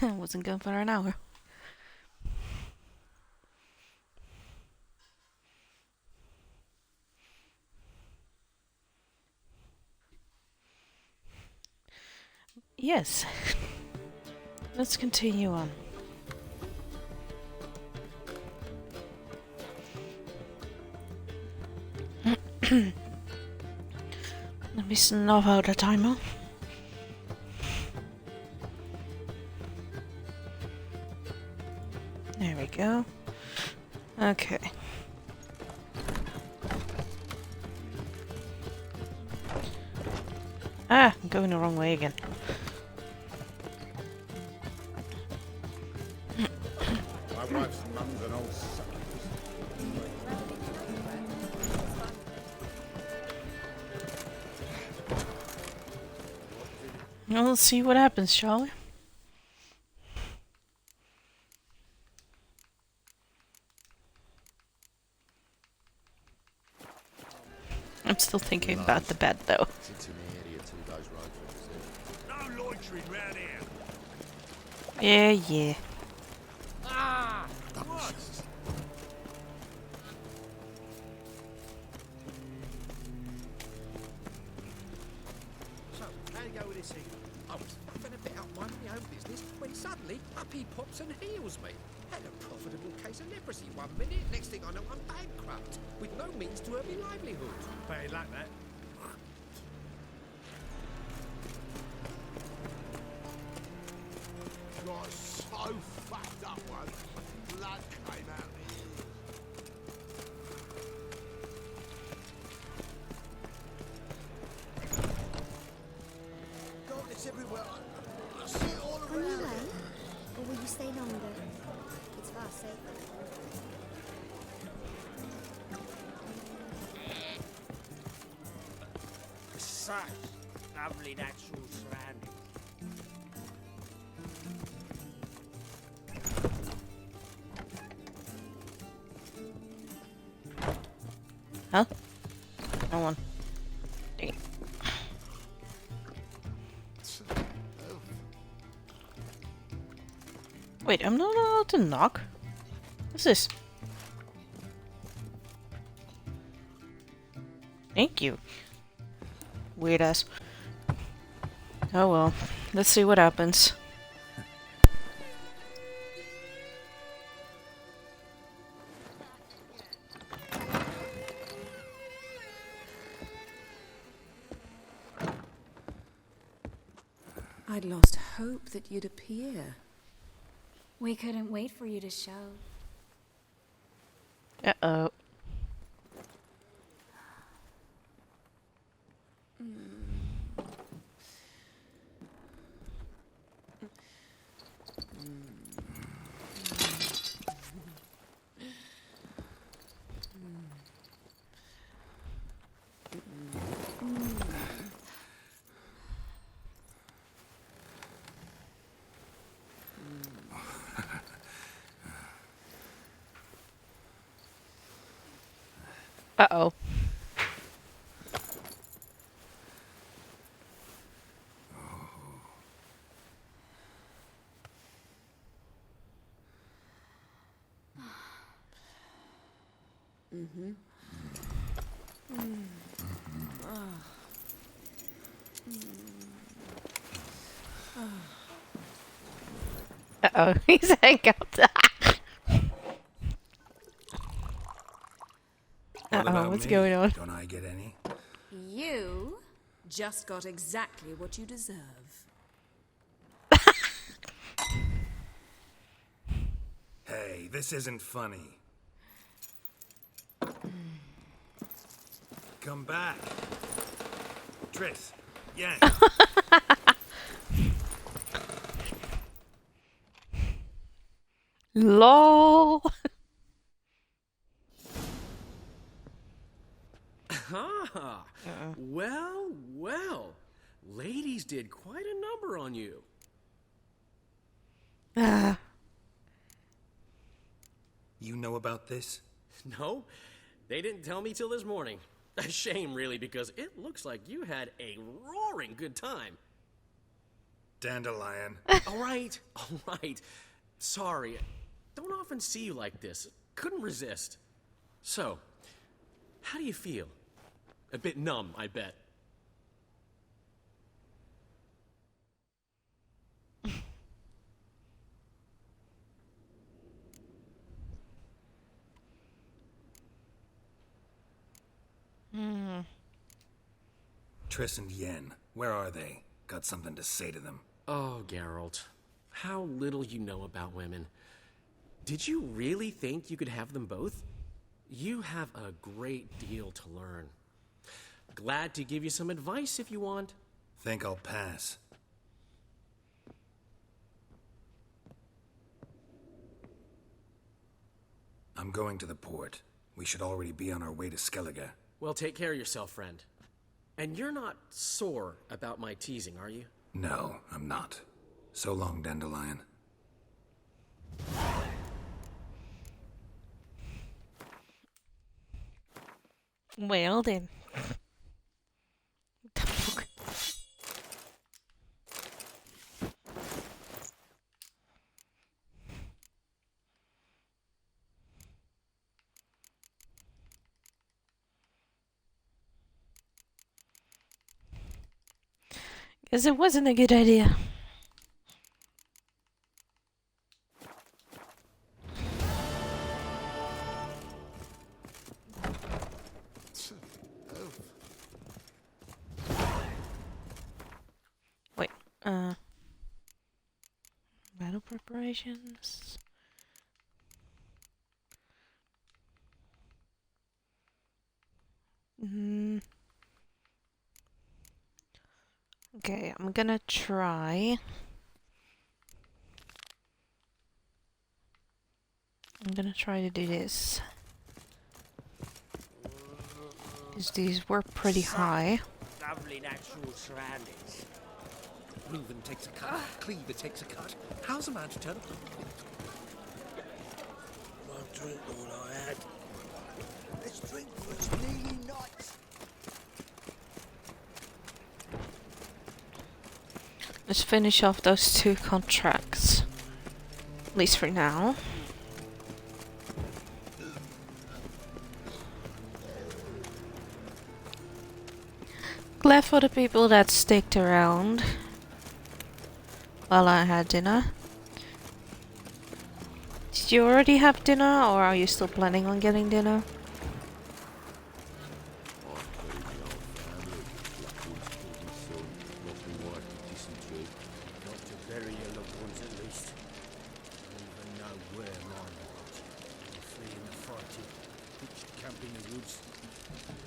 I wasn't gone for an hour. Yes. Let's continue on. Let me snuff out a timer. There we go. Okay. Ah, I'm going the wrong way again. My wife's mum's an old sucker. We'll see what happens, shall we? I'm still thinking about the bed, though. No loitering round here. Yeah. Ah! What? So, how you go with this thing? I was having a bit up minding my own business when suddenly up he pops and heals me. Had a profitable case of leprosy 1 minute, next thing I know I'm bankrupt, with no means to earn my livelihood. Better like that. Got so fucked up once, blood came out of me. God, it's everywhere. I see it all On your around. way? Or will you stay longer? It's far safer. Such lovely natural surroundings. Huh? No one. Dang it. Wait, I'm not allowed to knock? What's this? Thank you. Weird ass. Oh well. Let's see what happens. I'd lost hope that you'd appear. We couldn't wait for you to show. Uh-oh. Uh-oh. Mm-hmm. Uh-oh. He's hangouts. Uh-oh, what's going on? Don't I get any? You just got exactly what you deserve. Hey, this isn't funny. Come back. Triss, Yang. LOL. Ah, well. Ladies did quite a number on you. You know about this? No, they didn't tell me till this morning. A shame, really, because it looks like you had a roaring good time. Dandelion. All right. Sorry. Don't often see you like this. Couldn't resist. So, how do you feel? A bit numb, I bet. Triss and Yen, where are they? Got something to say to them. Oh, Geralt. How little you know about women. Did you really think you could have them both? You have a great deal to learn. Glad to give you some advice if you want. Think I'll pass. I'm going to the port. We should already be on our way to Skellige. Well, take care of yourself, friend. And you're not sore about my teasing, are you? No, I'm not. So long, Dandelion. Well then. Guess it wasn't a good idea. Wait, battle preparations. Okay, I'm gonna try. I'm gonna try to do this. Because these were pretty high. Lovely natural surroundings. Reuven takes a cut, Cleaver takes a cut. How's a man to turn up? Won't drink all I had. Let's drink for it's nearly night. Let's finish off those 2 contracts. At least for now. Glad for the people that sticked around while I had dinner. Did you already have dinner, or are you still planning on getting dinner? Not to bury your loved ones at least. I don't even know where mine was. Fleeing the fighting, pitched camp in the woods.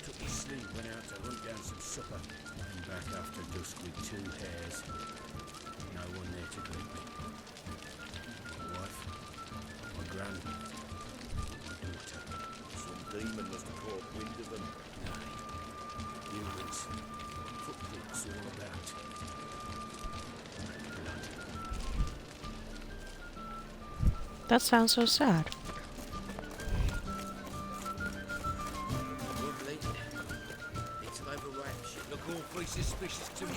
Took the sling, went out to hunt down some supper. Came back after dusk with 2 hares. No one there to greet me. My wife, my gran, my daughter. Some demon must have caught wind of them. Humans. Footprints all about. That sounds so sad. Good lady. It's over wraps. Look awfully suspicious to me.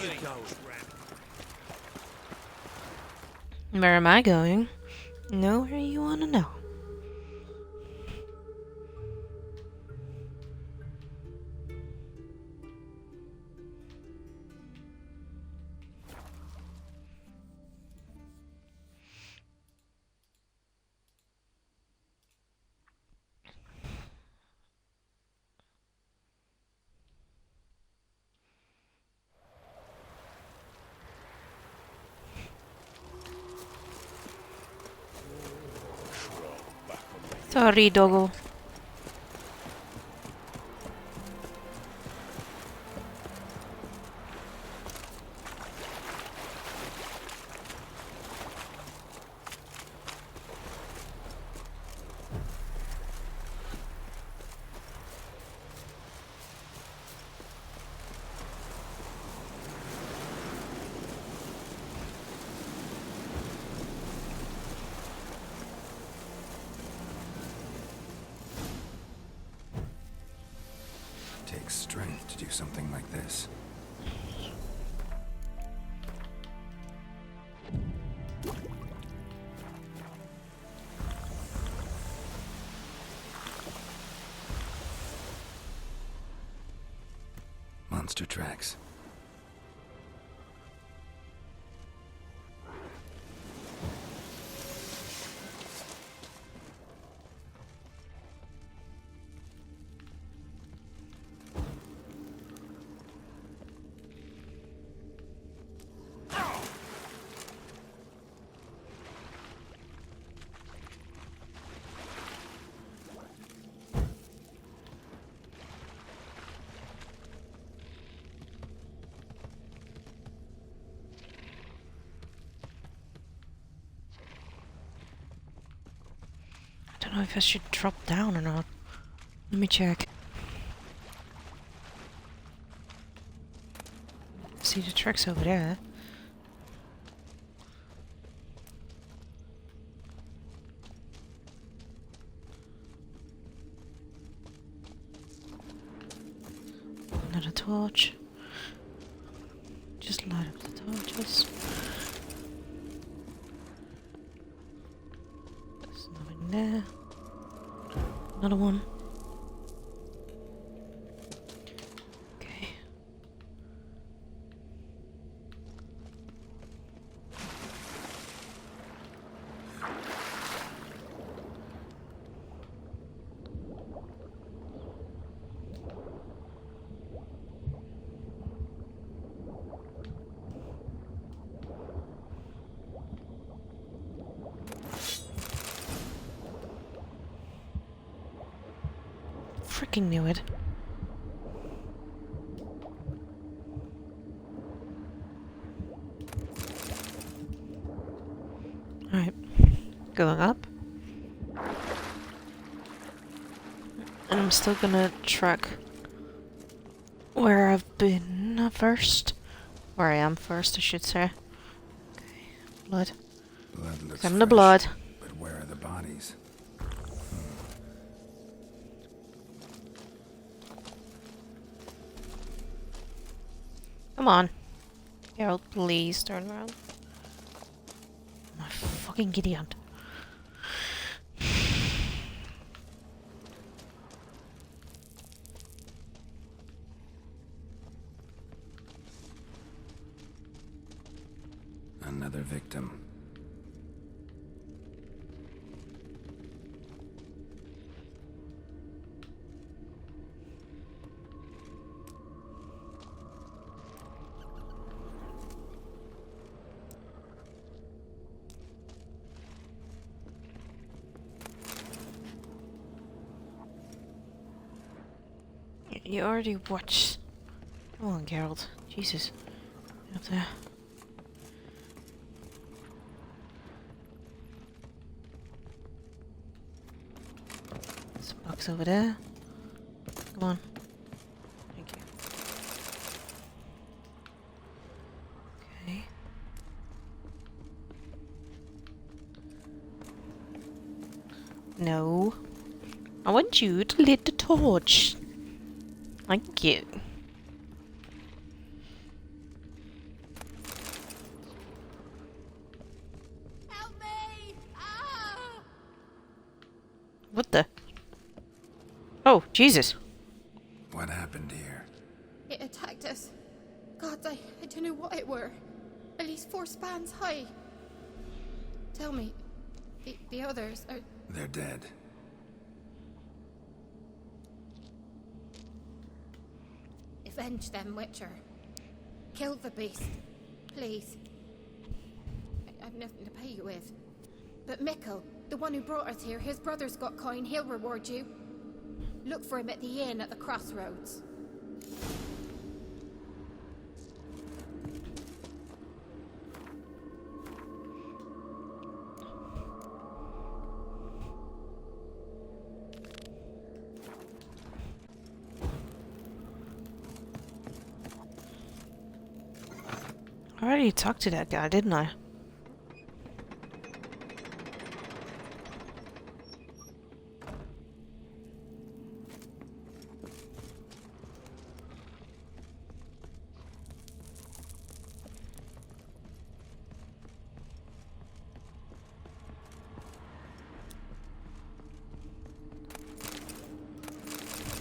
Where am I going? Nowhere you wanna know. Sorry, doggo. takes strength to do something like this. Monster tracks. I don't know if I should drop down or not. Let me check. See the tracks over there. Another torch. Just light up the torches. There's nothing there. Another one. Okay. Freaking knew it. Alright. Going up. And I'm still gonna track where I've been first. Where I am first, I should say. Okay. Blood. Blood looks Come the fresh, blood. But where are the bodies? Come on. Harold, please turn around. My fucking Gideon. Another victim. You already watched. Come on, Geralt. Jesus. Get up there. There's a box over there. Come on. Thank you. Okay. No. I want you to lit the torch. Thank you. Help me! Ah! What the? Oh, Jesus. What happened here? It attacked us. God, I don't know what it were. At least 4 spans high. Tell me, the others are... They're dead. Avenge them, Witcher. Kill the beast. Please. I've nothing to pay you with. But Mikkel, the one who brought us here, his brother's got coin, he'll reward you. Look for him at the inn at the crossroads. I already talked to that guy, didn't I?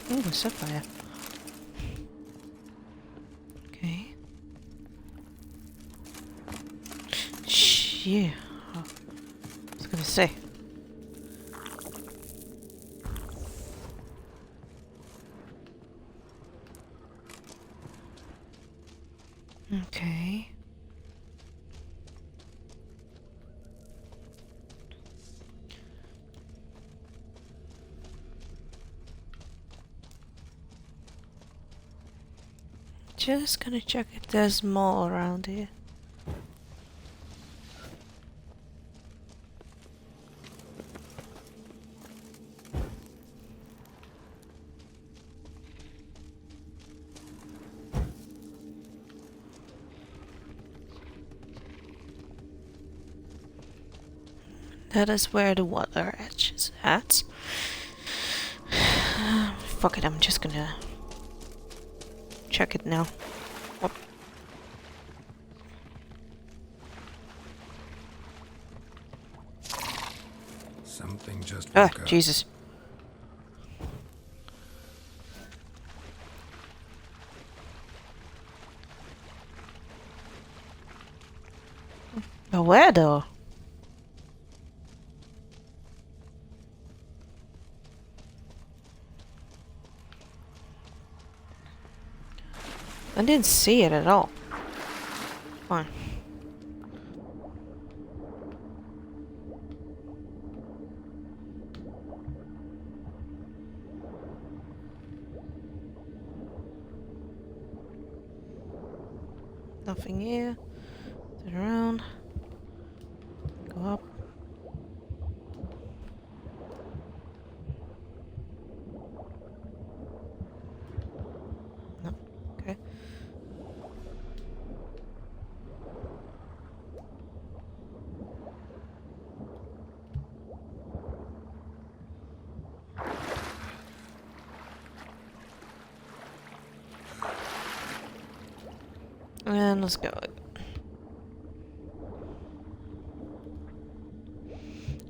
Ooh, a sapphire. Okay. Yeah. Oh, I was gonna say. Okay. Just gonna check if there's more around here. That is where the water edge is at. Fuck it, I'm just gonna check it now. Oh. Something just Ah, woke up. Jesus. But where though? I didn't see it at all. Fine. Nothing here. Turn around. Go up. No. Okay. And let's go.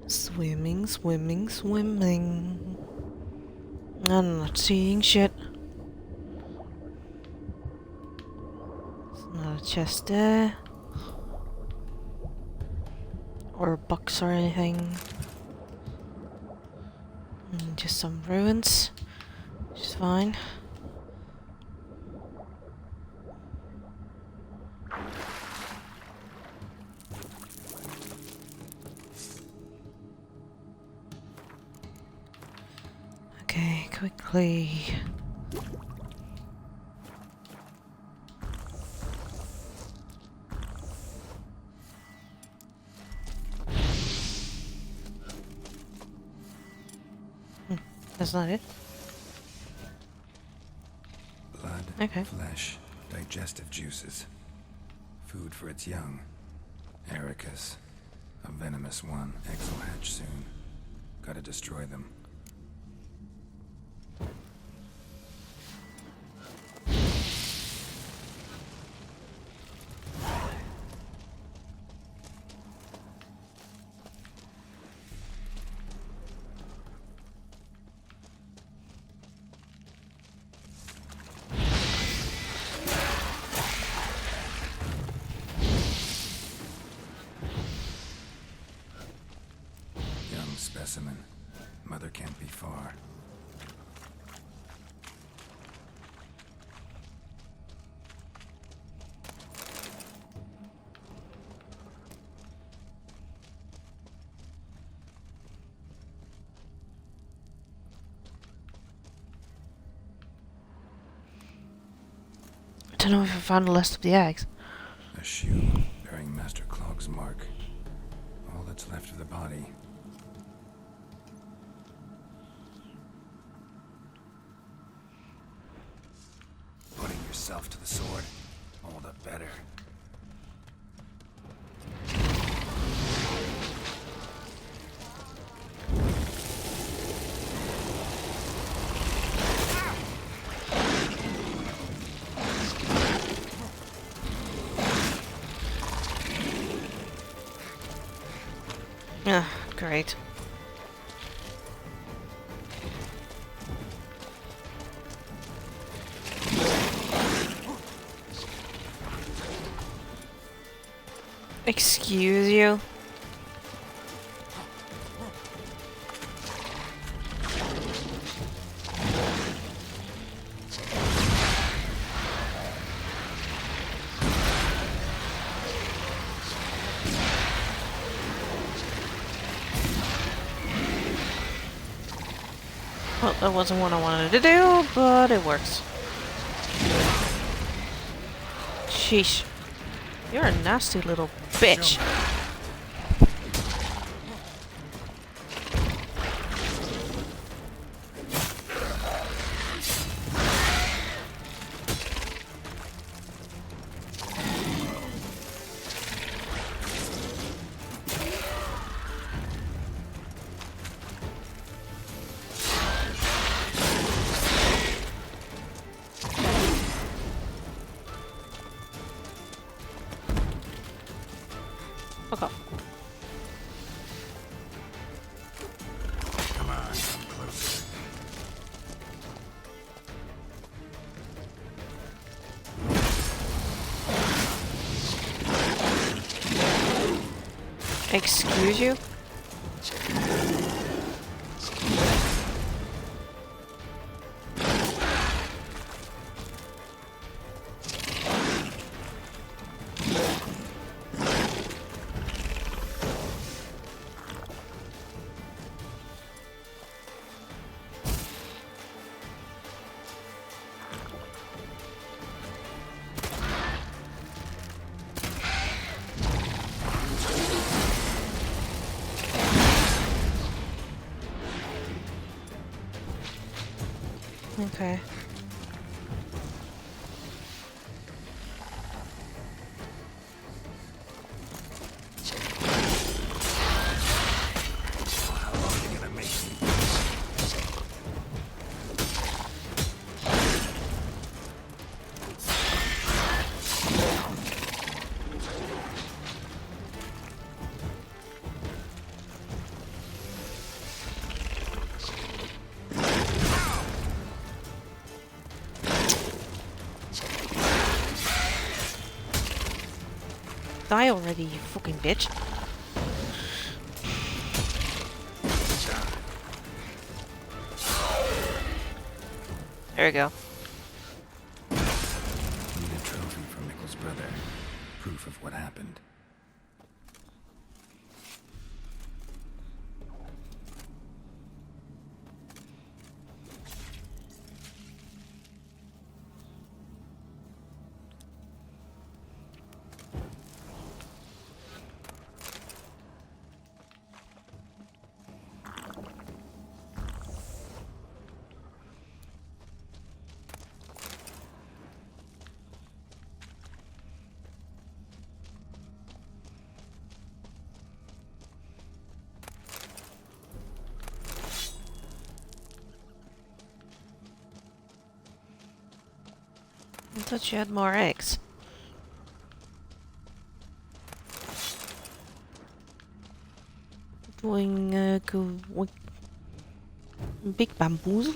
Swimming, swimming, swimming. I'm not seeing shit. There's not a chest there. Or a box or anything. Just some ruins. Which is fine. Okay, quickly. That's not it. Blood, Okay. flesh, digestive juices. Food for its young. Ericus. A venomous one. Eggs will hatch soon. Gotta destroy them. Young specimen. Mother can't be far. I don't know if I found the last of the eggs. A shoe bearing Master Clog's mark. All that's left of the body. Putting yourself to the sword, all the better. Ah, great. Excuse you? Well, that wasn't what I wanted to do, but it works. Sheesh. You're a nasty little bitch. Fuck off. Come on, come closer. Excuse you? Okay. How long are you gonna make me? Die already, you fucking bitch. There we go. Need a trophy for Mikkel's brother. Proof of what happened. I thought you had more eggs. Doing big bamboozle?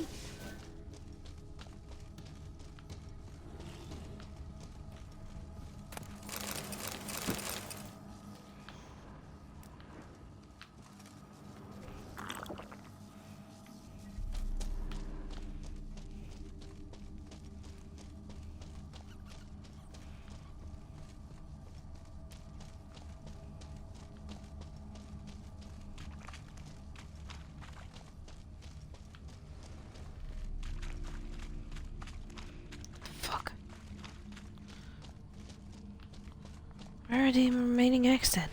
Where are the remaining eggs then?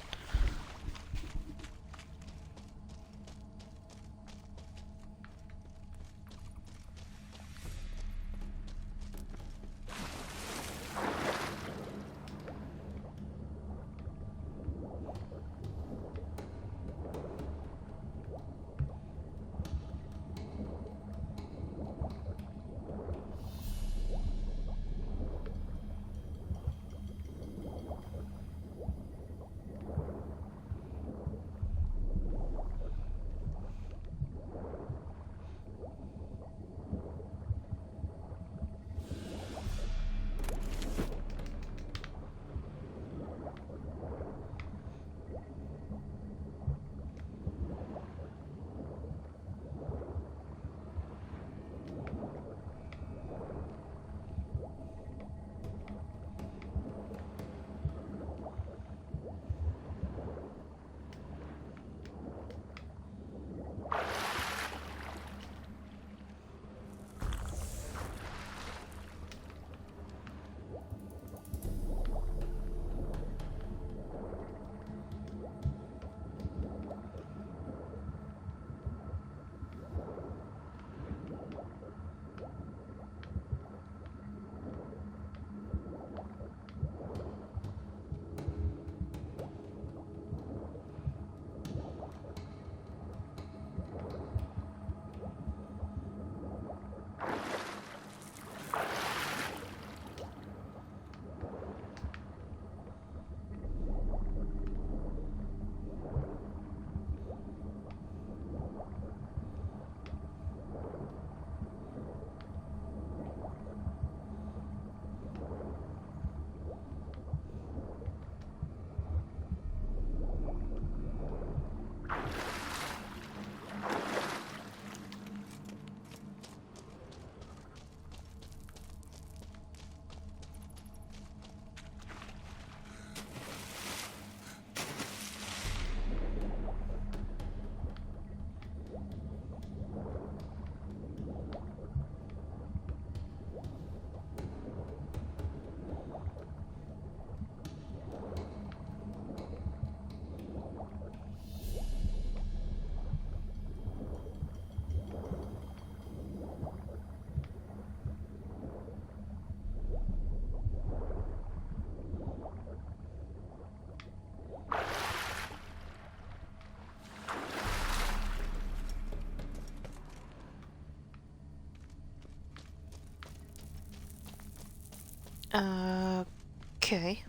Okay.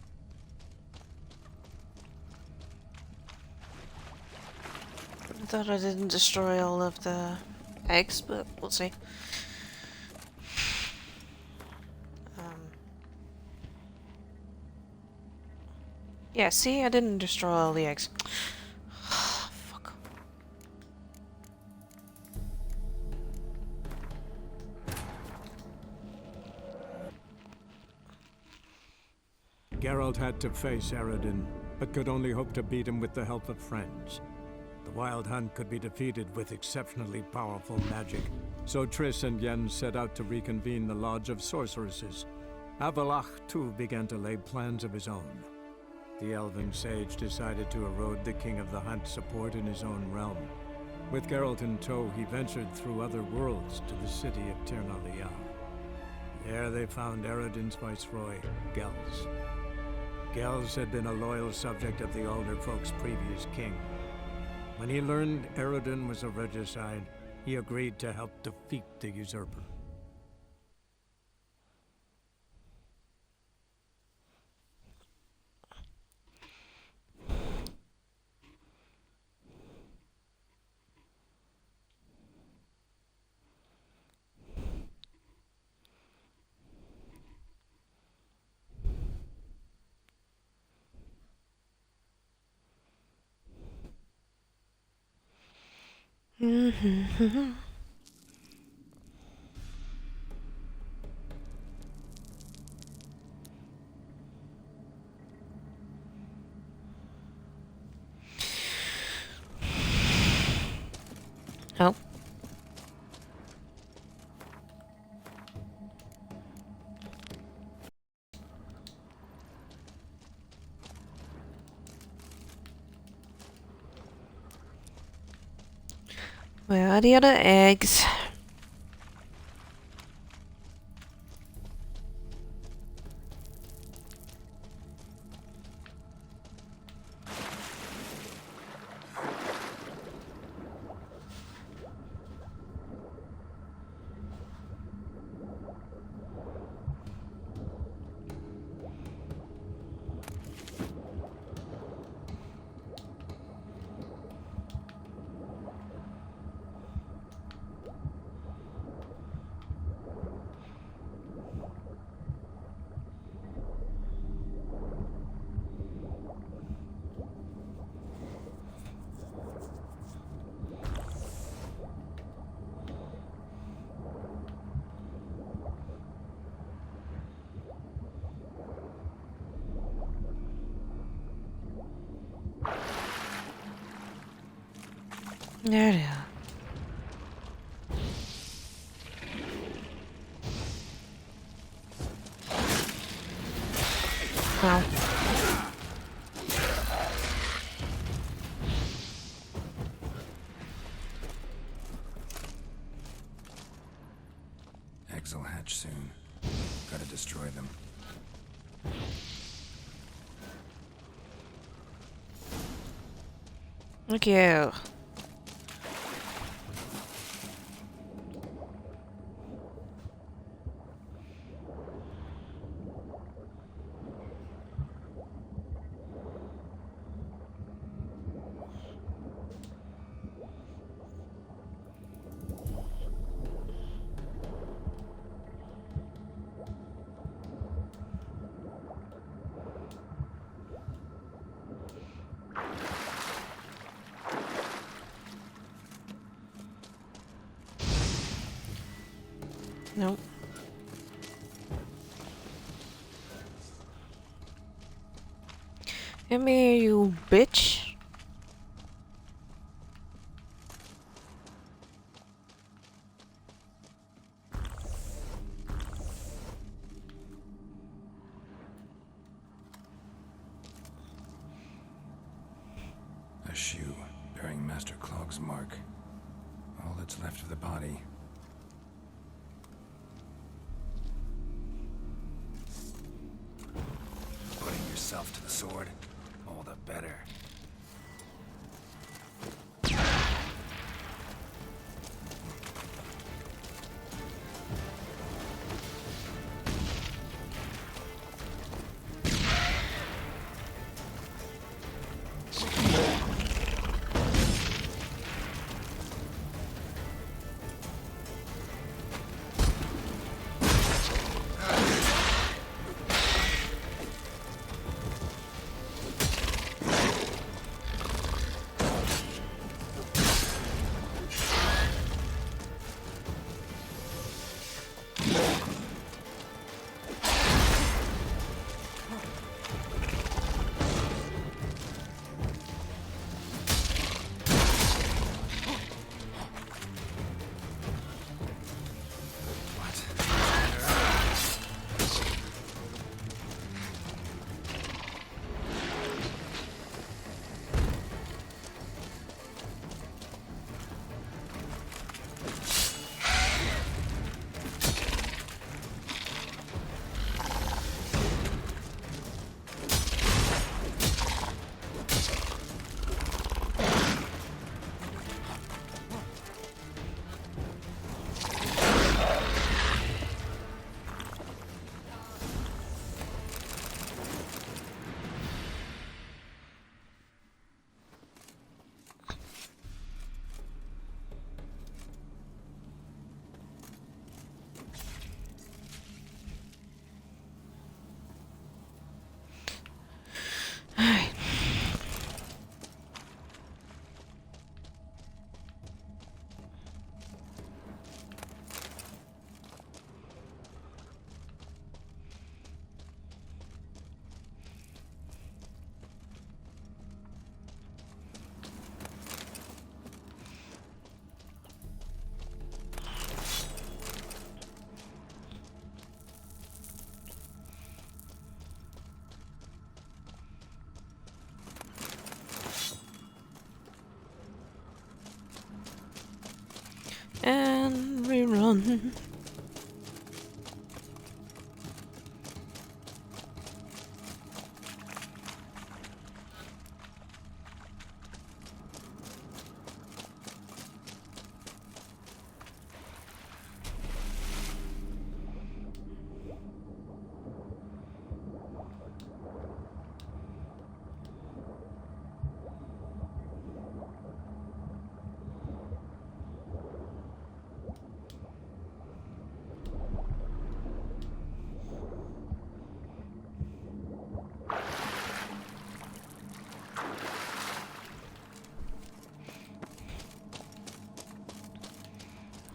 I thought I didn't destroy all of the eggs, but we'll see. Yeah, see, I didn't destroy all the eggs. Fuck. Geralt had to face Eredin, but could only hope to beat him with the help of friends. The Wild Hunt could be defeated with exceptionally powerful magic, so Triss and Yen set out to reconvene the Lodge of Sorceresses. Avalach, too, began to lay plans of his own. The elven sage decided to erode the King of the Hunt's support in his own realm. With Geralt in tow, he ventured through other worlds to the city of Tir na Lial. There they found Eredin's viceroy, Gels. Gels had been a loyal subject of the Alder Folk's previous king. When he learned Eredin was a regicide, he agreed to help defeat the usurper. Oh. Where are the other eggs? There they are. Wow. Eggs will hatch soon. Gotta destroy them. Thank you. Nope. Come here, you bitch. A shoe bearing Master Clog's mark. All that's left of the body. Putting yourself to the sword, all the better.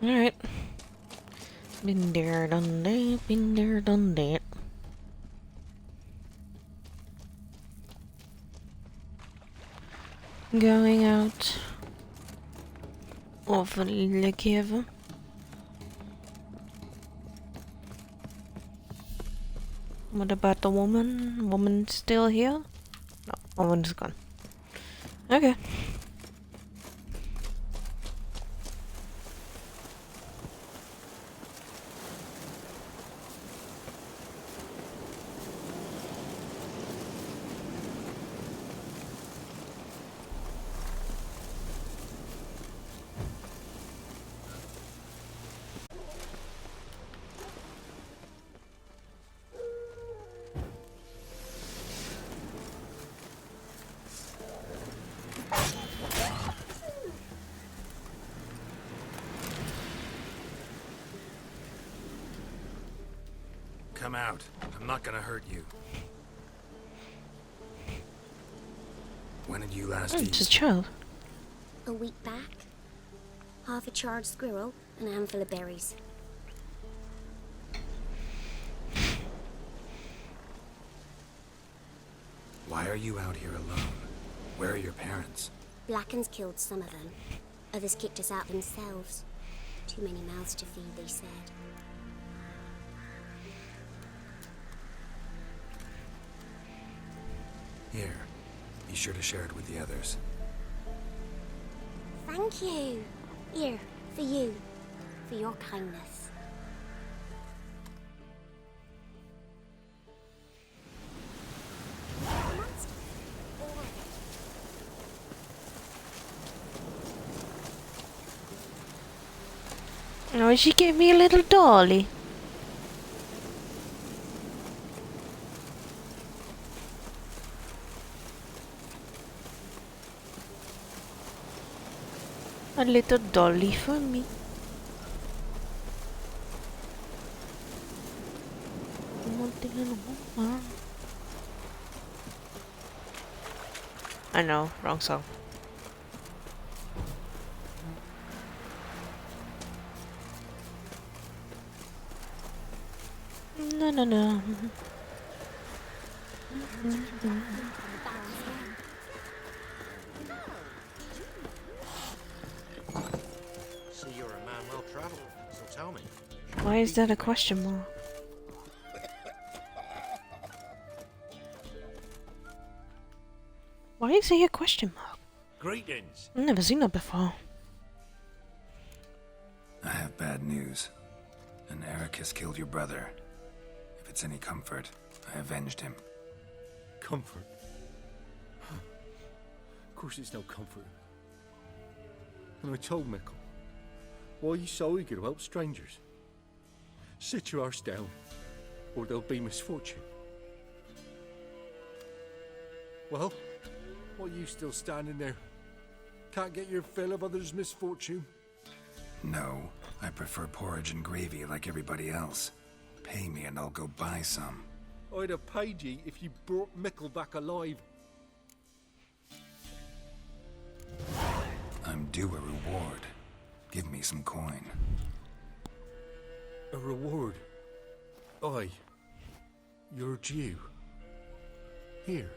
Alright. Been there, done that, been there, done that. Going out of the cave. What about the woman? Woman's still here? No, woman's gone. Okay. Come out. I'm not gonna hurt you. When did you last eat? Just a child. A week back. Half a charred squirrel and a handful of berries. Why are you out here alone? Where are your parents? Blackens killed some of them. Others kicked us out themselves. Too many mouths to feed, they said. Here. Be sure to share it with the others. Thank you. Here, for you. For your kindness. Oh, she gave me a little dolly. A little dolly for me. I know, wrong song. No, no, no. See, you're a man well traveled, so tell me. Why is that a question mark? Why is he a question mark? Greetings. I've never seen that before. I have bad news. An Eric has killed your brother. If it's any comfort, I avenged him. Comfort? Of course it's no comfort. And I told Mickle, why are you so eager to help strangers? Sit your arse down, or there'll be misfortune. Well, why are you still standing there? Can't get your fill of others' misfortune? No, I prefer porridge and gravy like everybody else. Pay me and I'll go buy some. I'd have paid ye if you brought Mickle back alive. I'm due a reward. Give me some coin. A reward? Aye. You're due. Here.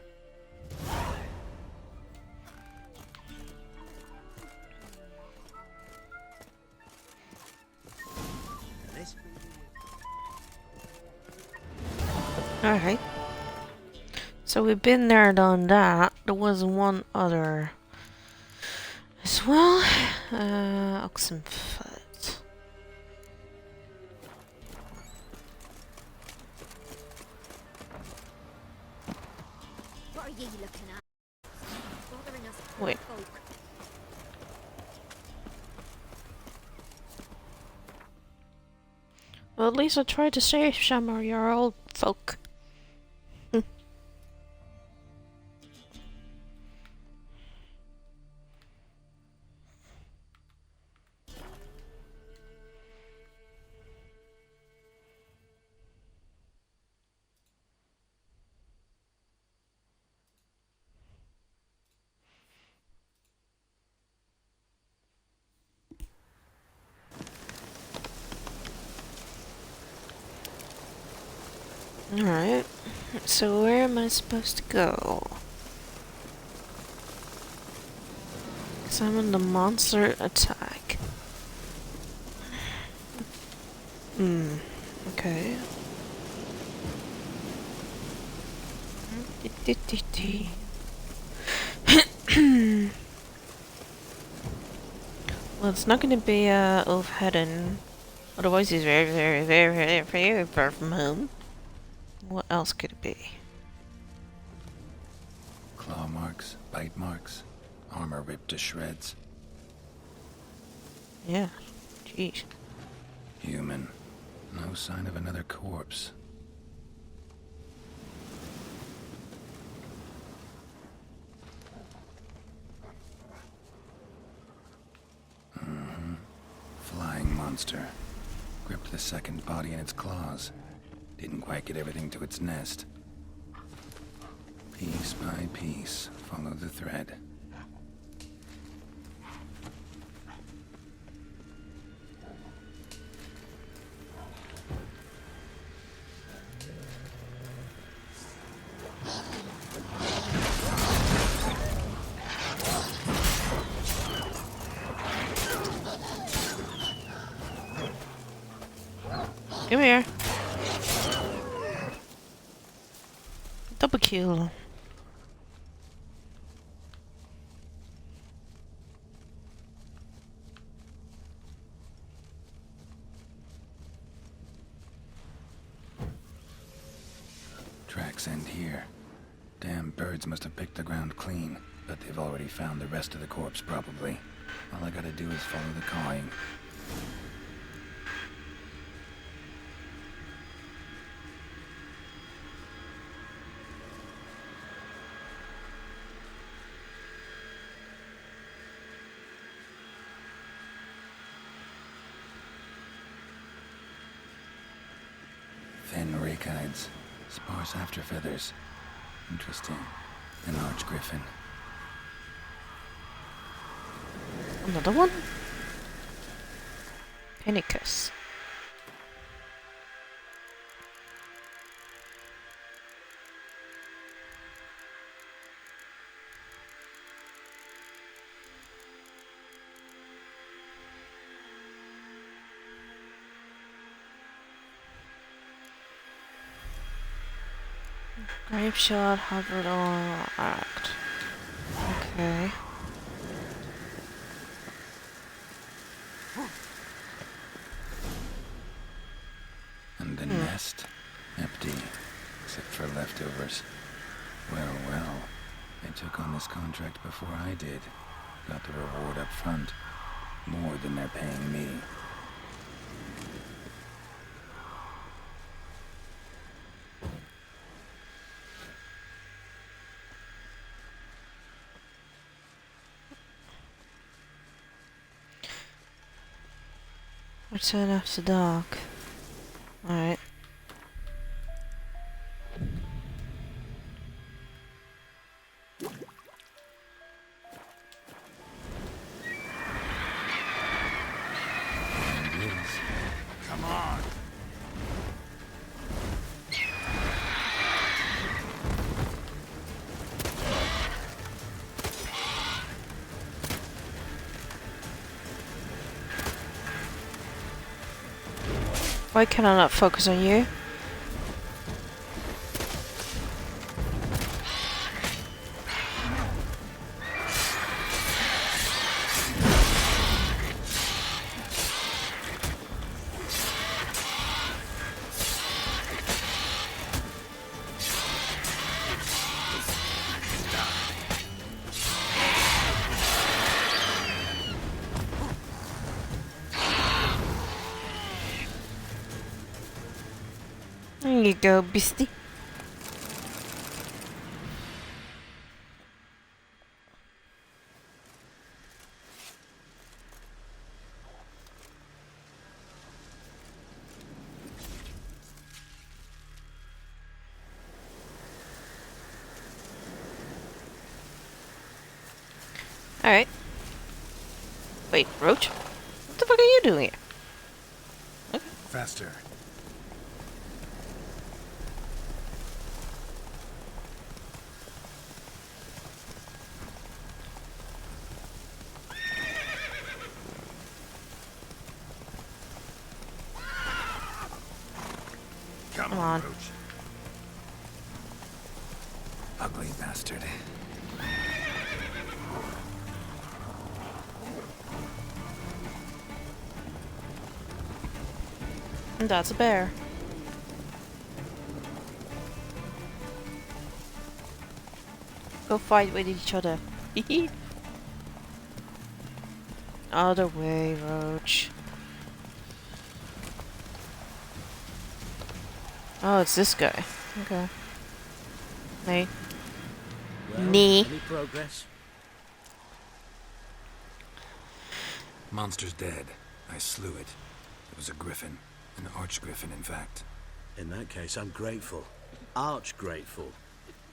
Alright. So we've been there, done that. There was one other as well. Oxenfoot. ye looking at? Bothering us Wait. folk. Well, at least I tried to save some of your old folk. Alright, so where am I supposed to go? Summon the monster attack. Okay. Well, it's not going to be Ulfhedden. Otherwise, he's very, very, very, very, very far from home. What else could it be? Claw marks, bite marks, armor ripped to shreds. Yeah, jeez. Human. No sign of another corpse. Flying monster. Gripped the second body in its claws. Didn't quite get everything to its nest. Piece by piece, follow the thread. Come here. Double kill. Tracks end here. Damn birds must have picked the ground clean, but they've already found the rest of the corpse, probably. All I gotta do is follow the cawing. Thin rakides, sparse after feathers. Interesting. An arch griffin. Another one? Penicus. Grape shot, hybrid or act. Okay. And the nest? Empty. Except for leftovers. Well, well. They took on this contract before I did. Got the reward up front. More than they're paying me. Return after dark. Alright. Come on. Why can I not focus on you? you go, beastie. Alright. Wait, Roach? What the fuck are you doing here? Okay. Faster. Come on. Roach. Ugly bastard. And that's a bear. Go fight with each other. Other way, Roach. Oh, it's this guy. Okay. Hey. Well, Knee. any progress? Monster's dead. I slew it. It was a griffin. An arch-griffin, in fact. In that case, I'm grateful. Arch grateful.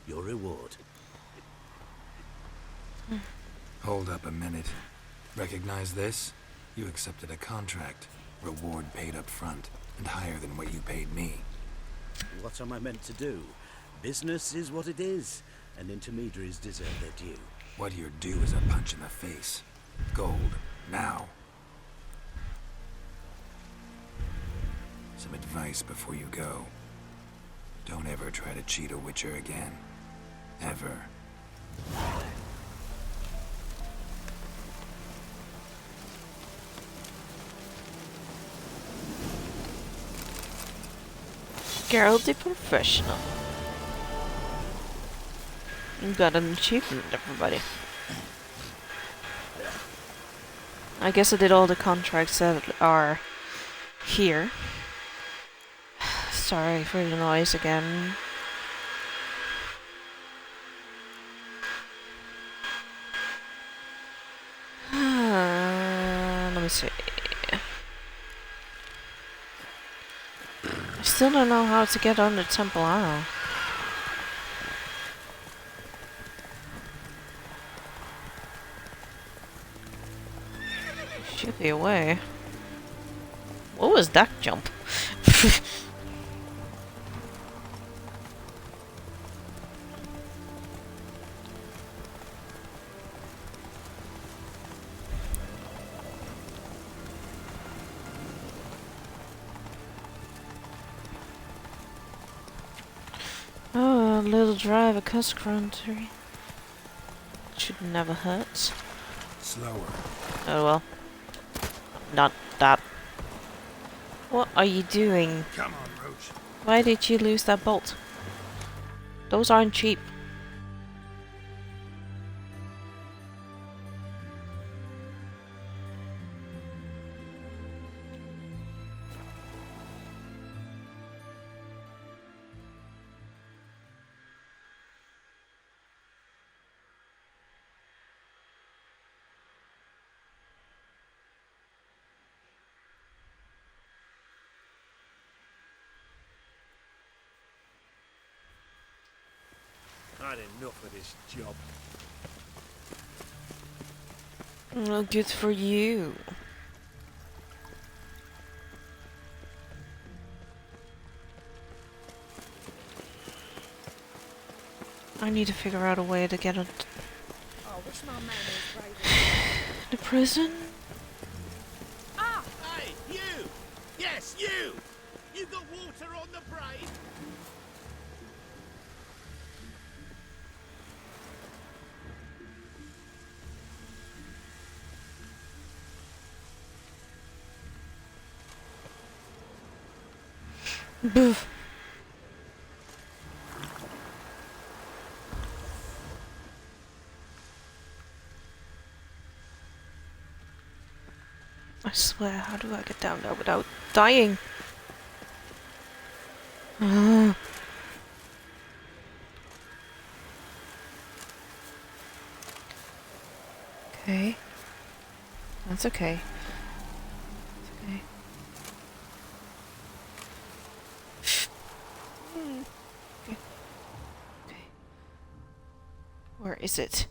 Your reward. Hold up a minute. Recognize this? You accepted a contract. Reward paid up front, and higher than what you paid me. What am I meant to do? Business is what it is, and intermediaries deserve their due. What you're due is a punch in the face. Gold. Now. Some advice before you go. Don't ever try to cheat a Witcher again. Ever. Geralt the Professional. You got an achievement, everybody. I guess I did all the contracts that are here. Sorry for the noise again. Let me see. I still don't know how to get under Temple Isle. Should be away. What was that jump? Oh, a little drive across country. Should never hurt. Slower. Oh well. Not that. What are you doing? Come on, Roach. Why did you lose that bolt? Those aren't cheap. I had enough of this job. Well, good for you. I need to figure out a way to get it. I wish my man was brave. The prison? Ah! Hey, you! Yes, you! You got water on the brain? Boof. I swear, how do I get down there without dying? Okay. That's okay. Okay. Okay. Okay. Where is it?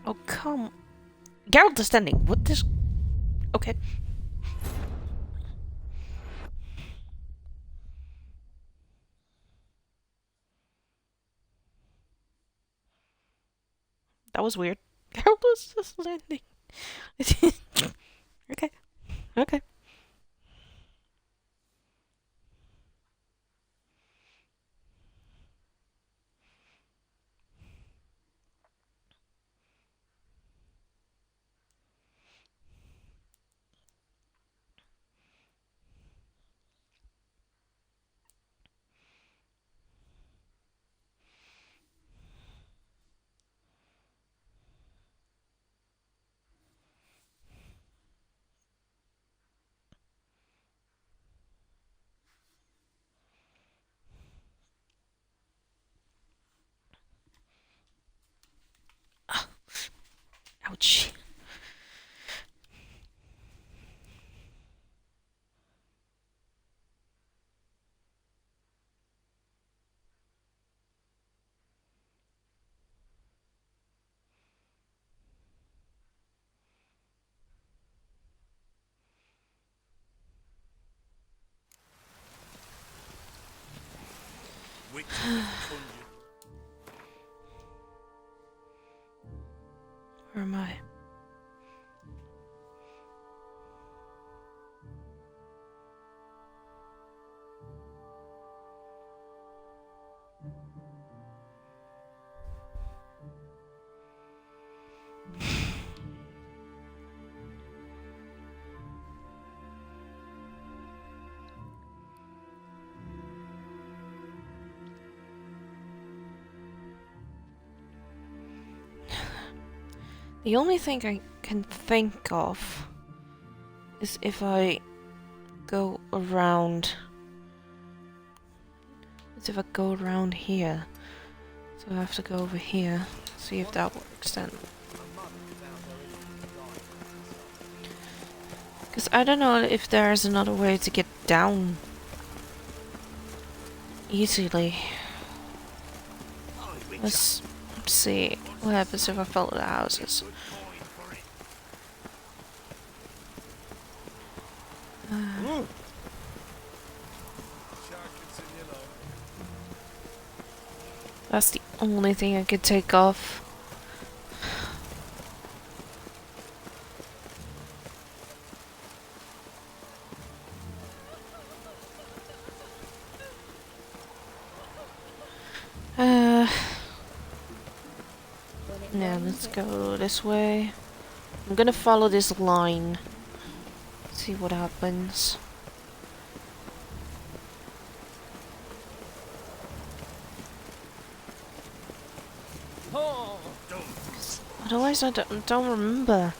Oh, come. Geralt is standing. What this? Okay. That was weird. Geralt was just landing. Okay. Okay. Ouch. Where am I? The only thing I can think of is if I go around. Is if I go around here. So I have to go over here. See if that works then. Because I don't know if there's another way to get down easily. Let's see what happens if I follow the houses. That's the only thing I could take off. Yeah, let's go this way. I'm gonna follow this line. See what happens. Otherwise, I don't remember.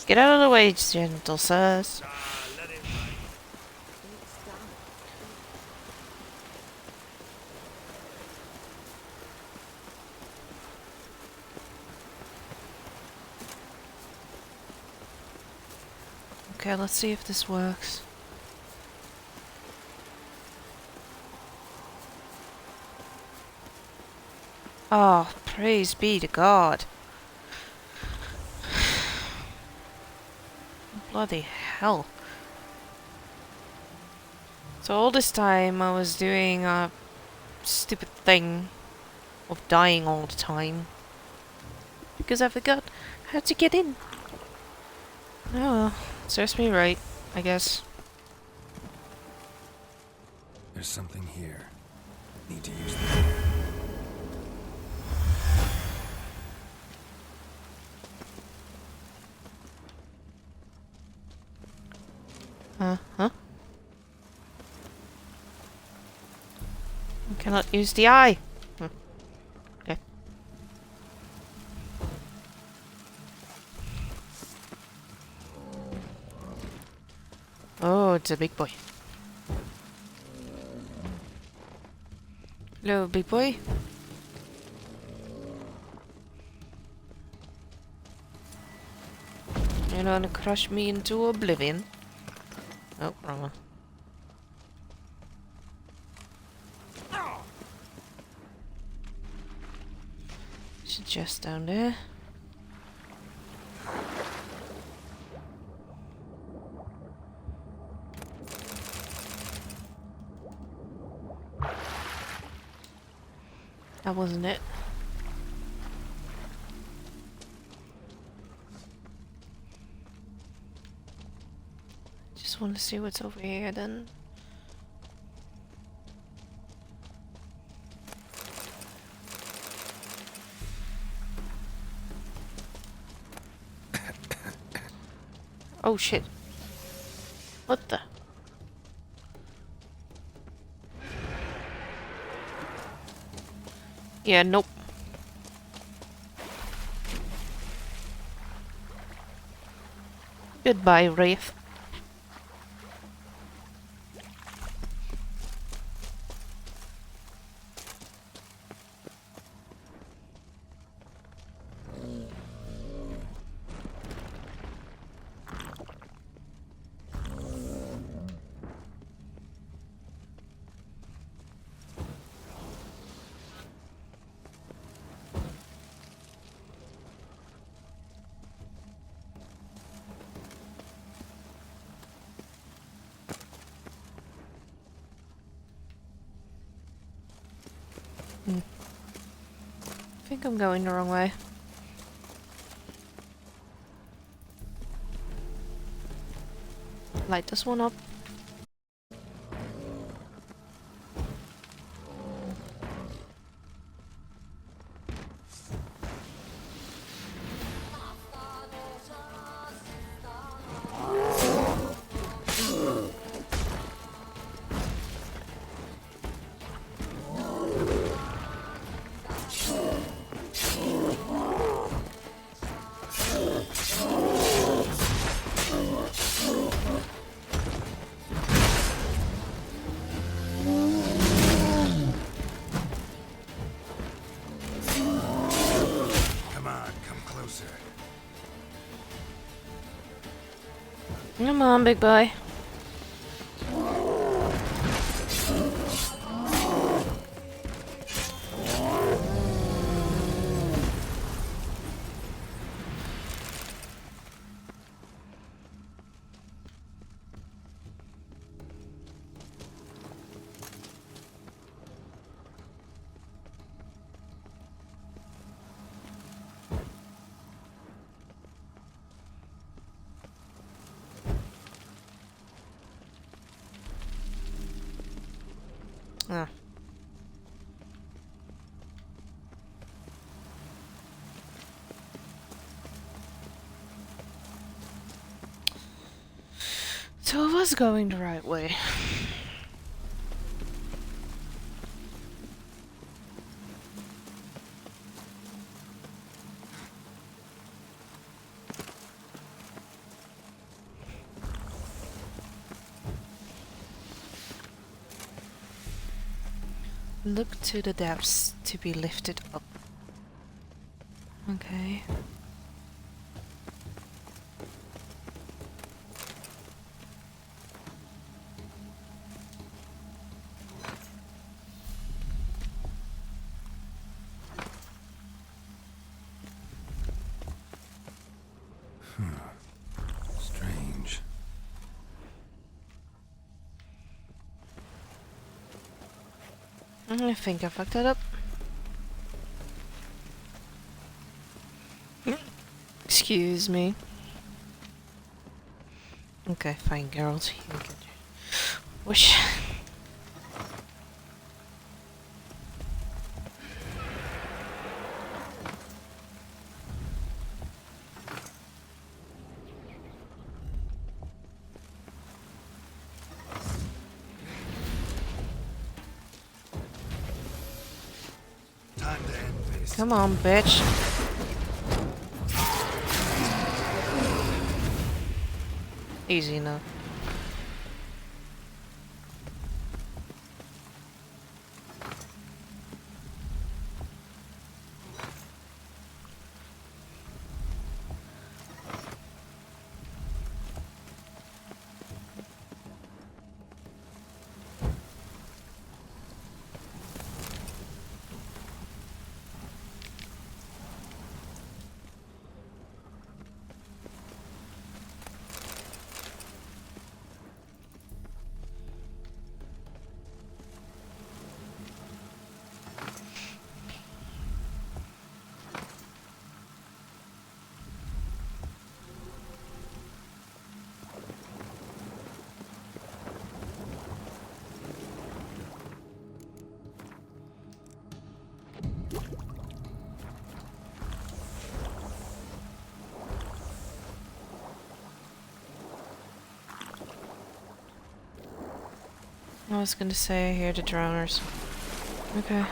Get out of the way, gentle sirs. Okay, let's see if this works. Oh, praise be to God. Bloody hell. So all this time I was doing a stupid thing of dying all the time. Because I forgot how to get in. Oh well, serves me right, I guess. There's something here. Need to use the door. Huh? Cannot use the eye. Okay. Oh, it's a big boy. Hello, big boy. You're gonna crush me into oblivion. Oh, wrong one. There's a chest down there. That wasn't it. Just want to see what's over here then. Oh shit. What the? Yeah, nope. Goodbye, Wraith. I think I'm going the wrong way. Light this one up. Come on, big boy. Ah. So I was going the right way. Look to the depths to be lifted up. Okay. Strange. I think I fucked that up. Excuse me. Okay, fine, Geralt. You can wish. Come on, bitch. Easy enough. I was gonna say I hear the droners. Okay.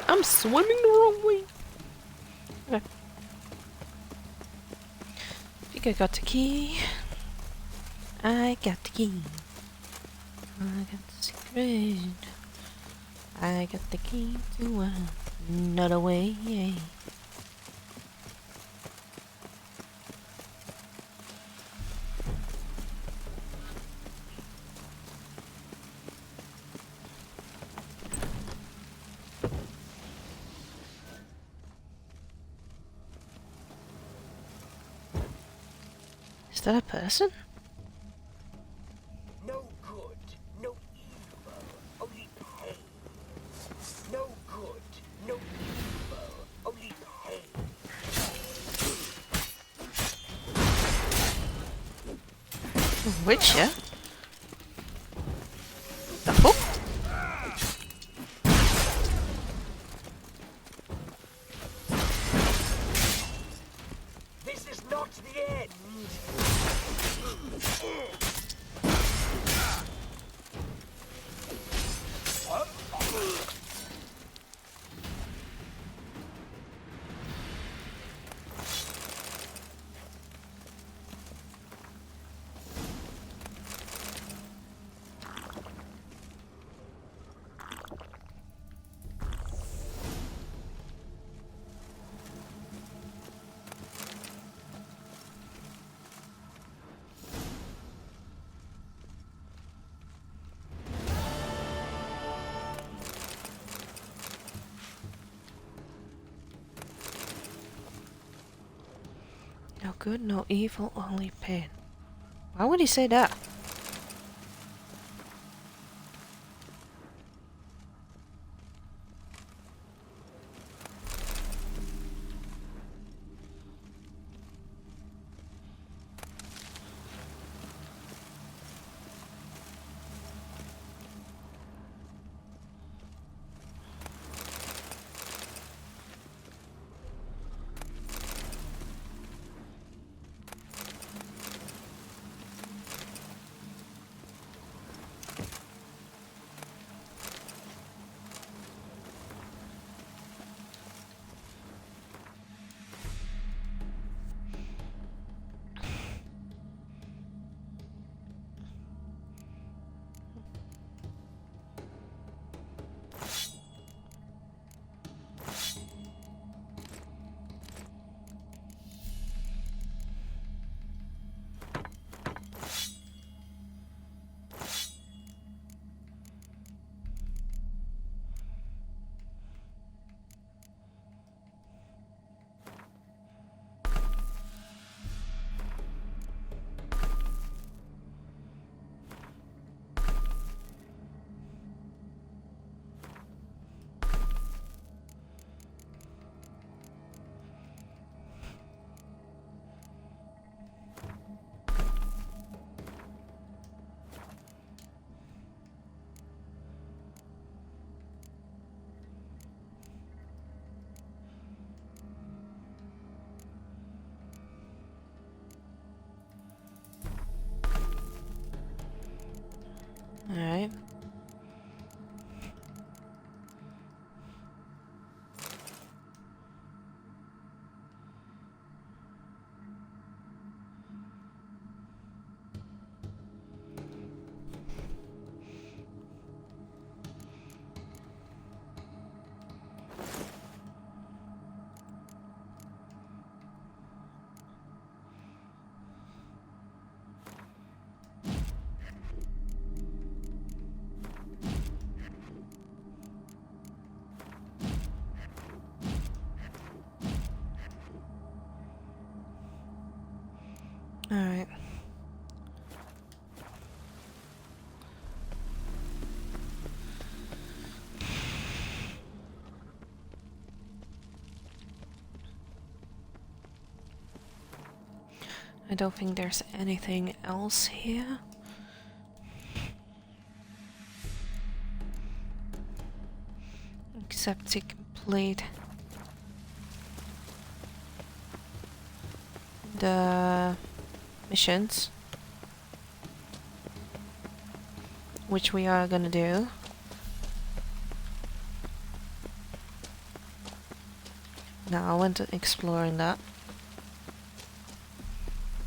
I'm swimming the wrong way. Okay. I think I got the key. I got the key. I got the secret. I got the key to another way. Is that a person? No good, no evil, only pain. No good, no evil, only pain. Witcher? The fuck? This is not the end. No good, no evil, only pain. Why would he say that? I don't think there's anything else here. Except to complete the missions, which we are gonna do. Now I went exploring that.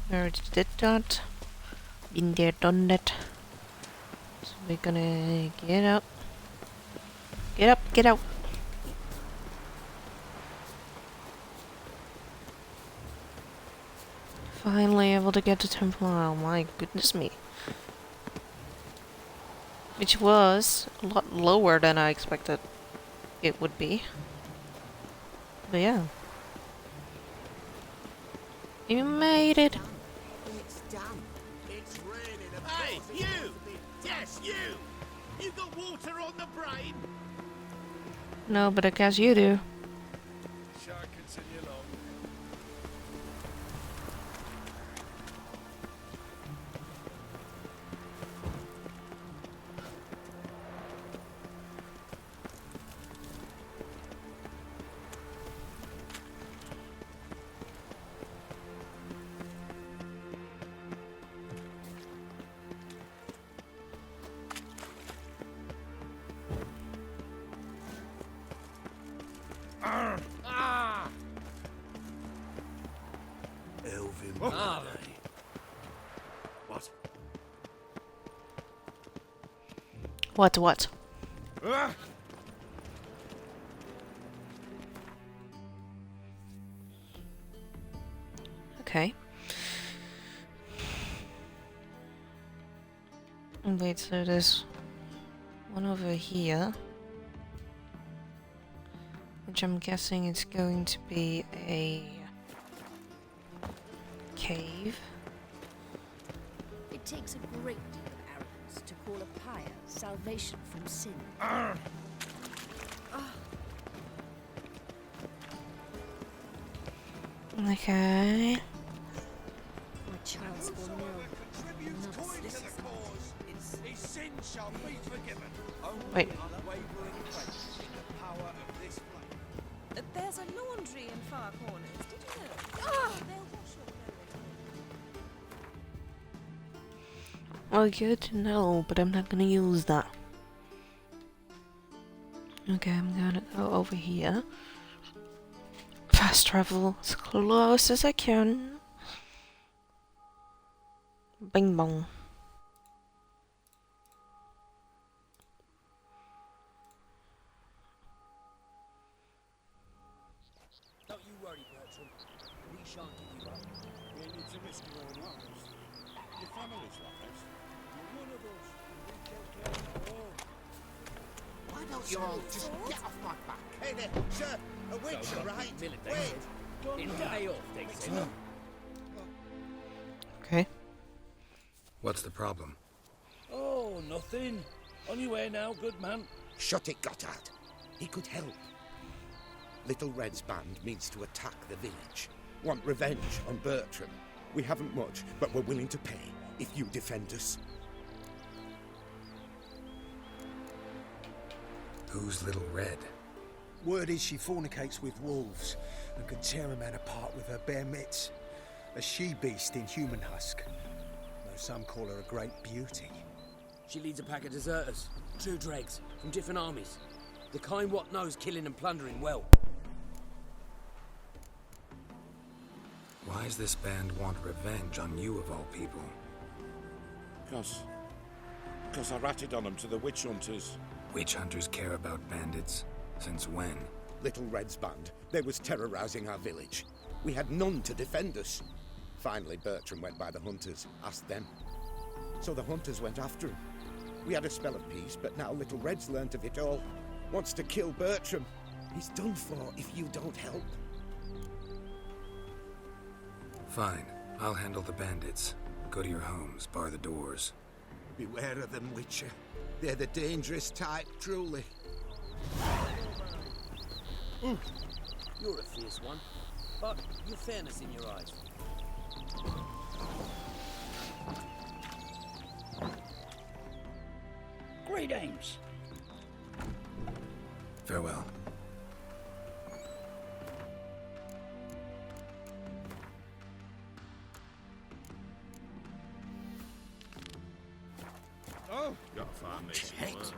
I already did that. Been there, done that. So we're gonna get up. Get up, get out. Finally able to get to Temple. Oh my goodness me. Which was a lot lower than I expected it would be. But yeah. You made it. It's done. It's raining. Hey, you! Yes, you! You got water on the brain? No, but I guess you do. Shall I continue along? Elvin. Ah. What? What? Okay. Wait, so there's one over here, which I'm guessing is going to be a cave. It takes a great deal of arrogance to call a pyre salvation from sin. Okay. My child's born ill. Another sickness. His sin shall be forgiven. Wait. There's a laundry in far corners. Did you know that? They'll wash your clothes. Well, good to know, but I'm not gonna use that. Okay, I'm gonna go over here. Fast travel as close as I can. Bing bong. Don't you worry, Bertram. We shan't give you up. We need to risk your own lives. Your family's like us. You're one of us. We take care of our own. Why don't you all just get off my back? Hey there, sir. A witcher, right? Wait. In day off, they said. Okay. What's the problem? Oh, nothing. On your way now, good man. Shut it, Gotthard. He could help. Little Red's band means to attack the village. Want revenge on Bertram. We haven't much, but we're willing to pay if you defend us. Who's Little Red? Word is she fornicates with wolves and can tear a man apart with her bare mitts. A she-beast in human husk. Though some call her a great beauty. She leads a pack of deserters, true dregs, from different armies. The kind what knows killing and plundering well. Why does this band want revenge on you of all people? Because I ratted on them to the witch hunters. Witch hunters care about bandits? Since when? Little Red's band. They was terrorizing our village. We had none to defend us. Finally, Bertram went by the hunters, asked them. So the hunters went after him. We had a spell of peace, but now Little Red's learnt of it all. Wants to kill Bertram. He's done for if you don't help. Fine. I'll handle the bandits. Go to your homes, bar the doors. Beware of them, Witcher. They're the dangerous type, truly. You're a fierce one, but you've fairness in your eyes. Greetings. Farewell. Oh, gotta find me some work.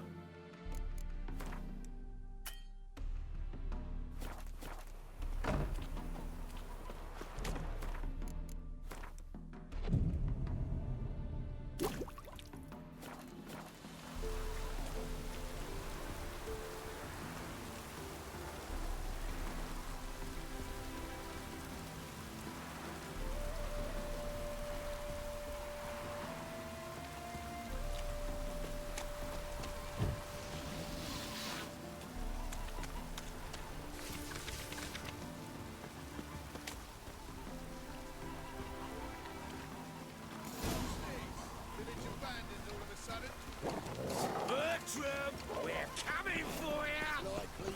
Bertram, we're coming for you! Likely.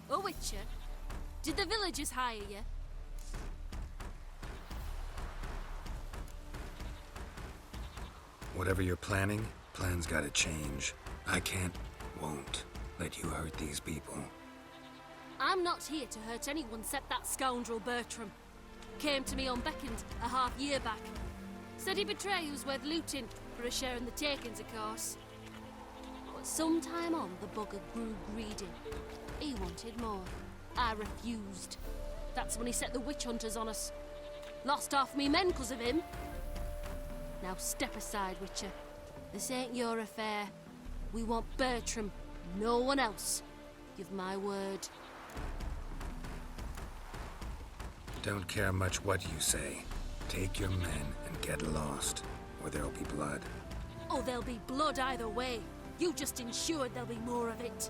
Oh, Witcher, did the villagers hire you? Whatever you're planning, plans gotta change. I can't, won't, let you hurt these people. I'm not here to hurt anyone except that scoundrel Bertram. Came to me unbeckoned a half-year back. Said he'd betray who's worth looting for a share in the takings, of course. But sometime on, the bugger grew greedy. He wanted more. I refused. That's when he set the witch hunters on us. Lost half me men 'cause of him. Now step aside, Witcher. This ain't your affair. We want Bertram, no one else. Give my word. Don't care much what you say. Take your men and get lost, or there'll be blood. Oh, there'll be blood either way. You just ensured there'll be more of it.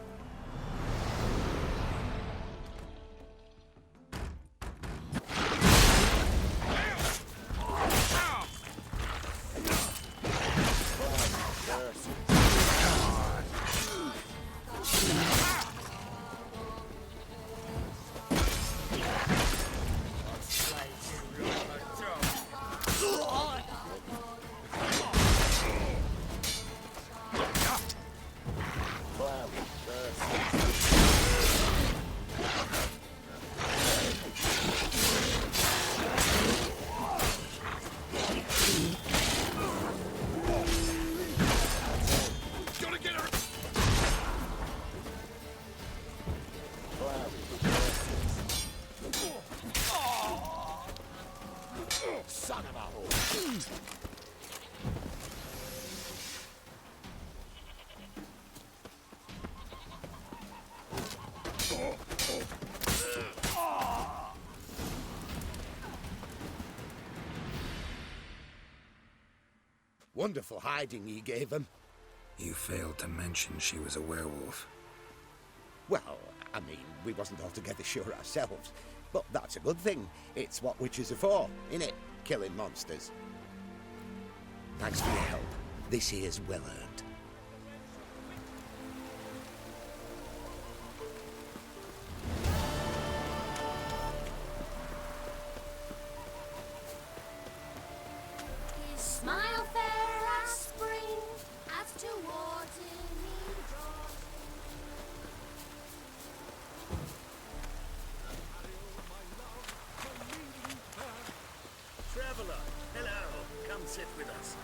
Son of a whore. Wonderful hiding you gave him. You failed to mention she was a werewolf. Well, I mean, we wasn't altogether sure ourselves. But that's a good thing. It's what witches are for, innit? Killing monsters. Thanks for your help. This here's well earned. His smile fair as spring, as towards him he draws. Traveler, hello. Come sit with us.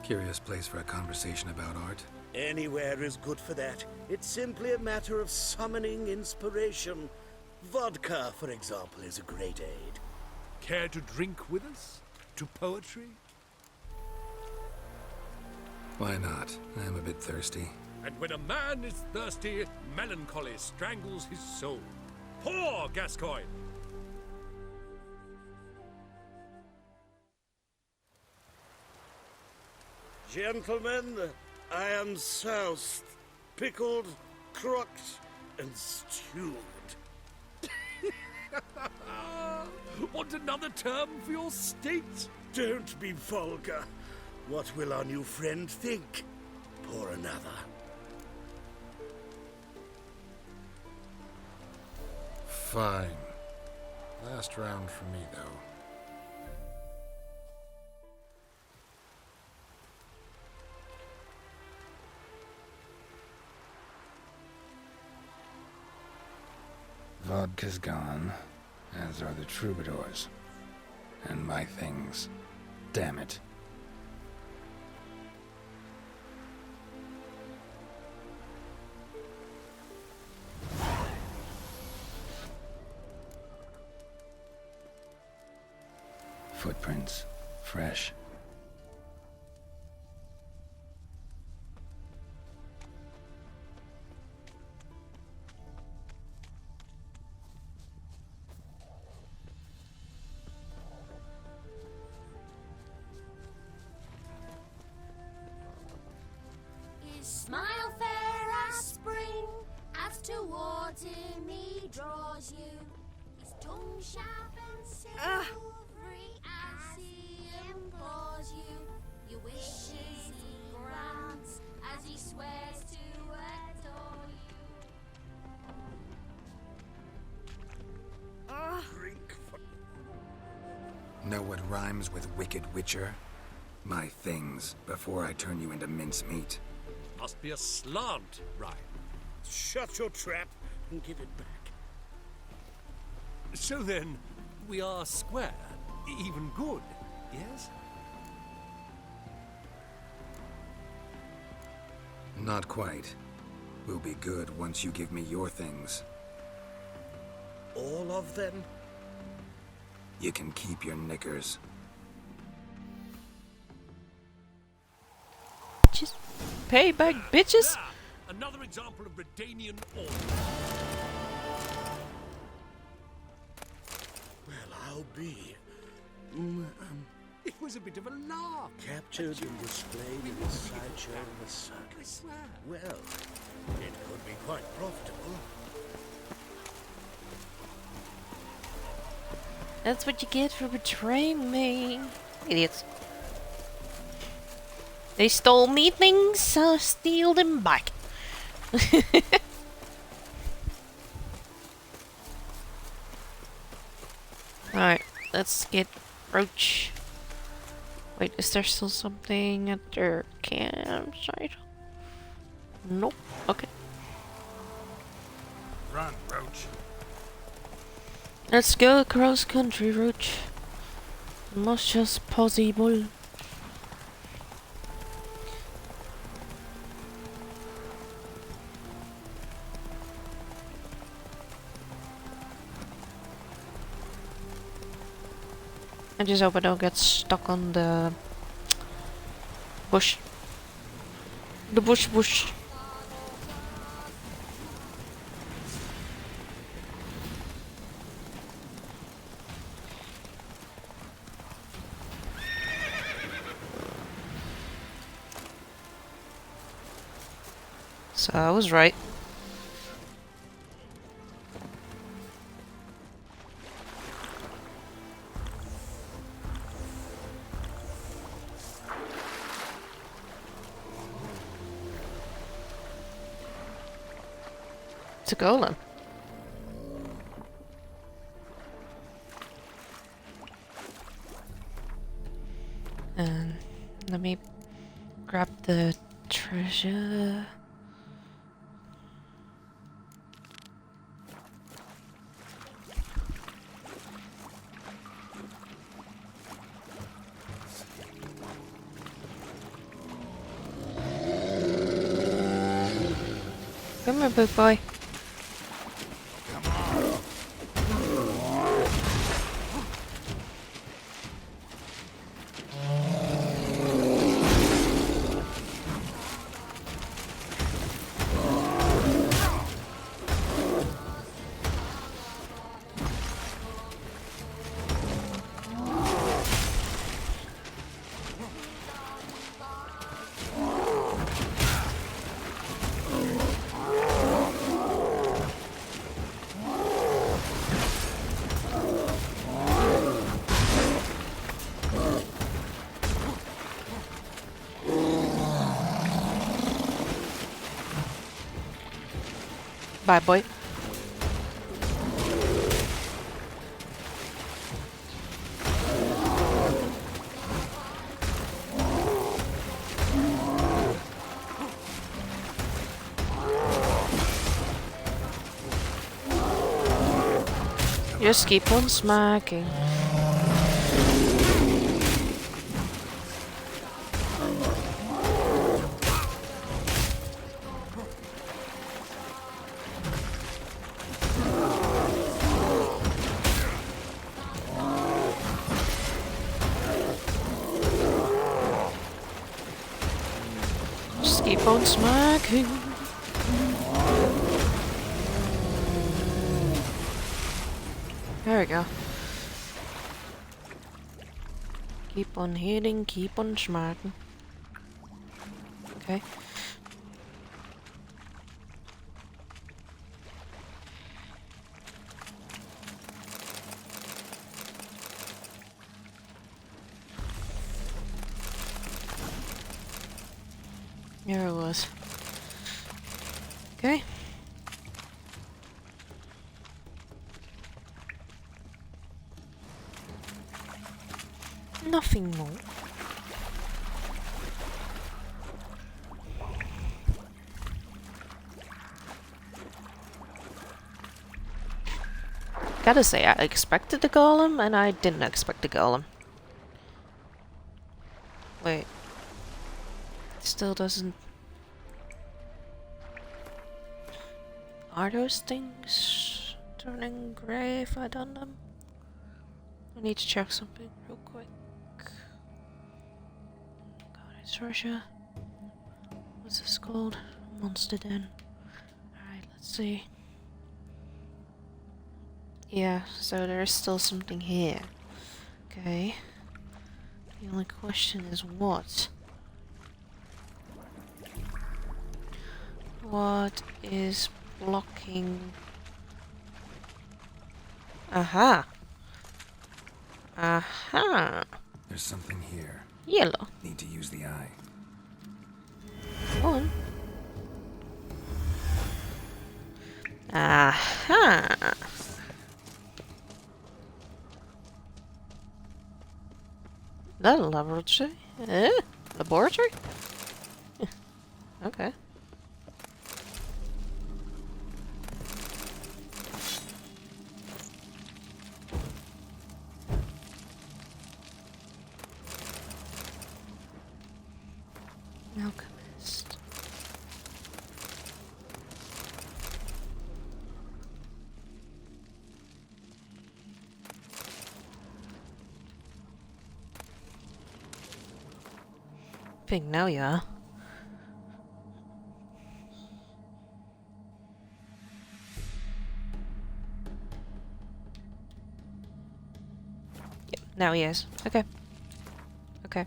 Curious place for a conversation about art. Anywhere is good for that. It's simply a matter of summoning inspiration. Vodka, for example, is a great aid. Care to drink with us? To poetry? Why not? I'm a bit thirsty. And when a man is thirsty, melancholy strangles his soul. Pour, Gascoigne! Gentlemen, I am soused, pickled, crocked, and stewed. Want another term for your state? Don't be vulgar. What will our new friend think? Pour another. Fine. Last round for me, though. vodka's gone, as are the troubadours. And my things. Damn it. Footprints. Fresh. His smile fair as spring, as towards him he draws you. His tongue sharp and silvery as he implores you. Your wishes he grants as he swears to adore you. Know what rhymes with Wicked Witcher? My things, before I turn you into mincemeat. Must be a slant rhyme. Shut your trap and give it back. So then, we are square, even good, yes? Not quite. We'll be good once you give me your things. All of them? You can keep your knickers. Just pay back, bitches. Another example of Redanian order. Well, I'll be. It was a bit of a lark. Captured and displayed in the sideshow of a circus. I swear. Well, it could be quite profitable. That's what you get for betraying me. Idiots. They stole me things, so steal them back. Alright, let's get Roach. Wait, is there still something at their campsite? Nope. Okay. Run, Roach. Let's go across country, Roach. Much as possible. I just hope I don't get stuck on the bush. The bush. So I was right. It's a golem. And let me grab the treasure. Come here, big boy. Bye, boy. Just keep on smacking. Just keep on smacking. There we go. Keep on hitting, keep on smacking. Okay. There it was. Okay. Nothing more. Gotta say, I expected a golem, and I didn't expect a golem. Wait. Still doesn't... Are those things turning grey if I done them? I need to check something real quick. God, it's Russia. What's this called? Monster Den. Alright, let's see. Yeah, so there is still something here. Okay. The only question is what? What is blocking? Aha! Aha! There's something here. Yellow. Need to use the eye. Go on. Aha! That a laboratory? Laboratory? Okay. Alchemist. Think now, yeah. Yep, now he is. Okay. Okay.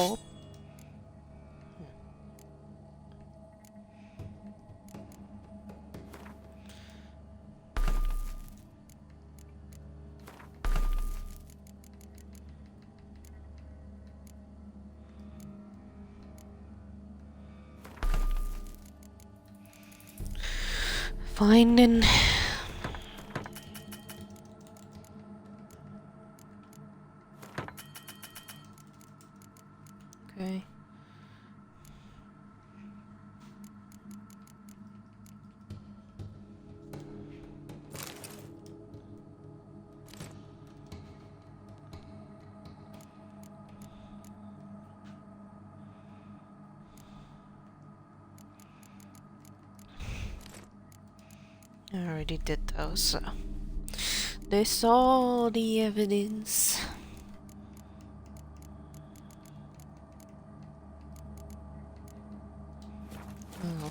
Oh. Finding. Okay. I already did those, so they saw the evidence. Oh.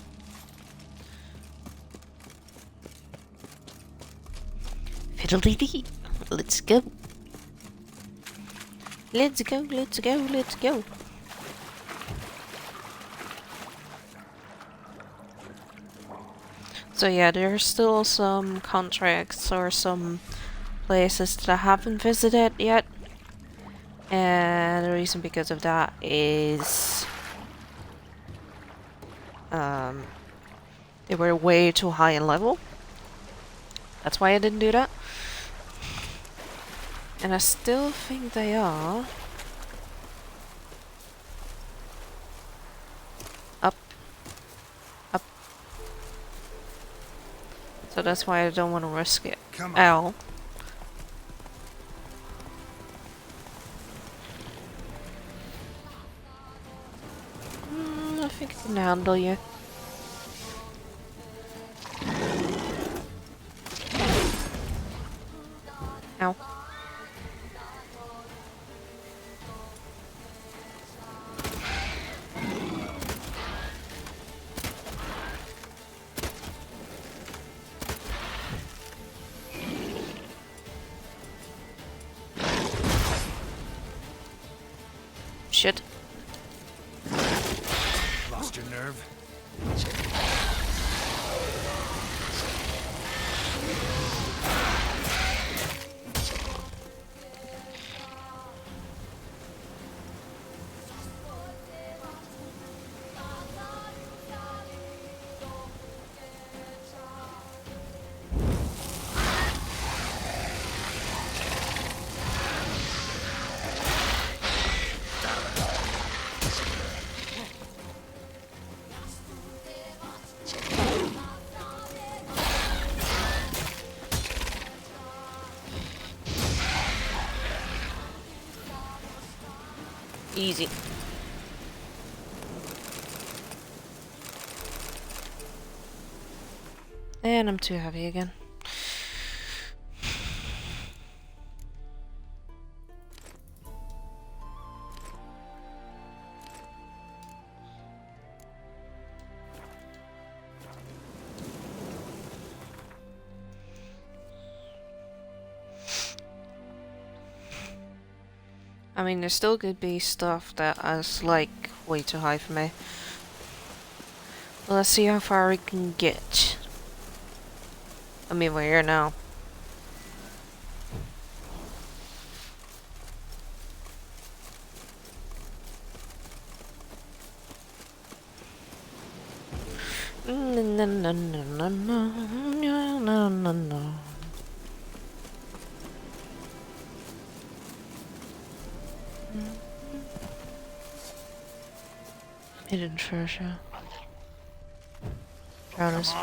Fiddle-dee-dee. Let's go. Let's go, let's go, let's go. So yeah, there's still some contracts or some places that I haven't visited yet. And the reason because of that is they were way too high in level. That's why I didn't do that. And I still think they are. Up. Up. So that's why I don't want to risk it. Ow. I think I can handle you. Ow. Shit. Lost your nerve? Easy. And I'm too heavy again. I mean, there still could be stuff that is like way too high for me. Let's see how far we can get. I mean, we're here now. No, no, no, no, no, no, no, no. Hidden treasure. Drowners.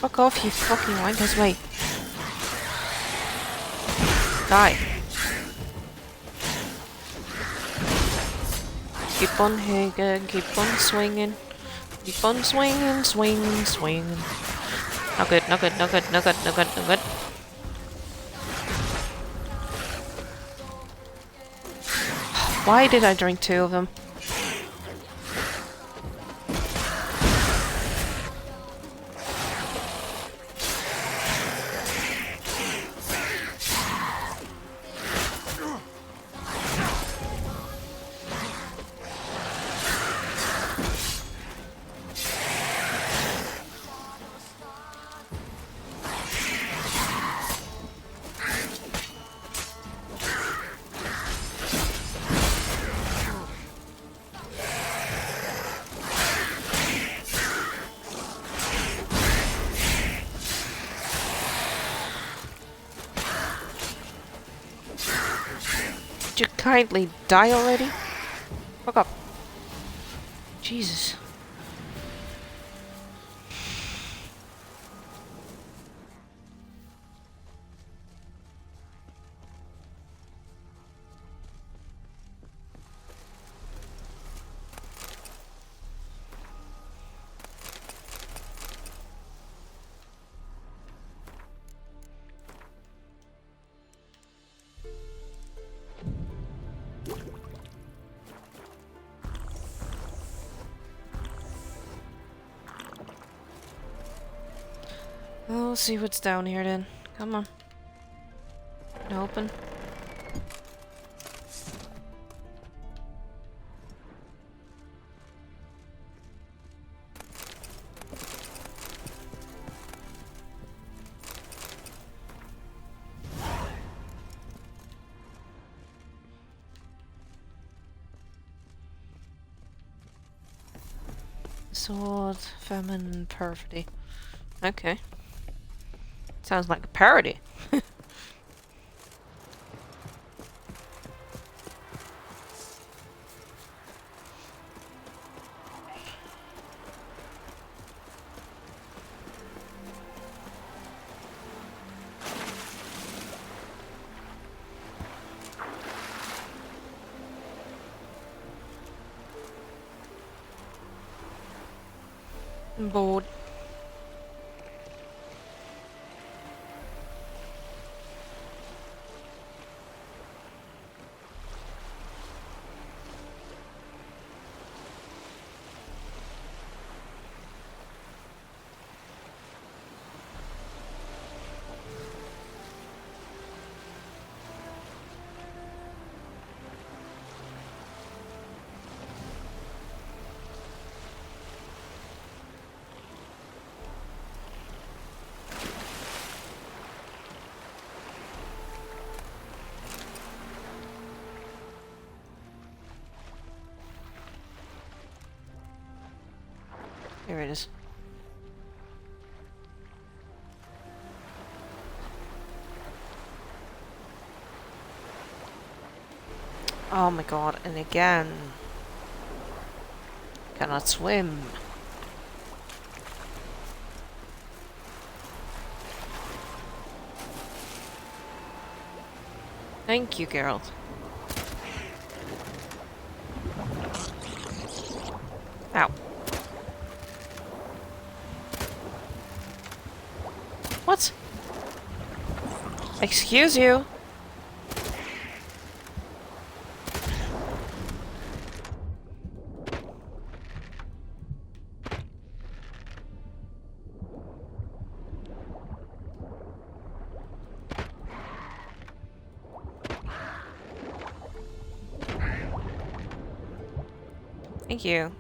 Fuck off, you fucking wankers, mate. Die. Keep on hitting, keep on swinging. Keep on swinging, swinging, swinging. Not good, not good, not good, not good, not good, not good. Why did I drink 2 of them? Would you kindly die already? Fuck up. Jesus. We'll see what's down here then. Come on. Open. Sword, famine, perfidy. Okay. Sounds like a parody. I'm bored. Here it is. Oh my god, and again. Cannot swim. Thank you, Geralt. Ow. What? Excuse you. Thank you.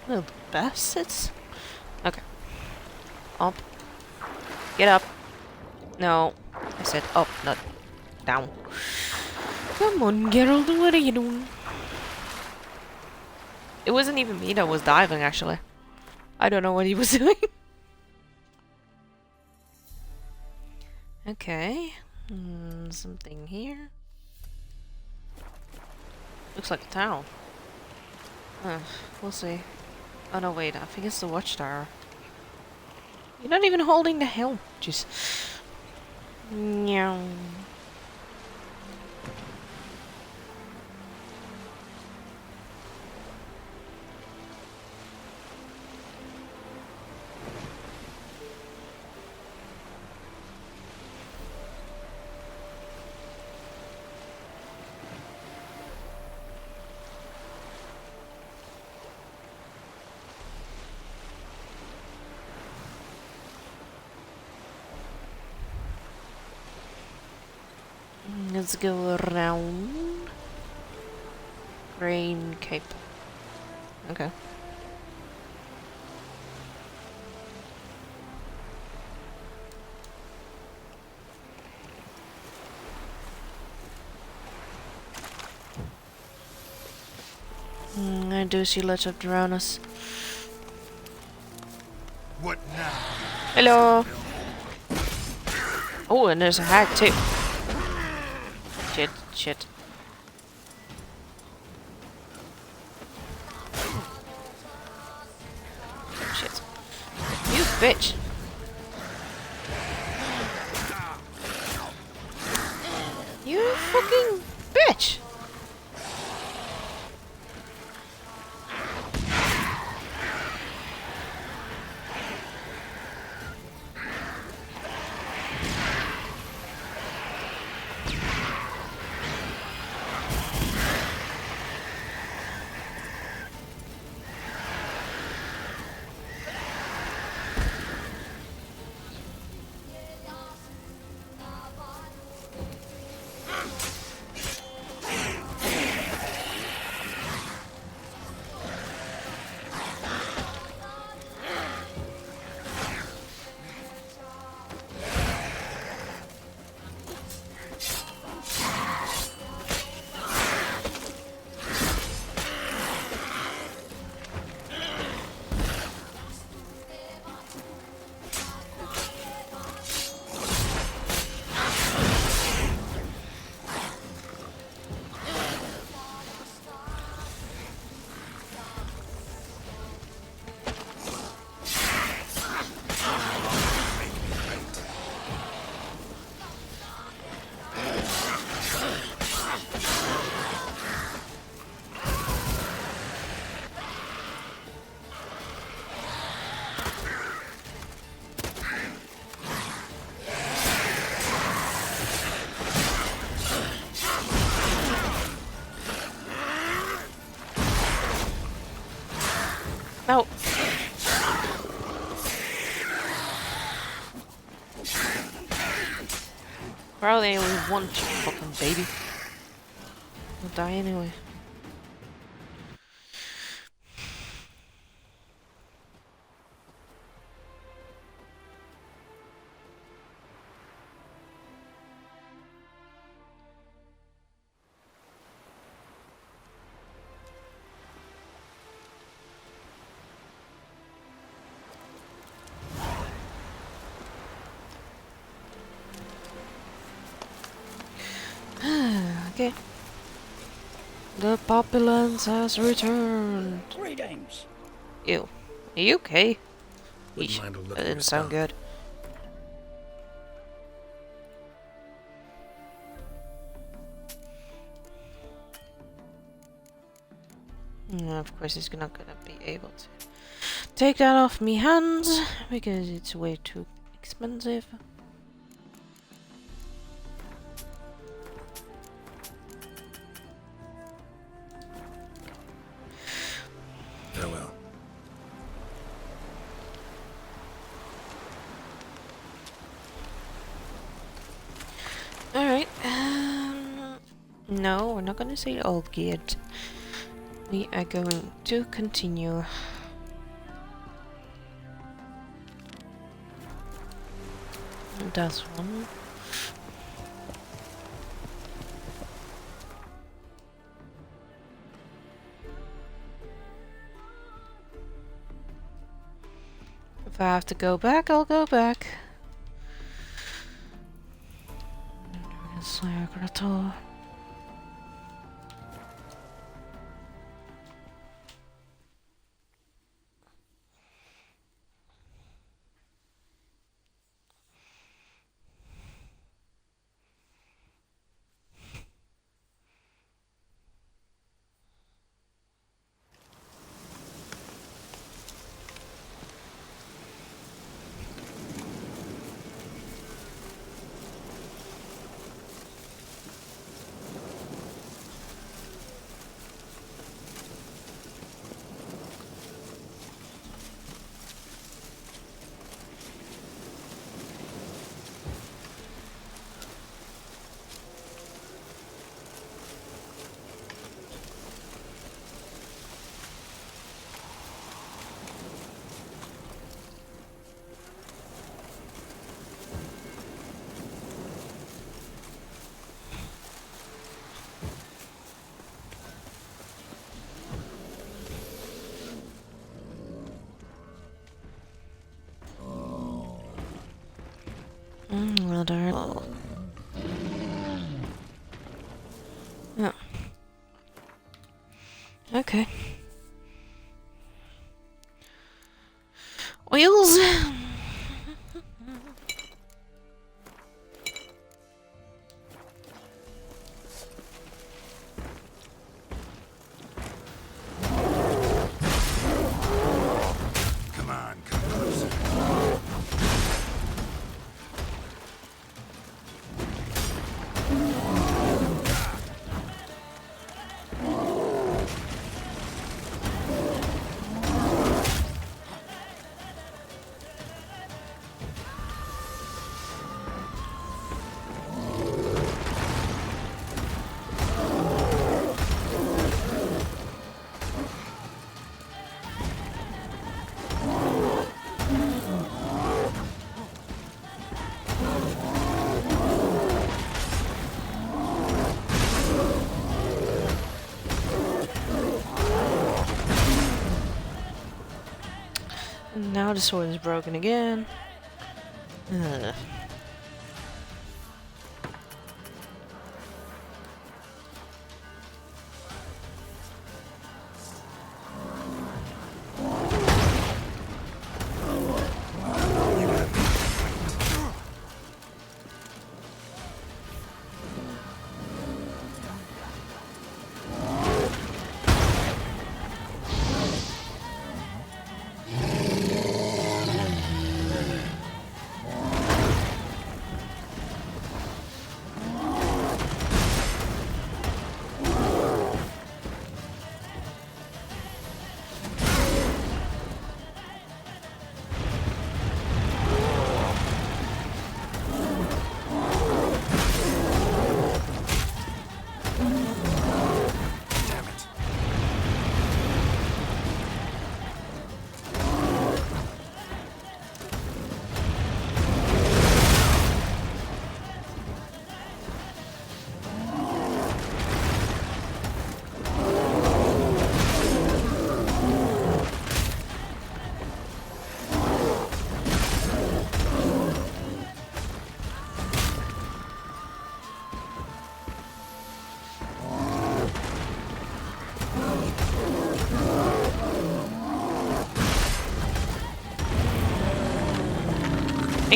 Little bastards. Okay. Up. Get up. No. I said up, not down. Come on, Geralt, what are you doing? It wasn't even me that was diving, actually. I don't know what he was doing. Okay. Something here. Looks like a town. We'll see. Oh no, wait, I think it's the watchtower. You're not even holding the helm. Just... Meow. Let's go around. Green cape. Okay. I do see lots of drowners. What now? Hello. Oh, and there's a hag too. Shit, shit. Shit. You bitch. You fucking bitch. No. Probably only one fucking baby. I'll die anyway. Okay. The populace has returned. Greetings. Ew. Are you okay? Wouldn't mind a look That at didn't your sound stomach. good. No, of course he's not gonna be able to take that off me hands because it's way too expensive. Farewell. Alright, no, we're not gonna say all good. We are going to continue. That's one. If I have to go back, I'll go back. Segretor. Well, darn. Yeah. Okay. Wheels. Come on, come closer. Now the sword is broken again. Ugh.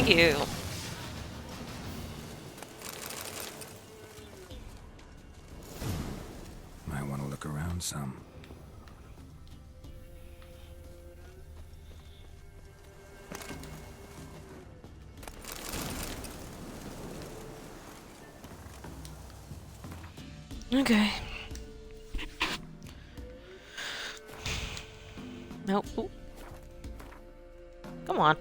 Thank you. Might want to look around some. Okay. Nope. Ooh. Come on.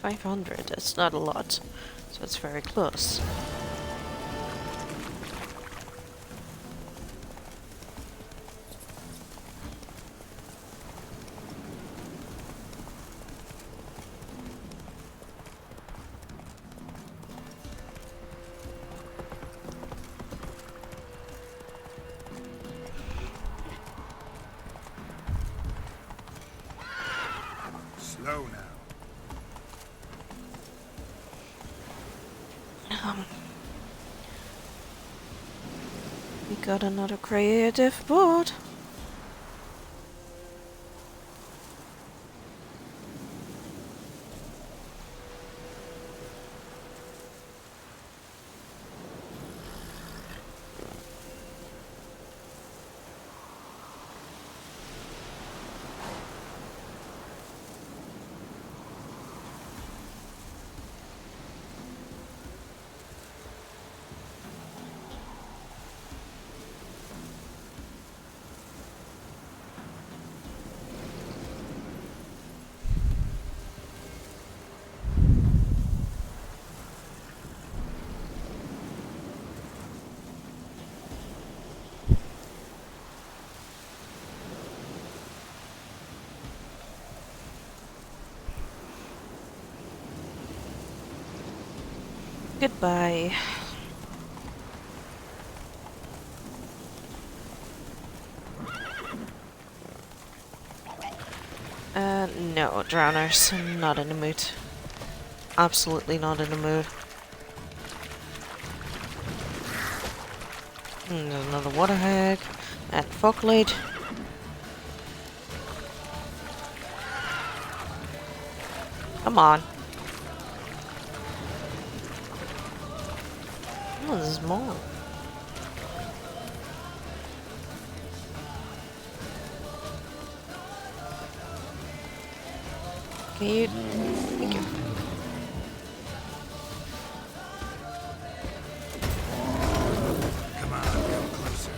$500. That's not a lot, so it's very close. Slow now. We got another creative board. Goodbye. No, drowners. I'm not in the mood. Absolutely not in the mood. There's another water hag and fog lid. Come on. Oh, there's more. Can you... Thank you. Come on, come closer.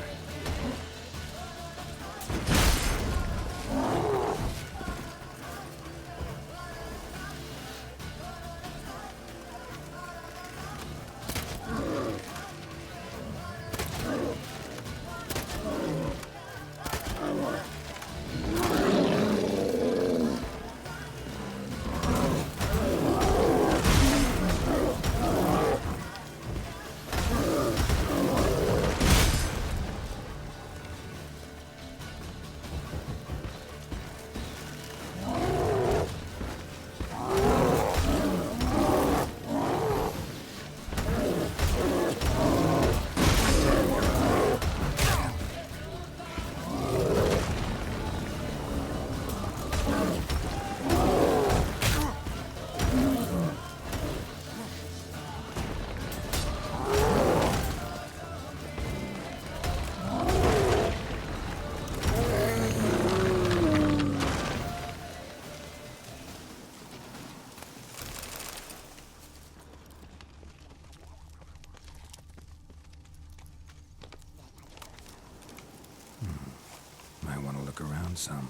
Might want to look around some.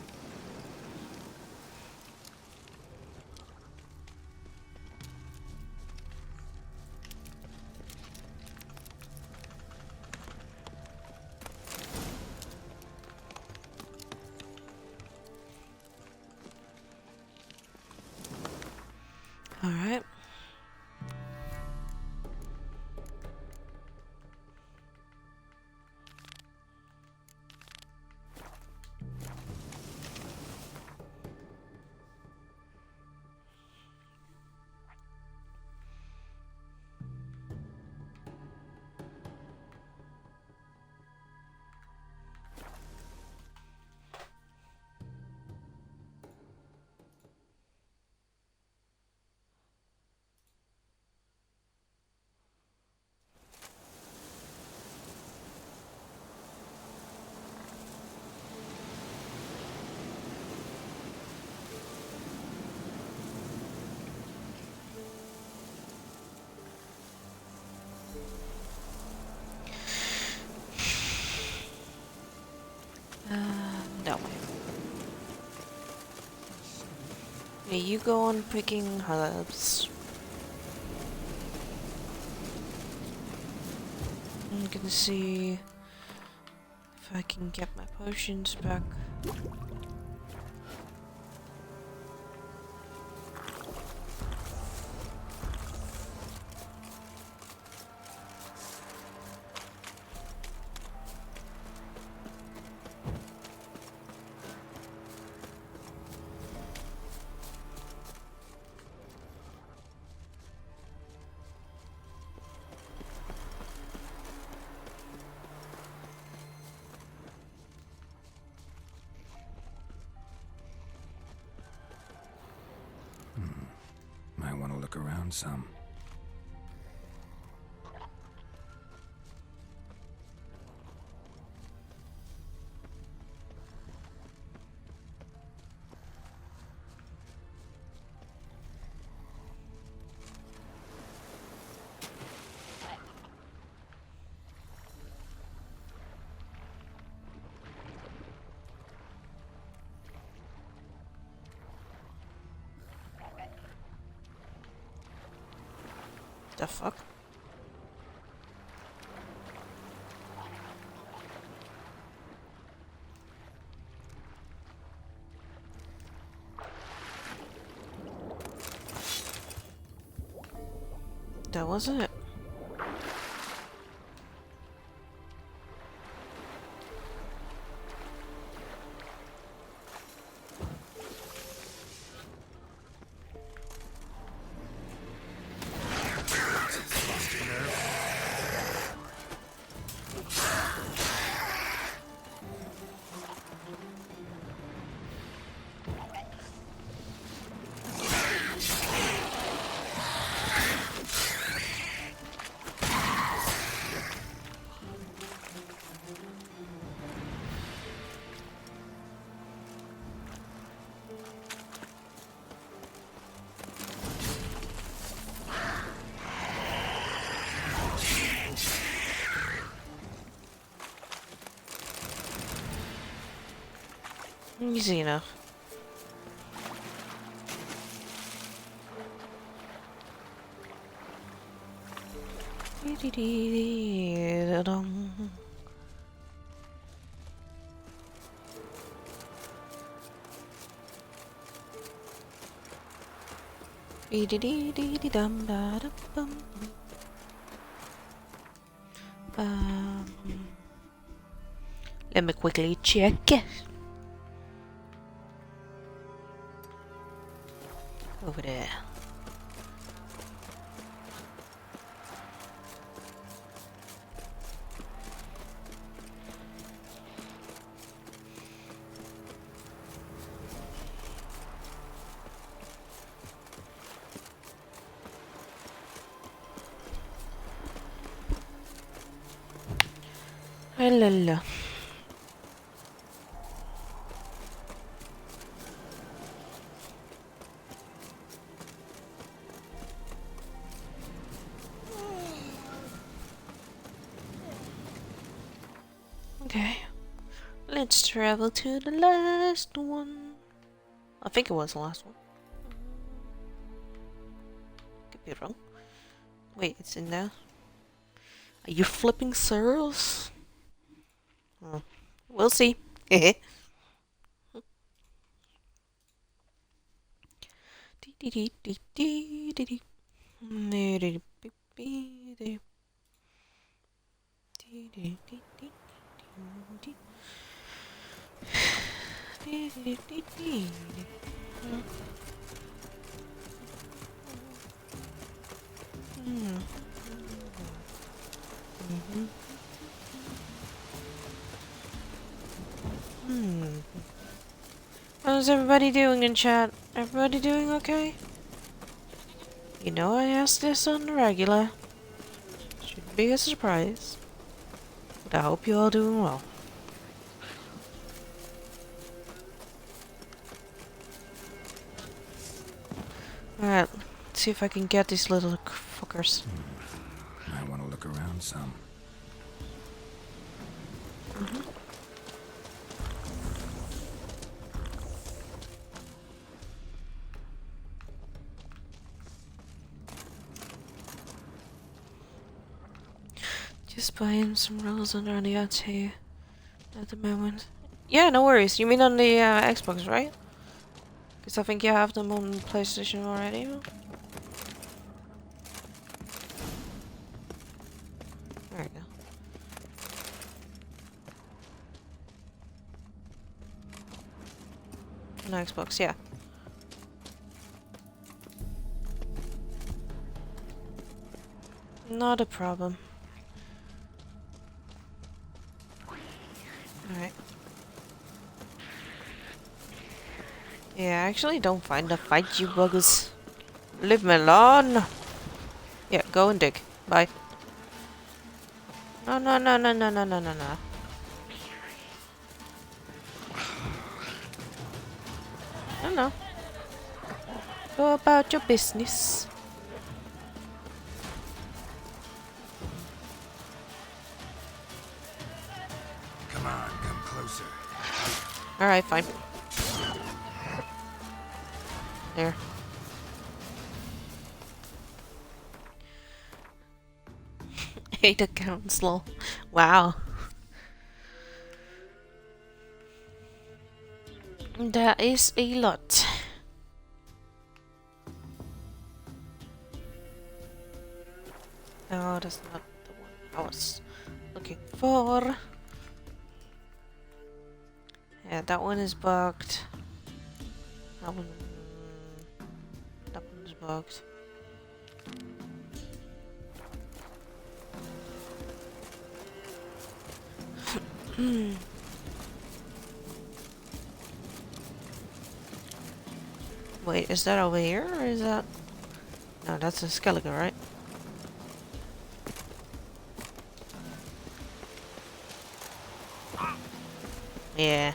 All right. Yeah, you go on picking herbs. I'm gonna see if I can get my potions back. Might want to look around some. The fuck? That wasn't it. Easy enough. Let me quickly check. Over there. Hello. Okay, let's travel to the last one. I think it was the last one. Could be wrong. Wait, it's in there. Are you flipping serious? Oh, we'll see. How's everybody doing in chat? Everybody doing okay? You know I ask this on the regular. Shouldn't be a surprise. But I hope you're all doing well. Alright, let's see if I can get these little fuckers. I want to look around some. Just buying some rolls under the odds here at the moment. Yeah, no worries. You mean on the Xbox, right? Because I think you have them on PlayStation already. There you go. On Xbox, yeah. Not a problem. Alright. Yeah, I actually don't find the fight, you buggers. Leave me alone! Yeah, go and dig. Bye. No, no, no, no, no, no, no, no, no. No, no. Go about your business. Come on, come closer. Alright, fine. There. Ada Council. Wow. That is a lot. No, that's not the one I was looking for. Yeah, that one is bugged. That one's bugged. Wait, is that over here or is that... No, that's a skeleton, right? Yeah.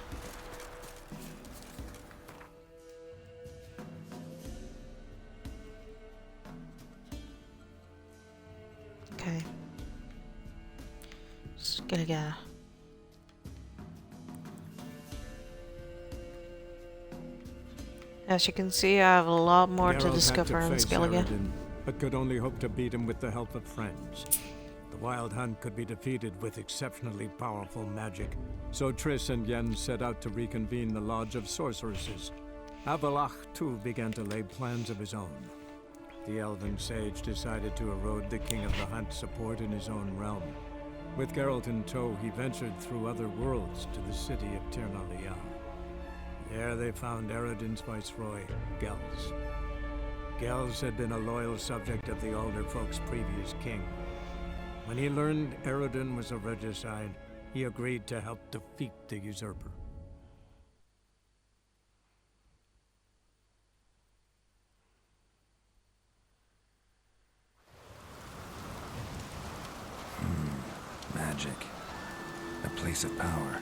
Okay. Skeleton. As you can see, I have a lot more to discover in Skellige. But could only hope to beat him with the help of friends. The Wild Hunt could be defeated with exceptionally powerful magic, so Triss and Yen set out to reconvene the Lodge of Sorceresses. Avalach, too, began to lay plans of his own. The elven sage decided to erode the King of the Hunt's support in his own realm. With Geralt in tow, he ventured through other worlds to the city of Tirnalia. There they found Eredin's viceroy, Gels. Gels had been a loyal subject of the Alderfolk's previous king. When he learned Eredin was a regicide, he agreed to help defeat the usurper. Magic. A place of power.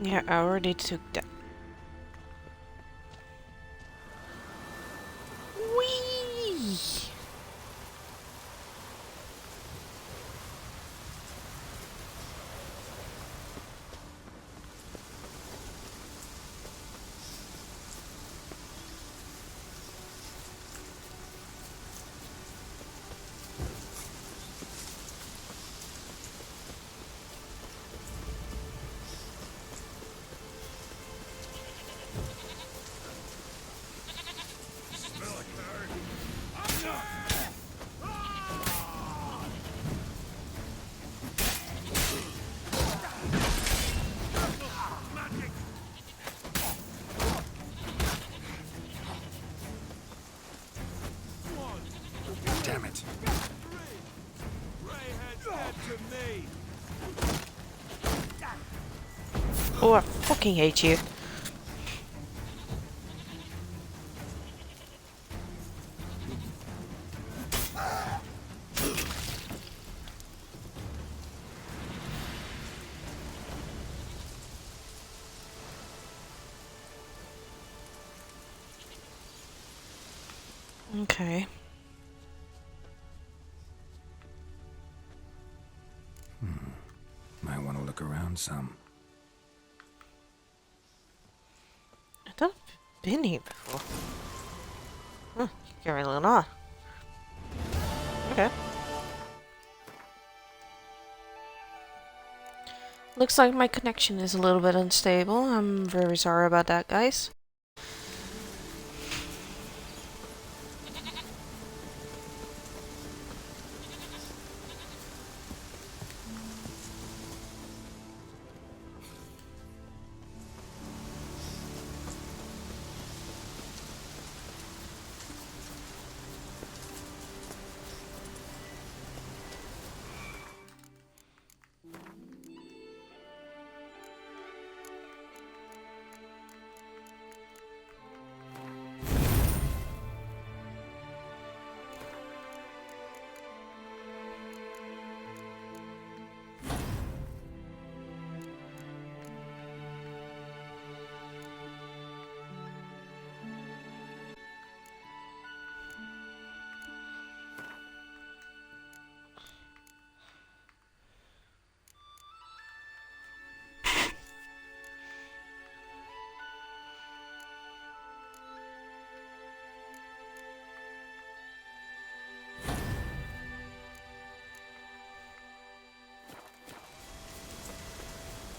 Yeah, I already took that. Whee! Damn it. Oh, I fucking hate you. Okay. Might want to look around some. I thought I've been here before. Huh, you're really not. Okay. Looks like my connection is a little bit unstable. I'm very sorry about that, guys.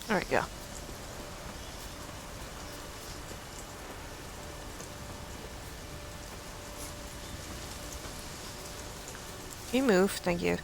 There we go. Can you move? Thank you.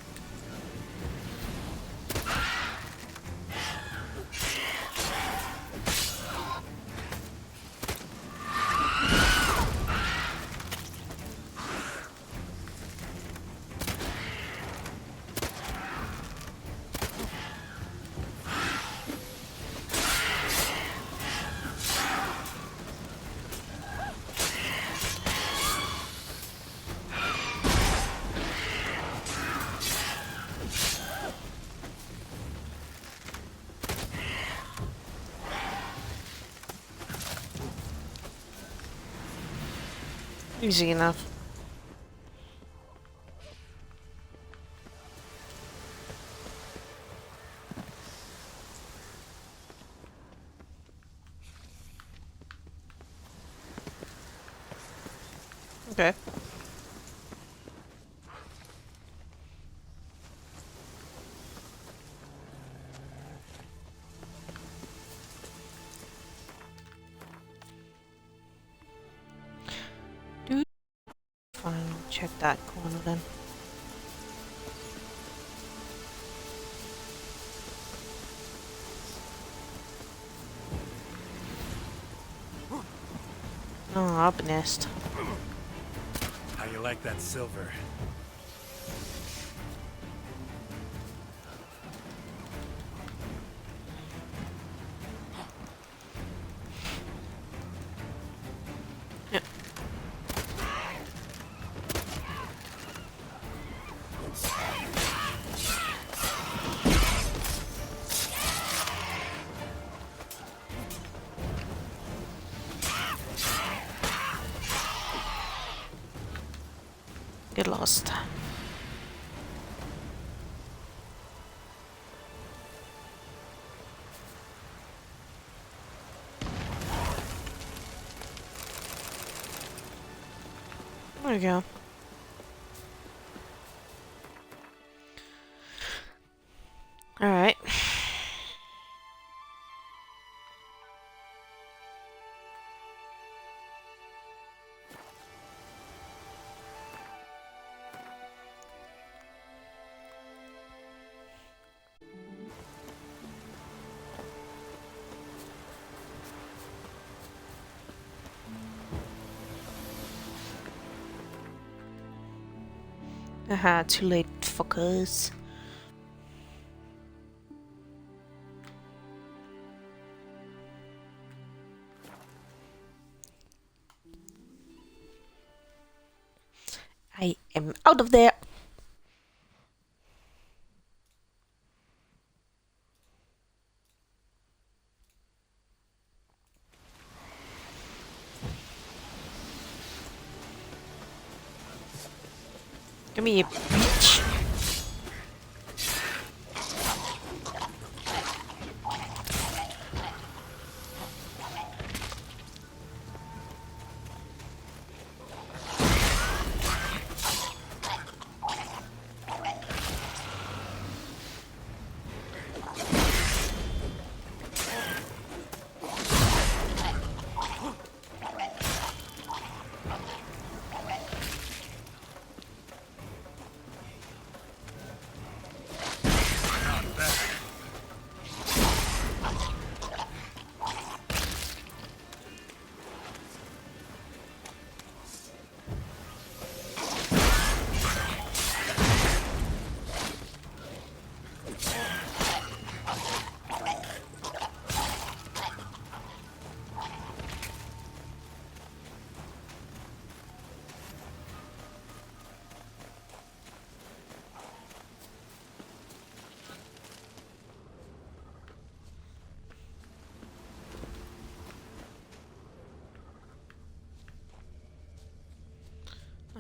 Easy enough. Okay. Fine, I'll check that corner then. Oh, up nest. How you like that silver? Get lost. There we go. All right. Haha, too late, fuckers. I am out of there. Come here, bitch.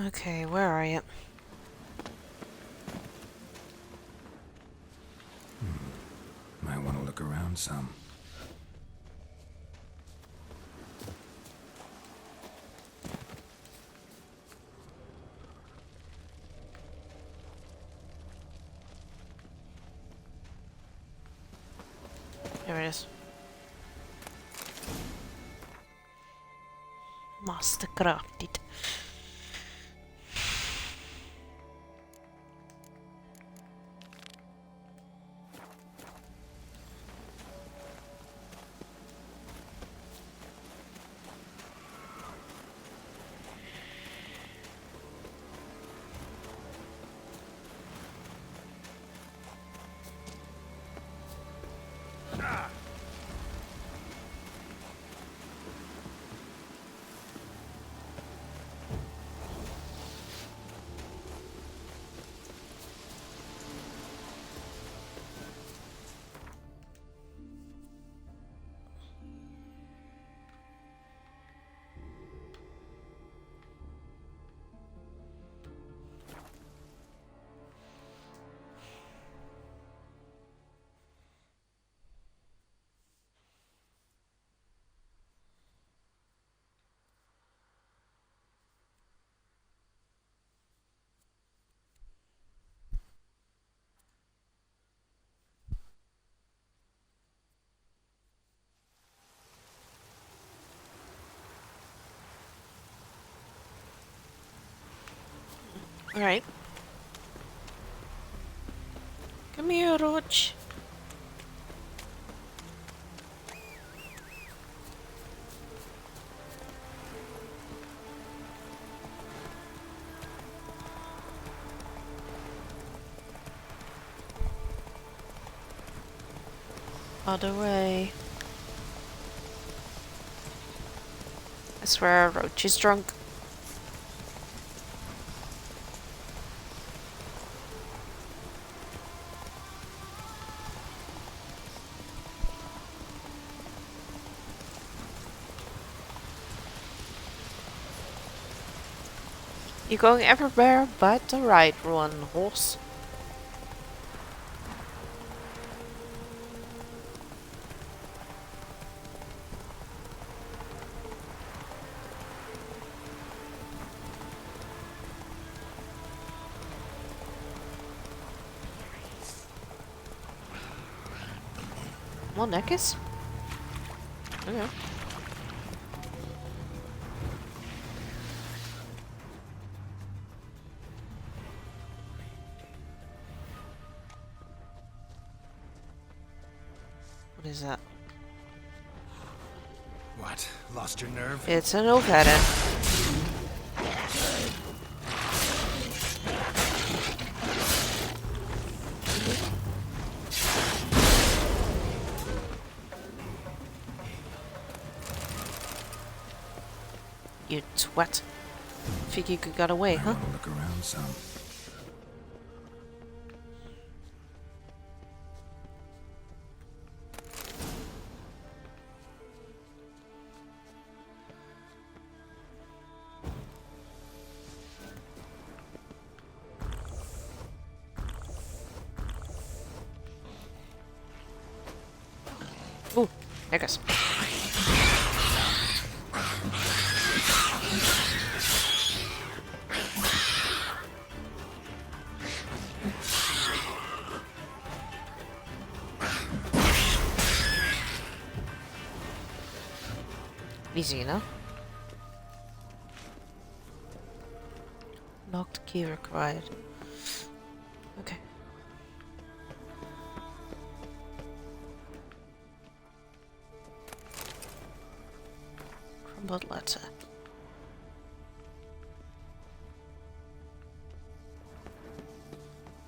Okay, where are you? Might want to look around some. Here it is. Mastercrafted. Alright. Come here, Roach. Other way. I swear Roach is drunk. You're going everywhere but the right one, horse. More neckers? Okay. What is that? What? Lost your nerve? It's an Ovada. You twat. Think you could get away, huh? Look around some. Ooh, there goes. Easy, you know? Locked key required. Okay. Crumbled letter.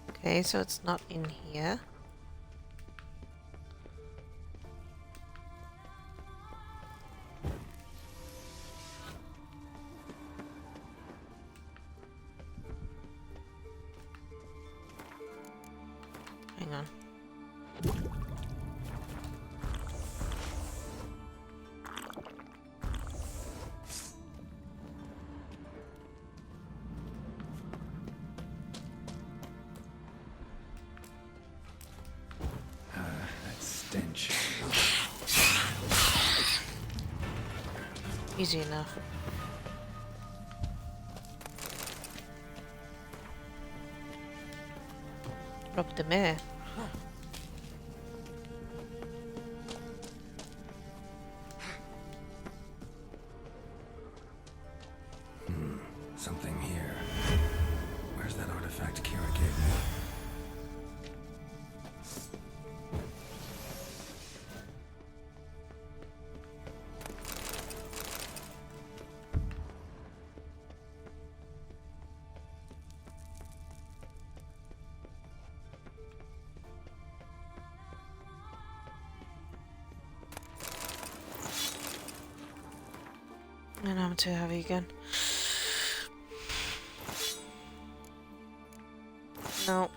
Okay, so it's not in here. Hang on. Easy enough. Drop the mare. Something here. Where's that artifact Kira gave me? And I'm too heavy again. No.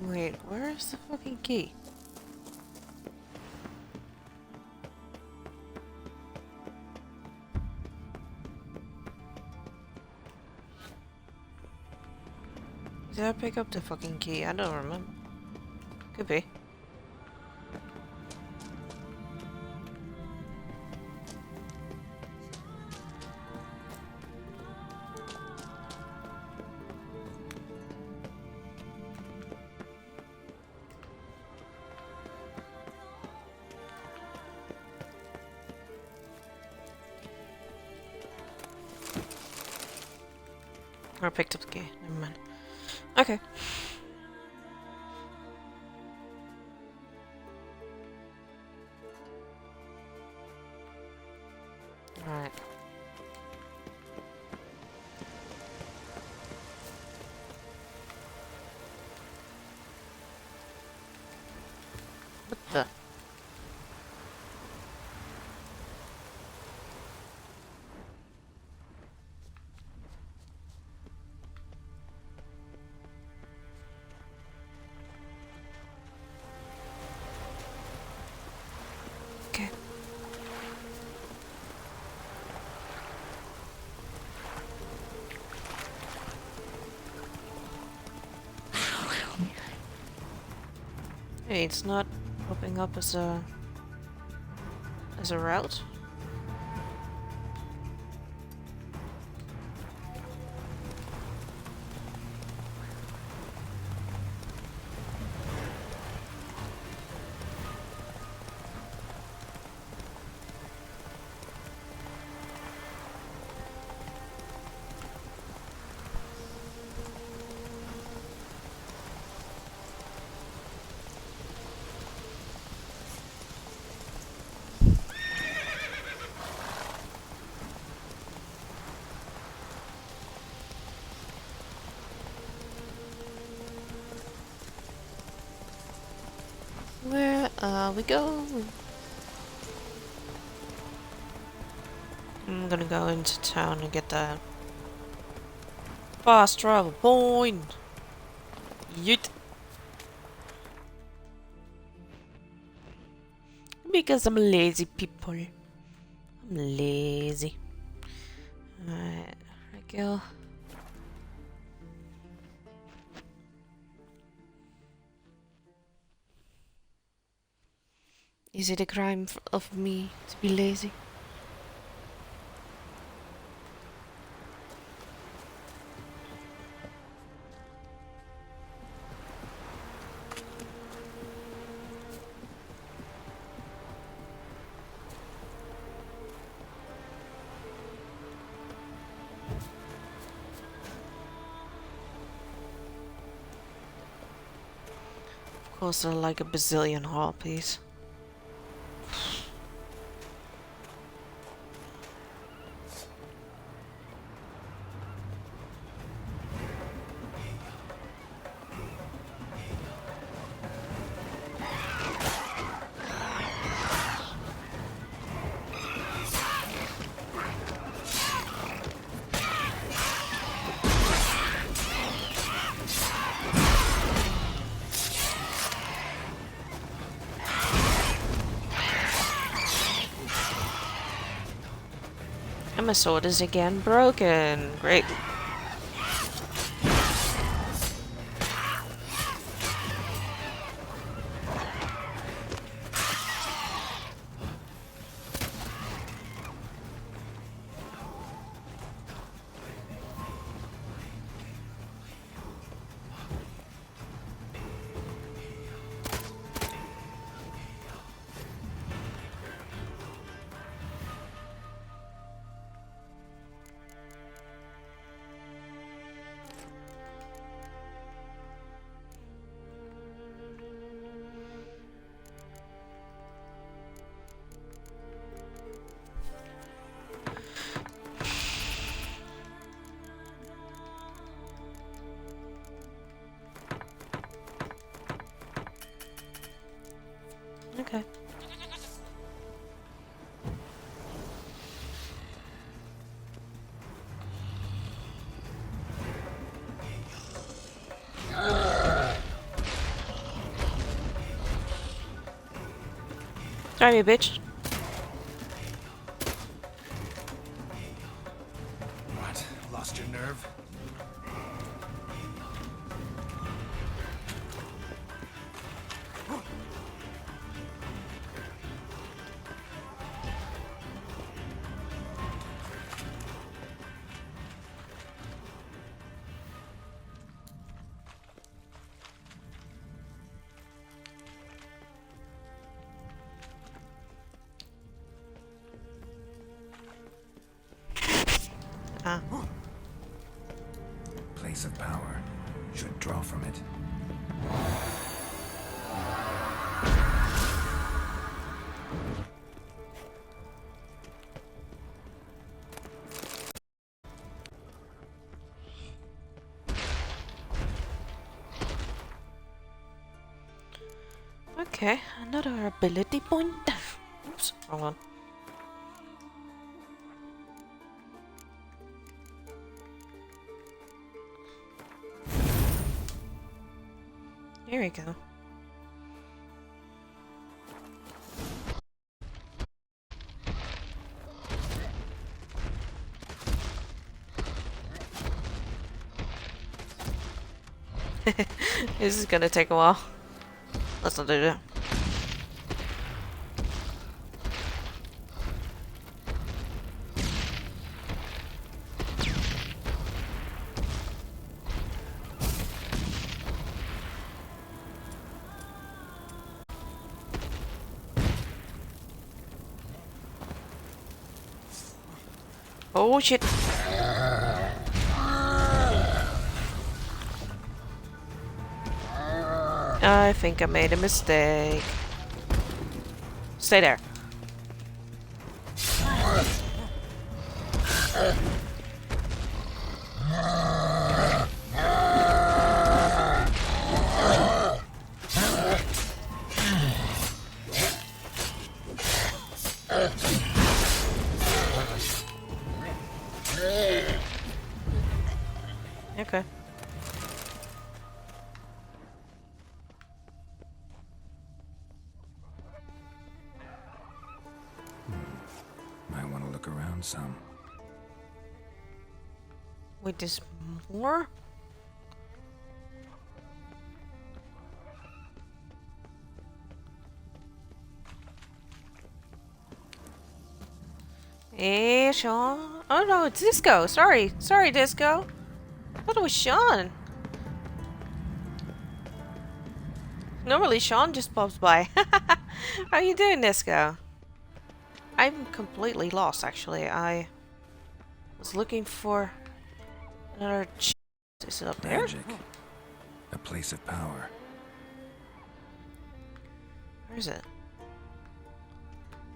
Wait, where's the fucking key? Did I pick up the fucking key? I don't remember. Could be. Or I picked up the key. Never mind. Okay. Alright. What the? Okay. Hey, it's not popping up as a route. Where are we going? I'm gonna go into town and get that fast travel point. Yeet. Because I'm lazy, people. I'm lazy. Alright, I go. Is it a crime of me to be lazy? Of course, I like a bazillion harpies. my sword is again broken. Great. Okay. Sorry, you bitch. What? Lost your nerve? Ah. Place of power. Should draw from it. Okay, another ability point. Oops, wrong one. Here we go. This is gonna take a while. Let's not do that. Oh shit. I think I made a mistake. Stay there. Okay. Might want to look around some. Wait, there's more? Hey, Sean. Oh no, it's Disco. Sorry. Sorry, Disco. I thought it was Sean. Normally, Sean just pops by. How you doing, Disco? I'm completely lost, actually. I was looking for another Is it up there? Magic. A place of power. Where is it?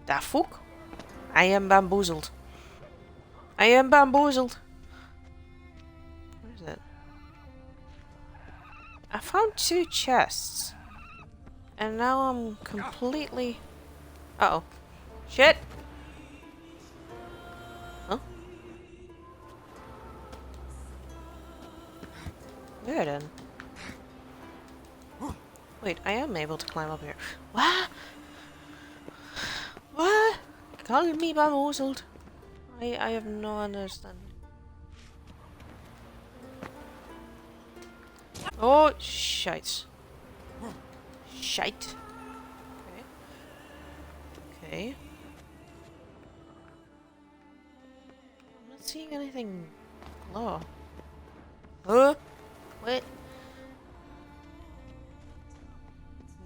Da fuck? I am bamboozled. I am bamboozled. Where is it? I found 2 chests. And now I'm completely... Uh-oh. Shit! Huh? There then. Wait, I am able to climb up here. What? What? Calling me bamboozled. I have no understanding. Oh, shite. Shite. Okay. Okay. I'm not seeing anything glow. Huh? What?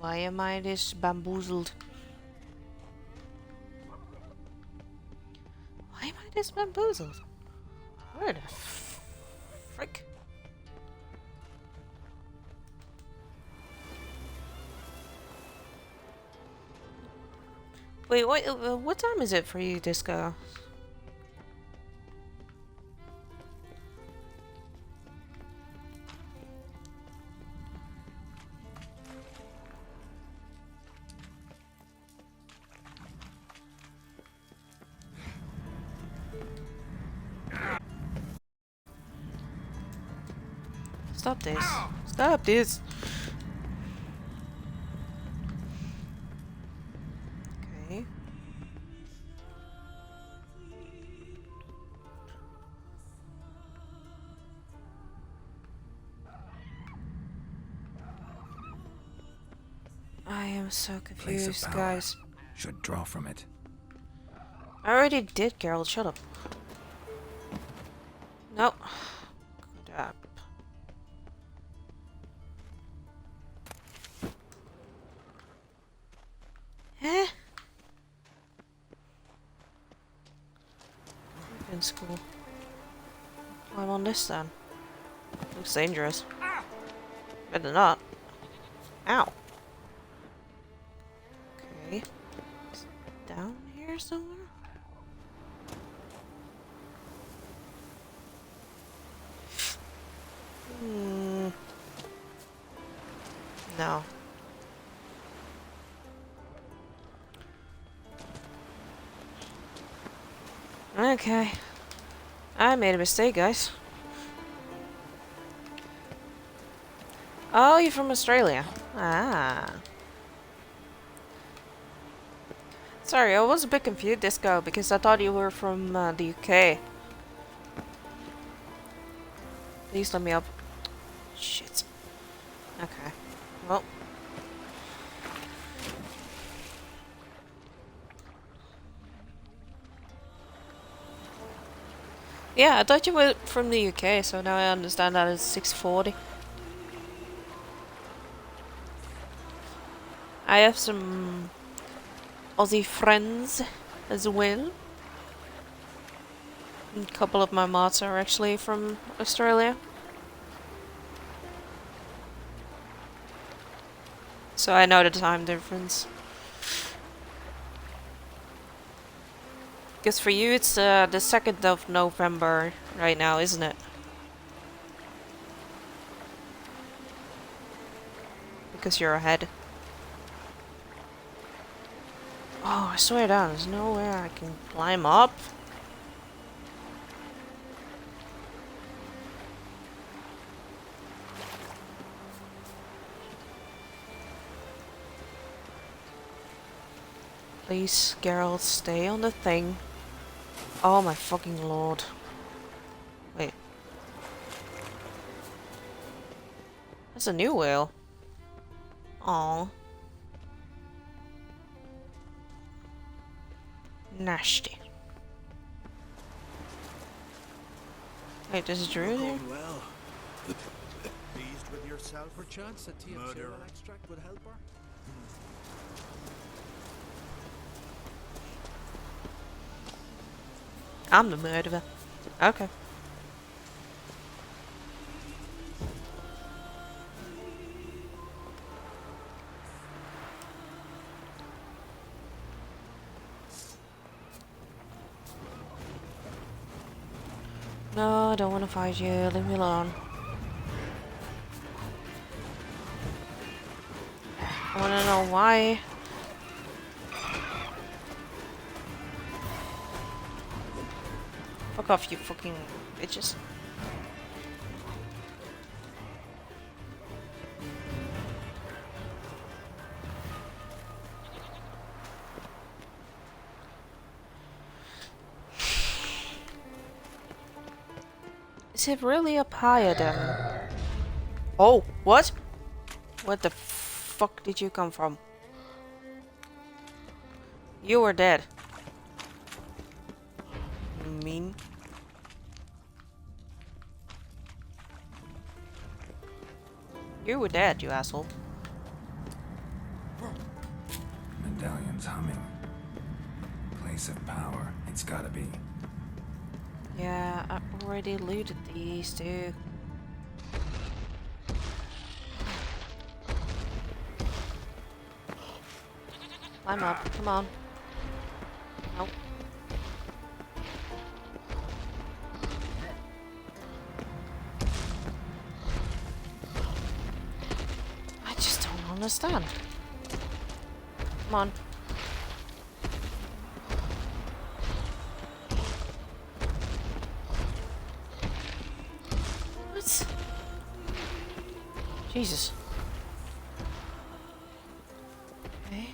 Why am I this bamboozled? Why am I this bamboozled? Where the frick? Wait, what time is it for you, Disco? Stop this. Stop this. Okay. I am so Place of confused, power. guys. Should draw from it. I already did, Geralt. Shut up. Nope. Crap. Eh? In school. I'm on this then. Looks dangerous. Better not. Ow. Okay. It's down here somewhere? Hmm. No. Okay. I made a mistake, guys. Oh, you're from Australia. Ah. Sorry, I was a bit confused, Disco, because I thought you were from the UK. Please let me up. Shit. Okay. Well. Yeah, I thought you were from the UK, so now I understand that it's 6:40. I have some Aussie friends as well. A couple of my mods are actually from Australia. So I know the time difference. Because for you it's the 2nd of November right now, isn't it? Because you're ahead. Oh, I swear down, there's no way I can climb up. Please, Geralt, stay on the thing. Oh my fucking lord. Wait. That's a new whale. Aww. Nasty. Wait, there's a druid here? Well. Pleased with yourself? Perchance a tea of cereal extract would help her? I'm the murderer. Okay. No, I don't want to fight you. Leave me alone. I want to know why. Fuck off, you fucking bitches. Is it really up higher than... Oh, what? What the fuck did you come from? You were dead. Mean. You were dead, you asshole. Medallion's humming. Place of power. It's gotta be. Yeah, I already looted these too. Climb up, come on. Nope. I just don't understand. Come on. What? Jesus. Okay.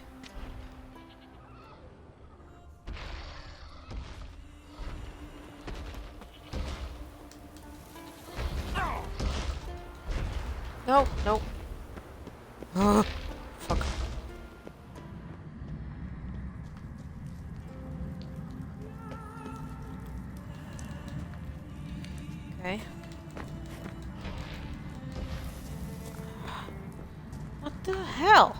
No, no. Fuck. Okay. What the hell?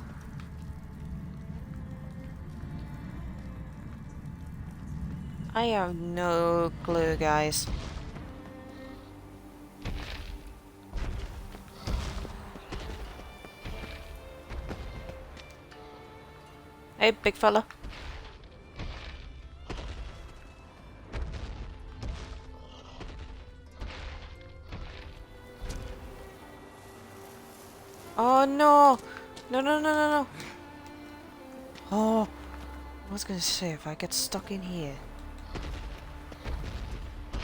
I have no clue, guys. Hey, big fella. Oh no! No, no, no, no, no! Oh, I was gonna say if I get stuck in here.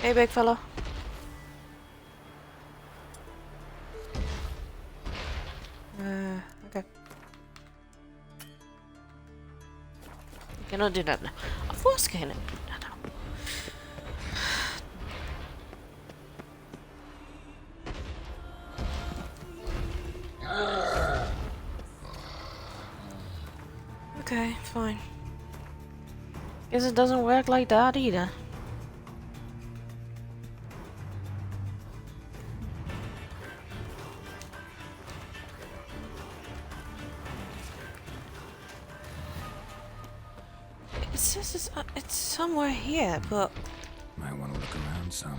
Hey, big fella. Okay. You cannot do that now. I was gonna do that now. Okay, fine. Guess it doesn't work like that either. It says it's somewhere here, but... Might want to look around some.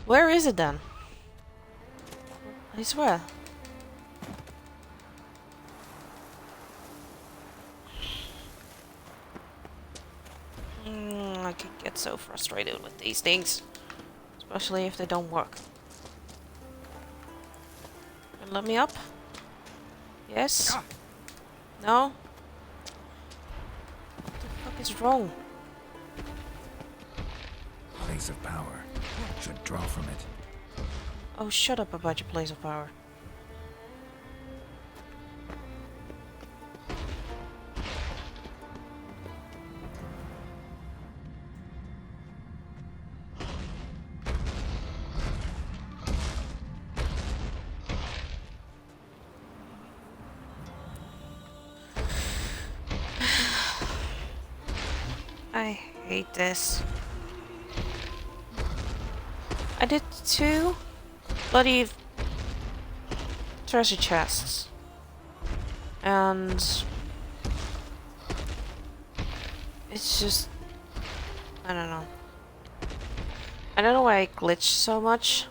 Where is it then? I swear. I can get so frustrated with these things. Especially if they don't work. And let me up? Yes? No? What the fuck is wrong? Place of power. Should draw from it. Oh, shut up about your place of power. I hate this. I did 2 bloody treasure chests. And it's just, I don't know. I don't know why I glitched so much.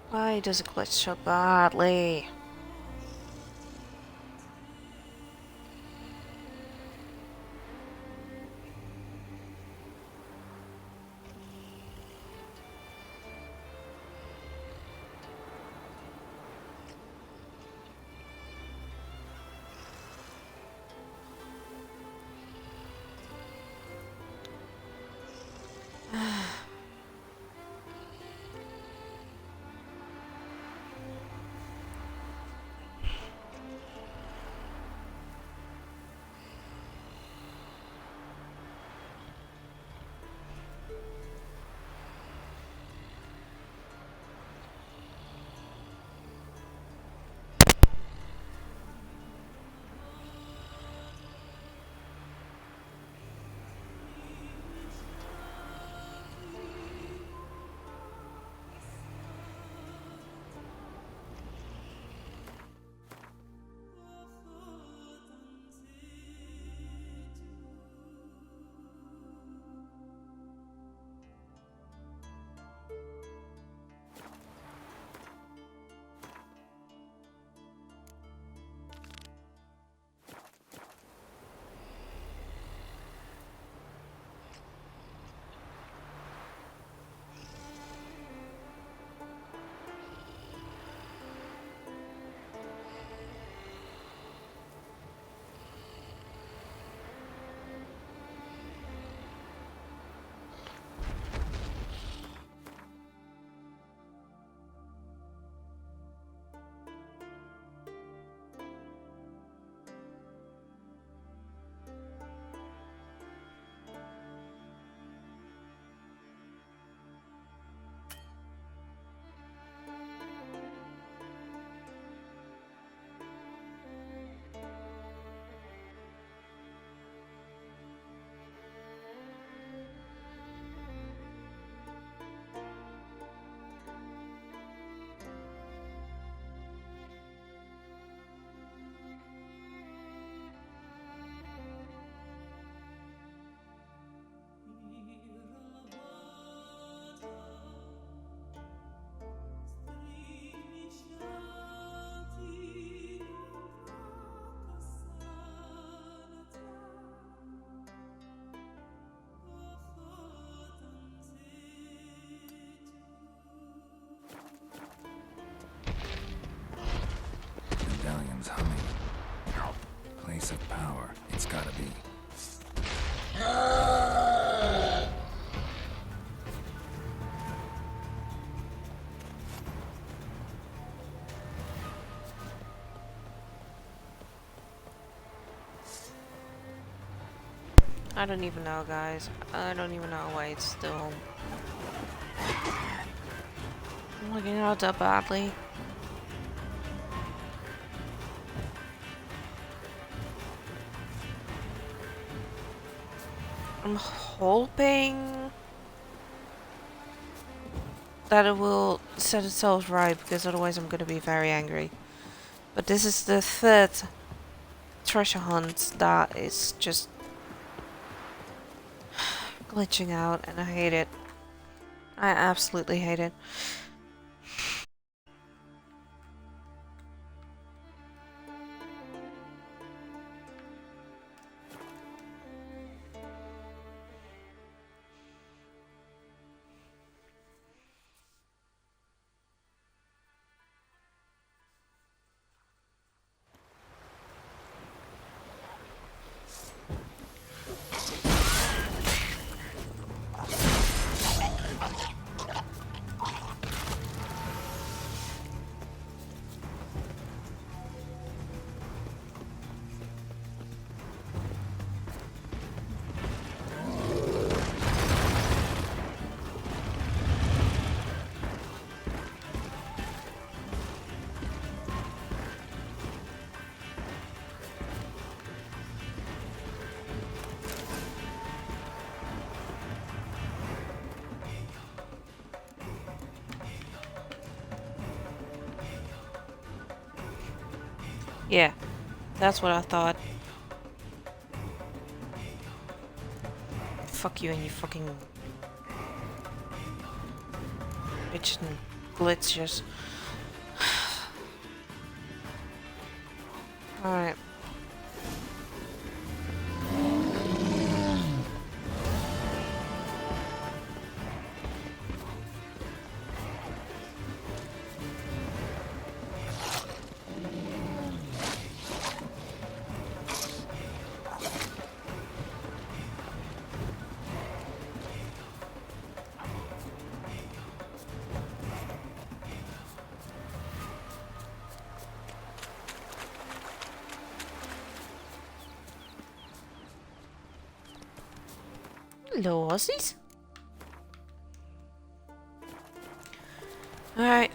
Why does it glitch so badly? I don't even know, guys. I don't even know why it's still working out that badly. I'm hoping that it will set itself right, because otherwise I'm gonna be very angry. But this is the third treasure hunt that is just glitching out, and I hate it. I absolutely hate it. Yeah, that's what I thought. Fuck you and you fucking bitch and glitches. Alright. Hello, Aussies. Alright.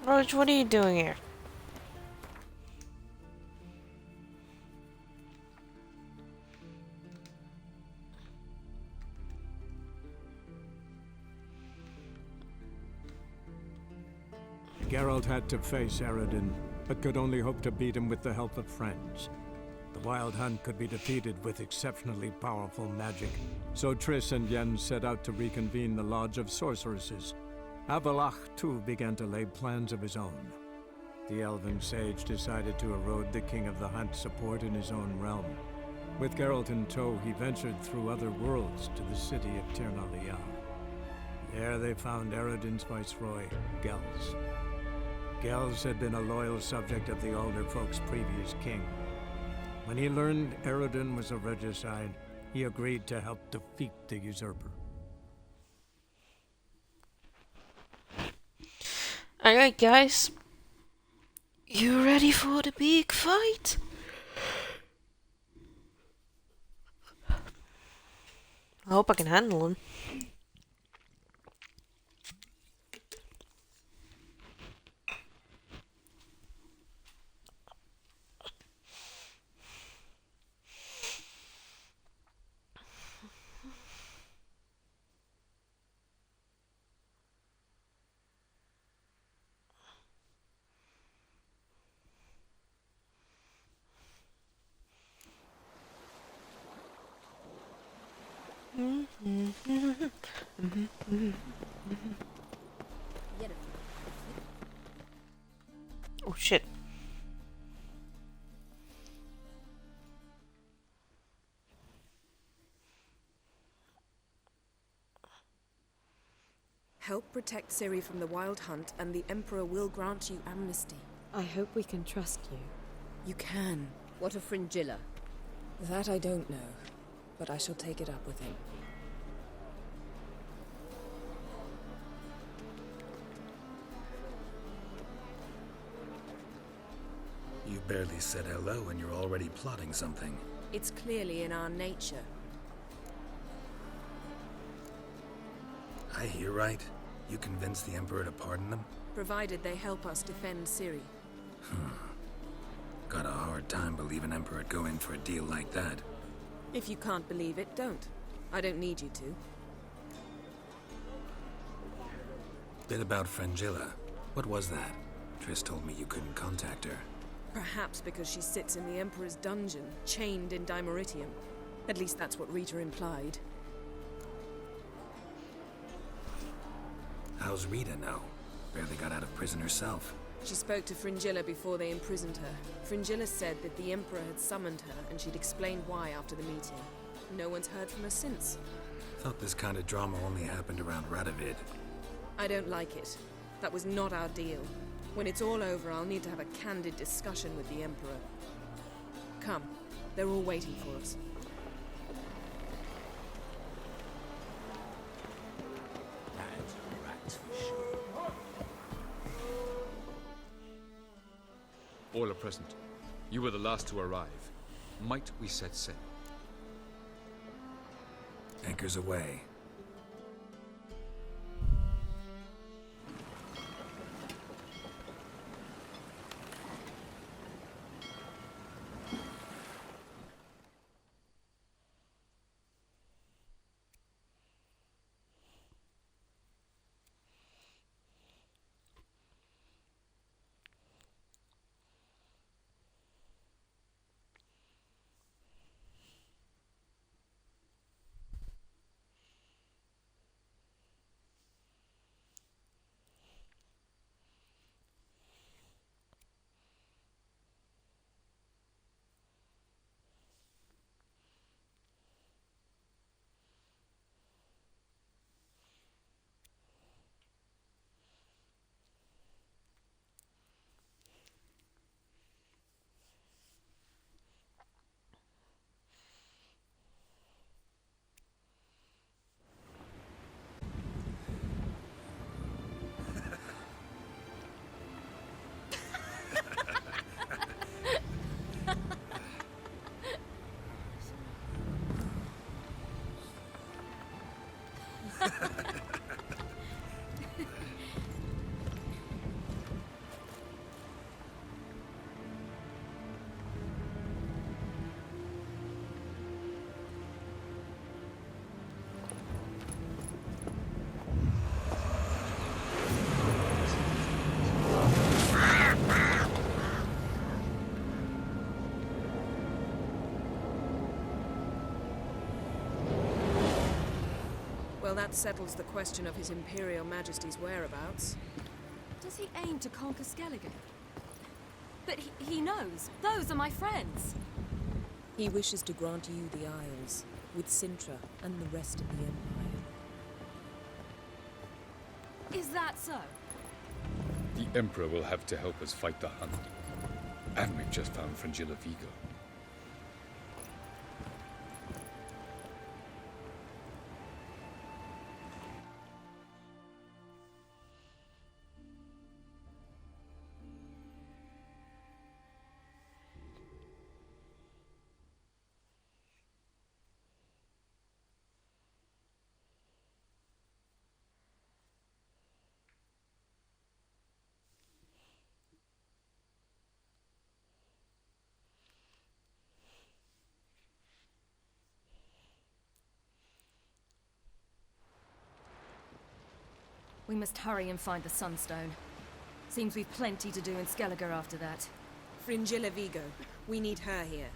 Roach, what are you doing here? Geralt had to face Eredin, but could only hope to beat him with the help of friends. The Wild Hunt could be defeated with exceptionally powerful magic, so Triss and Yen set out to reconvene the Lodge of Sorceresses. Avalach, too, began to lay plans of his own. The elven sage decided to erode the King of the Hunt's support in his own realm. With Geralt in tow, he ventured through other worlds to the city of Tir na Lial. There they found Eredin's viceroy, Gels. Gels had been a loyal subject of the Alder Folk's previous king. When he learned Eredin was a regicide, he agreed to help defeat the usurper. Alright, guys. You ready for the big fight? I hope I can handle him. Oh shit. Help protect Ciri from the Wild Hunt, and the Emperor will grant you amnesty. I hope we can trust you. You can. What of Fringilla? That I don't know, but I shall take it up with him. You barely said hello and you're already plotting something. It's clearly in our nature. I hear right. You convinced the Emperor to pardon them? Provided they help us defend Ciri. Got a hard time believing Emperor'd go in for a deal like that. If you can't believe it, don't. I don't need you to. Bit about Fringilla. What was that? Triss told me you couldn't contact her. Perhaps because she sits in the Emperor's dungeon, chained in Dimeritium. At least that's what Rita implied. How's Rita know? Barely got out of prison herself. She spoke to Fringilla before they imprisoned her. Fringilla said that the Emperor had summoned her, and she'd explained why after the meeting. No one's heard from her since. Thought this kind of drama only happened around Radovid. I don't like it. That was not our deal. When it's all over, I'll need to have a candid discussion with the Emperor. Come, they're all waiting for us. That's a rat for sure. All are present. You were the last to arrive. Might we set sail? Anchors away. Well, that settles the question of His Imperial Majesty's whereabouts. Does he aim to conquer Skellige? But he knows. Those are my friends. He wishes to grant you the Isles, with Sintra and the rest of the Empire. Is that so? The Emperor will have to help us fight the Hunt. And we've just found Fringilla Vigo. We must hurry and find the Sunstone. Seems we've plenty to do in Skellige after that. Fringilla Vigo. We need her here.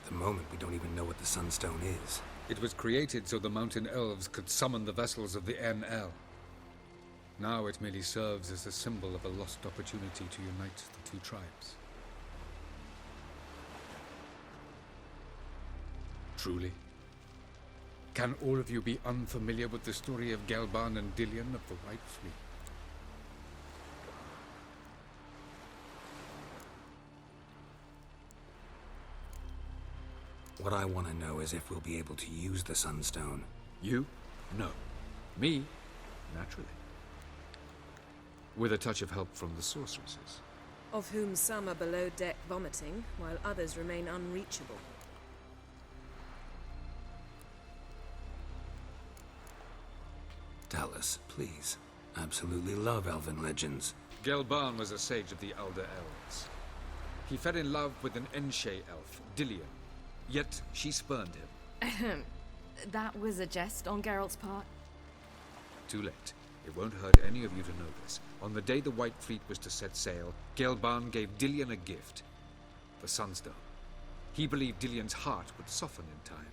the moment, we don't even know what the Sunstone is. It was created so the mountain elves could summon the vessels of the NL. Now it merely serves as a symbol of a lost opportunity to unite the two tribes. Truly? Can all of you be unfamiliar with the story of Gelban and Dillion of the White Fleet? What I want to know is if we'll be able to use the Sunstone. You? No. Me? Naturally. With a touch of help from the sorceresses. Of whom some are below deck vomiting, while others remain unreachable. Tell us, please. Absolutely love elven legends. Gelban was a sage of the Elder Elves. He fell in love with an Enshe elf, Dillion. Yet she spurned him. That was a jest on Geralt's part? Too late. It won't hurt any of you to know this. On the day the White Fleet was to set sail, Gelban gave Dillion a gift. The Sunstone. He believed Dillion's heart would soften in time.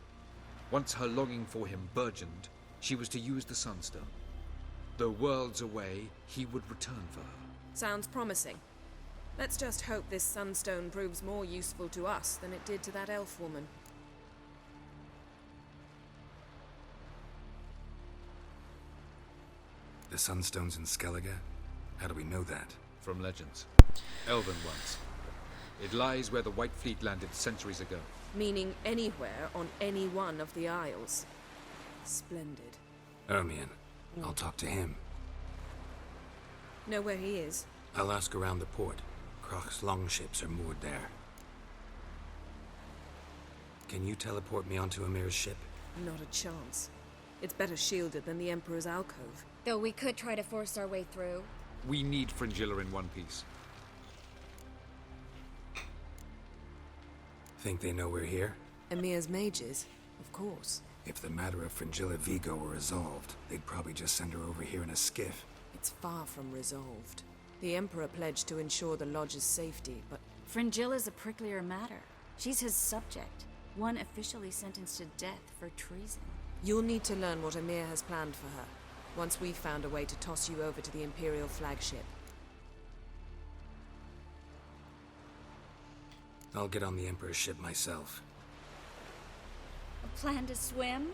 Once her longing for him burgeoned, she was to use the Sunstone. Though worlds away, he would return for her. Sounds promising. Let's just hope this Sunstone proves more useful to us than it did to that elf woman. The Sunstone's in Skellige? How do we know that? From legends. Elven ones. It lies where the White Fleet landed centuries ago. Meaning anywhere on any one of the Isles. Splendid. Ermion. I'll talk to him. Know where he is? I'll ask around the port. Croc's longships are moored there. Can you teleport me onto Amir's ship? Not a chance. It's better shielded than the Emperor's alcove. Though we could try to force our way through. We need Fringilla in one piece. Think they know we're here? Emir's mages, of course. If the matter of Fringilla Vigo were resolved, they'd probably just send her over here in a skiff. It's far from resolved. The Emperor pledged to ensure the Lodge's safety, but... Fringilla's a pricklier matter. She's his subject, one officially sentenced to death for treason. You'll need to learn what Emir has planned for her, once we've found a way to toss you over to the Imperial flagship. I'll get on the Emperor's ship myself. A plan to swim?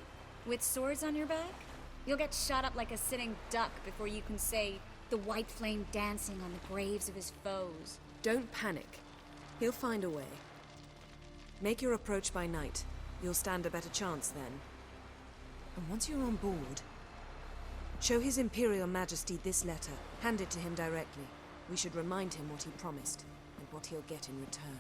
With swords on your back? You'll get shot up like a sitting duck before you can say the white flame dancing on the graves of his foes. Don't panic. He'll find a way. Make your approach by night. You'll stand a better chance then. And once you're on board, show His Imperial Majesty this letter. Hand it to him directly. We should remind him what he promised, and what he'll get in return.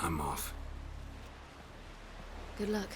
I'm off. Good luck.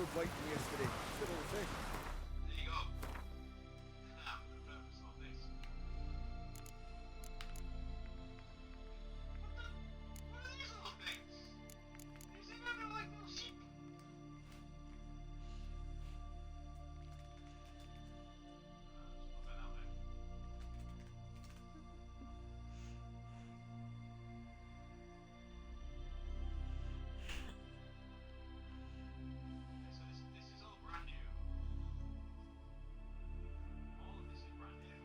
good waiting yesterday. Still all fish. There you go. Now, for the purpose of this. What are these little things? Is it ever like little sheep? This is all brand new. All of this is brand new.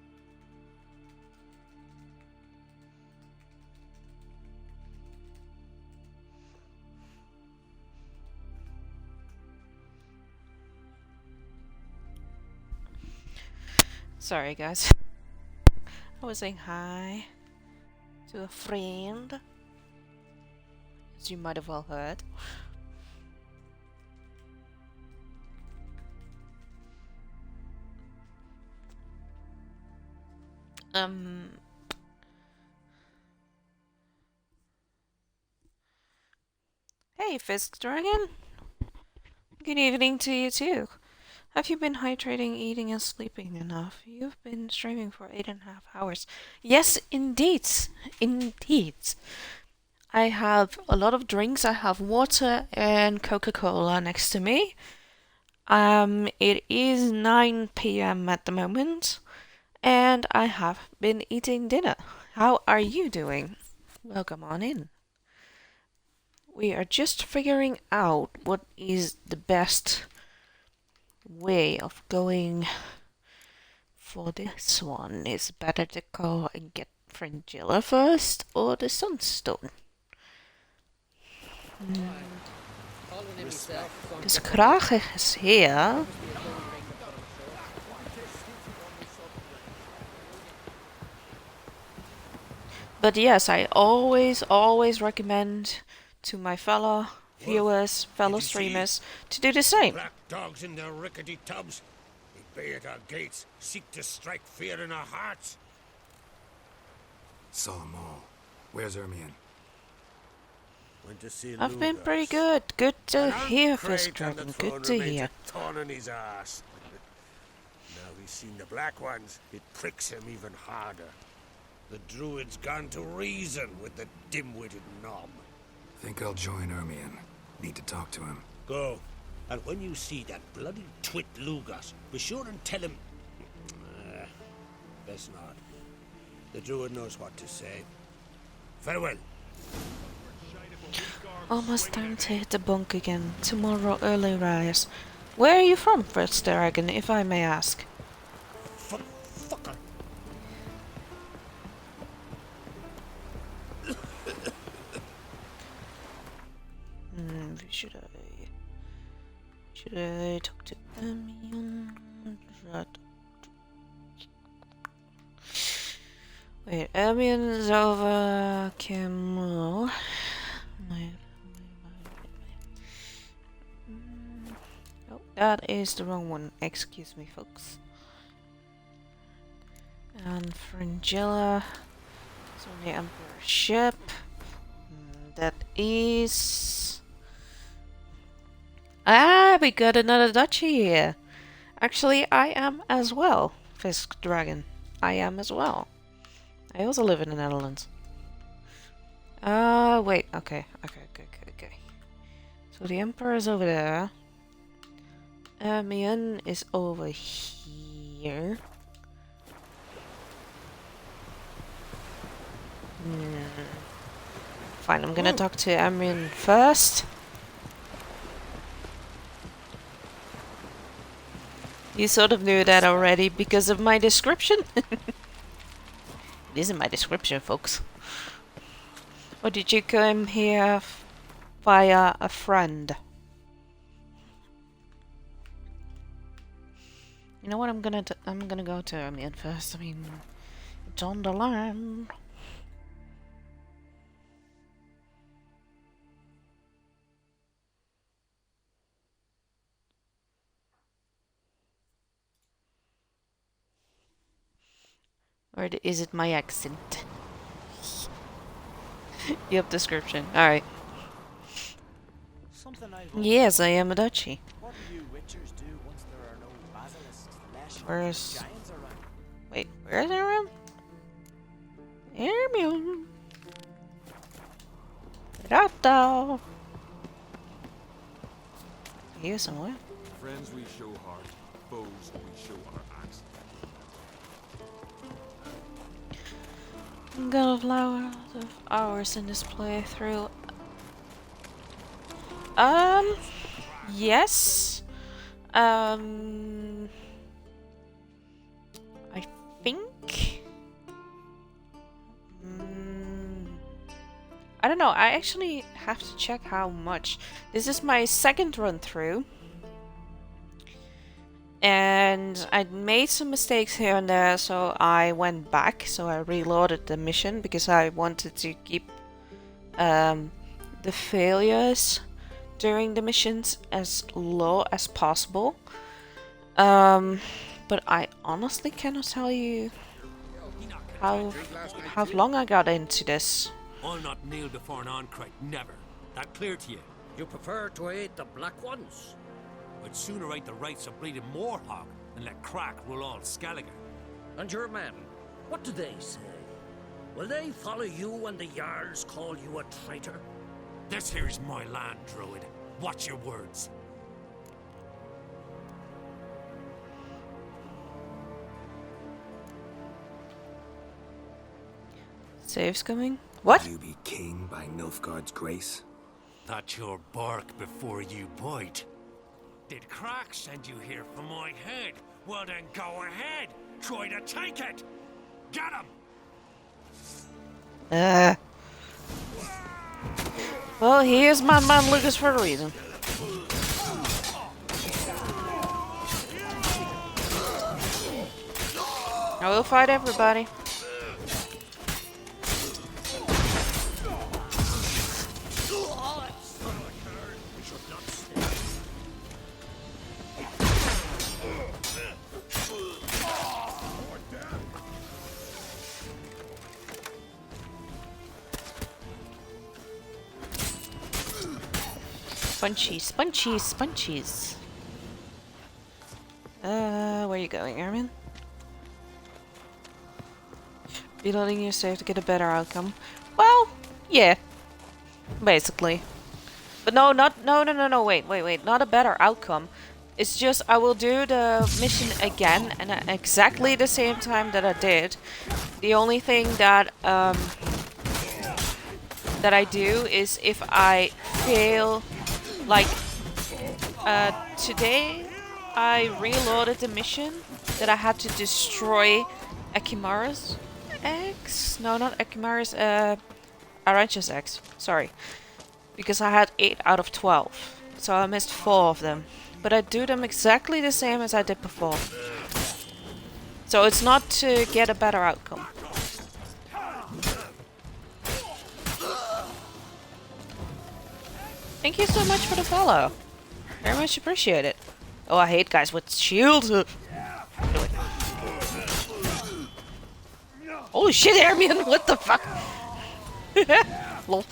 Sorry, guys. I was saying hi to a friend, as you might have well heard. Hey, Fisk Dragon. Good evening to you too. Have you been hydrating, eating, and sleeping enough? You've been streaming for 8.5 hours. Yes, indeed. Indeed. I have a lot of drinks. I have water and Coca-Cola next to me. It is 9 p.m. at the moment, and I have been eating dinner. How are you doing? Welcome on in. We are just figuring out what is the best way of going for this one. Is it better to go and get Fringilla first or the Sunstone? Dus graag is here. But yes, I always recommend to my fellow viewers, fellow streamers, to do the same. Black dogs in their rickety tubs. They bay at our gates, seek to strike fear in our hearts. Saw them all. Where's Ermion? Went to see I've been Lugas. pretty good. Good to And hear, Craig Fisk on the Dragon. throne Good to remains hear. a thorn in his arse. Now he's seen the black ones, it pricks him even harder. The druid's gone to reason with the dim-witted knob. Think I'll join Ermion. Need to talk to him. Go. And when you see that bloody twit Lugas, be sure and tell him... best not. The druid knows what to say. Farewell. Almost time to hit the bunk again. Tomorrow early rise. Where are you from, Fisk Dragon, if I may ask? Fucker. Should I talk to Ermion? Wait, Ermion's over Kaer Morhen. Oh, that is the wrong one. Excuse me, folks. And Fringilla is on the Emperor's ship. That is... Ah, we got another duchy here. Actually, I am as well, Fisk Dragon. I am as well. I also live in the Netherlands. Wait. Okay. So the Emperor is over there. Ermion is over here. Fine, I'm gonna talk to Ermion first. You sort of knew that already because of my description. It isn't my description, folks. Or did you come here via a friend? You know what? I'm gonna go to Ermion first. I mean, it's on the line. Or is it my accent? Yep, description. Alright. Yes, I am a duchy. What are Where's... Wait, where's Aaron? Aaron! Rato! Here somewhere. Friends we show heart, foes we show our axe. I'm gonna have lots of hours in this playthrough. Yes. I think. I don't know. I actually have to check how much. This is my second run through. And I made some mistakes here and there, so I went back. So I reloaded the mission because I wanted to keep the failures during the missions as low as possible. But I honestly cannot tell you how long I got into this. I'll not kneel before an Oncrite, never. That clear to you? You prefer to aid the black ones? I'd sooner aid the rights of bleeding Morhog than let Crack rule all Skellige. And your men, what do they say? Will they follow you when the Jarls call you a traitor? This here's my land, Druid. Watch your words. Save's coming. What? Will you be king by Nilfgaard's grace? That's your bark before you bite. Did Crack send you here for my head? Well then go ahead. Try to take it. Get him. Well, here's my man Lucas for a reason. I will fight everybody. Sponchies, sponchies, sponchies. Where are you going, Airman? Reloading your save to get a better outcome. Well, yeah. Basically. But no, no, wait, not a better outcome. It's just I will do the mission again and at exactly the same time that I did. The only thing that that I do is if I fail, like today I reloaded the mission that I had to destroy Akimara's eggs? No, not Akimara's, Arancha's eggs. Sorry. Because I had 8 out of 12. So I missed 4 of them. But I do them exactly the same as I did before. So it's not to get a better outcome. Thank you so much for the follow. Very much appreciate it. Oh, I hate guys with shields. Holy shit, Hermione, what the fuck? Lol.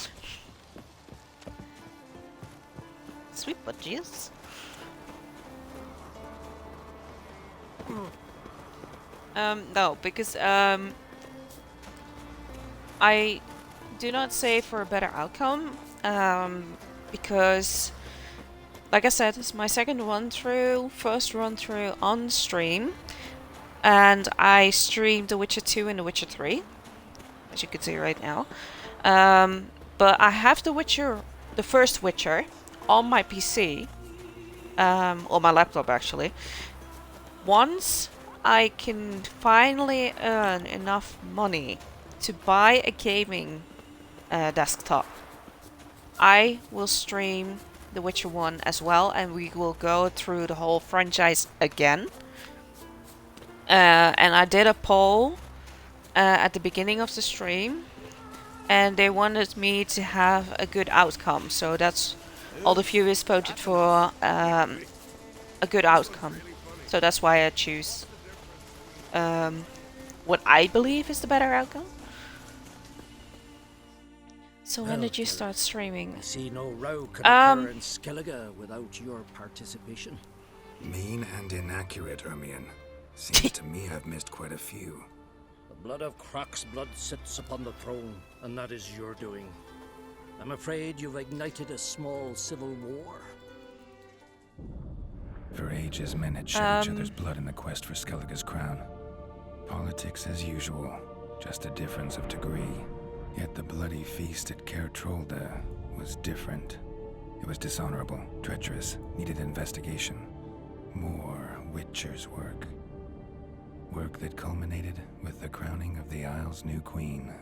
Sweet budgies. No, because I do not say for a better outcome, because like I said, it's my second run through, first run through on stream, and I streamed The Witcher 2 and The Witcher 3, as you can see right now. But I have the first Witcher, on my PC, or my laptop actually. Once I can finally earn enough money to buy a gaming desktop, I will stream The Witcher 1 as well, and we will go through the whole franchise again. And I did a poll at the beginning of the stream, and they wanted me to have a good outcome, so that's all the viewers voted for, a good outcome. So that's why I choose what I believe is the better outcome. So when did you start streaming? I see no row could occur in Skellige without your participation. Mean and inaccurate, Ermion. Seems to me I've missed quite a few. The blood of Croc's blood sits upon the throne, and that is your doing. I'm afraid you've ignited a small civil war. For ages, men had shed each other's blood in the quest for Skellige's crown. Politics as usual, just a difference of degree. Yet the bloody feast at Kaer was different. It was dishonorable, treacherous, needed investigation. More Witcher's work. Work that culminated with the crowning of the Isle's new queen.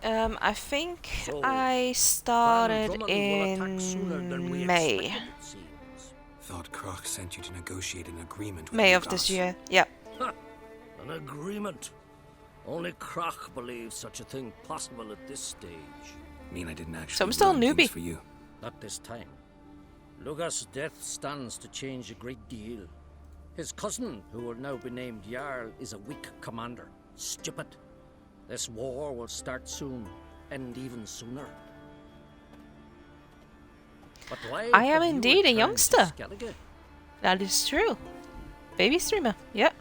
I think I started in May. Thought Croc sent you to negotiate an agreement with May of Lugos. this year, yep. An agreement? Only Croc believes such a thing possible at this stage. Mean I didn't actually. So I'm still a run newbie. things for you. Not this time. Lugos' death stands to change a great deal. His cousin, who will now be named Jarl, is a weak commander. Stupid. This war will start soon, end even sooner. But why I am have you indeed a returned to youngster. Skellige? That is true. Baby streamer, yep.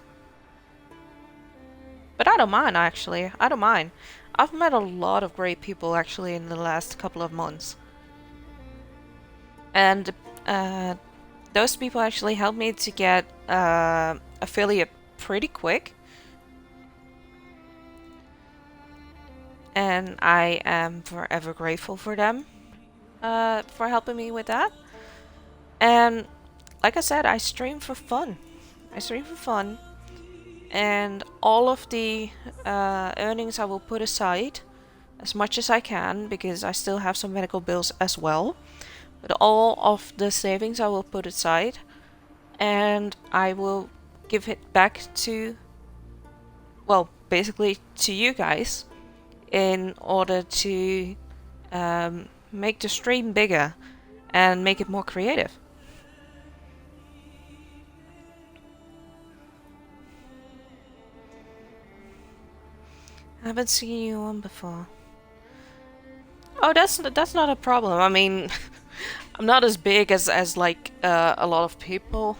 But I don't mind, actually. I don't mind. I've met a lot of great people, actually, in the last couple of months. And those people actually helped me to get affiliate pretty quick. And I am forever grateful for them for helping me with that. And like I said, I stream for fun. And all of the earnings I will put aside as much as I can, because I still have some medical bills as well. But all of the savings I will put aside, and I will give it back to, well, basically to you guys, in order to make the stream bigger and make it more creative. I haven't seen you on before. Oh, that's not a problem. I mean, I'm not as big as like a lot of people.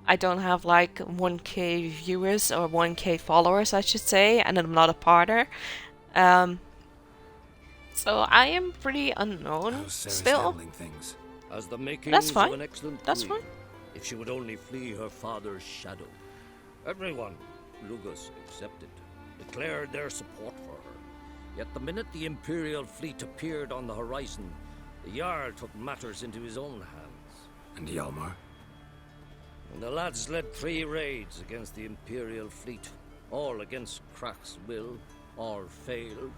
I don't have like 1k viewers or 1k followers, I should say, and I'm not a partner. So I am pretty unknown still. Things? As the makings That's fine. of an excellent That's queen, fine. if she would only flee her father's shadow. Everyone, Lugos excepted, declared their support for her. Yet the minute the Imperial fleet appeared on the horizon, the Jarl took matters into his own hands. And Hjalmar? And the lads led 3 raids against the Imperial fleet, all against Croc's will, all failed.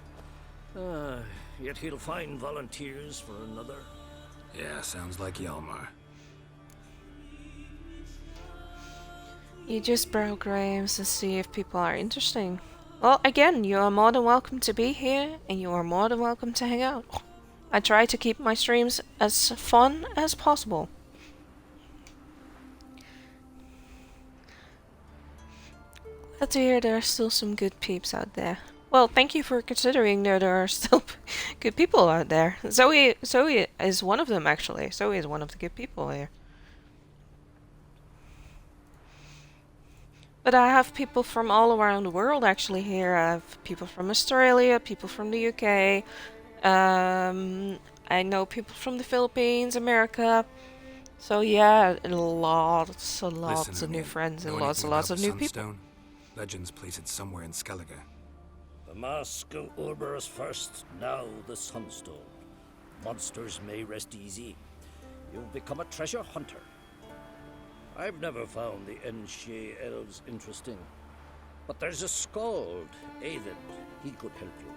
Yet he'll find volunteers for another. Yeah, sounds like Hjalmar. You just browse graves and see if people are interesting. Well, again, you are more than welcome to be here, and you are more than welcome to hang out. I try to keep my streams as fun as possible. Glad to hear there are still some good peeps out there. Well, thank you for considering that there are still good people out there. Zoe is one of them, actually. Zoe is one of the good people here. But I have people from all around the world actually here. I have people from Australia, people from the UK. I know people from the Philippines, America. So yeah, lots and lots of new friends and lots and lots of new people. Legends place it somewhere in Skellige. The mask of Urberus first, now the Sunstone. Monsters may rest easy. You've become a treasure hunter. I've never found the Enshe elves interesting. But there's a skald, Eyvind. He could help you.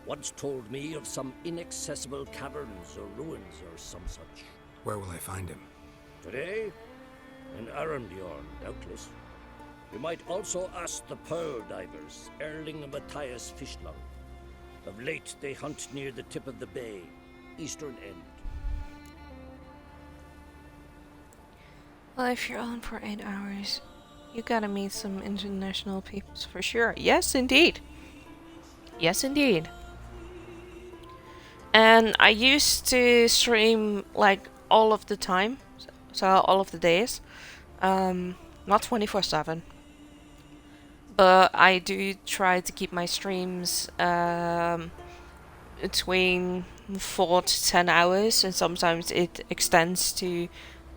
Once told me of some inaccessible caverns or ruins or some such. Where will I find him? Today? In Arambjorn, doubtless. You might also ask the pearl divers, Erling and Matthias Fishlung. Of late, they hunt near the tip of the bay, eastern end. Well, if you're on for 8 hours, you gotta meet some international peeps for sure. Yes, indeed. Yes, indeed. And I used to stream like all of the time, so all of the days. Not 24/7. But I do try to keep my streams between 4 to 10 hours, and sometimes it extends to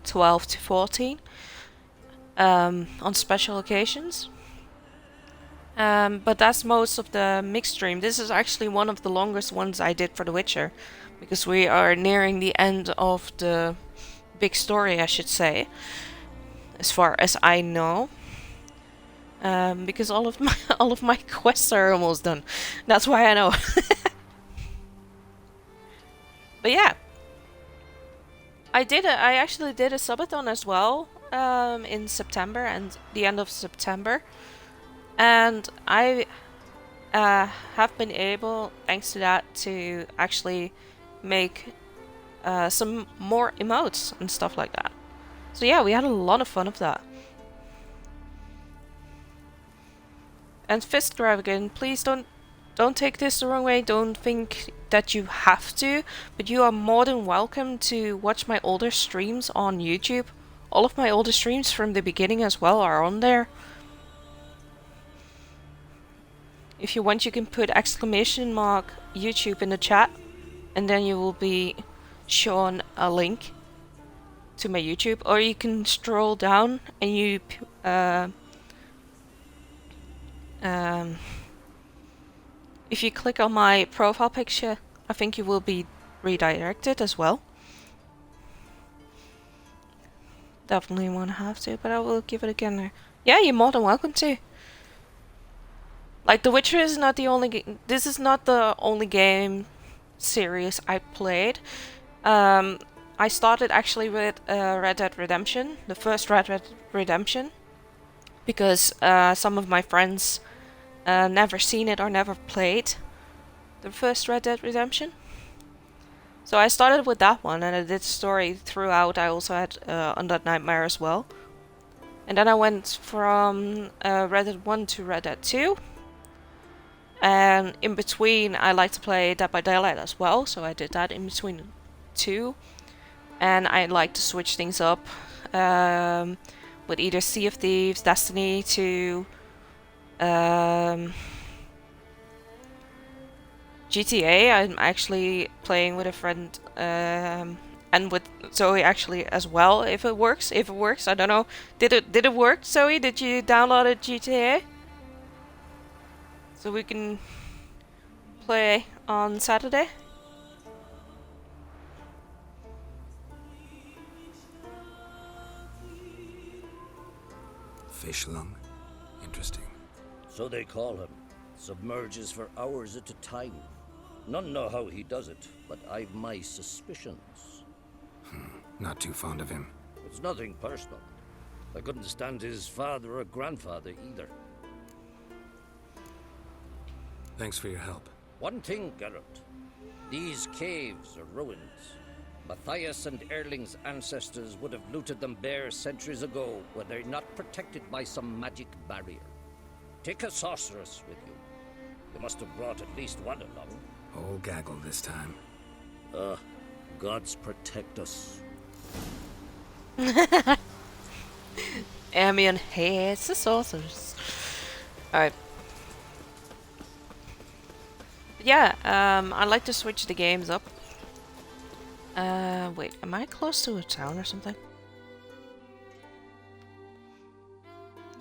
12 to 14 on special occasions. But that's most of the mixed stream. This is actually one of the longest ones I did for The Witcher, because we are nearing the end of the big story, I should say, as far as I know. Because all of my quests are almost done. That's why I know. But yeah, I actually did a subathon as well in September and the end of September, and I have been able, thanks to that, to actually make some more emotes and stuff like that. So yeah, we had a lot of fun of that. And Fist Dragon, please don't take this the wrong way. Don't think that you have to, but you are more than welcome to watch my older streams on YouTube. All of my older streams from the beginning as well are on there. If you want, you can put !YouTube in the chat, and then you will be shown a link to my YouTube, or you can scroll down and you if you click on my profile picture, I think you will be redirected as well. Definitely won't have to, but I will give it again there. Yeah, you're more than welcome to. Like, The Witcher is not the only this is not the only game series I played. I started actually with Red Dead Redemption, the first Red Dead Redemption, because some of my friends never seen it or never played the first Red Dead Redemption. So I started with that one, and I did story throughout. I also had Undead Nightmare as well. And then I went from Red Dead 1 to Red Dead 2. And in between, I like to play Dead by Daylight as well, so I did that in between two. And I like to switch things up with either Sea of Thieves, Destiny 2, GTA. I'm actually playing with a friend and with Zoe actually as well. If it works, I don't know. Did it work, Zoe? Did you download a GTA? So we can play on Saturday? Fish lung? Interesting. So they call him. Submerges for hours at a time. None know how he does it, but I've my suspicions. Not too fond of him. It's nothing personal. I couldn't stand his father or grandfather either. Thanks for your help. One thing, Geralt. These caves are ruins. Matthias and Erling's ancestors would have looted them bare centuries ago were they not protected by some magic barrier. Take a sorceress with you. You must have brought at least one along. Whole gaggle this time. Gods protect us. Amion hates the sorcerers. Alright. Yeah, I like to switch the games up. Wait, am I close to a town or something?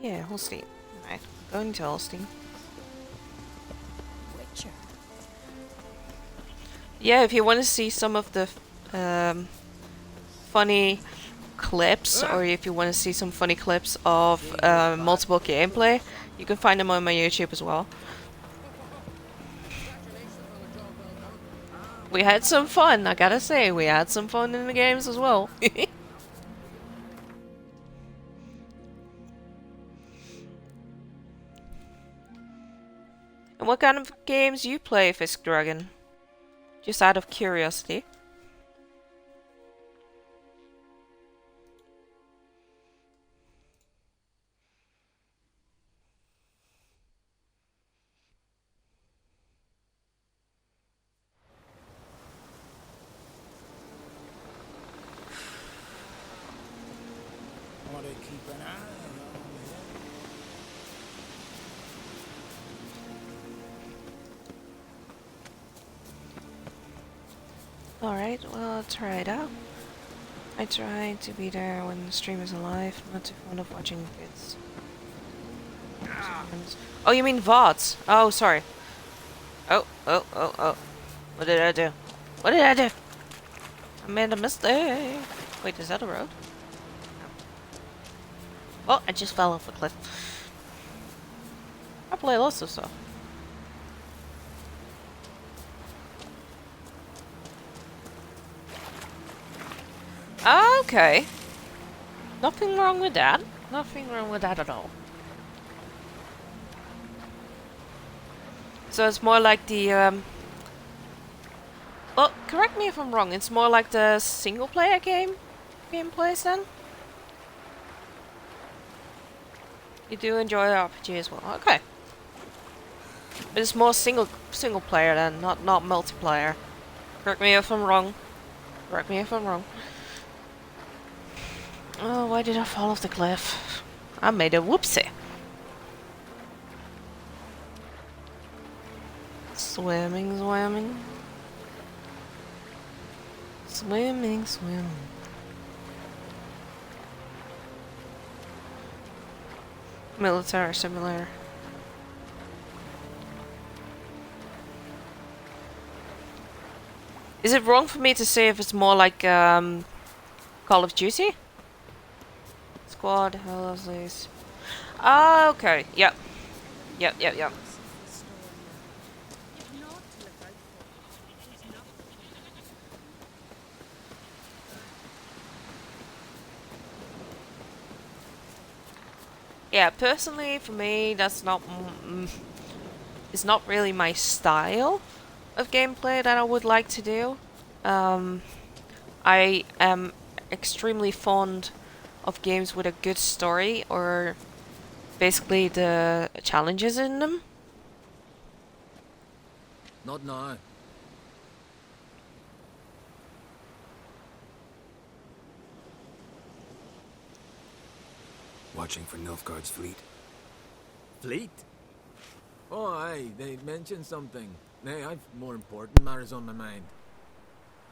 Yeah, Holstein. Alright, going to Holstein. Witcher. Yeah, if you want to see some of the funny clips, or if you want to see some funny clips of multiple gameplay, you can find them on my YouTube as well. We had some fun, I gotta say, we had some fun in the games as well. And what kind of games you play, Fisk Dragon? Just out of curiosity. Want to keep an eye Alright, well, I'll try it out. I try to be there when the stream is alive, not too fond of watching kids. Oh, you mean VODs? Oh, sorry. Oh. What did I do? What did I do? I made a mistake. Wait, is that a road? Oh, I just fell off a cliff. I play lots of stuff. Okay. Nothing wrong with that. Nothing wrong with that at all. So it's more like the well, correct me if I'm wrong, it's more like the single player gameplays then? You do enjoy the RPG as well. Okay. But it's more single player then, not multiplayer. Correct me if I'm wrong. Correct me if I'm wrong. Oh, why did I fall off the cliff? I made a whoopsie. Swimming. Military simulator. Is it wrong for me to say if it's more like Call of Duty? Squad, how of these? Ah, okay. Yep. Yeah, personally, for me, that's not... it's not really my style of gameplay that I would like to do. I am extremely fond of games with a good story, or basically the challenges in them. Not now. Watching for Nilfgaard's fleet. Fleet? Oh, aye, they mentioned something. Nay, I've more important matters on my mind.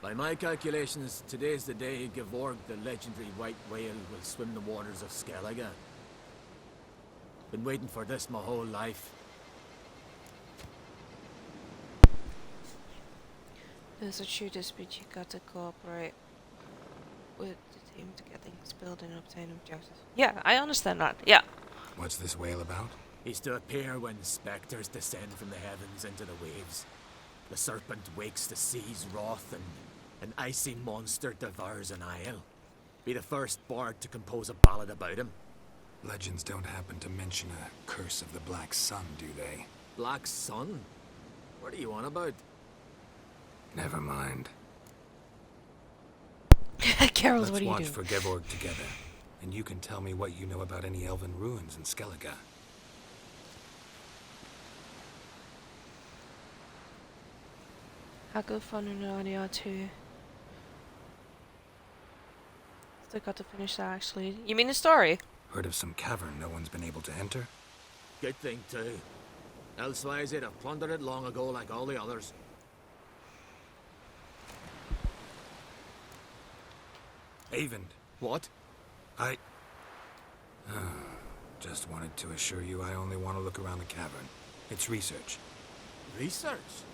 By my calculations, today's the day Gevorg, the legendary white whale, will swim the waters of Skellige. Been waiting for this my whole life. There's a shooters, but you got to cooperate with the team to get things built and obtain objectives. Yeah, I understand that. Yeah. What's this whale about? He's to appear when spectres descend from the heavens into the waves. The serpent wakes the sea's wrath, and an icy monster devours an isle. Be the first bard to compose a ballad about him. Legends don't happen to mention a curse of the Black Sun, do they? Black Sun? What are you on about? Never mind. Carol, what are you doing? Let's watch for Gevorg together, and you can tell me what you know about any elven ruins in Skellige. How good fun and audio too. Still got to finish that actually. You mean the story? Heard of some cavern no one's been able to enter? Good thing too. Elsewise they'd have plundered it long ago like all the others. Avon. What? I... just wanted to assure you I only want to look around the cavern. It's research. Research?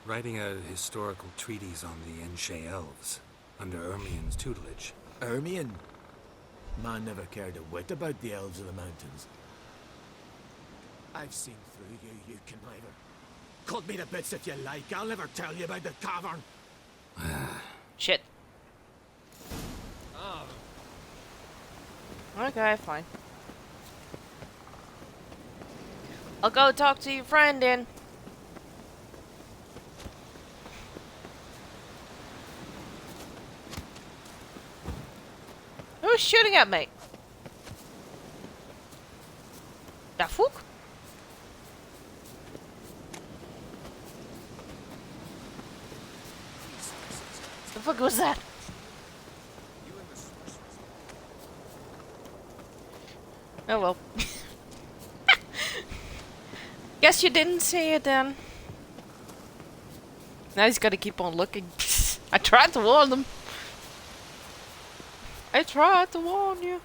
Writing a historical treatise on the Enshe elves, under Ermien's tutelage. Ermien? Man never cared a whit about the elves of the mountains. I've seen through you, you conniver. Cut me to bits if you like, I'll never tell you about the cavern. Shit. Okay, fine. I'll go talk to your friend then. Who's shooting at me? The fuck? The fuck was that? Oh well. Guess you didn't see it then. Now he's gotta keep on looking. I tried to warn them. I tried to warn you.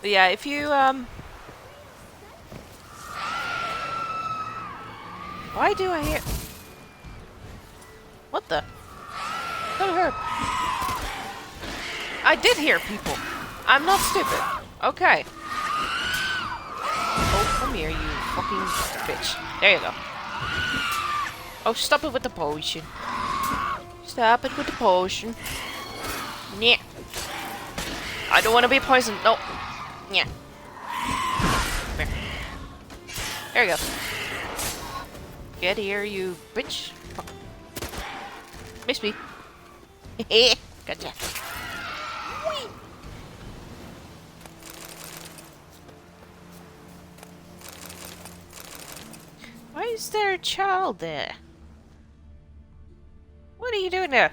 But yeah, if you why do I hear? What the? Don't hurt. I did hear people. I'm not stupid. Okay. Oh, come here, you fucking bitch. There you go. Oh, stop it with the potion. Stop it with the potion. Yeah. I don't want to be poisoned. No. Yeah. Come here. There you go. Get here, you bitch. Miss me. Gotcha. Whee! Why is there a child there? What are you doing there?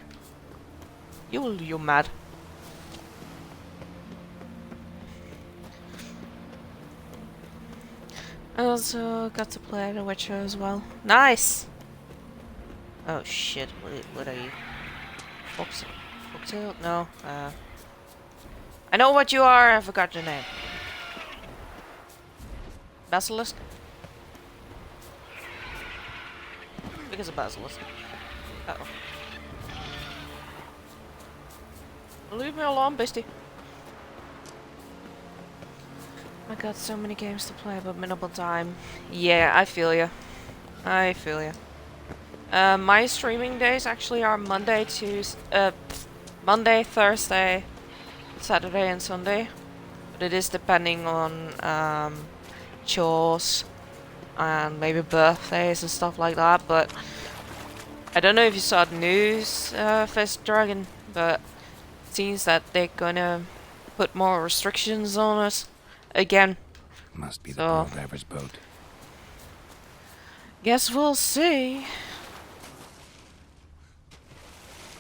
You mad? I also got to play The Witcher as well. Nice! Oh shit, what are you? Foxtail? No, I know what you are, I forgot your name. Basilisk? I think it's a basilisk. Uh-oh. Leave me alone, bestie. I got so many games to play, but minimal time. Yeah, I feel ya. I feel ya. My streaming days actually are Monday, Thursday, Saturday, and Sunday. But it is depending on chores and maybe birthdays and stuff like that. But I don't know if you saw the news, Fist Dragon, but it seems that they're gonna put more restrictions on us again. Must be the Pearl Diver's boat. Guess we'll see.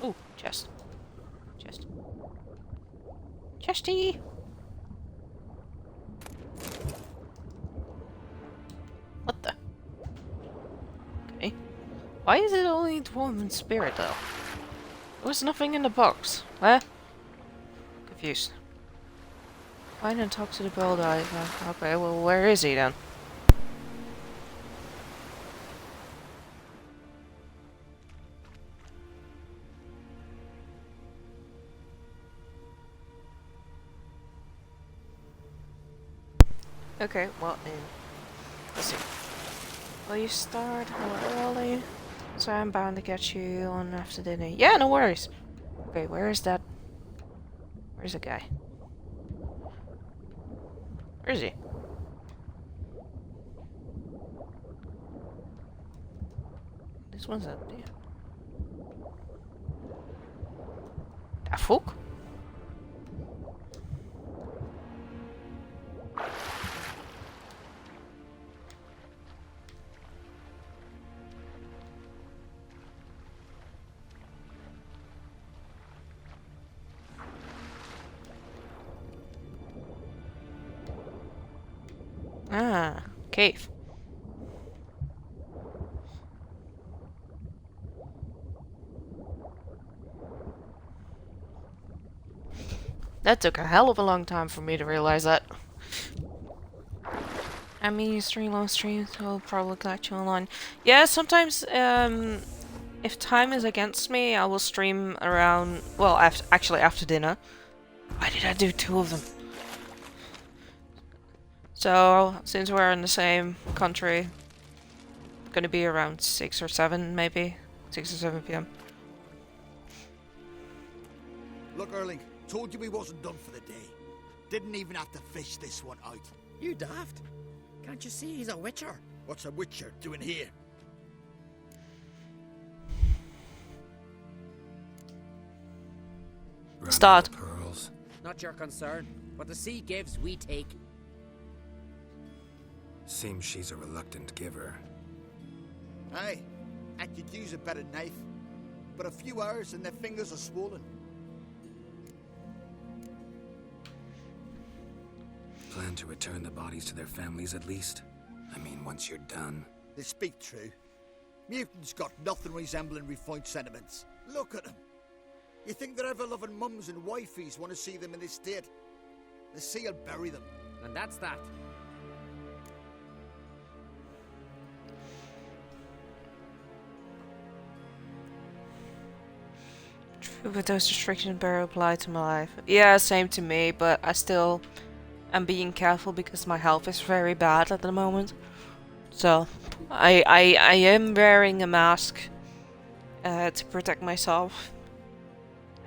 Ooh, chest. Chest. Chesty! What the? Okay. Why is it only Dwarven Spirit, though? There was nothing in the box. Huh? Confused. Find and talk to the Pearl Diver. Okay, well, where is he, then? Okay, well, let's see. Will you start a little early? So I'm bound to get you on after dinner. Yeah, no worries. Okay, where is that? Where's the guy? Where is he? This one's empty. Da fuck? Ah, cave. That took a hell of a long time for me to realize that. I mean, you stream long streams, I'll probably catch you online. Yeah, sometimes, if time is against me, I will stream around, well, actually after dinner. Why did I do 2 of them? So, since we're in the same country, gonna be around 6 or 7, maybe. 6 or 7 p.m. Look, Erling, told you we wasn't done for the day. Didn't even have to fish this one out. You daft. Can't you see he's a witcher? What's a witcher doing here? Start. Pearls. Not your concern. What the sea gives, we take. Seems she's a reluctant giver. Aye, I could use a better knife. But a few hours and their fingers are swollen. Plan to return the bodies to their families at least? I mean, once you're done. They speak true. Mutants got nothing resembling refined sentiments. Look at them. You think their ever-loving mums and wifeys want to see them in this state? The sea will bury them. And that's that. True, but those restrictions better apply to my life. Yeah, same to me, but I still am being careful because my health is very bad at the moment. So, I am wearing a mask to protect myself.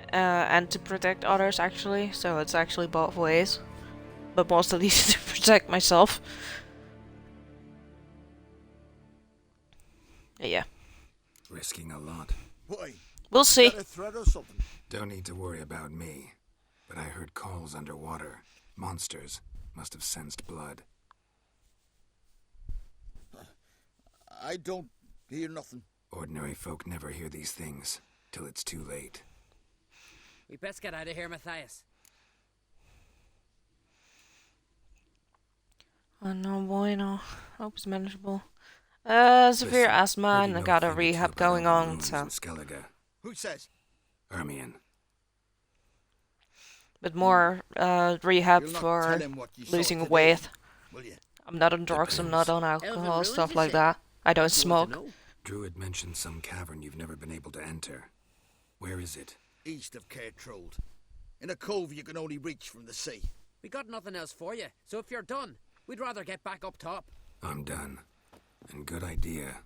And to protect others, actually. So it's actually both ways. But mostly to protect myself. Yeah. Risking a lot. Why? We'll see. Got a threat or something? Don't need to worry about me. But I heard calls underwater. Monsters must have sensed blood. I don't hear nothing. Ordinary folk never hear these things till it's too late. We best get out of here, Matthias. Oh no, bueno. Hope it's manageable. Severe asthma and I got a rehab going on, so. Skellige. Who says? Ermion. But more rehab You'll not for tell him what you saw losing today, weight. will you? I'm not on drugs, I'm not on alcohol, stuff like that. I don't smoke. Druid mentioned some cavern you've never been able to enter. Where is it? East of Kaer in a cove you can only reach from the sea. We got nothing else for you, so if you're done, we'd rather get back up top. I'm done. And good idea.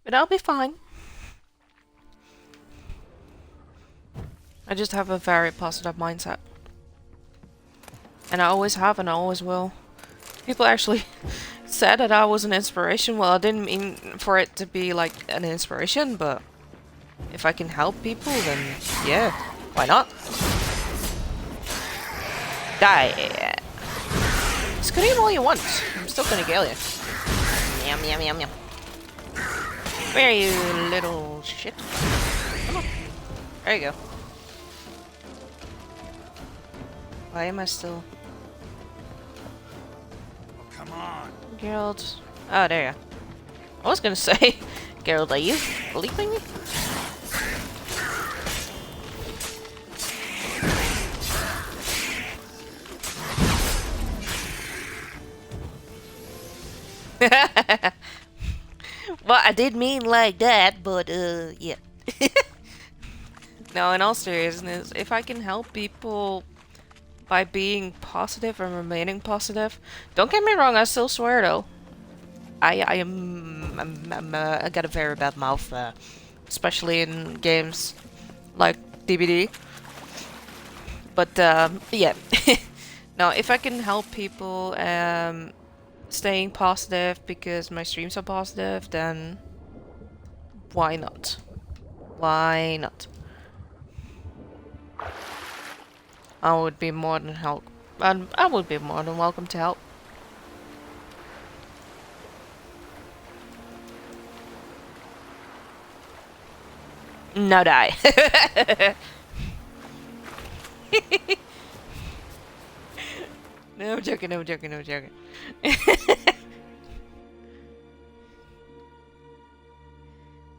But I'll be fine. I just have a very positive mindset. And I always have and I always will. People actually said that I was an inspiration. Well, I didn't mean for it to be like an inspiration, but if I can help people, then yeah, why not? Die. Scream all you want. I'm still gonna kill you. Yum, yum, yum, yum. Where are you, little shit? Come on. There you go. Why am I still... Oh, come on. Geralt. Oh, there you are. I was gonna say, Geralt, are you bleeping me? Well, I did mean like that, but yeah. No, in all seriousness, if I can help people by being positive and remaining positive, don't get me wrong, I still swear though. I got a very bad mouth, especially in games like DBD. But yeah, no, if I can help people staying positive because my streams are positive, then why not? Why not? I would be more than help. I would be more than welcome to help. No die. No, I'm joking, no, I'm joking, no, I'm joking.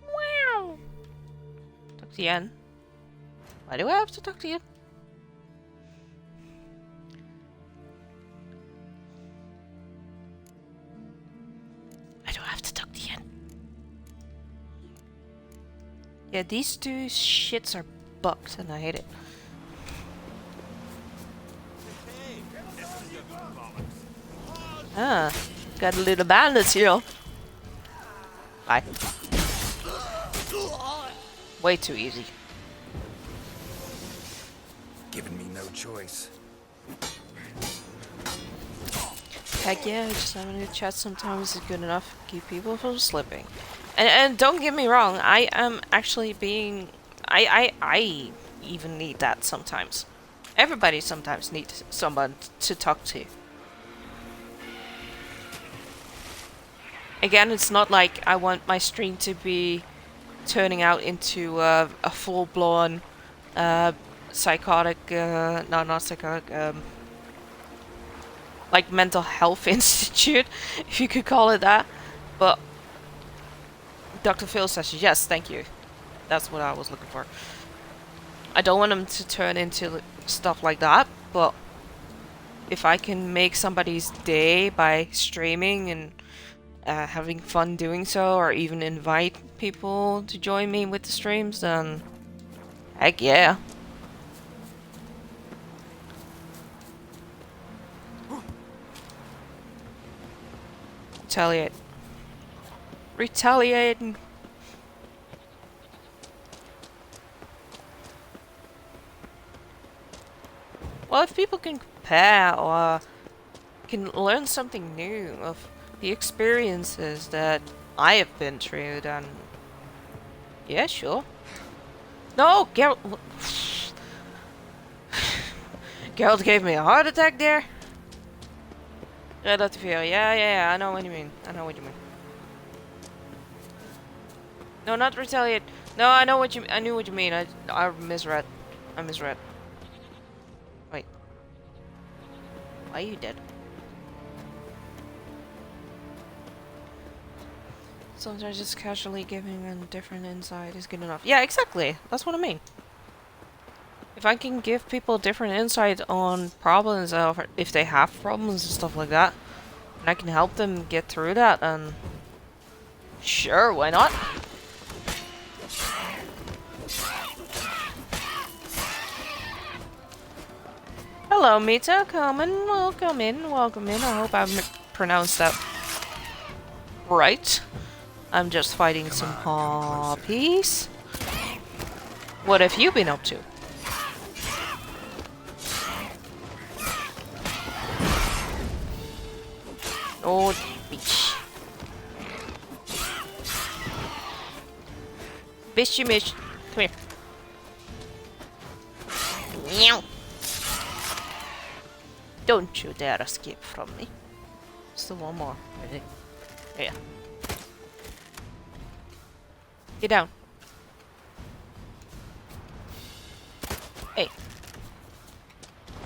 Wow. Talk to Yen. Why do I have to talk to you? I don't have to talk to Yen. Yeah, these two shits are bugged and I hate it. Ah, got a little bandits here. Bye. Way too easy. Given me no choice. Heck yeah, just having a chat sometimes is good enough to keep people from slipping. And don't get me wrong, I am actually being... even need that sometimes. Everybody sometimes needs someone to talk to. Again, it's not like I want my stream to be turning out into a full-blown psychotic, no, not psychotic, like mental health institute, if you could call it that. But Dr. Phil says yes, thank you. That's what I was looking for. I don't want them to turn into stuff like that, but if I can make somebody's day by streaming and having fun doing so, or even invite people to join me with the streams, then heck yeah. Retaliate. Retaliating. Well, if people can compare or can learn something new of the experiences that I have been through, then yeah, sure. No, Geralt. Geralt gave me a heart attack there. Yeah, I know what you mean. I know what you mean. No, not retaliate. No, I know what you. I knew what you mean. I misread. I misread. Wait. Why are you dead? Sometimes just casually giving a different insight is good enough. Yeah, exactly. That's what I mean. If I can give people different insight on problems, or if they have problems and stuff like that, and I can help them get through that, and sure, why not? Hello, Mita. Come in. Welcome in. Welcome in. I hope I pronounced that right. I'm just fighting some harpies. What have you been up to? Oh, bitch. Bitchy Mitch. Come here. Meow. Don't you dare escape from me. Still one more. Ready? Yeah. Get down. Hey.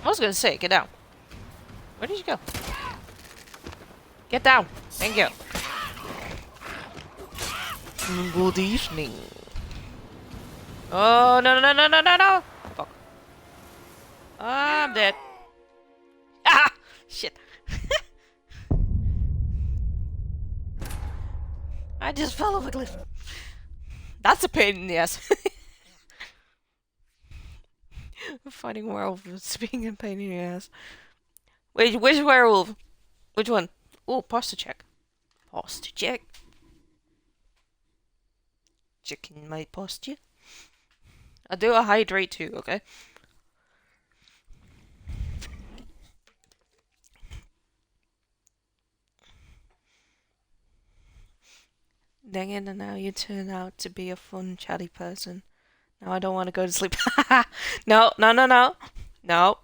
I was gonna say, get down. Where did you go? Get down. Thank you. Good evening. Oh, no. Fuck. I'm dead. Ah! Shit. I just fell off a cliff. That's a pain in the ass. Fighting werewolves being a pain in the ass. Wait, which werewolf? Which one? Oh, posture check. Posture check. Checking my posture. I'll do a hydrate too, okay? Dang it, and now you turn out to be a fun, chatty person. Now I don't want to go to sleep. No. No.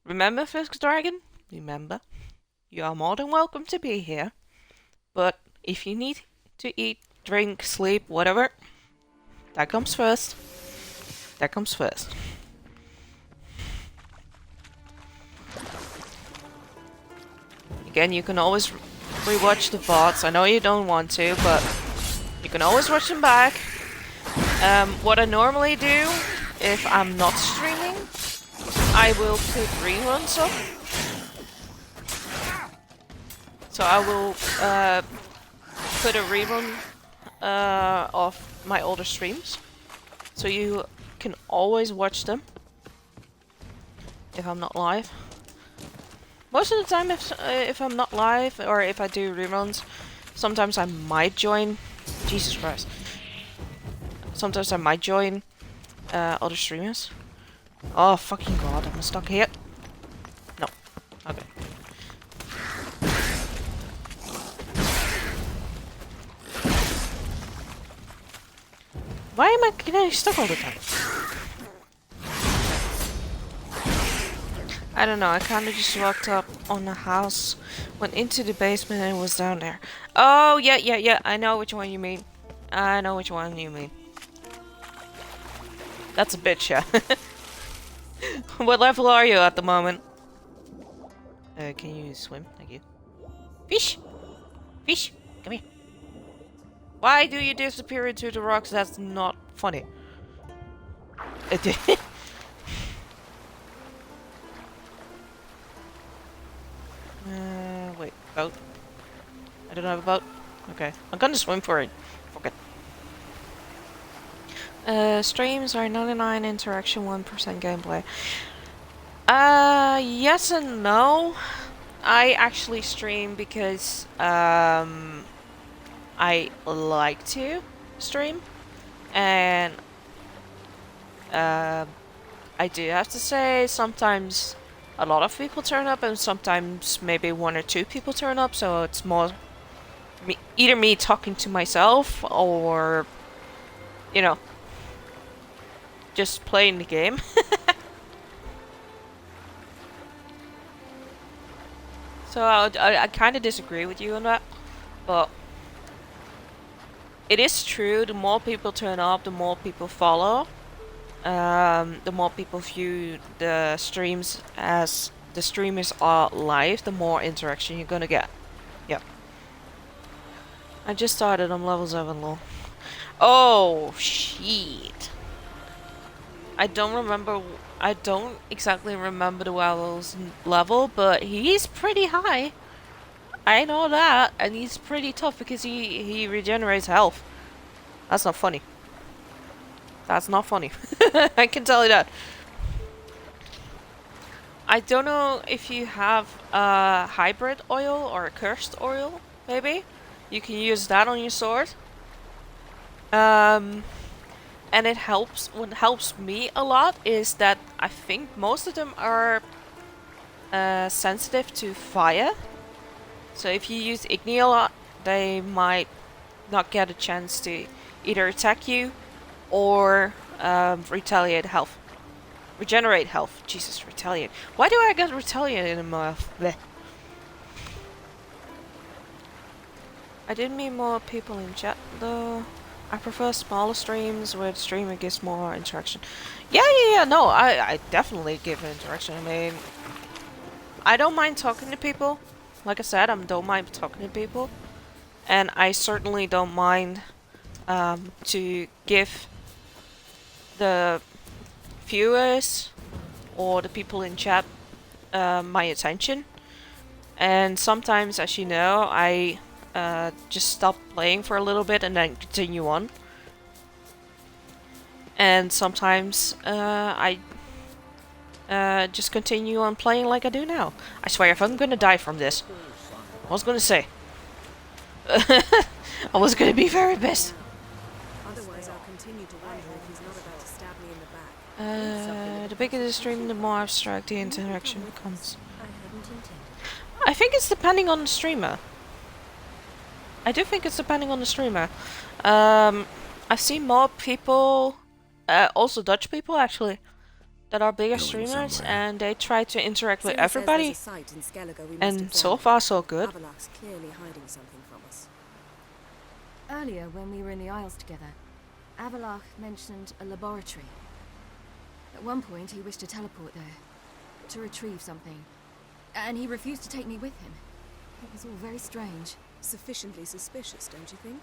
Remember, Fisk Dragon? Remember. You are more than welcome to be here. But if you need to eat, drink, sleep, whatever, that comes first. That comes first. Again, you can always rewatch the VODs. I know you don't want to, but you can always watch them back. What I normally do, if I'm not streaming, I will put reruns up. So I will put a rerun of my older streams, so you can always watch them if I'm not live. Most of the time, if I'm not live or if I do reruns, sometimes I might join. Jesus Christ! Sometimes I might join other streamers. Oh fucking god! I'm stuck here. No. Okay. Why am I getting stuck all the time? I don't know, I kinda just walked up on the house, went into the basement and was down there. Oh, yeah, I know which one you mean. I know which one you mean. That's a bitch, yeah. What level are you at the moment? Can you swim? Thank you. Fish! Fish! Come here. Why do you disappear into the rocks? That's not funny. Wait, boat? I don't have a boat? Okay, I'm gonna swim for it. Fuck it. Streams are 99 interaction, 1% gameplay. Yes and no. I actually stream because, I like to stream. And, I do have to say, sometimes a lot of people turn up and sometimes maybe 1 or 2 people turn up, so it's more either me talking to myself or, you know, just playing the game. So I kind of disagree with you on that, but it is true, the more people turn up, the more people follow. The more people view the streams as the streamers are live, the more interaction you're gonna get. Yep. I just started, I'm level 7 low. Oh, shit. I don't exactly remember the Wowell's level, but he's pretty high. I know that, and he's pretty tough because he regenerates health. That's not funny. That's not funny. I can tell you that. I don't know if you have a hybrid oil or a cursed oil, maybe. You can use that on your sword. And it helps. What helps me a lot is that I think most of them are sensitive to fire. So if you use Igni a lot, they might not get a chance to either attack you or retaliate health. Regenerate health. Jesus, retaliate. Why do I get retaliate in my mouth? Blech. I did meet more people in chat though. I prefer smaller streams where the streamer gives more interaction. Yeah, no, I definitely give interaction. I mean, I don't mind talking to people. Like I said, I don't mind talking to people. And I certainly don't mind to give the viewers or the people in chat my attention. And sometimes, as you know, I just stop playing for a little bit and then continue on. And sometimes I just continue on playing like I do now. I swear, if I'm gonna die from this, I was gonna say. I was gonna be very pissed. Otherwise, I'll continue to wonder if he's not about to stab me in the back. The bigger the stream, the more abstract the interaction becomes. I think it's depending on the streamer. I do think it's depending on the streamer. I've seen more people, also Dutch people actually, that are bigger streamers, and they try to interact with everybody. And so far, so good. Avalach's clearly hiding something from us. Earlier, when we were in the Isles together, Avalach mentioned a laboratory. At one point, he wished to teleport there, to retrieve something, and he refused to take me with him. It was all very strange. Sufficiently suspicious, don't you think?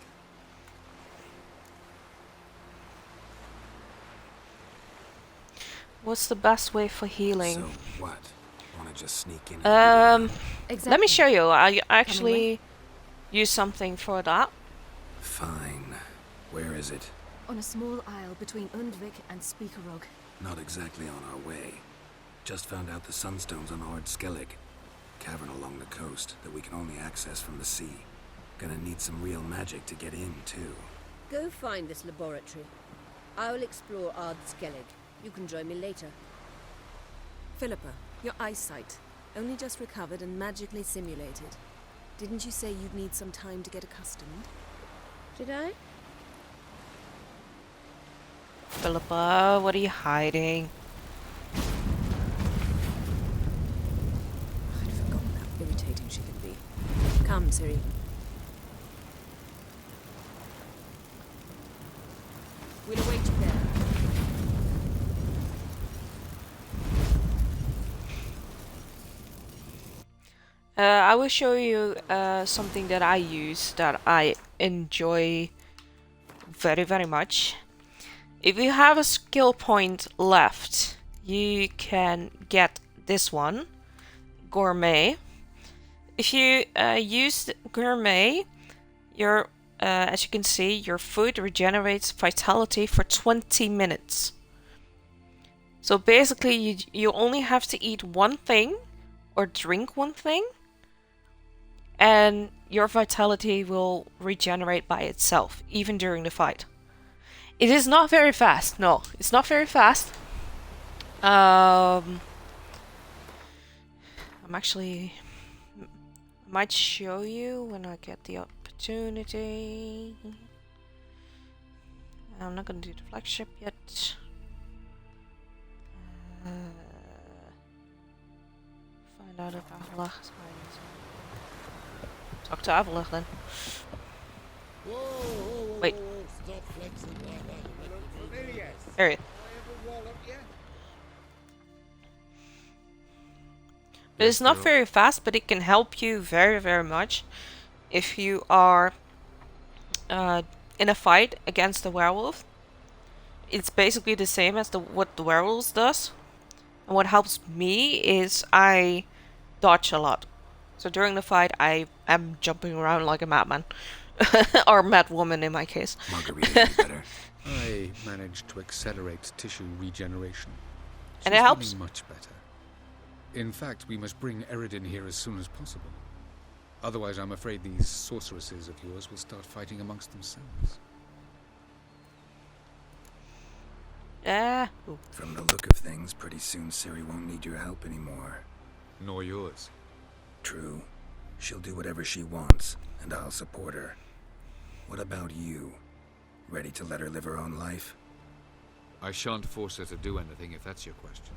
What's the best way for healing? So what? Wanna just sneak in? Let me show you. I actually use something for that. Fine. Where is it? On a small isle between Undvik and Speakerog. Not exactly on our way. Just found out the sunstones on Ard Skellig. Cavern along the coast that we can only access from the sea. Gonna need some real magic to get in, too. Go find this laboratory. I'll explore Ard Skellig. You can join me later. Philippa, your eyesight. Only just recovered and magically simulated. Didn't you say you'd need some time to get accustomed? Did I? Philippa, what are you hiding? Come, Ciri. We'll await you there. I will show you something that I use that I enjoy very, very much. If you have a skill point left, you can get this one, Gourmet. If you use Gourmet, your as you can see, your food regenerates vitality for 20 minutes. So basically, you only have to eat one thing or drink one thing, and your vitality will regenerate by itself, even during the fight. It is not very fast. No, it's not very fast. I'm actually might show you when I get the opportunity. I'm not gonna do the flagship yet. Find out if Avalach is hiding. Talk to Avalach then. Wait. Stop flexing like that. Familiar. There you. It's not very fast, but it can help you very, very much if you are in a fight against the werewolf. It's basically the same as what the werewolf does. And what helps me is I dodge a lot. So during the fight, I am jumping around like a madman. Or mad woman in my case. Margarita, better. I managed to accelerate tissue regeneration. And it helps. Much better. In fact, we must bring Eredin here as soon as possible. Otherwise, I'm afraid these sorceresses of yours will start fighting amongst themselves. From the look of things, pretty soon Ciri won't need your help anymore. Nor yours. True. She'll do whatever she wants, and I'll support her. What about you? Ready to let her live her own life? I shan't force her to do anything if that's your question.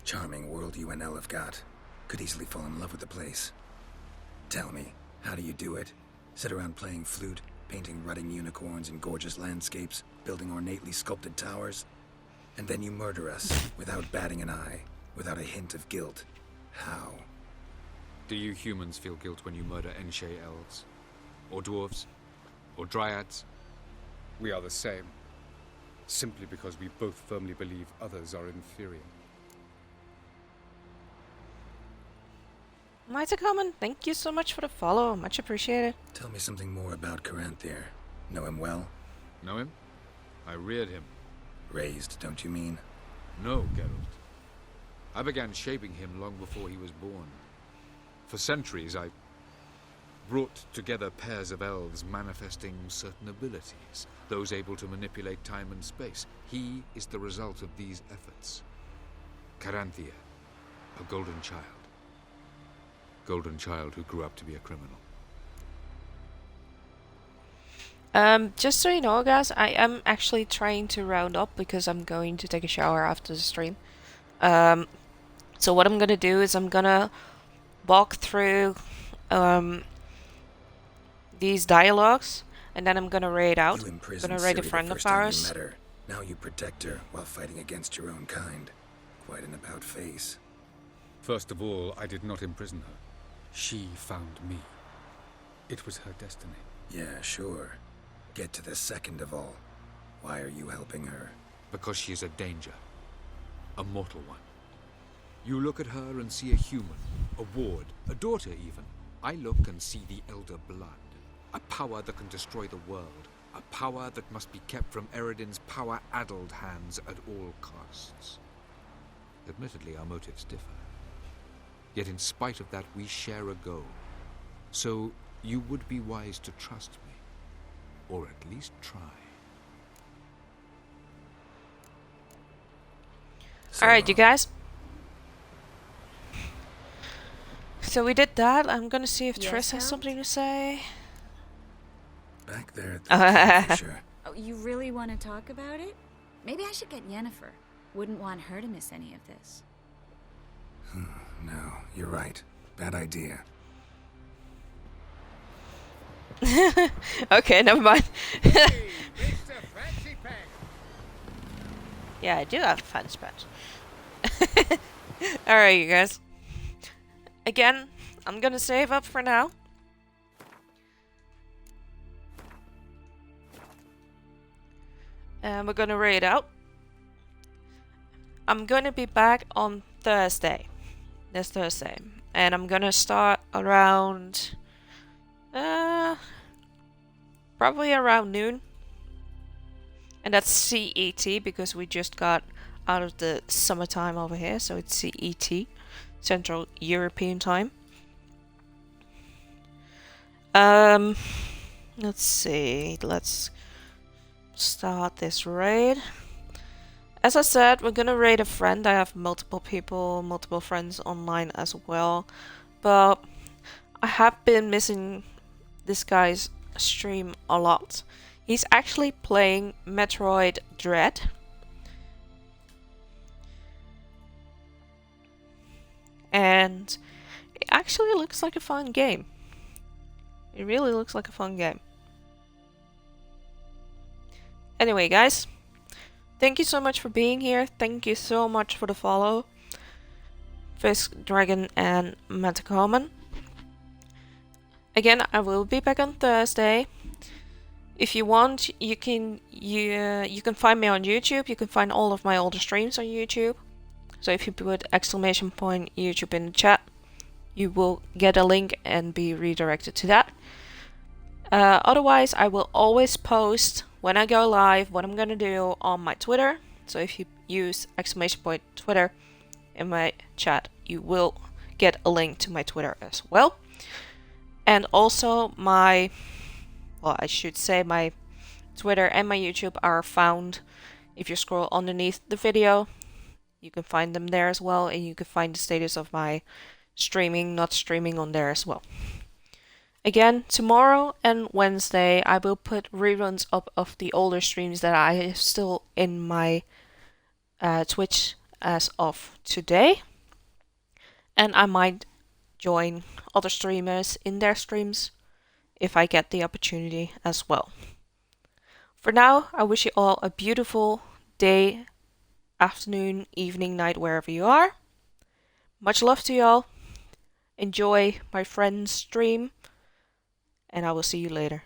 Charming world you and Elle have got. Could easily fall in love with the place. Tell me, how do you do it? Sit around playing flute, painting rutting unicorns in gorgeous landscapes, building ornately sculpted towers? And then you murder us, without batting an eye, without a hint of guilt. How? Do you humans feel guilt when you murder Enshe elves? Or dwarves? Or dryads? We are the same. Simply because we both firmly believe others are inferior. Mighty Common, thank you so much for the follow. Much appreciated. Tell me something more about Caranthir. Know him well? Know him? I reared him. Raised, don't you mean? No, Geralt. I began shaping him long before he was born. For centuries, I brought together pairs of elves manifesting certain abilities, those able to manipulate time and space. He is the result of these efforts. Caranthir, a golden child. Golden child who grew up to be a criminal. Just so you know, guys, I am actually trying to round up because I'm going to take a shower after the stream. So what I'm gonna do is I'm gonna walk through these dialogues, and then I'm gonna raid out. I'm gonna raid a friend of ours. Now you protect her while fighting against your own kind. Quite an about face. First of all, I did not imprison her. She found me. It was her destiny. Yeah, sure. Get to the second of all. Why are you helping her? Because she is a danger. A mortal one. You look at her and see a human, a ward, a daughter even. I look and see the Elder Blood. A power that can destroy the world. A power that must be kept from Eredin's power-addled hands at all costs. Admittedly, our motives differ. Yet in spite of that, we share a goal. So you would be wise to trust me. Or at least try. Alright, you guys. So we did that. I'm gonna see if Triss has something to say. Back there at the Fisher. Oh, you really want to talk about it? Maybe I should get Yennefer. Wouldn't want her to miss any of this. No, you're right. Bad idea. Okay, never mind. Hey, Mr. Fancy Pants. Yeah, I do have fancy pants. Alright, you guys. Again, I'm gonna save up for now. And we're gonna raid out. I'm gonna be back on Thursday. This Thursday. And I'm gonna start around... probably around noon. And that's CET because we just got out of the summertime over here. So it's CET. Central European Time. Let's see. Let's start this raid. As I said, we're gonna raid a friend. I have multiple people, multiple friends online as well. But I have been missing this guy's stream a lot. He's actually playing Metroid Dread. And it actually looks like a fun game. It really looks like a fun game. Anyway, guys. Thank you so much for being here. Thank you so much for the follow. Fisk, Dragon, and Metacommon. Again, I will be back on Thursday. If you want, you can find me on YouTube. You can find all of my older streams on YouTube. So if you put exclamation point YouTube in the chat, you will get a link and be redirected to that. Otherwise, I will always post when I go live what I'm gonna do on my Twitter. So if you use exclamation point Twitter in my chat, you will get a link to my Twitter as well. And also my, well, I should say my Twitter and my YouTube are found if you scroll underneath the video. You can find them there as well, and you can find the status of my streaming, not streaming on there as well. Again, tomorrow and Wednesday, I will put reruns up of the older streams that I have still in my Twitch as of today. And I might join other streamers in their streams if I get the opportunity as well. For now, I wish you all a beautiful day, afternoon, evening, night, wherever you are. Much love to y'all. Enjoy my friend's stream. And I will see you later.